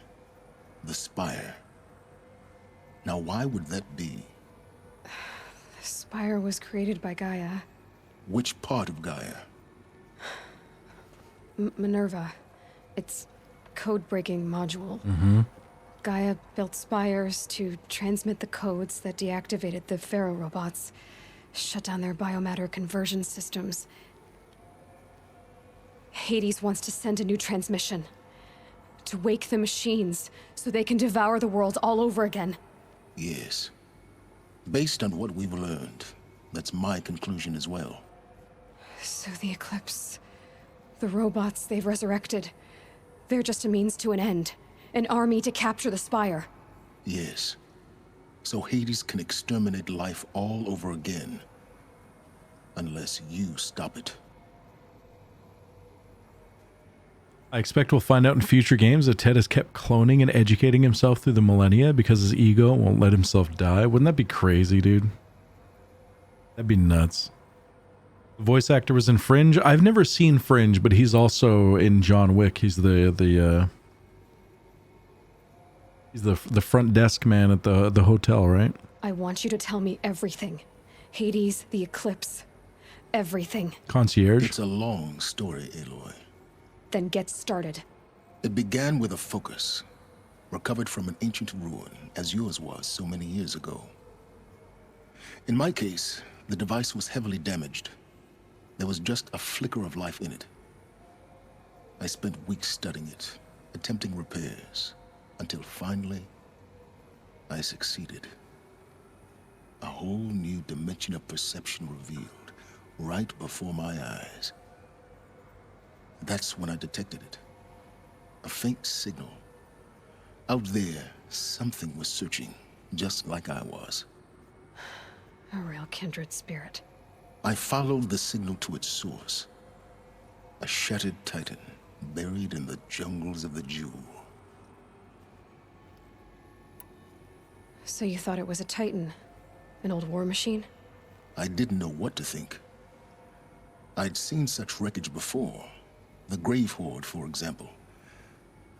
The Spire. Now, why would that be? The Spire was created by Gaia. Which part of Gaia? Minerva. Its code-breaking module. Mm-hmm. Gaia built spires to transmit the codes that deactivated the Pharaoh robots, shut down their biomatter conversion systems. Hades wants to send a new transmission. To wake the machines, so they can devour the world all over again. Yes. Based on what we've learned, that's my conclusion as well. So the Eclipse, the robots they've resurrected, they're just a means to an end. An army to capture the Spire. Yes. So Hades can exterminate life all over again. Unless you stop it. I expect we'll find out in future games that Ted has kept cloning and educating himself through the millennia because his ego won't let himself die. Wouldn't that be crazy, dude? That'd be nuts. The voice actor was in Fringe. I've never seen Fringe, but he's also in John Wick. He's the front desk man at the hotel, right? I want you to tell me everything. Hades, the Eclipse, everything. Concierge. It's a long story, Aloy. Then get started. It began with a focus, recovered from an ancient ruin, as yours was so many years ago. In my case, the device was heavily damaged. There was just a flicker of life in it. I spent weeks studying it, attempting repairs, until finally, I succeeded. A whole new dimension of perception revealed, right before my eyes. That's when I detected it. A faint signal. Out there, something was searching, just like I was. A real kindred spirit. I followed the signal to its source. A shattered titan, buried in the jungles of the Jewel. So you thought it was a Titan? An old war machine? I didn't know what to think. I'd seen such wreckage before. The Grave Horde, for example.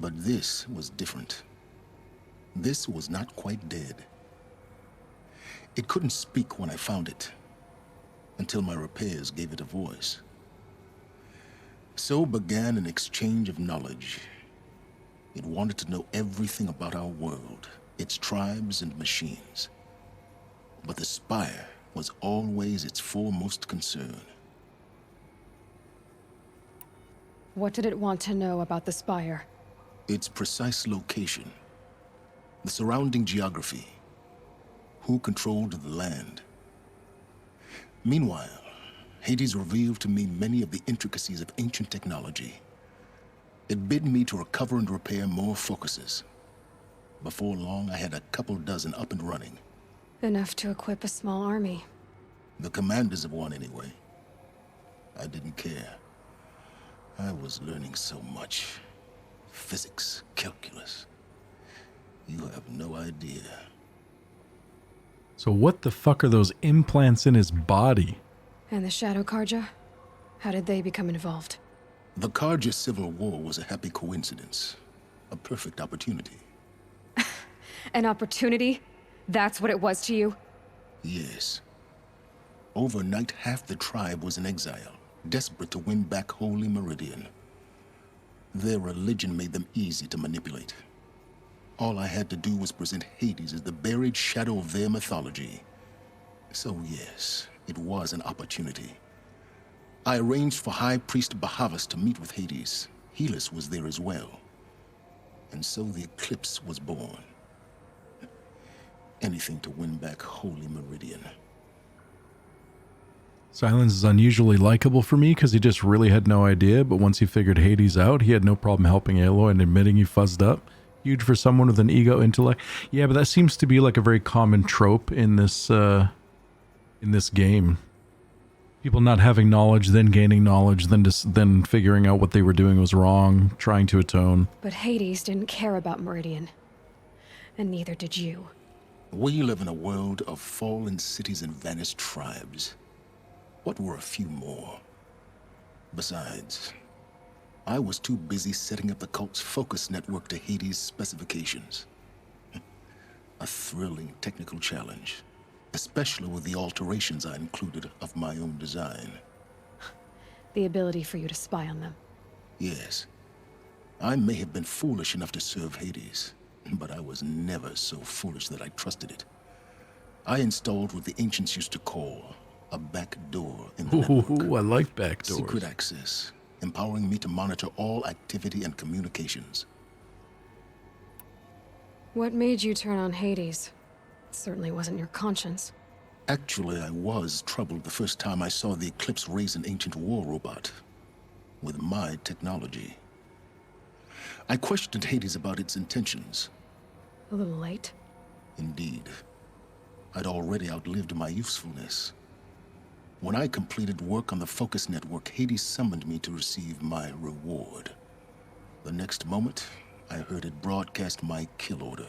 But this was different. This was not quite dead. It couldn't speak when I found it, until my repairs gave it a voice. So began an exchange of knowledge. It wanted to know everything about our world, its tribes and machines. But the Spire was always its foremost concern. What did it want to know about the Spire? Its precise location, the surrounding geography, who controlled the land. Meanwhile, Hades revealed to me many of the intricacies of ancient technology. It bid me to recover and repair more focuses. Before long, I had a couple dozen up and running. Enough to equip a small army. The commanders of one, anyway. I didn't care. I was learning so much. Physics, calculus. You have no idea. So what the fuck are those implants in his body? And the Shadow Karja? How did they become involved? The Karja civil war was a happy coincidence. A perfect opportunity. An opportunity? That's what it was to you? Yes. Overnight, half the tribe was in exile, desperate to win back Holy Meridian. Their religion made them easy to manipulate. All I had to do was present Hades as the buried shadow of their mythology. So yes, it was an opportunity. I arranged for High Priest Bahavas to meet with Hades. Helis was there as well. And so the Eclipse was born. Anything to win back Holy Meridian. Silence is unusually likable for me because he just really had no idea, but once he figured Hades out, he had no problem helping Aloy and admitting he fuzzed up. Huge for someone with an ego intellect. Yeah, but that seems to be like a very common trope in this game. People not having knowledge, then gaining knowledge, then figuring out what they were doing was wrong, trying to atone. But Hades didn't care about Meridian. And neither did you. We live in a world of fallen cities and vanished tribes. What were a few more? Besides, I was too busy setting up the cult's focus network to Hades' specifications. A thrilling technical challenge, especially with the alterations I included of my own design. The ability for you to spy on them. Yes. I may have been foolish enough to serve Hades, but I was never so foolish that I trusted it. I installed what the ancients used to call a back door in the network. Ooh, I like back doors. Secret access, empowering me to monitor all activity and communications. What made you turn on Hades? It certainly wasn't your conscience. Actually, I was troubled the first time I saw the Eclipse raise an ancient war robot with my technology. I questioned Hades about its intentions. A little late? Indeed. I'd already outlived my usefulness. When I completed work on the Focus Network, Hades summoned me to receive my reward. The next moment, I heard it broadcast my kill order.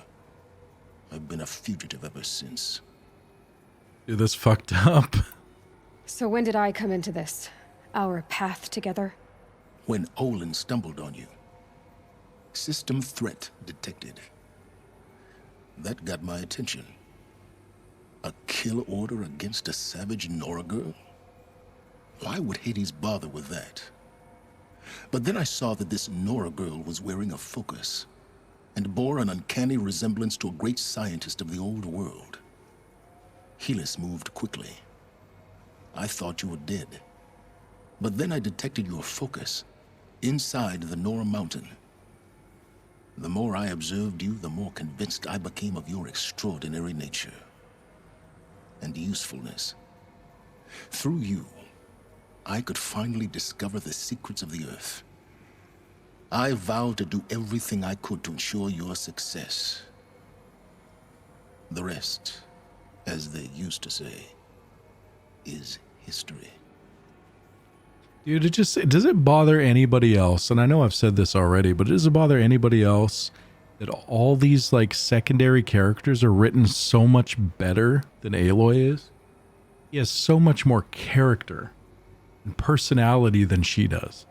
I've been a fugitive ever since. Dude, that's fucked up. So when did I come into this? Our path together? When Olin stumbled on you. System threat detected. That got my attention. A kill order against a savage Nora girl? Why would Hades bother with that? But then I saw that this Nora girl was wearing a focus and bore an uncanny resemblance to a great scientist of the old world. Helis moved quickly. I thought you were dead. But then I detected your focus inside the Nora mountain. The more I observed you, the more convinced I became of your extraordinary nature and usefulness. Through you, I could finally discover the secrets of the Earth. I vowed to do everything I could to ensure your success. The rest, as they used to say, is history. Dude, does it bother anybody else? And I know I've said this already, but does it bother anybody else that all these like secondary characters are written so much better than Aloy is? He has so much more character and personality than she does.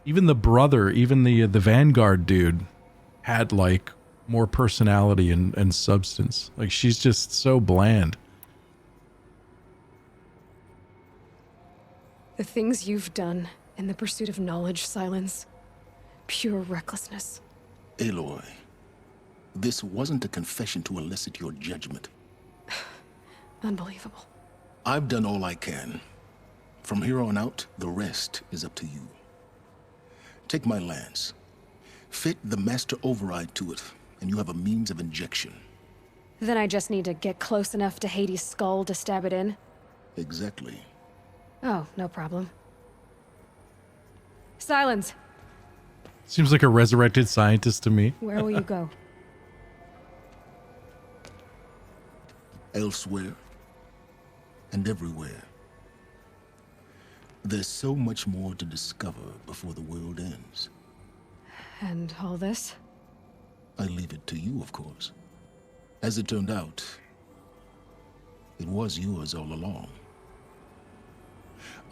Even the brother, even the Vanguard dude had like more personality and substance. Like she's just so bland. The things you've done in the pursuit of knowledge, Silence. Pure recklessness. Aloy, this wasn't a confession to elicit your judgment. Unbelievable. I've done all I can. From here on out, the rest is up to you. Take my lance. Fit the master override to it, and you have a means of injection. Then I just need to get close enough to Hades' skull to stab it in? Exactly. Oh, no problem. Silence! Seems like a resurrected scientist to me. Where will you go? Elsewhere. And everywhere. There's so much more to discover before the world ends. And all this? I leave it to you, of course. As it turned out, it was yours all along.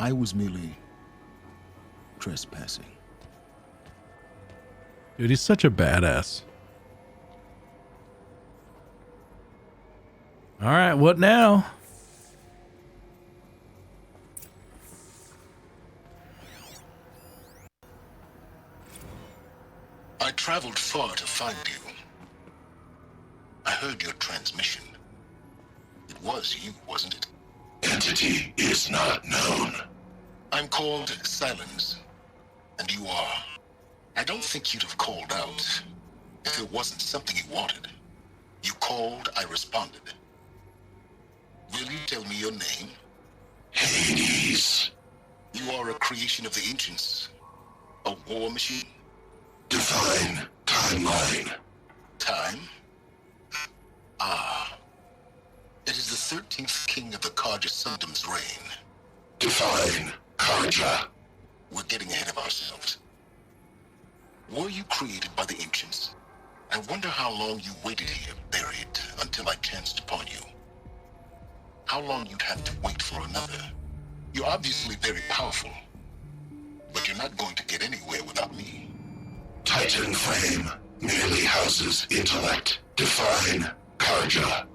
I was merely trespassing. Dude, he's such a badass. All right, what now? I traveled far to find you. I heard your transmission. It was you, wasn't it? Entity is not known. I'm called Silence, and you are. I don't think you'd have called out if it wasn't something you wanted. You called, I responded. Will you tell me your name? Hades. You are a creation of the ancients. A war machine? Define timeline. Time? Ah. It is the 13th king of the Carja Sundom's reign. Define Karja. We're getting ahead of ourselves. Were you created by the ancients? I wonder how long you waited here, buried, until I chanced upon you. How long you'd have to wait for another. You're obviously very powerful, but you're not going to get anywhere without me. Titan Flame merely houses intellect. Define Karja.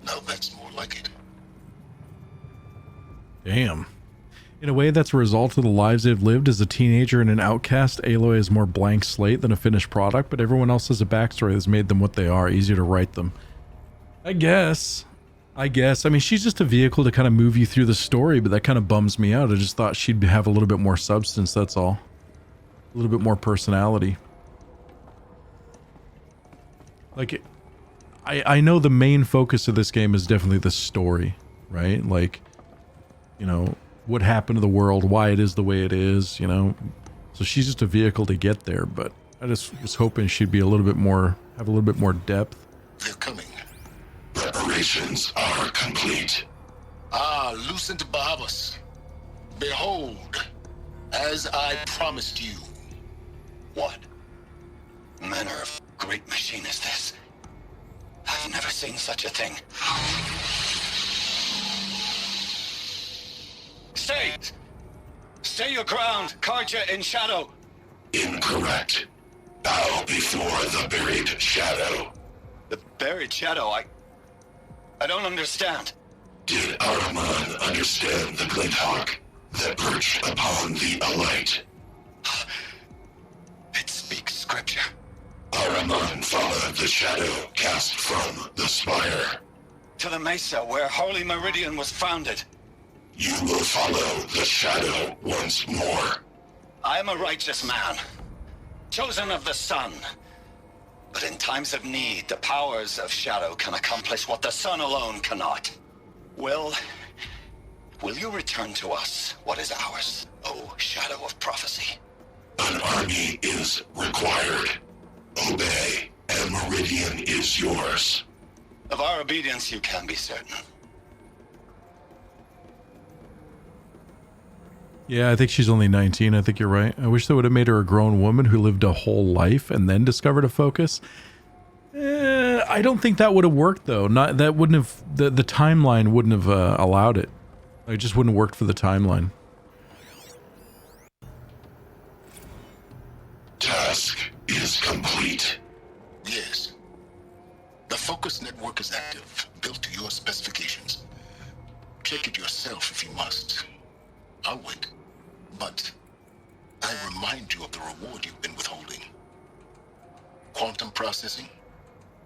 Now that's more like it. Damn. In a way, that's a result of the lives they've lived. As a teenager and an outcast, Aloy is more blank slate than a finished product, but everyone else has a backstory that's made them what they are, easier to write them. I guess. I mean, she's just a vehicle to kind of move you through the story, but that kind of bums me out. I just thought she'd have a little bit more substance, that's all. A little bit more personality. Like, I know the main focus of this game is definitely the story, right? Like, you know, what happened to the world, why it is the way it is, you know. So she's just a vehicle to get there, but I just was hoping she'd be a little bit more, have a little bit more depth. They're coming. Preparations are complete. Ah, Lucent Bahavas. Behold, as I promised you. What manner of great machine is this? I've never seen such a thing. Stay! Stay your ground, Karja in shadow! Incorrect. Bow before the buried shadow. The buried shadow? I don't understand. Did Ahriman understand the glint hawk that perched upon the alight? It speaks scripture. Ahriman followed the shadow cast from the spire. To the mesa where Holy Meridian was founded. You will follow the shadow once more. I am a righteous man, chosen of the sun. But in times of need, the powers of shadow can accomplish what the sun alone cannot. Will you return to us what is ours, O shadow of prophecy? An army is required. Obey, and Meridian is yours. Of our obedience you can be certain. Yeah, I think she's only 19. I think you're right. I wish they would have made her a grown woman who lived a whole life and then discovered a focus. I don't think that would have worked, though. That wouldn't have, the timeline wouldn't have allowed it. It just wouldn't have worked for the timeline. Task is complete. Yes. The focus network is active, built to your specifications. Check it yourself if you must. I'll wait. But I remind you of the reward you've been withholding. Quantum processing?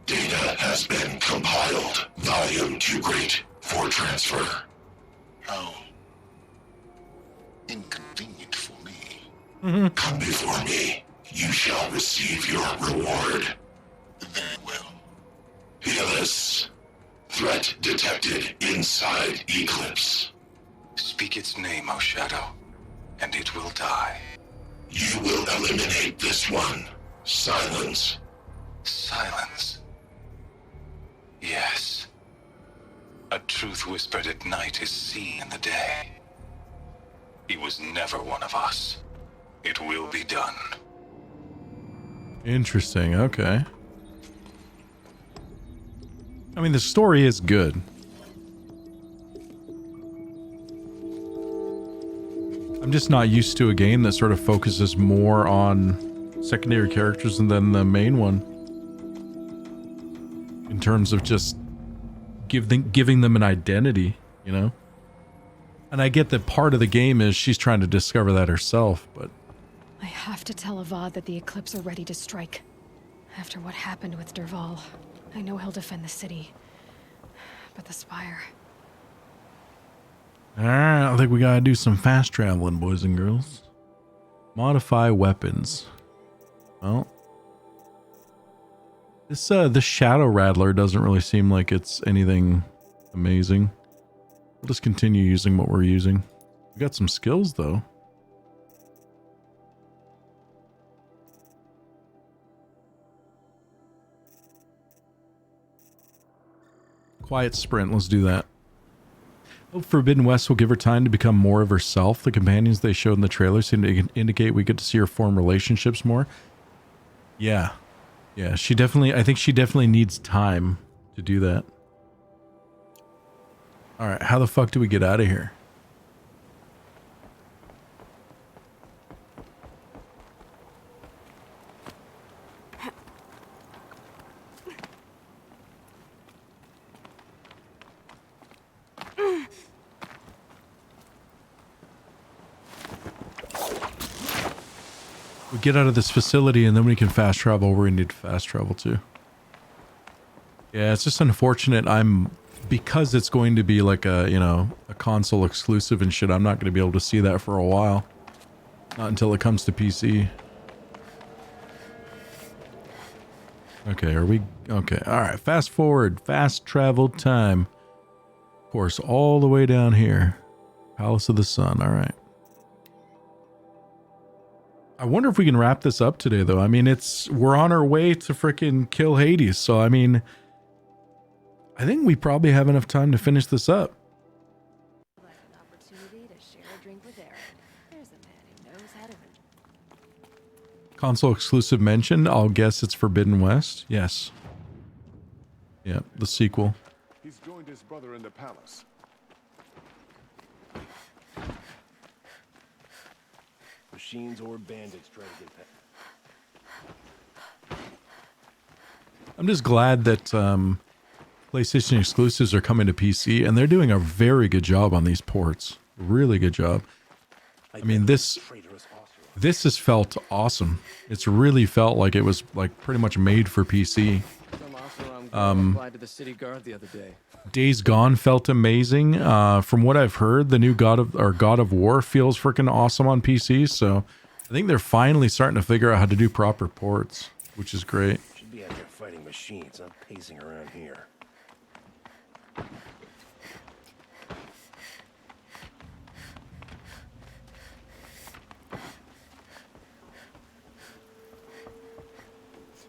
Data has been compiled. Volume too great for transfer. How inconvenient for me. Come before me. You shall receive your reward. Very well. Helis. Threat detected inside Eclipse. Speak its name, O Shadow, and it will die. You will eliminate this one. Silence. Silence. Yes. A truth whispered at night is seen in the day. He was never one of us. It will be done. Interesting. Okay. I mean, the story is good. I'm just not used to a game that sort of focuses more on secondary characters than the main one. In terms of just giving them an identity, you know? And I get that part of the game is she's trying to discover that herself, but... I have to tell Avad that the Eclipse are ready to strike. After what happened with Derval, I know he'll defend the city. But the Spire... Alright, I think we gotta do some fast traveling, boys and girls. Modify weapons. Well, this Shadow Rattler doesn't really seem like it's anything amazing. We'll just continue using what we're using. We got some skills, though. Quiet sprint, let's do that. Hope Forbidden West will give her time to become more of herself. The companions they showed in the trailer seem to indicate we get to see her form relationships more. Yeah. Yeah, I think she definitely needs time to do that. All right, how the fuck do we get out of here? We get out of this facility and then we can fast travel where we need to fast travel to. Yeah, it's just unfortunate. Because it's going to be like a, you know, a console exclusive and shit, I'm not going to be able to see that for a while. Not until it comes to PC. Okay, okay, alright, fast forward, fast travel time. Of course, all the way down here. Palace of the Sun, alright. I wonder if we can wrap this up today, though. I mean, we're on our way to frickin' kill Hades, so I mean, I think we probably have enough time to finish this up. Console exclusive mention. I'll guess it's Forbidden West. Yes. Yeah, the sequel. He's joined his brother in the palace. Machines or bandits trying to get that. I'm just glad that PlayStation exclusives are coming to PC, and they're doing a very good job on these ports. Really good job. I mean, this has felt awesome. It's really felt like it was like pretty much made for PC. Days Gone felt amazing. From what I've heard, the new God of War feels freaking awesome on PC. So I think they're finally starting to figure out how to do proper ports, which is great. Should be out there fighting machines, not pacing around here.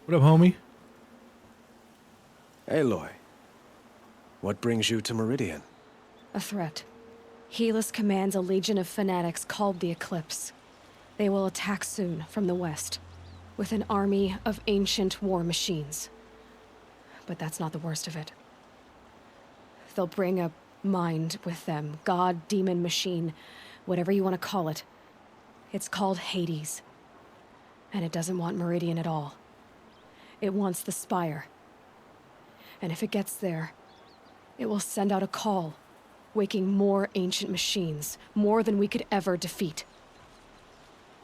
What up, homie? Aloy, what brings you to Meridian? A threat. Helis commands a legion of fanatics called the Eclipse. They will attack soon from the west, with an army of ancient war machines. But that's not the worst of it. They'll bring a mind with them, god, demon, machine, whatever you want to call it. It's called Hades. And it doesn't want Meridian at all. It wants the Spire. And if it gets there, it will send out a call, waking more ancient machines, more than we could ever defeat.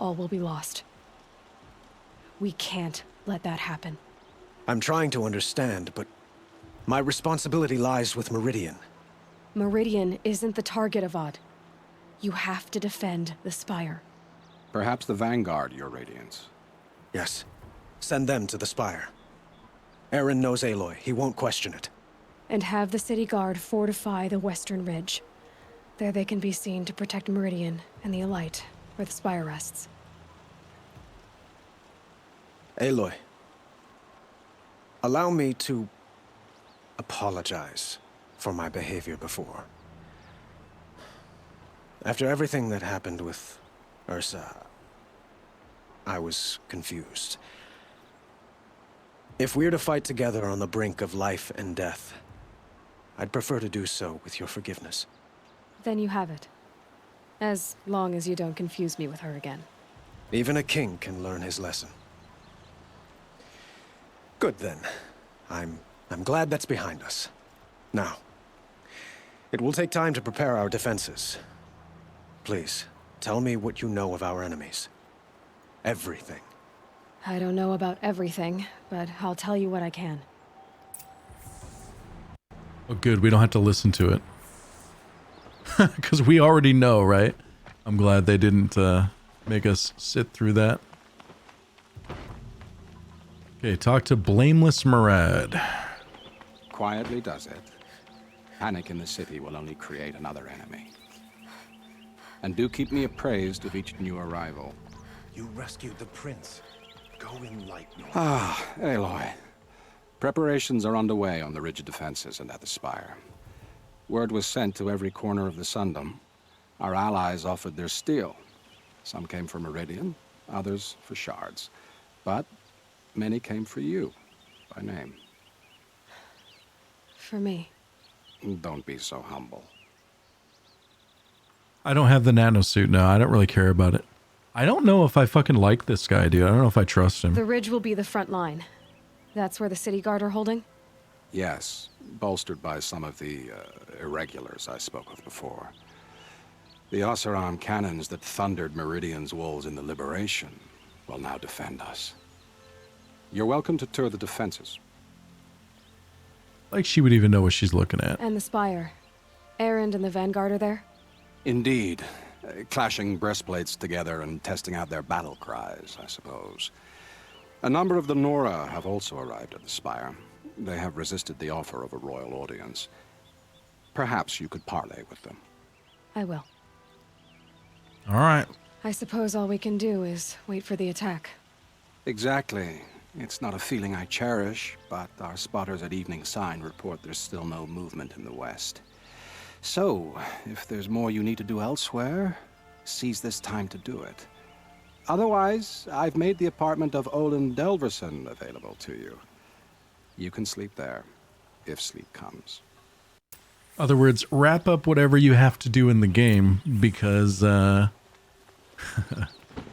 All will be lost. We can't let that happen. I'm trying to understand, but my responsibility lies with Meridian. Meridian isn't the target, Avad. You have to defend the Spire. Perhaps the Vanguard, Your Radiance. Yes. Send them to the Spire. Aaron knows Aloy. He won't question it. And have the city guard fortify the western ridge. There they can be seen to protect Meridian and the Elite, where the Spire rests. Aloy, allow me to apologize for my behavior before. After everything that happened with Ursa, I was confused. If we're to fight together on the brink of life and death, I'd prefer to do so with your forgiveness. Then you have it. As long as you don't confuse me with her again. Even a king can learn his lesson. Good then. I'm glad that's behind us. Now, it will take time to prepare our defenses. Please, tell me what you know of our enemies. Everything. I don't know about everything, but I'll tell you what I can. Oh, good. We don't have to listen to it. Because we already know, right? I'm glad they didn't make us sit through that. Okay, talk to Blameless Murad. Quietly does it. Panic in the city will only create another enemy. And do keep me appraised of each new arrival. You rescued the prince. Go in light, Nora. Aloy. Preparations are underway on the ridge defenses and at the Spire. Word was sent to every corner of the Sundom. Our allies offered their steel. Some came for Meridian, others for shards. But many came for you, by name. For me. Don't be so humble. I don't have the nanosuit now. I don't really care about it. I don't know if I fucking like this guy, dude. I don't know if I trust him. The ridge will be the front line. That's where the city guard are holding? Yes, bolstered by some of the irregulars I spoke of before. The Oseram cannons that thundered Meridian's walls in the Liberation will now defend us. You're welcome to tour the defenses. Like she would even know what she's looking at. And the Spire. Erend and the Vanguard are there? Indeed. Clashing breastplates together and testing out their battle cries, I suppose. A number of the Nora have also arrived at the Spire. They have resisted the offer of a royal audience. Perhaps you could parley with them. I will. All right. I suppose all we can do is wait for the attack. Exactly. It's not a feeling I cherish, but our spotters at Evening Sign report there's still no movement in the west. So, if there's more you need to do elsewhere, seize this time to do it. Otherwise, I've made the apartment of Olin Delverson available to you. You can sleep there, if sleep comes. Other words, wrap up whatever you have to do in the game, because, The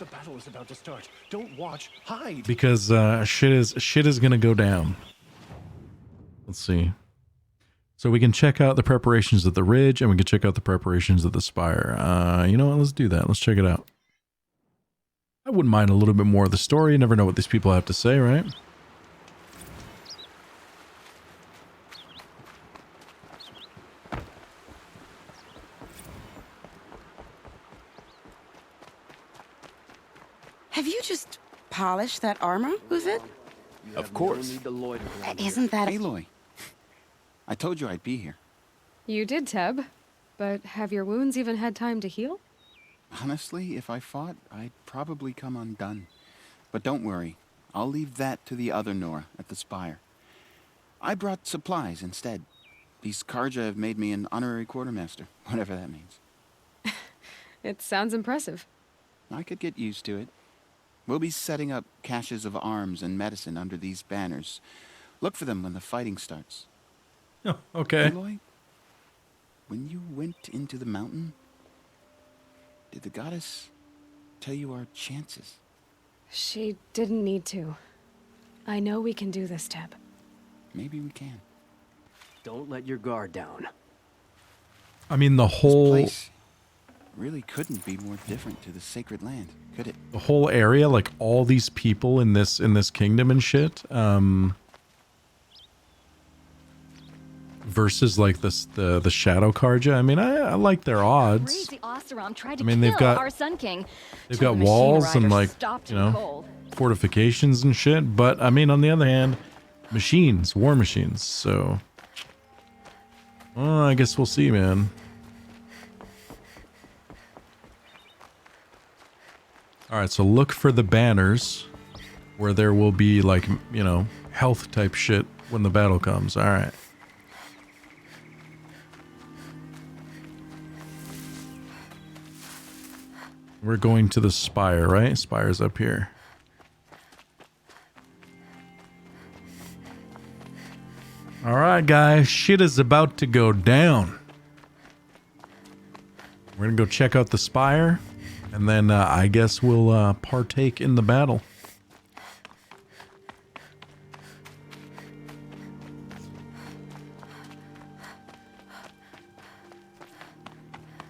battle is about to start. Don't watch. Hide. because, shit is gonna go down. Let's see. So we can check out the preparations at the ridge, and we can check out the preparations at the Spire. You know what? Let's do that. Let's check it out. I wouldn't mind a little bit more of the story. You never know what these people have to say, right? Have you just polished that armor, Uvid? Of course. Isn't that Aloy, I told you I'd be here. You did, Teb. But have your wounds even had time to heal? Honestly, if I fought, I'd probably come undone. But don't worry, I'll leave that to the other Nora at the Spire. I brought supplies instead. These Karja have made me an honorary quartermaster, whatever that means. It sounds impressive. I could get used to it. We'll be setting up caches of arms and medicine under these banners. Look for them when the fighting starts. Oh, okay. Aloy, when you went into the mountain, did the goddess tell you our chances? She didn't need to. I know we can do this, Teb. Maybe we can. Don't let your guard down. I mean, the whole... This place really couldn't be more different to the sacred land, could it? The whole area, like all these people in this kingdom and shit, versus like the Shadow Karja. I mean, I like their odds. Crazy Oseram tried to I mean, they've kill got our Sun King. they've Till got the walls machine and riders like stopped you him know cold. fortifications and shit. But I mean, on the other hand, machines, war machines. So, well, I guess we'll see, man. All right, so look for the banners where there will be like, you know, health type shit when the battle comes. All right. We're going to the Spire, right? Spire's up here. All right, guys, shit is about to go down. We're gonna go check out the Spire. And then I guess we'll partake in the battle.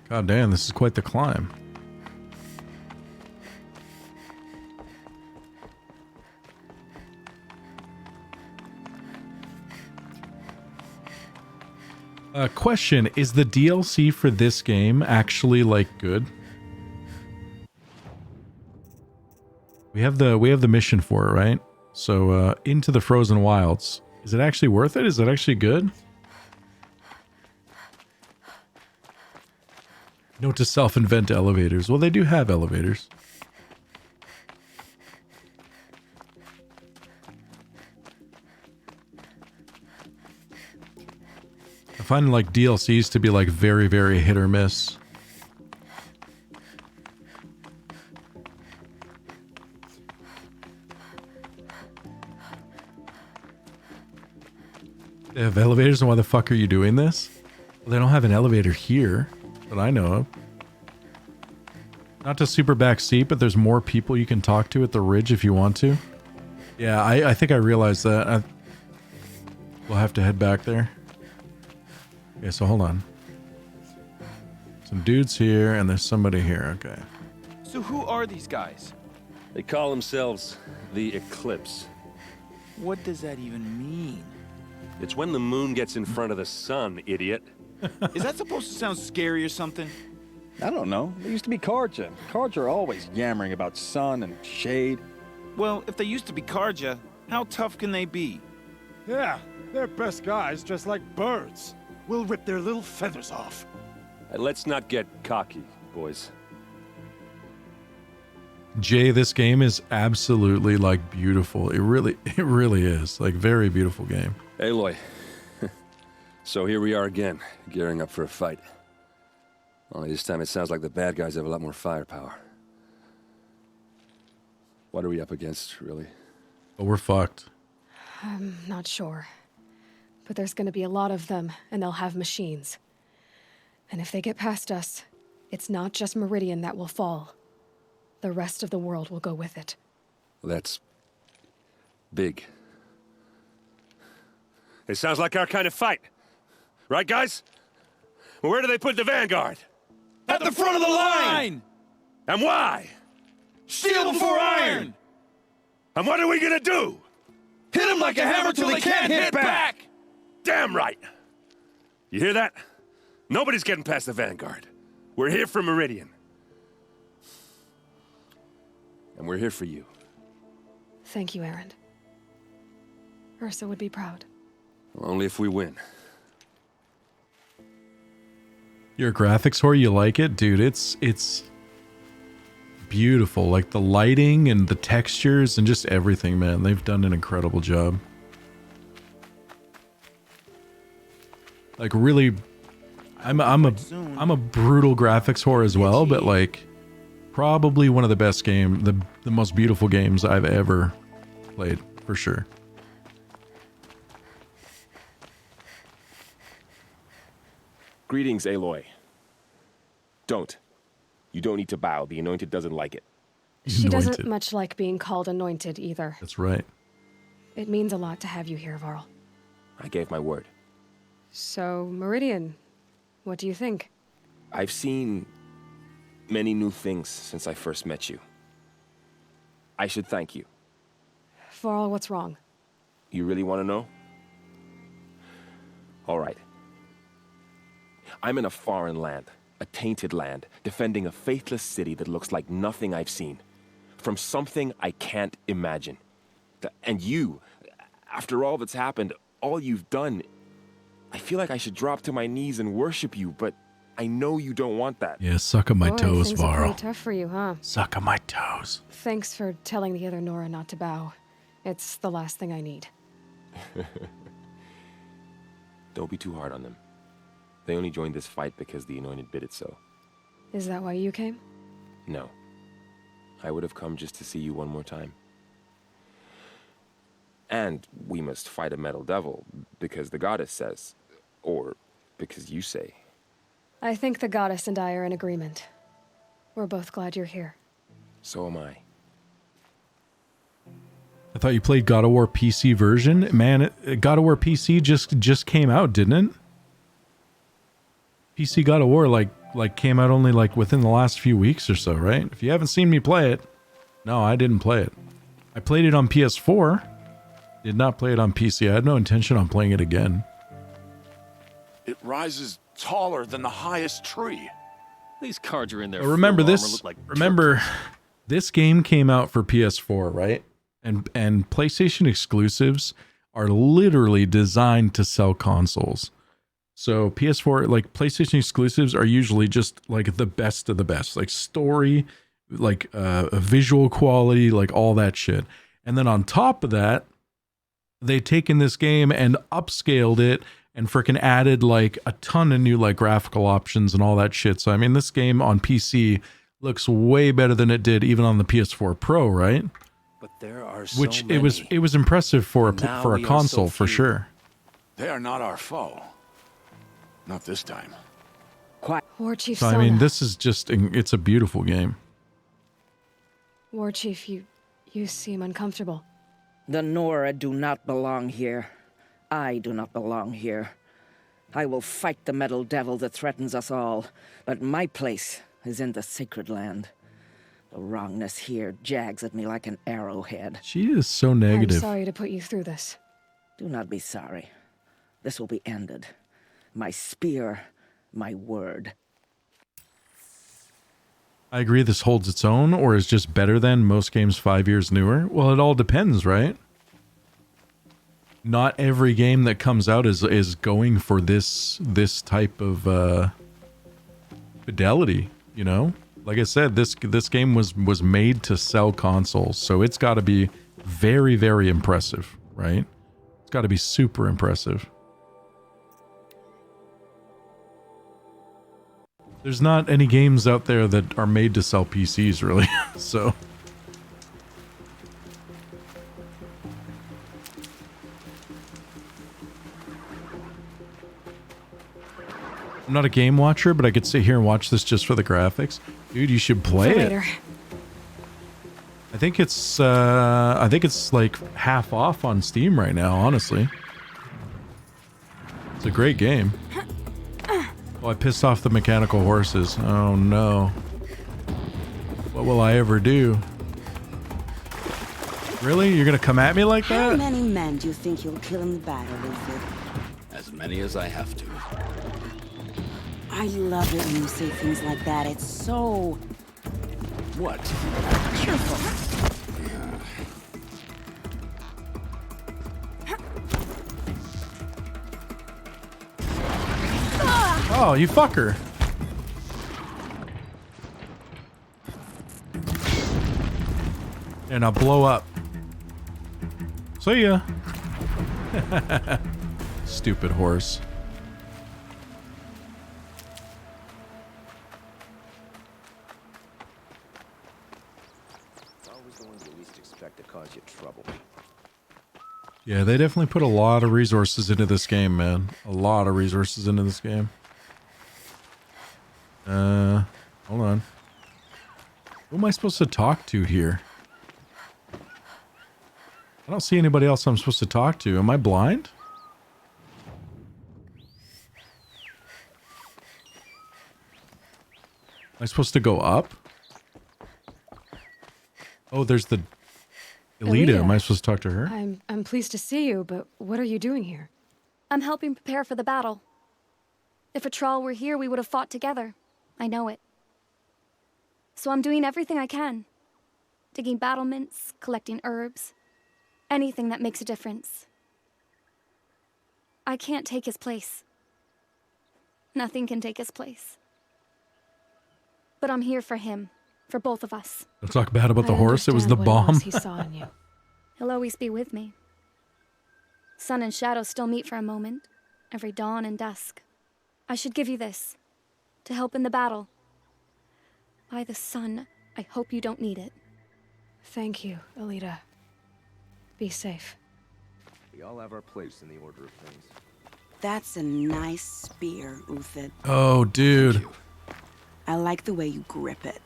God damn, this is quite the climb. Question, is the DLC for this game actually like good? We have the mission for it, right? So, Into the Frozen Wilds. Is it actually worth it? Is it actually good? Note to self-invent elevators. Well, they do have elevators. I find like DLCs to be like very, very hit or miss. They have elevators, and why the fuck are you doing this? Well, they don't have an elevator here that I know of. Not to super back seat, but there's more people you can talk to at the ridge if you want to. Yeah, I think I realized that. We'll have to head back there. Okay, so hold on. Some dudes here, and there's somebody here. Okay. So who are these guys? They call themselves the Eclipse. What does that even mean? It's when the moon gets in front of the sun, idiot. Is that supposed to sound scary or something? I don't know. They used to be Karja. Karja are always yammering about sun and shade. Well, if they used to be Karja, how tough can they be? Yeah, they're best guys just like birds. We'll rip their little feathers off. Let's not get cocky, boys. Jay, this game is absolutely like beautiful. It really is. Like very beautiful game. Aloy. So here we are again, gearing up for a fight. Only this time it sounds like the bad guys have a lot more firepower. What are we up against, really? Oh, we're fucked. I'm not sure. But there's gonna be a lot of them, and they'll have machines. And if they get past us, it's not just Meridian that will fall. The rest of the world will go with it. That's big. It sounds like our kind of fight. Right, guys? Where do they put the Vanguard? At the front of the line! And why? Steel before iron! And what are we gonna do? Hit them like a hammer till they can't hit back! Damn right! You hear that? Nobody's getting past the Vanguard. We're here for Meridian. And we're here for you. Thank you, Erend. Ursa would be proud. Well, only if we win. You're a graphics whore, you like it? Dude, it's beautiful. Like the lighting and the textures and just everything, man. They've done an incredible job. Like really, I'm a brutal graphics whore as well, but like probably one of the best the most beautiful games I've ever played, for sure. Greetings, Aloy. Don't. You don't need to bow. The Anointed doesn't like it. She doesn't much like being called Anointed either. That's right. It means a lot to have you here, Varl. I gave my word. So, Meridian, what do you think? I've seen many new things since I first met you. I should thank you. Varl, what's wrong? You really want to know? All right. I'm in a foreign land, a tainted land, defending a faithless city that looks like nothing I've seen. From something I can't imagine. And you, after all that's happened, all you've done, I feel like I should drop to my knees and worship you, but I know you don't want that. Yeah, suck on my toes, things are Varl. pretty tough for you, huh? Suck on my toes. Thanks for telling the other Nora not to bow. It's the last thing I need. Don't be too hard on them. They only joined this fight because the Anointed bid it so. Is that why you came? No. I would have come just to see you one more time. And we must fight a metal devil, because the goddess says. Or because you say. I think the goddess and I are in agreement. We're both glad you're here. So am I. I thought you played God of War PC version. Man, God of War PC just came out, didn't it? PC God of War like came out only like within the last few weeks or so, right? If you haven't seen me play it, no, I didn't play it. I played it on PS4. Did not play it on PC. I had no intention on playing it again. It rises taller than the highest tree. These cards are in there. But remember this. Remember, this game came out for PS4, right? And PlayStation exclusives are literally designed to sell consoles. So PS4, like PlayStation exclusives are usually just like the best of the best, like story, like visual quality, like all that shit. And then on top of that, they've taken this game and upscaled it and freaking added like a ton of new like graphical options and all that shit. So I mean, this game on PC looks way better than it did even on the PS4 Pro, right? But there are so Which many. it was impressive for a Now for a we are console so for few. sure. They are not our foe. Not this time. War Chief So I Sona. mean, this is just it's a beautiful game. War Chief, you seem uncomfortable. The Nora do not belong here. I do not belong here. I will fight the metal devil that threatens us all, but my place is in the sacred land. The wrongness here jags at me like an arrowhead. She is so I'm negative. sorry to put you through this. Do not be sorry. This will be ended. My spear, my word. I agree this holds its own or is just better than most games 5 years newer. Well, it all depends, right? Not every game that comes out is going for this type of fidelity, you know? Like I said, this game was made to sell consoles, so it's got to be very, very impressive, right? It's got to be super impressive. There's not any games out there that are made to sell PCs, really, so... I'm not a game watcher, but I could sit here and watch this just for the graphics. Dude, you should play it. I think it's like half off on Steam right now, honestly. It's a great game. Oh, I pissed off the mechanical horses. Oh no. What will I ever do? Really? You're gonna come at me like How that? many men do you think you'll kill in the battle, Wilfred? As many as I have to. I love it when you say things like that. It's so... What? cheerful. Oh, you fucker. And I'll blow up. See ya. Stupid horse. Always the ones you least expect to cause you trouble. Yeah, they definitely put a lot of resources into this game, man. A lot of resources into this game. Hold on. Who am I supposed to talk to here? I don't see anybody else I'm supposed to talk to. Am I blind? Am I supposed to go up? Oh, there's the Elita. Am I supposed to talk to her? I'm pleased to see you, but what are you doing here? I'm helping prepare for the battle. If Atral were here, we would have fought together. I know it. So I'm doing everything I can. Digging battlements, collecting herbs. Anything that makes a difference. I can't take his place. Nothing can take his place. But I'm here for him. For both of us. Don't talk bad about the horse. It was the bomb. He saw in you. He'll always be with me. Sun and shadow still meet for a moment. Every dawn and dusk. I should give you this. To help in the battle. By the sun, I hope you don't need it. Thank you, Elita. Be safe. We all have our place in the order of things. That's a nice spear, Uthid. Oh, dude. I like the way you grip it.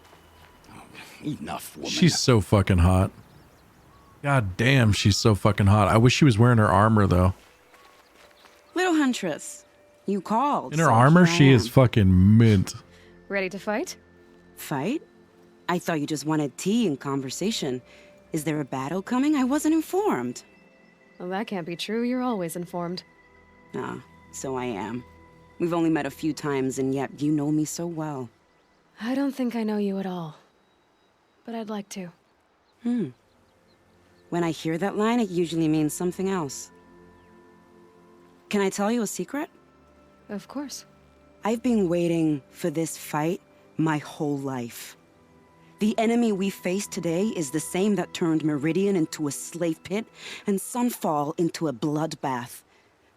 Enough, woman. She's so fucking hot. God damn, she's so fucking hot. I wish she was wearing her armor, though. Little Huntress, you called. In her so armor, here I she am. is fucking mint. Ready to fight? Fight? I thought you just wanted tea and conversation. Is there a battle coming? I wasn't informed. Well, that can't be true. You're always informed. Ah, so I am. We've only met a few times, and yet you know me so well. I don't think I know you at all. But I'd like to. When I hear that line, it usually means something else. Can I tell you a secret? Of course. I've been waiting for this fight my whole life. The enemy we face today is the same that turned Meridian into a slave pit and Sunfall into a bloodbath.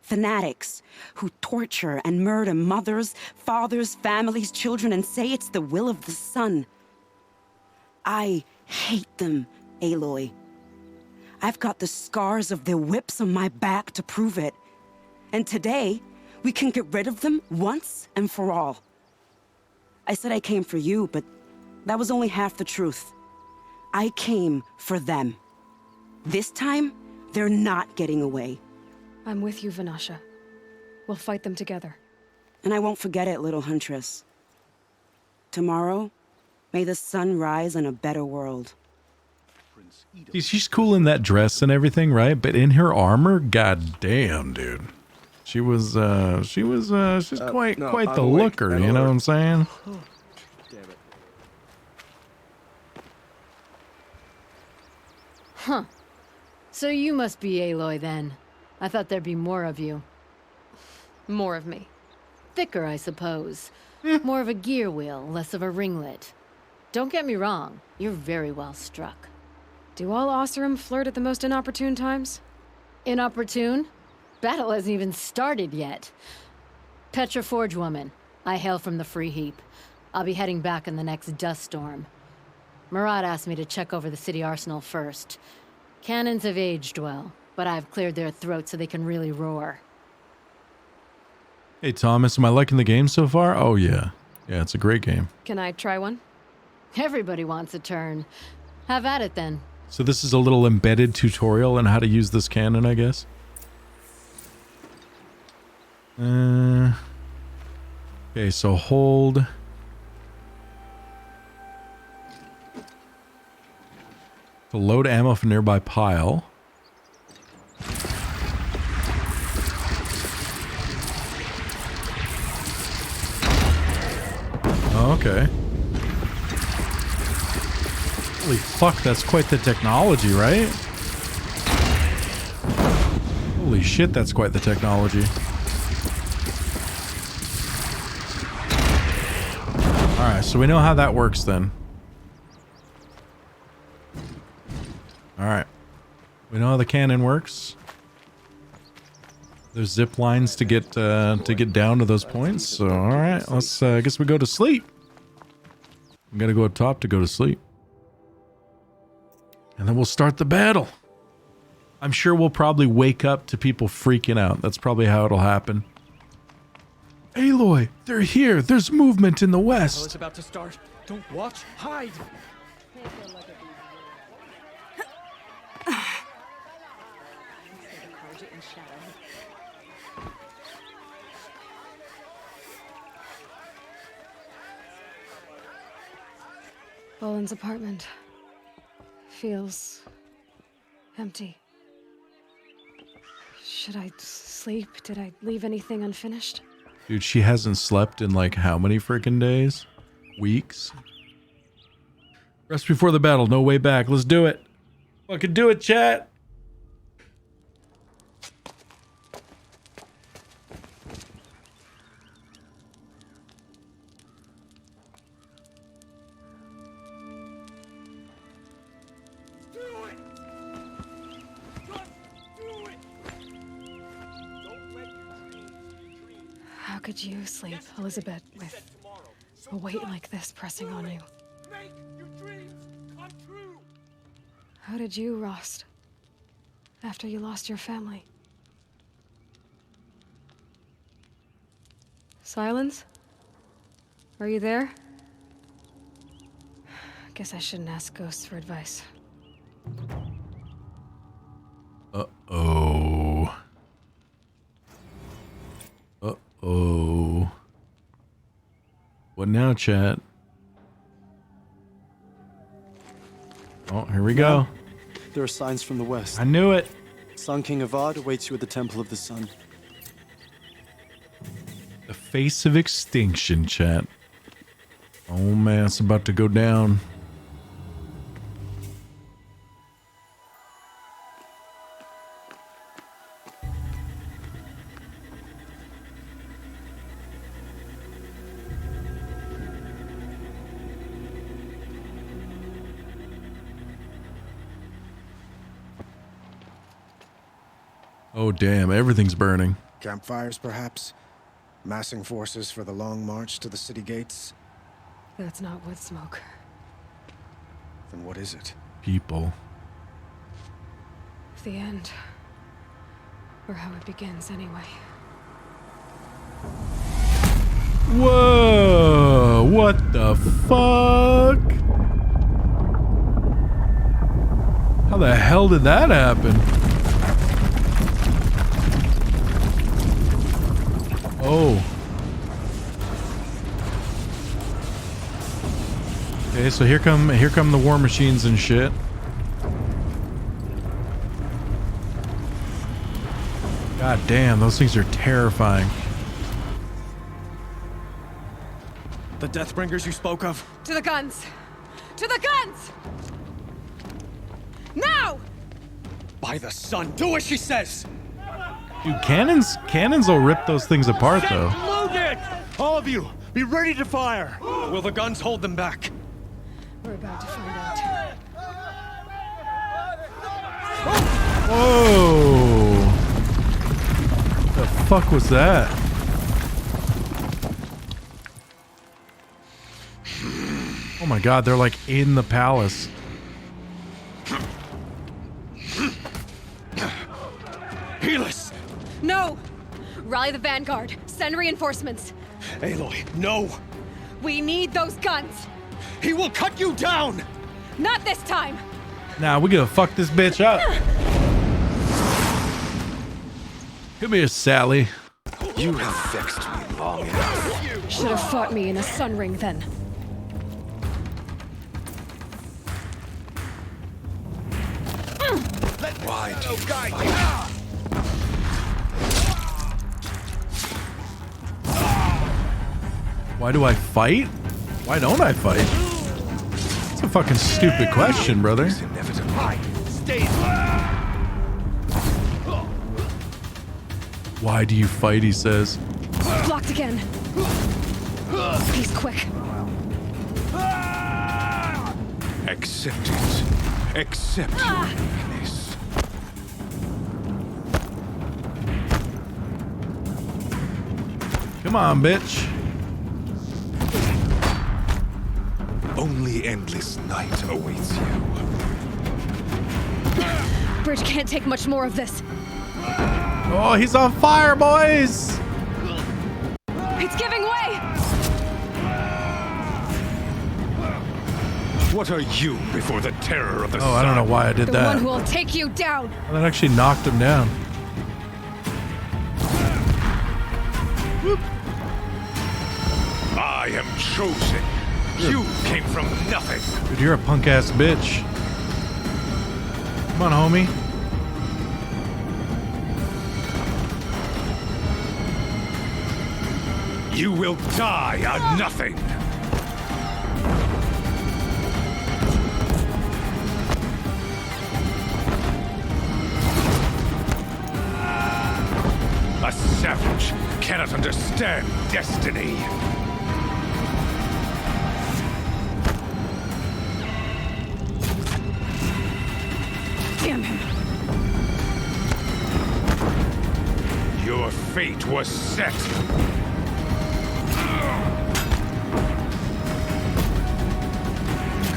Fanatics who torture and murder mothers, fathers, families, children, and say it's the will of the sun. I hate them, Aloy. I've got the scars of their whips on my back to prove it. And today, we can get rid of them once and for all. I said I came for you, but that was only half the truth. I came for them. This time, they're not getting away. I'm with you, Vanasha. We'll fight them together. And I won't forget it, little huntress. Tomorrow, may the sun rise in a better world. She's cool in that dress and everything, right? But in her armor, goddamn, dude. She's quite the looker, you know what I'm saying? Damn it. Huh. So you must be Aloy then. I thought there'd be more of you. More of me. Thicker, I suppose. More of a gear wheel, less of a ringlet. Don't get me wrong, you're very well struck. Do all Oseram flirt at the most inopportune times? Inopportune? Battle hasn't even started yet. Petra Forge woman. I hail from the Free Heap. I'll be heading back in the next dust storm. Murad asked me to check over the city arsenal first. Cannons have aged well, but I've cleared their throats so they can really roar. Hey, Thomas, am I liking the game so far? Oh, yeah. Yeah, it's a great game. Can I try one? Everybody wants a turn. Have at it, then. So this is a little embedded tutorial on how to use this cannon, I guess. Okay, so hold. To load ammo from nearby pile. Oh, okay. Holy fuck, that's quite the technology, right? Holy shit, that's quite the technology. Alright, so we know how that works then. Alright. We know how the cannon works. There's zip lines to get down to those points. So alright, let's I guess we go to sleep. We gotta go up top to go to sleep. And then we'll start the battle. I'm sure we'll probably wake up to people freaking out. That's probably how it'll happen. Aloy, they're here. There's movement in the west. It's about to start. Don't watch. Hide. Boland's apartment feels empty. Should I sleep? Did I leave anything unfinished? Dude, she hasn't slept in like how many freaking days? Weeks? Rest before the battle, no way back. Let's do it. Fucking do it, chat. How could you sleep, Elizabeth, with a weight like this pressing on you? Make your dreams come true. How did you, Rost, after you lost your family? Silence? Are you there? Guess I shouldn't ask ghosts for advice. Uh-oh. Uh-oh. What now, chat? Oh, here we go. There are signs from the west. I knew it. Sun King Avad awaits you at the Temple of the Sun. The face of extinction, chat. Oh man, it's about to go down. Oh damn, everything's burning. Campfires, perhaps? Massing forces for the long march to the city gates? That's not wood smoke. Then what is it? People. The end. Or how it begins, anyway. Whoa! What the fuck? How the hell did that happen? Oh. Okay, so here come the war machines and shit. God damn, those things are terrifying. The Deathbringers you spoke of? To the guns! To the guns! Now! By the sun, do as she says! Dude, cannons will rip those things apart, though. Loaded! All of you, be ready to fire! Will the guns hold them back? We're about to find out. Whoa! The fuck was that? Oh my god, they're like in the palace. Helis! No! Rally the vanguard. Send reinforcements. Aloy, no! We need those guns! He will cut you down! Not this time! Nah, we gonna fuck this bitch up. Come here, Sally. You have vexed me long enough. Should have fought me in a sun ring then. Why do you fight? Why do I fight? Why don't I fight? That's a fucking stupid question, brother. Why do you fight, he says. Blocked again. He's quick. Accept it. Accept your weakness. Come on, bitch. Only endless night awaits you. Bridge can't take much more of this. Oh, he's on fire, boys! It's giving way! What are you before the terror of the sun? Oh, I don't know why I did The that. one who will take you down! Well, that actually knocked him down. Whoop. I am chosen. You came from nothing. Dude, you're a punk-ass bitch. Come on, homie. You will die on nothing. A savage cannot understand destiny. Damn him. Your fate was set.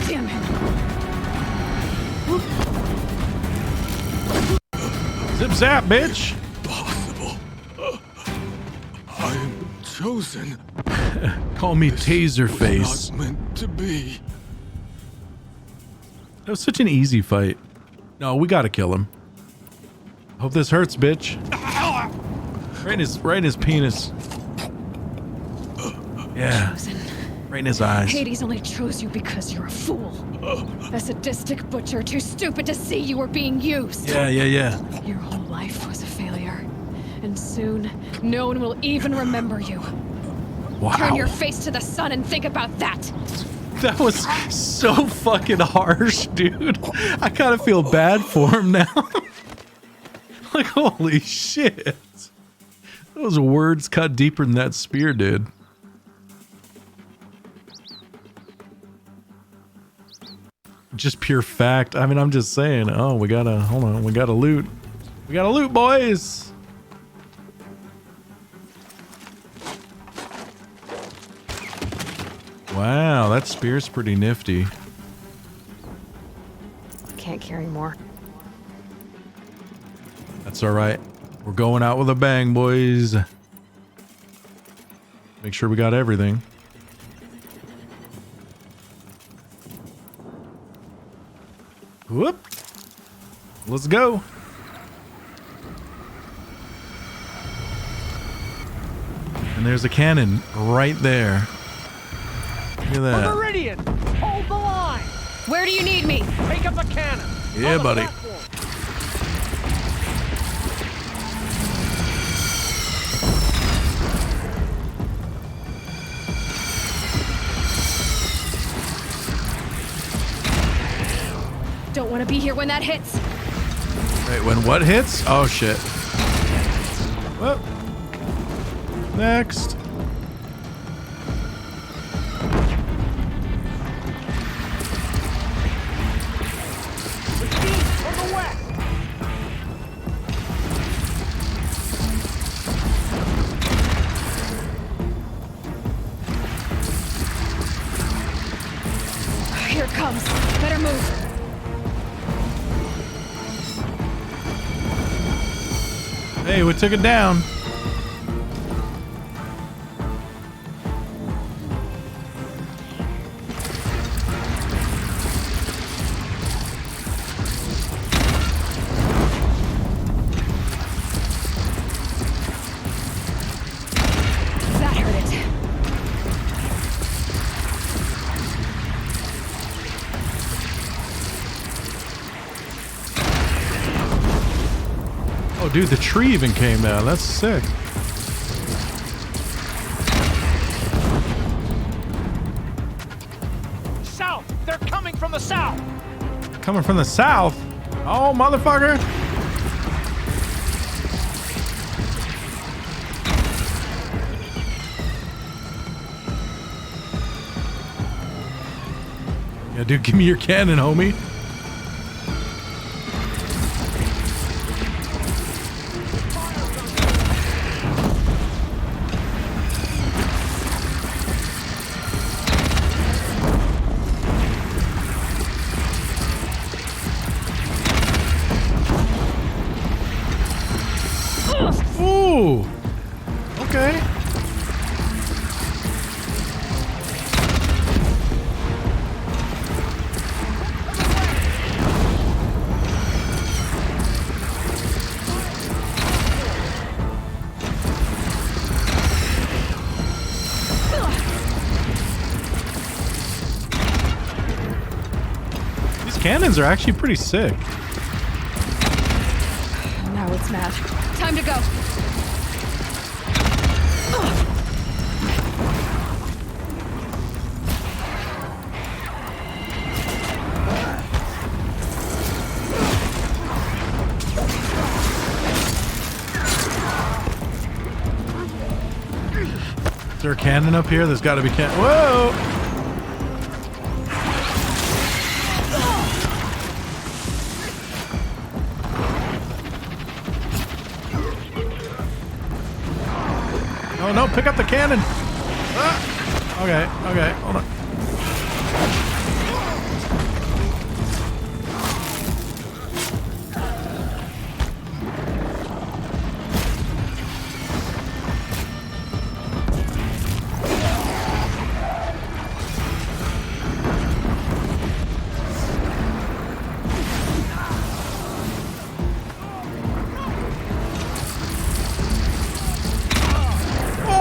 Damn him. Zip zap, bitch. Possible. I am chosen. Call me Taserface. Not meant to be. That was such an easy fight. No, we gotta kill him. Hope this hurts, bitch. Right in his penis. Yeah. Chosen. Right in his eyes. Hades only chose you because you're a fool. A sadistic butcher too stupid to see you were being used. Yeah. Your whole life was a failure. And soon, no one will even remember you. Wow. Turn your face to the sun and think about that. That was so fucking harsh, dude. I kind of feel bad for him now. Like, holy shit. Those words cut deeper than that spear did. Just pure fact. I mean, I'm just saying. Oh, hold on. We gotta loot. We gotta loot, boys. Wow, that spear's pretty nifty. Can't carry more. That's alright. We're going out with a bang, boys. Make sure we got everything. Whoop. Let's go. And there's a cannon right there. Look at that. Meridian, hold the line. Where do you need me? Take up a cannon. Yeah, buddy. Don't want to be here when that hits. Wait, when what hits? Oh, shit. Well, next. Here it comes. Better move. Hey, we took it down. That hurt it. Oh, dude, the tree even came down. That's sick. South! They're coming from the south! Coming from the south. Oh, motherfucker. Yeah, dude, give me your cannon, homie. Ooh. Okay. These cannons are actually pretty sick. Now it's mad. Time to go. Is there a cannon up here? There's got to be cannon. Whoa! Oh no, pick up the cannon. Ah. Okay, hold on.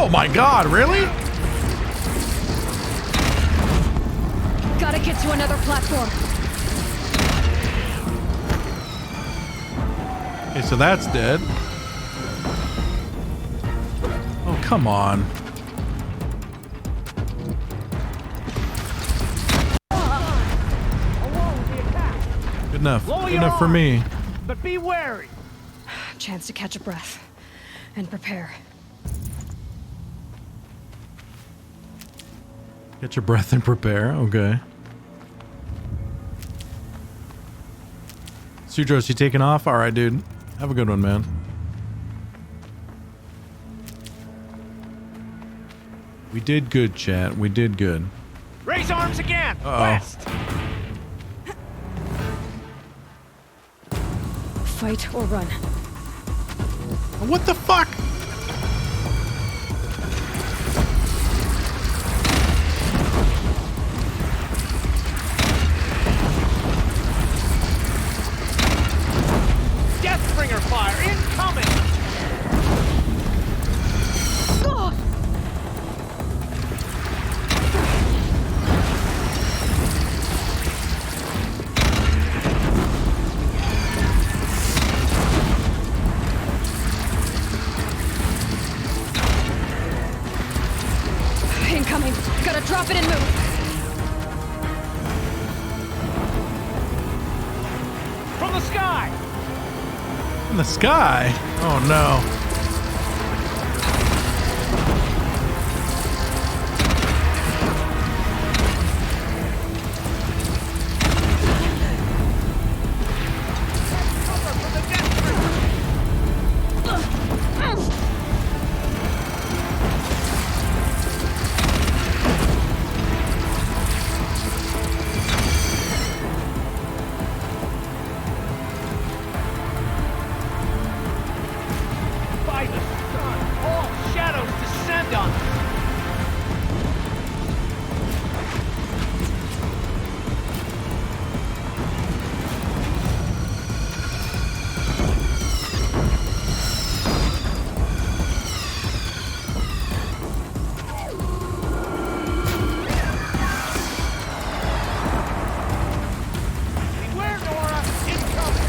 Oh my god, really? Gotta get to another platform. Okay, so that's dead. Oh, come on. Good enough. Good enough for me. But be wary. Chance to catch a breath and prepare. Get your breath and prepare. Okay. Sudros, you taking off? All right, dude. Have a good one, man. We did good, chat. We did good. Raise arms again! Uh-oh. West! Fight or run. What the fuck? Deathbringer fire incoming! Incoming. Gotta drop it and move. From the sky! In the sky? Oh no. By the sun, all shadows descend on us! Beware, Nora! Incoming!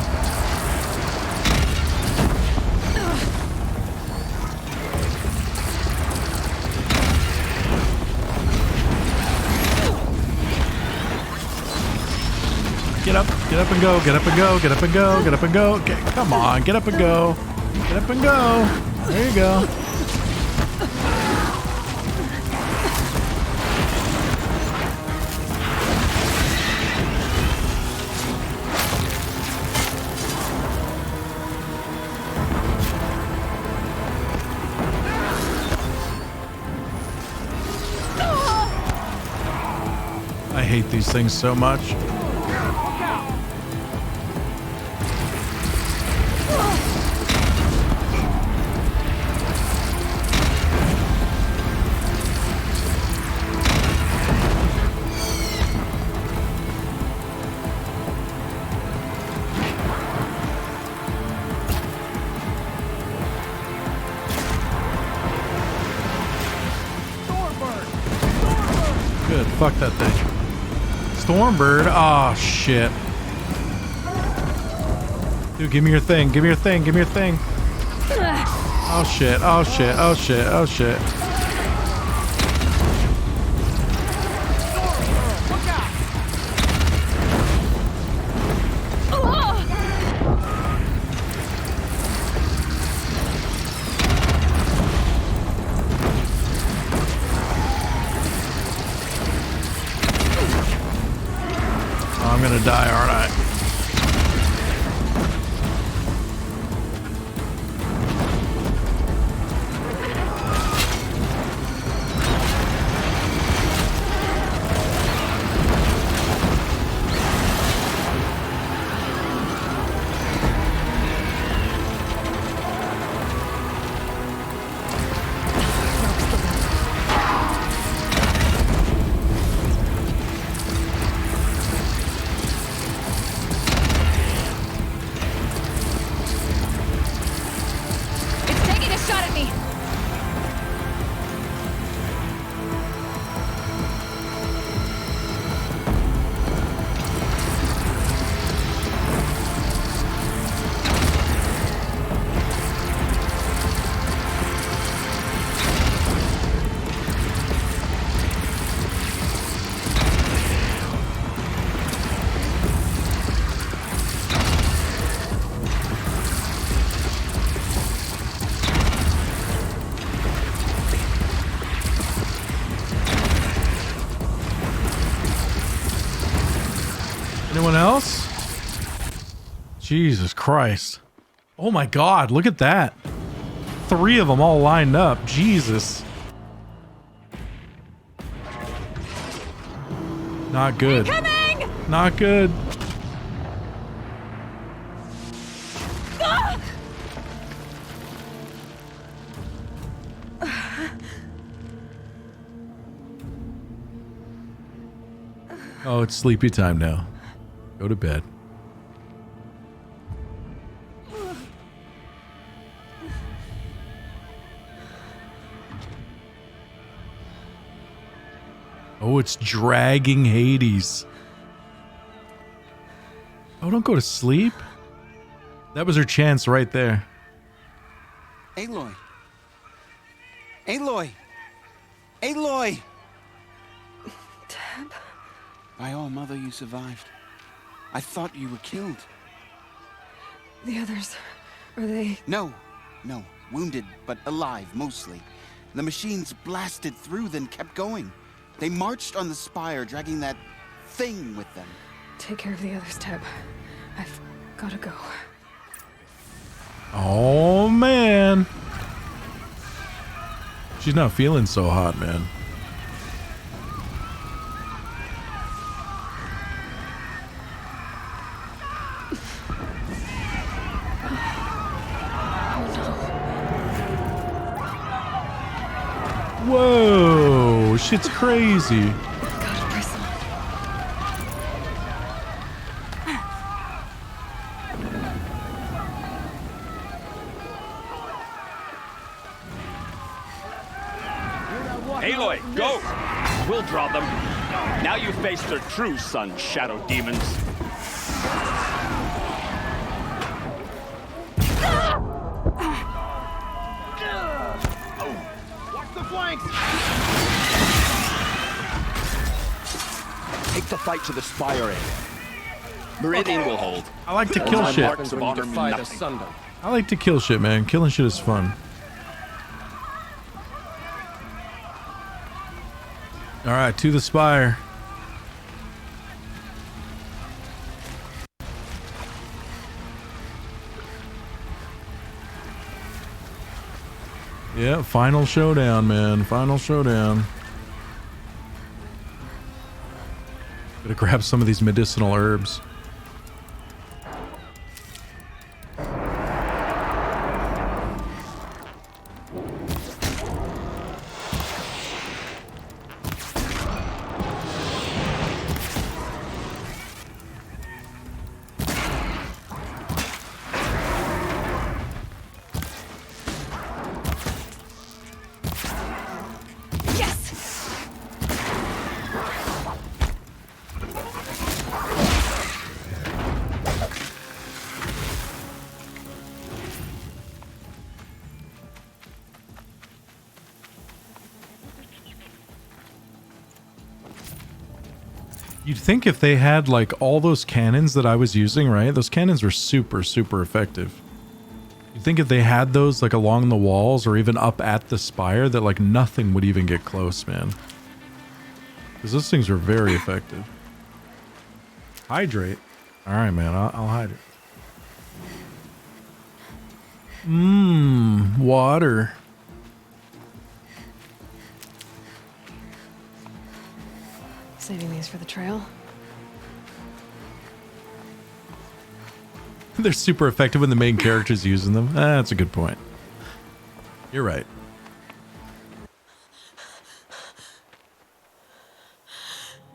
Get up and go, get up and go, get up and go, get up and go. Okay, come on, get up and go. Get up and go. There you go. I hate these things so much. Good, fuck that thing. Stormbird? Oh shit. Dude, give me your thing, give me your thing, give me your thing. Oh shit, oh shit, oh shit, oh shit. I'm gonna die, aren't I? Anyone else? Jesus Christ. Oh my God, look at that. 3 of them all lined up. Jesus. Not good. Incoming! Not good. Ah! Oh, it's sleepy time now. Go to bed. Oh, it's dragging Hades. Oh, don't go to sleep. That was her chance right there. Aloy. Aloy. Aloy. Tab? By all, Mother, you survived. I thought you were killed. The others, are they... No. Wounded, but alive, mostly. The machines blasted through, then kept going. They marched on the spire, dragging that thing with them. Take care of the others, Tab. I've gotta go. Oh, man. She's not feeling so hot, man. Whoa, shit's crazy. Aloy, go! We'll draw them. Now you face their true son, shadow demons. Watch the flanks! Take the fight to the spire, Aloy. Meridian will hold. I like to kill shit. Marks of honor mean nothing. I like to kill shit, man. Killing shit is fun. All right, to the spire. Yeah, final showdown, man. Final showdown. Gotta grab some of these medicinal herbs. You'd think if they had like all those cannons that I was using, right? Those cannons were super, super effective. You'd think if they had those like along the walls or even up at the spire that like nothing would even get close, man. Because those things were very effective. Hydrate. All right, man. I'll hydrate. Water. Saving these for the trail? They're super effective when the main character's using them. That's a good point. You're right.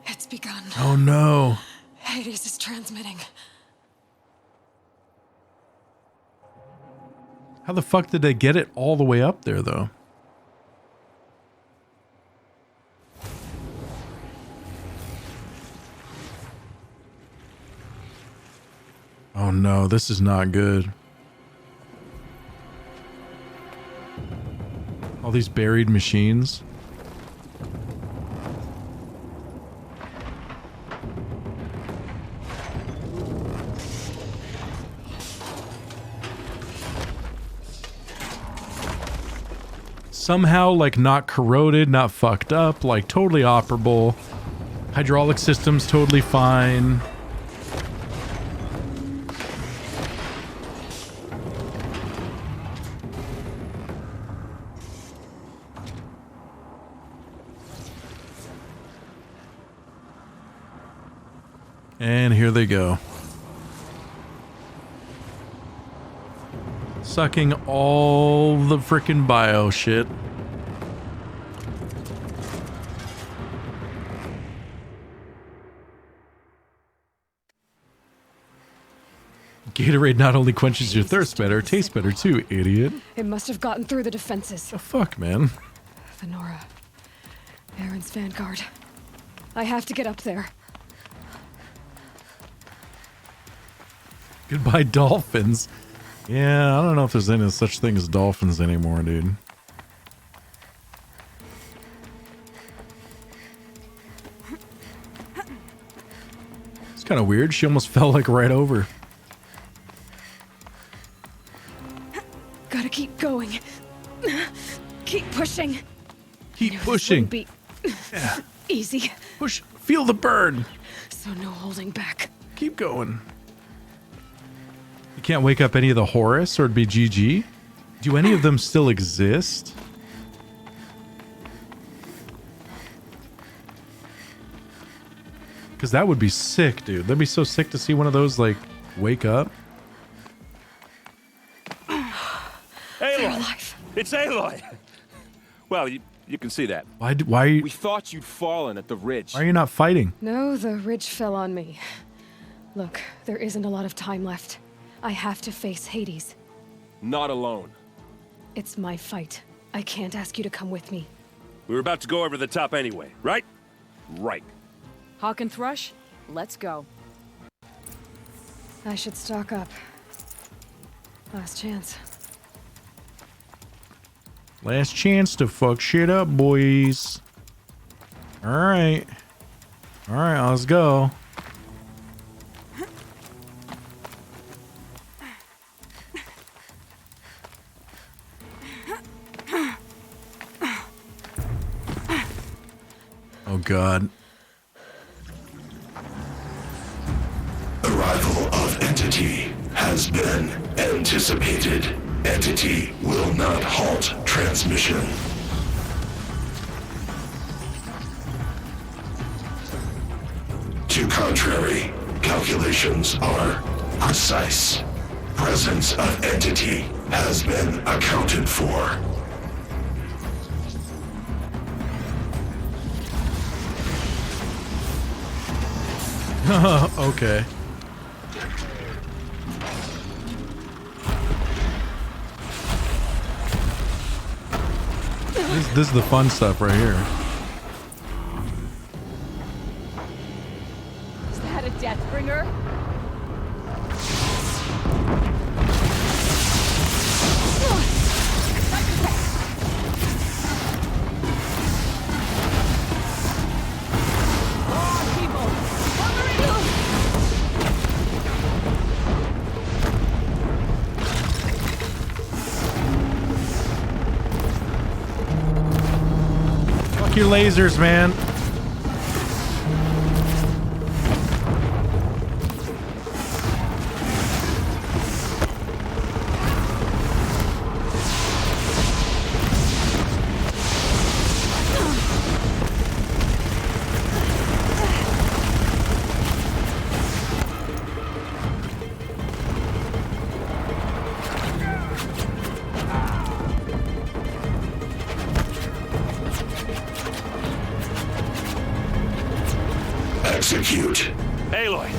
It's begun. Oh no. Hades is transmitting. How the fuck did they get it all the way up there, though? Oh no, this is not good. All these buried machines. Somehow, like, not corroded, not fucked up, like, totally operable. Hydraulic system's totally fine. And here they go. Sucking all the frickin' bio shit. Gatorade not only quenches your thirst better, it tastes better too, idiot. It must have gotten through the defenses. The fuck, man? The Nora. Aaron's vanguard. I have to get up there. Goodbye, dolphins. Yeah, I don't know if there's any such thing as dolphins anymore, dude. It's kind of weird. She almost fell like right over. Gotta keep going. Keep pushing. Keep pushing. Be easy. Push. Feel the burn. So no holding back. Keep going. You can't wake up any of the Horus or it'd be GG. Do any of them still exist? Because that would be sick, dude. That'd be so sick to see one of those, like, wake up. Aloy! It's Aloy! Well, you can see that. Why? We thought you'd fallen at the ridge. Why are you not fighting? No, the ridge fell on me. Look, there isn't a lot of time left. I have to face Hades. Not alone. It's my fight. I can't ask you to come with me. We were about to go over the top anyway, right? Right. Hawk and Thrush, let's go. I should stock up. Last chance. Last chance to fuck shit up, boys. Alright. Alright, let's go. Oh god. Arrival of Entity has been anticipated. Entity will not halt transmission. To contrary, calculations are precise. Presence of Entity has been accounted for. Okay. This is the fun stuff right here. Is that a Deathbringer? Your lasers, man. Execute. Aloy,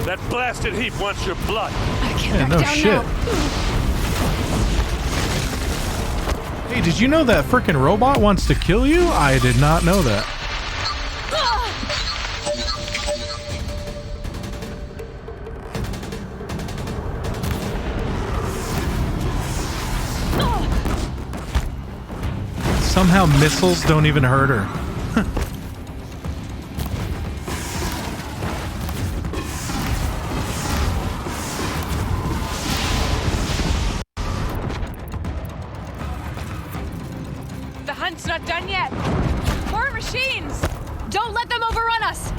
that blasted heap wants your blood. I can't Yeah, back no down shit. now. Hey, did you know that frickin' robot wants to kill you? I did not know that. Somehow missiles don't even hurt her. The hunt's not done yet. More machines! Don't let them overrun us!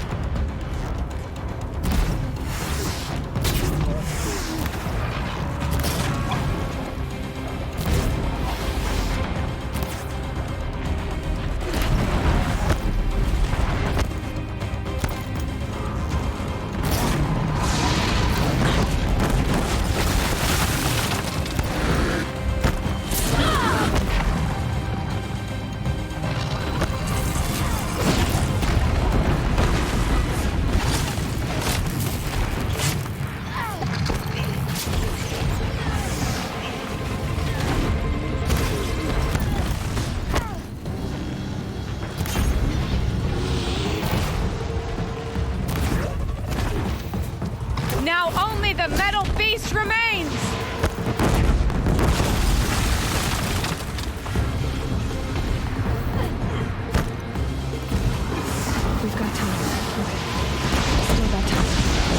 much remains! We've got time. Still got time.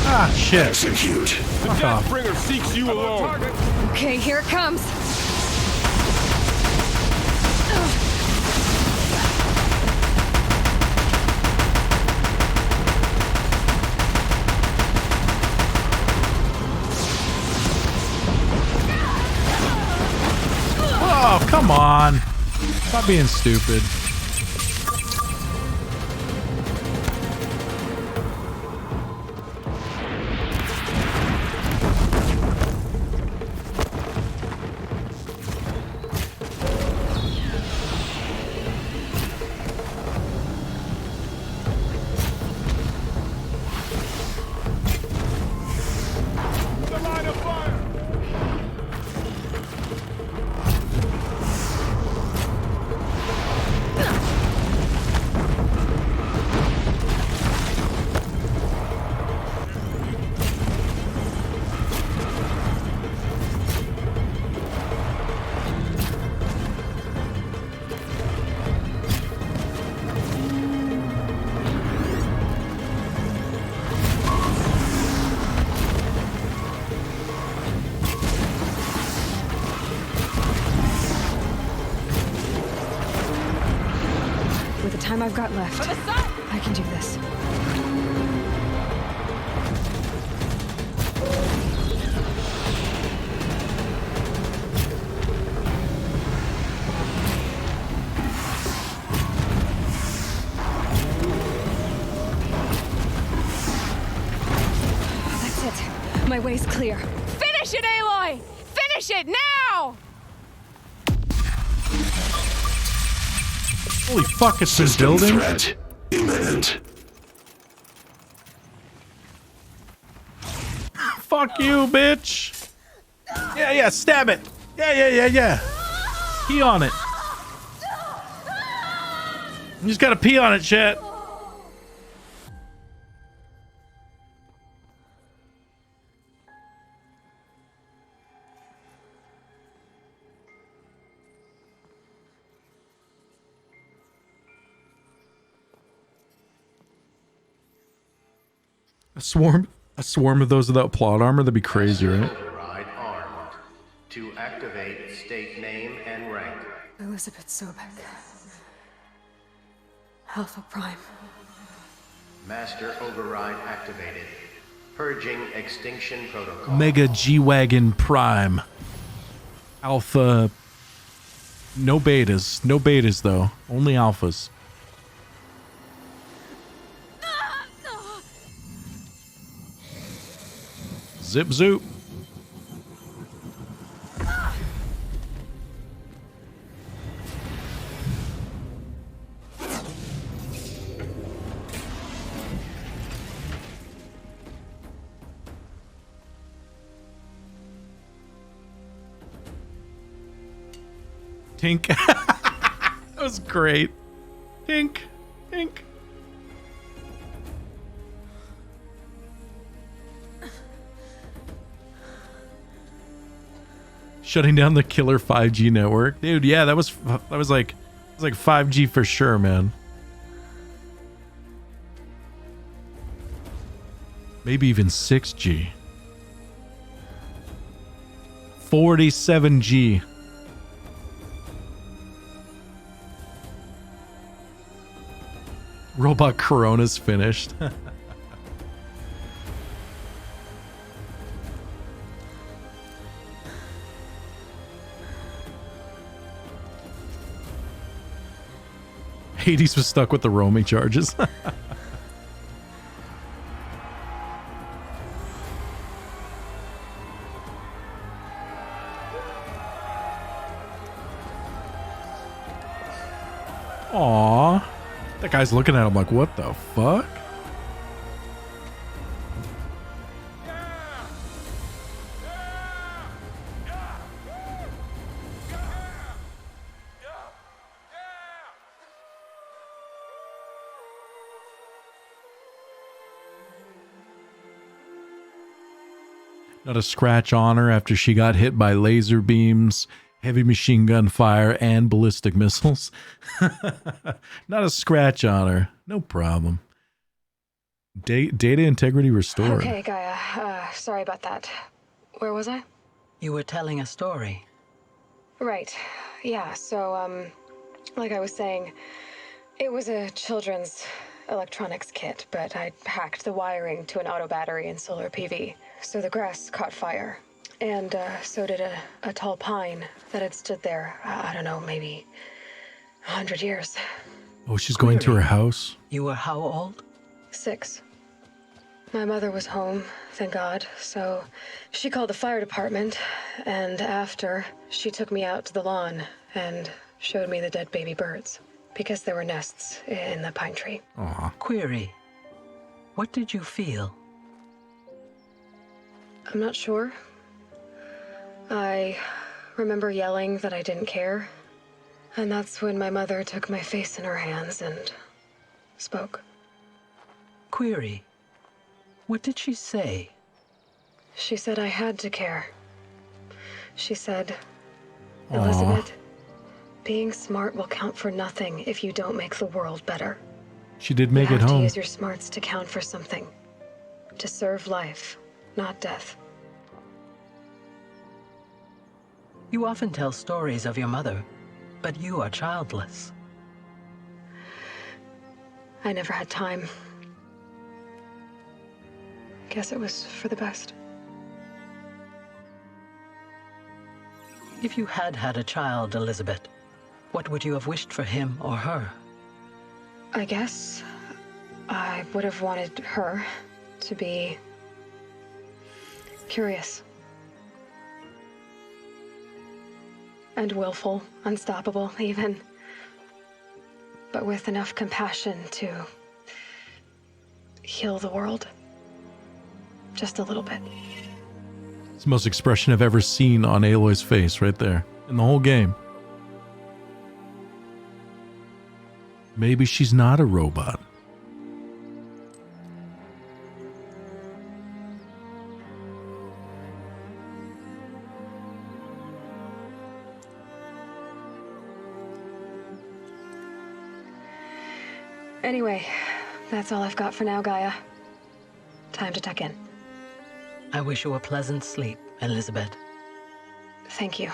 Ah, shit. Execute. The Deathbringer seeks you alone. Okay, here it comes. Oh, come on. Stop being stupid. With the time I've got left, I can do this. That's it. My way's clear. Finish it, Aloy! Finish it now! Holy fuck, it's this building. Threat imminent. Fuck you, bitch. Yeah, stab it. Yeah. Pee on it. You just gotta pee on it, chat. A swarm of those without plot armor, that'd be crazy, right? Override armed. To activate, state name and rank. Elizabeth Sobek. Alpha Prime. Master override activated. Purging extinction protocol. Mega G-Wagon Prime. Alpha. No betas. No betas, though. Only alphas. Zip zoop. Tink. That was great. Tink. Tink. Shutting down the killer 5G network. Dude, yeah, that was like 5G for sure, man. Maybe even 6G. 47G. Robot Corona's finished. Hades was stuck with the roaming charges. Aww. That guy's looking at him like, what the fuck? Not a scratch on her after she got hit by laser beams, heavy machine gun fire, and ballistic missiles. Not a scratch on her. No problem. Data integrity restored. Okay, Gaia. Sorry about that. Where was I? You were telling a story. Right. Yeah, so, like I was saying, it was a children's electronics kit, but I hacked the wiring to an auto battery and solar PV. So the grass caught fire. And, so did a tall pine that had stood there, I don't know, maybe 100 years. Oh, she's going to her house? You were how old? 6. My mother was home, thank God, so she called the fire department, and after, she took me out to the lawn and showed me the dead baby birds, because there were nests in the pine tree. Aw. Query. What did you feel? I'm not sure. I remember yelling that I didn't care, and that's when my mother took my face in her hands and spoke. Query. What did she say? She said I had to care. She said, Aw. Elizabeth, being smart will count for nothing if you don't make the world better. She did make you it have home. to use your smarts to count for something. To serve life, not death. You often tell stories of your mother, but you are childless. I never had time. Guess it was for the best. If you had had a child, Elizabeth, what would you have wished for him or her? I guess I would have wanted her to be curious. And willful, unstoppable, even. But with enough compassion to heal the world. Just a little bit. It's the most expression I've ever seen on Aloy's face right there in the whole game. Maybe she's not a robot. Anyway, that's all I've got for now, Gaia. Time to tuck in. I wish you a pleasant sleep, Elizabeth. Thank you.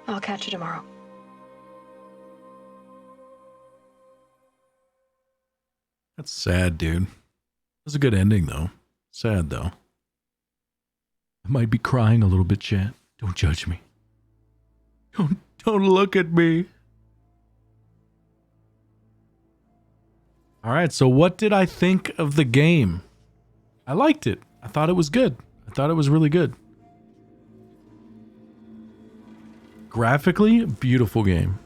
I'll catch you tomorrow. That's sad, dude. That's a good ending, though. Sad, though. I might be crying a little bit, chat. Don't judge me. Don't look at me. All right, so what did I think of the game? I liked it. I thought it was good. I thought it was really good. Graphically, beautiful game.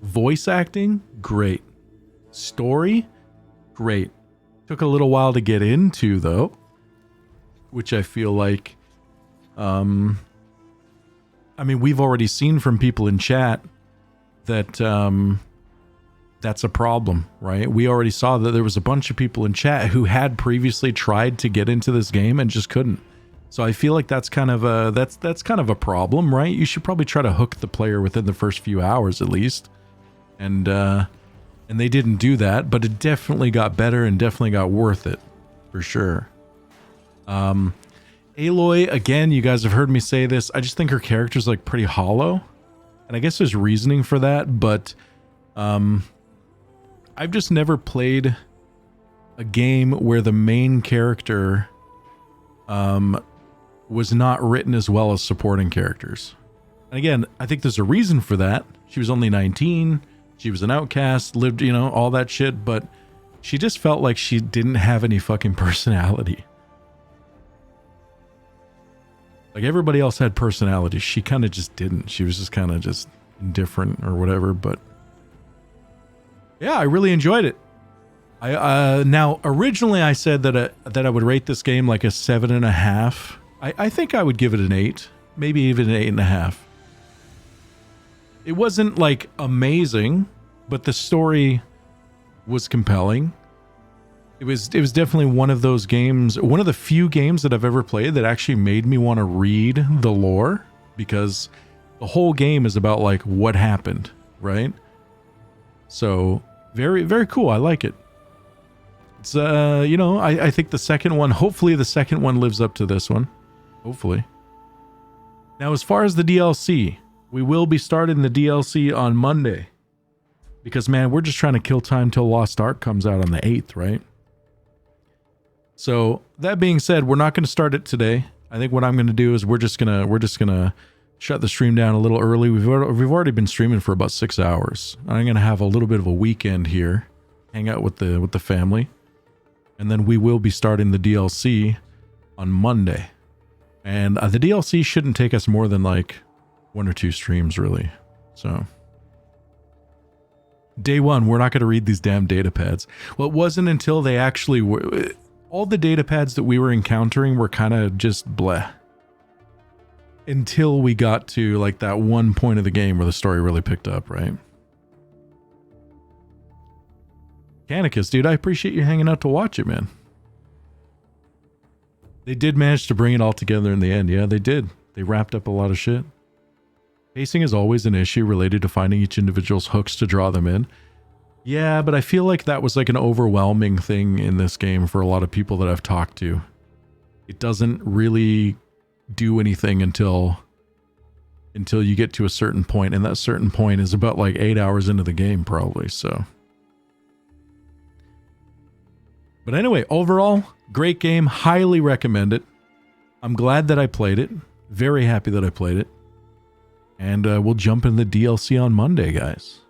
Voice acting, great. Story, great. Took a little while to get into, though, which I feel like, I mean, we've already seen from people in chat that that's a problem, right? We already saw that there was a bunch of people in chat who had previously tried to get into this game and just couldn't. So I feel like that's kind of a that's kind of a problem, right? You should probably try to hook the player within the first few hours at least. And they didn't do that, but it definitely got better and definitely got worth it for sure. Aloy, again, you guys have heard me say this. I just think her character's like pretty hollow. And I guess there's reasoning for that, but I've just never played a game where the main character was not written as well as supporting characters. And again, I think there's a reason for that. She was only 19. She was an outcast, lived, you know, all that shit, but she just felt like she didn't have any fucking personality. Like everybody else had personality. She kind of just didn't. She was just kind of just indifferent or whatever, but yeah, I really enjoyed it. Now originally I said that I would rate this game like a 7.5. I think I would give it an 8, maybe even an 8.5. It wasn't like amazing, but the story was compelling. it was definitely one of those games, one of the few games that I've ever played that actually made me want to read the lore, because the whole game is about like what happened, right? So very, very cool. I like it. It's you know, I think the second one, hopefully the second one lives up to this one. Hopefully. Now, as far as the DLC, we will be starting the DLC on Monday. Because, man, we're just trying to kill time till Lost Ark comes out on the 8th, right? So, that being said, we're not going to start it today. I think what I'm going to do is we're just gonna shut the stream down a little early. We've already been streaming for about 6 hours. I'm going to have a little bit of a weekend here, hang out with the family, and then we will be starting the DLC on Monday. And the DLC shouldn't take us more than like 1 or 2 streams, really. So day one, we're not going to read these damn data pads. Well, it wasn't until they actually were, all the data pads that we were encountering were kind of just bleh. Until we got to like that one point of the game where the story really picked up, right? Canicus, dude, I appreciate you hanging out to watch it, man. They did manage to bring it all together in the end. Yeah, they did. They wrapped up a lot of shit. Pacing is always an issue related to finding each individual's hooks to draw them in. Yeah, but I feel like that was like an overwhelming thing in this game for a lot of people that I've talked to. It doesn't really do anything until you get to a certain point, and that certain point is about like 8 hours into the game probably, so. But anyway, overall, great game, highly recommend it. I'm glad that I played it, very happy that I played it. And we'll jump in the DLC on Monday, guys.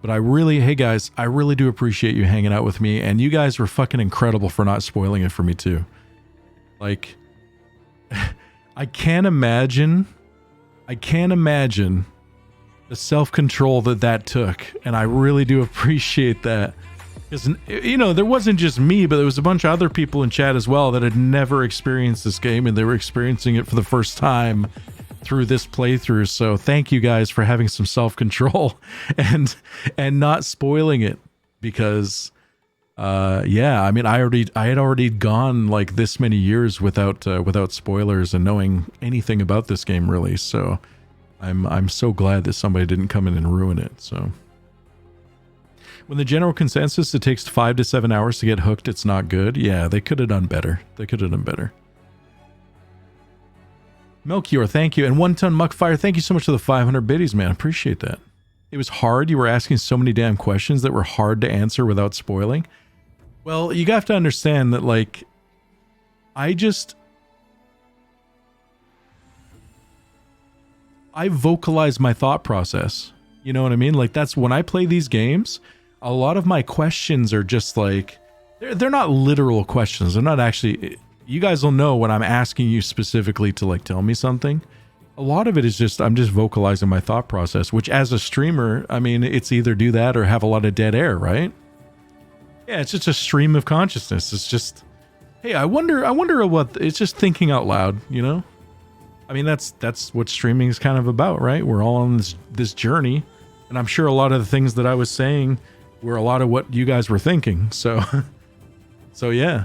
But hey guys, I really do appreciate you hanging out with me, and you guys were fucking incredible for not spoiling it for me too. Like, I can't imagine the self-control that took, and I really do appreciate that. Because, you know, there wasn't just me, but there was a bunch of other people in chat as well that had never experienced this game, and they were experiencing it for the first time through this playthrough. So thank you guys for having some self-control and not spoiling it, because yeah, I mean, I had already gone like this many years without spoilers and knowing anything about this game really. So I'm so glad that somebody didn't come in and ruin it. So when the general consensus, it takes 5 to 7 hours to get hooked, it's not good. Yeah, they could have done better. They could have done better. Melchior, thank you. And One Ton Muckfire, thank you so much for the 500 biddies, man. Appreciate that. It was hard. You were asking so many damn questions that were hard to answer without spoiling. Well, you have to understand that, like, I vocalize my thought process. You know what I mean? Like, that's when I play these games, a lot of my questions are just like, they're not literal questions. They're not actually, you guys will know when I'm asking you specifically to like tell me something. A lot of it is just, I'm just vocalizing my thought process, which as a streamer, I mean, it's either do that or have a lot of dead air, right? Yeah, it's just a stream of consciousness. It's just, hey, I wonder what, it's just thinking out loud, you know? I mean, that's what streaming is kind of about, right? We're all on this journey, and I'm sure a lot of the things that I was saying were a lot of what you guys were thinking. So, so yeah,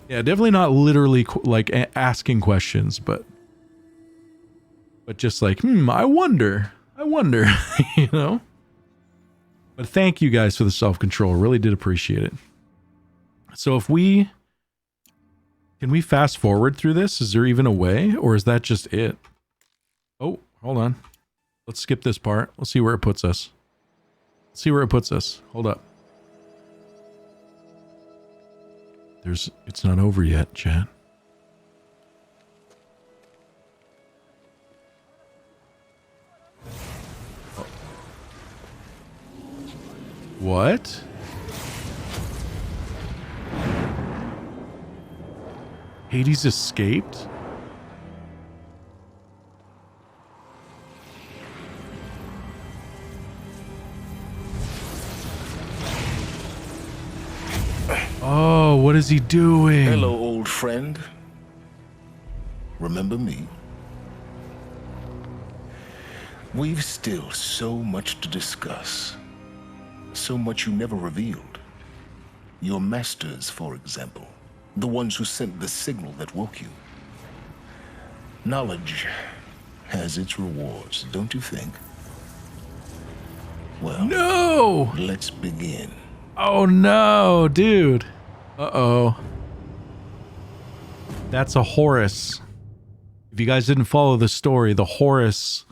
definitely not literally like asking questions, but just like, I wonder, you know? But thank you guys for the self-control. Really did appreciate it. So can we fast forward through this? Is there even a way, or is that just it? Oh, hold on. Let's skip this part. Let's see where it puts us. Hold up. It's not over yet, chat. What? Hades escaped? Oh, what is he doing? Hello, old friend. Remember me? We've still so much to discuss. So much you never revealed. Your masters, for example. The ones who sent the signal that woke you. Knowledge has its rewards, don't you think? Well, no! Let's begin. Oh no, dude. Uh-oh. That's a Horus. If you guys didn't follow the story, the Horus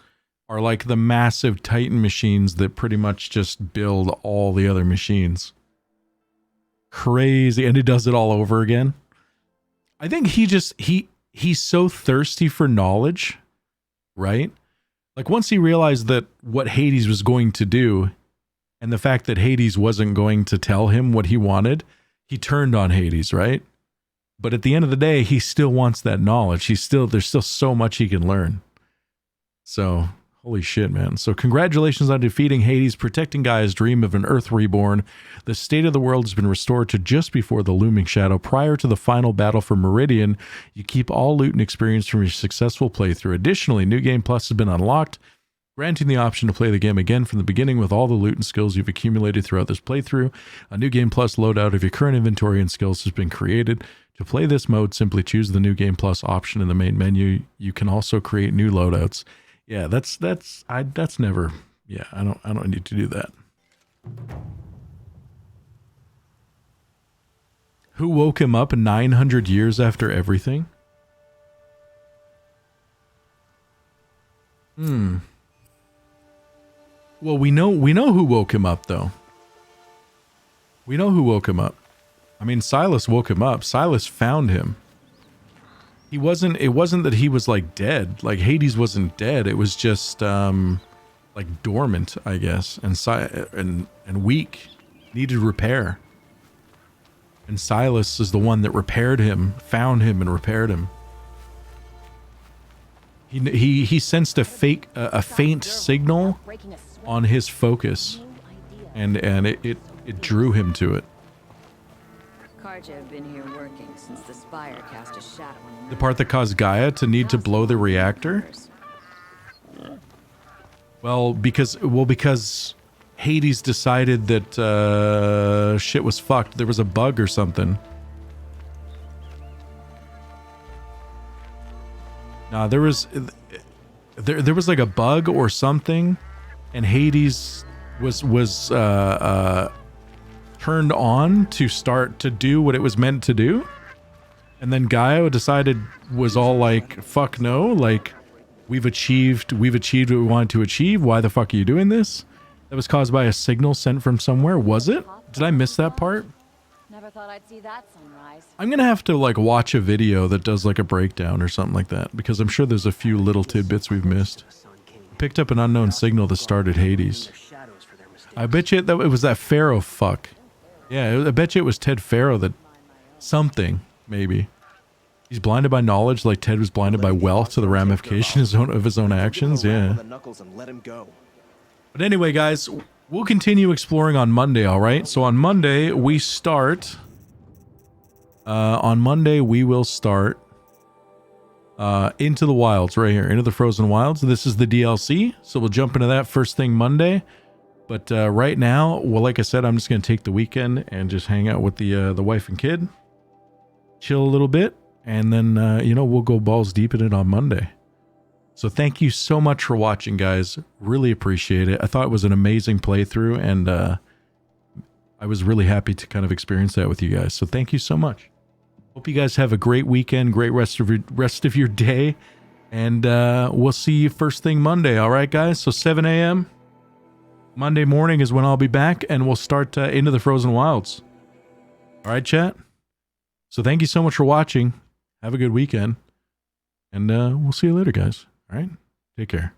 are like the massive Titan machines that pretty much just build all the other machines. Crazy. And he does it all over again. I think he's so thirsty for knowledge, right? Like once he realized that what Hades was going to do and the fact that Hades wasn't going to tell him what he wanted, he turned on Hades, right? But at the end of the day, he still wants that knowledge. There's still so much he can learn. So, holy shit, man. So congratulations on defeating Hades, protecting Gaia's dream of an Earth reborn. The state of the world has been restored to just before the looming shadow. Prior to the final battle for Meridian, you keep all loot and experience from your successful playthrough. Additionally, New Game Plus has been unlocked, granting the option to play the game again from the beginning with all the loot and skills you've accumulated throughout this playthrough. A New Game Plus loadout of your current inventory and skills has been created. To play this mode, simply choose the New Game Plus option in the main menu. You can also create new loadouts. Yeah, that's never. Yeah, I don't need to do that. Who woke him up 900 years after everything? Well, we know who woke him up though. We know who woke him up. I mean, Silas woke him up. Silas found him. It wasn't that he was like dead. Like Hades wasn't dead. It was just like dormant, I guess, and weak, needed repair. And Silas is the one that repaired him, found him and repaired him. He sensed a faint signal on his focus, and it drew him to it. Karja have been here working since the spire cast a shadow on The part that caused Gaia to need to blow the reactor? Well, because Hades decided that shit was fucked. There was a bug or something. Nah, there was like a bug or something, and Hades was turned on to start to do what it was meant to do, and then Gaia was all like, fuck no, like we've achieved what we wanted to achieve. Why the fuck are you doing this? That was caused by a signal sent from somewhere. Was it? Did I miss that part? Never thought I'd see that sunrise. I'm gonna have to like watch a video that does like a breakdown or something like that, because I'm sure there's a few little tidbits we've missed. Picked up an unknown signal that started Hades. I bet you that it was that Pharaoh fuck. Yeah, I bet you it was Ted Pharaoh that something, maybe. He's blinded by knowledge like Ted was blinded by wealth to the ramification of his own actions. Yeah. But anyway, guys, we'll continue exploring on Monday, all right? So on Monday, we start... we will start Into the Wilds right here. Into the Frozen Wilds. This is the DLC, so we'll jump into that first thing Monday. But right now, well, like I said, I'm just going to take the weekend and just hang out with the wife and kid. Chill a little bit. And then, we'll go balls deep in it on Monday. So thank you so much for watching, guys. Really appreciate it. I thought it was an amazing playthrough, and I was really happy to kind of experience that with you guys. So thank you so much. Hope you guys have a great weekend, great rest of your day. And we'll see you first thing Monday. All right, guys? So 7 a.m. Monday morning is when I'll be back, and we'll start Into the Frozen Wilds. All right, chat? So thank you so much for watching. Have a good weekend. And we'll see you later, guys. All right? Take care.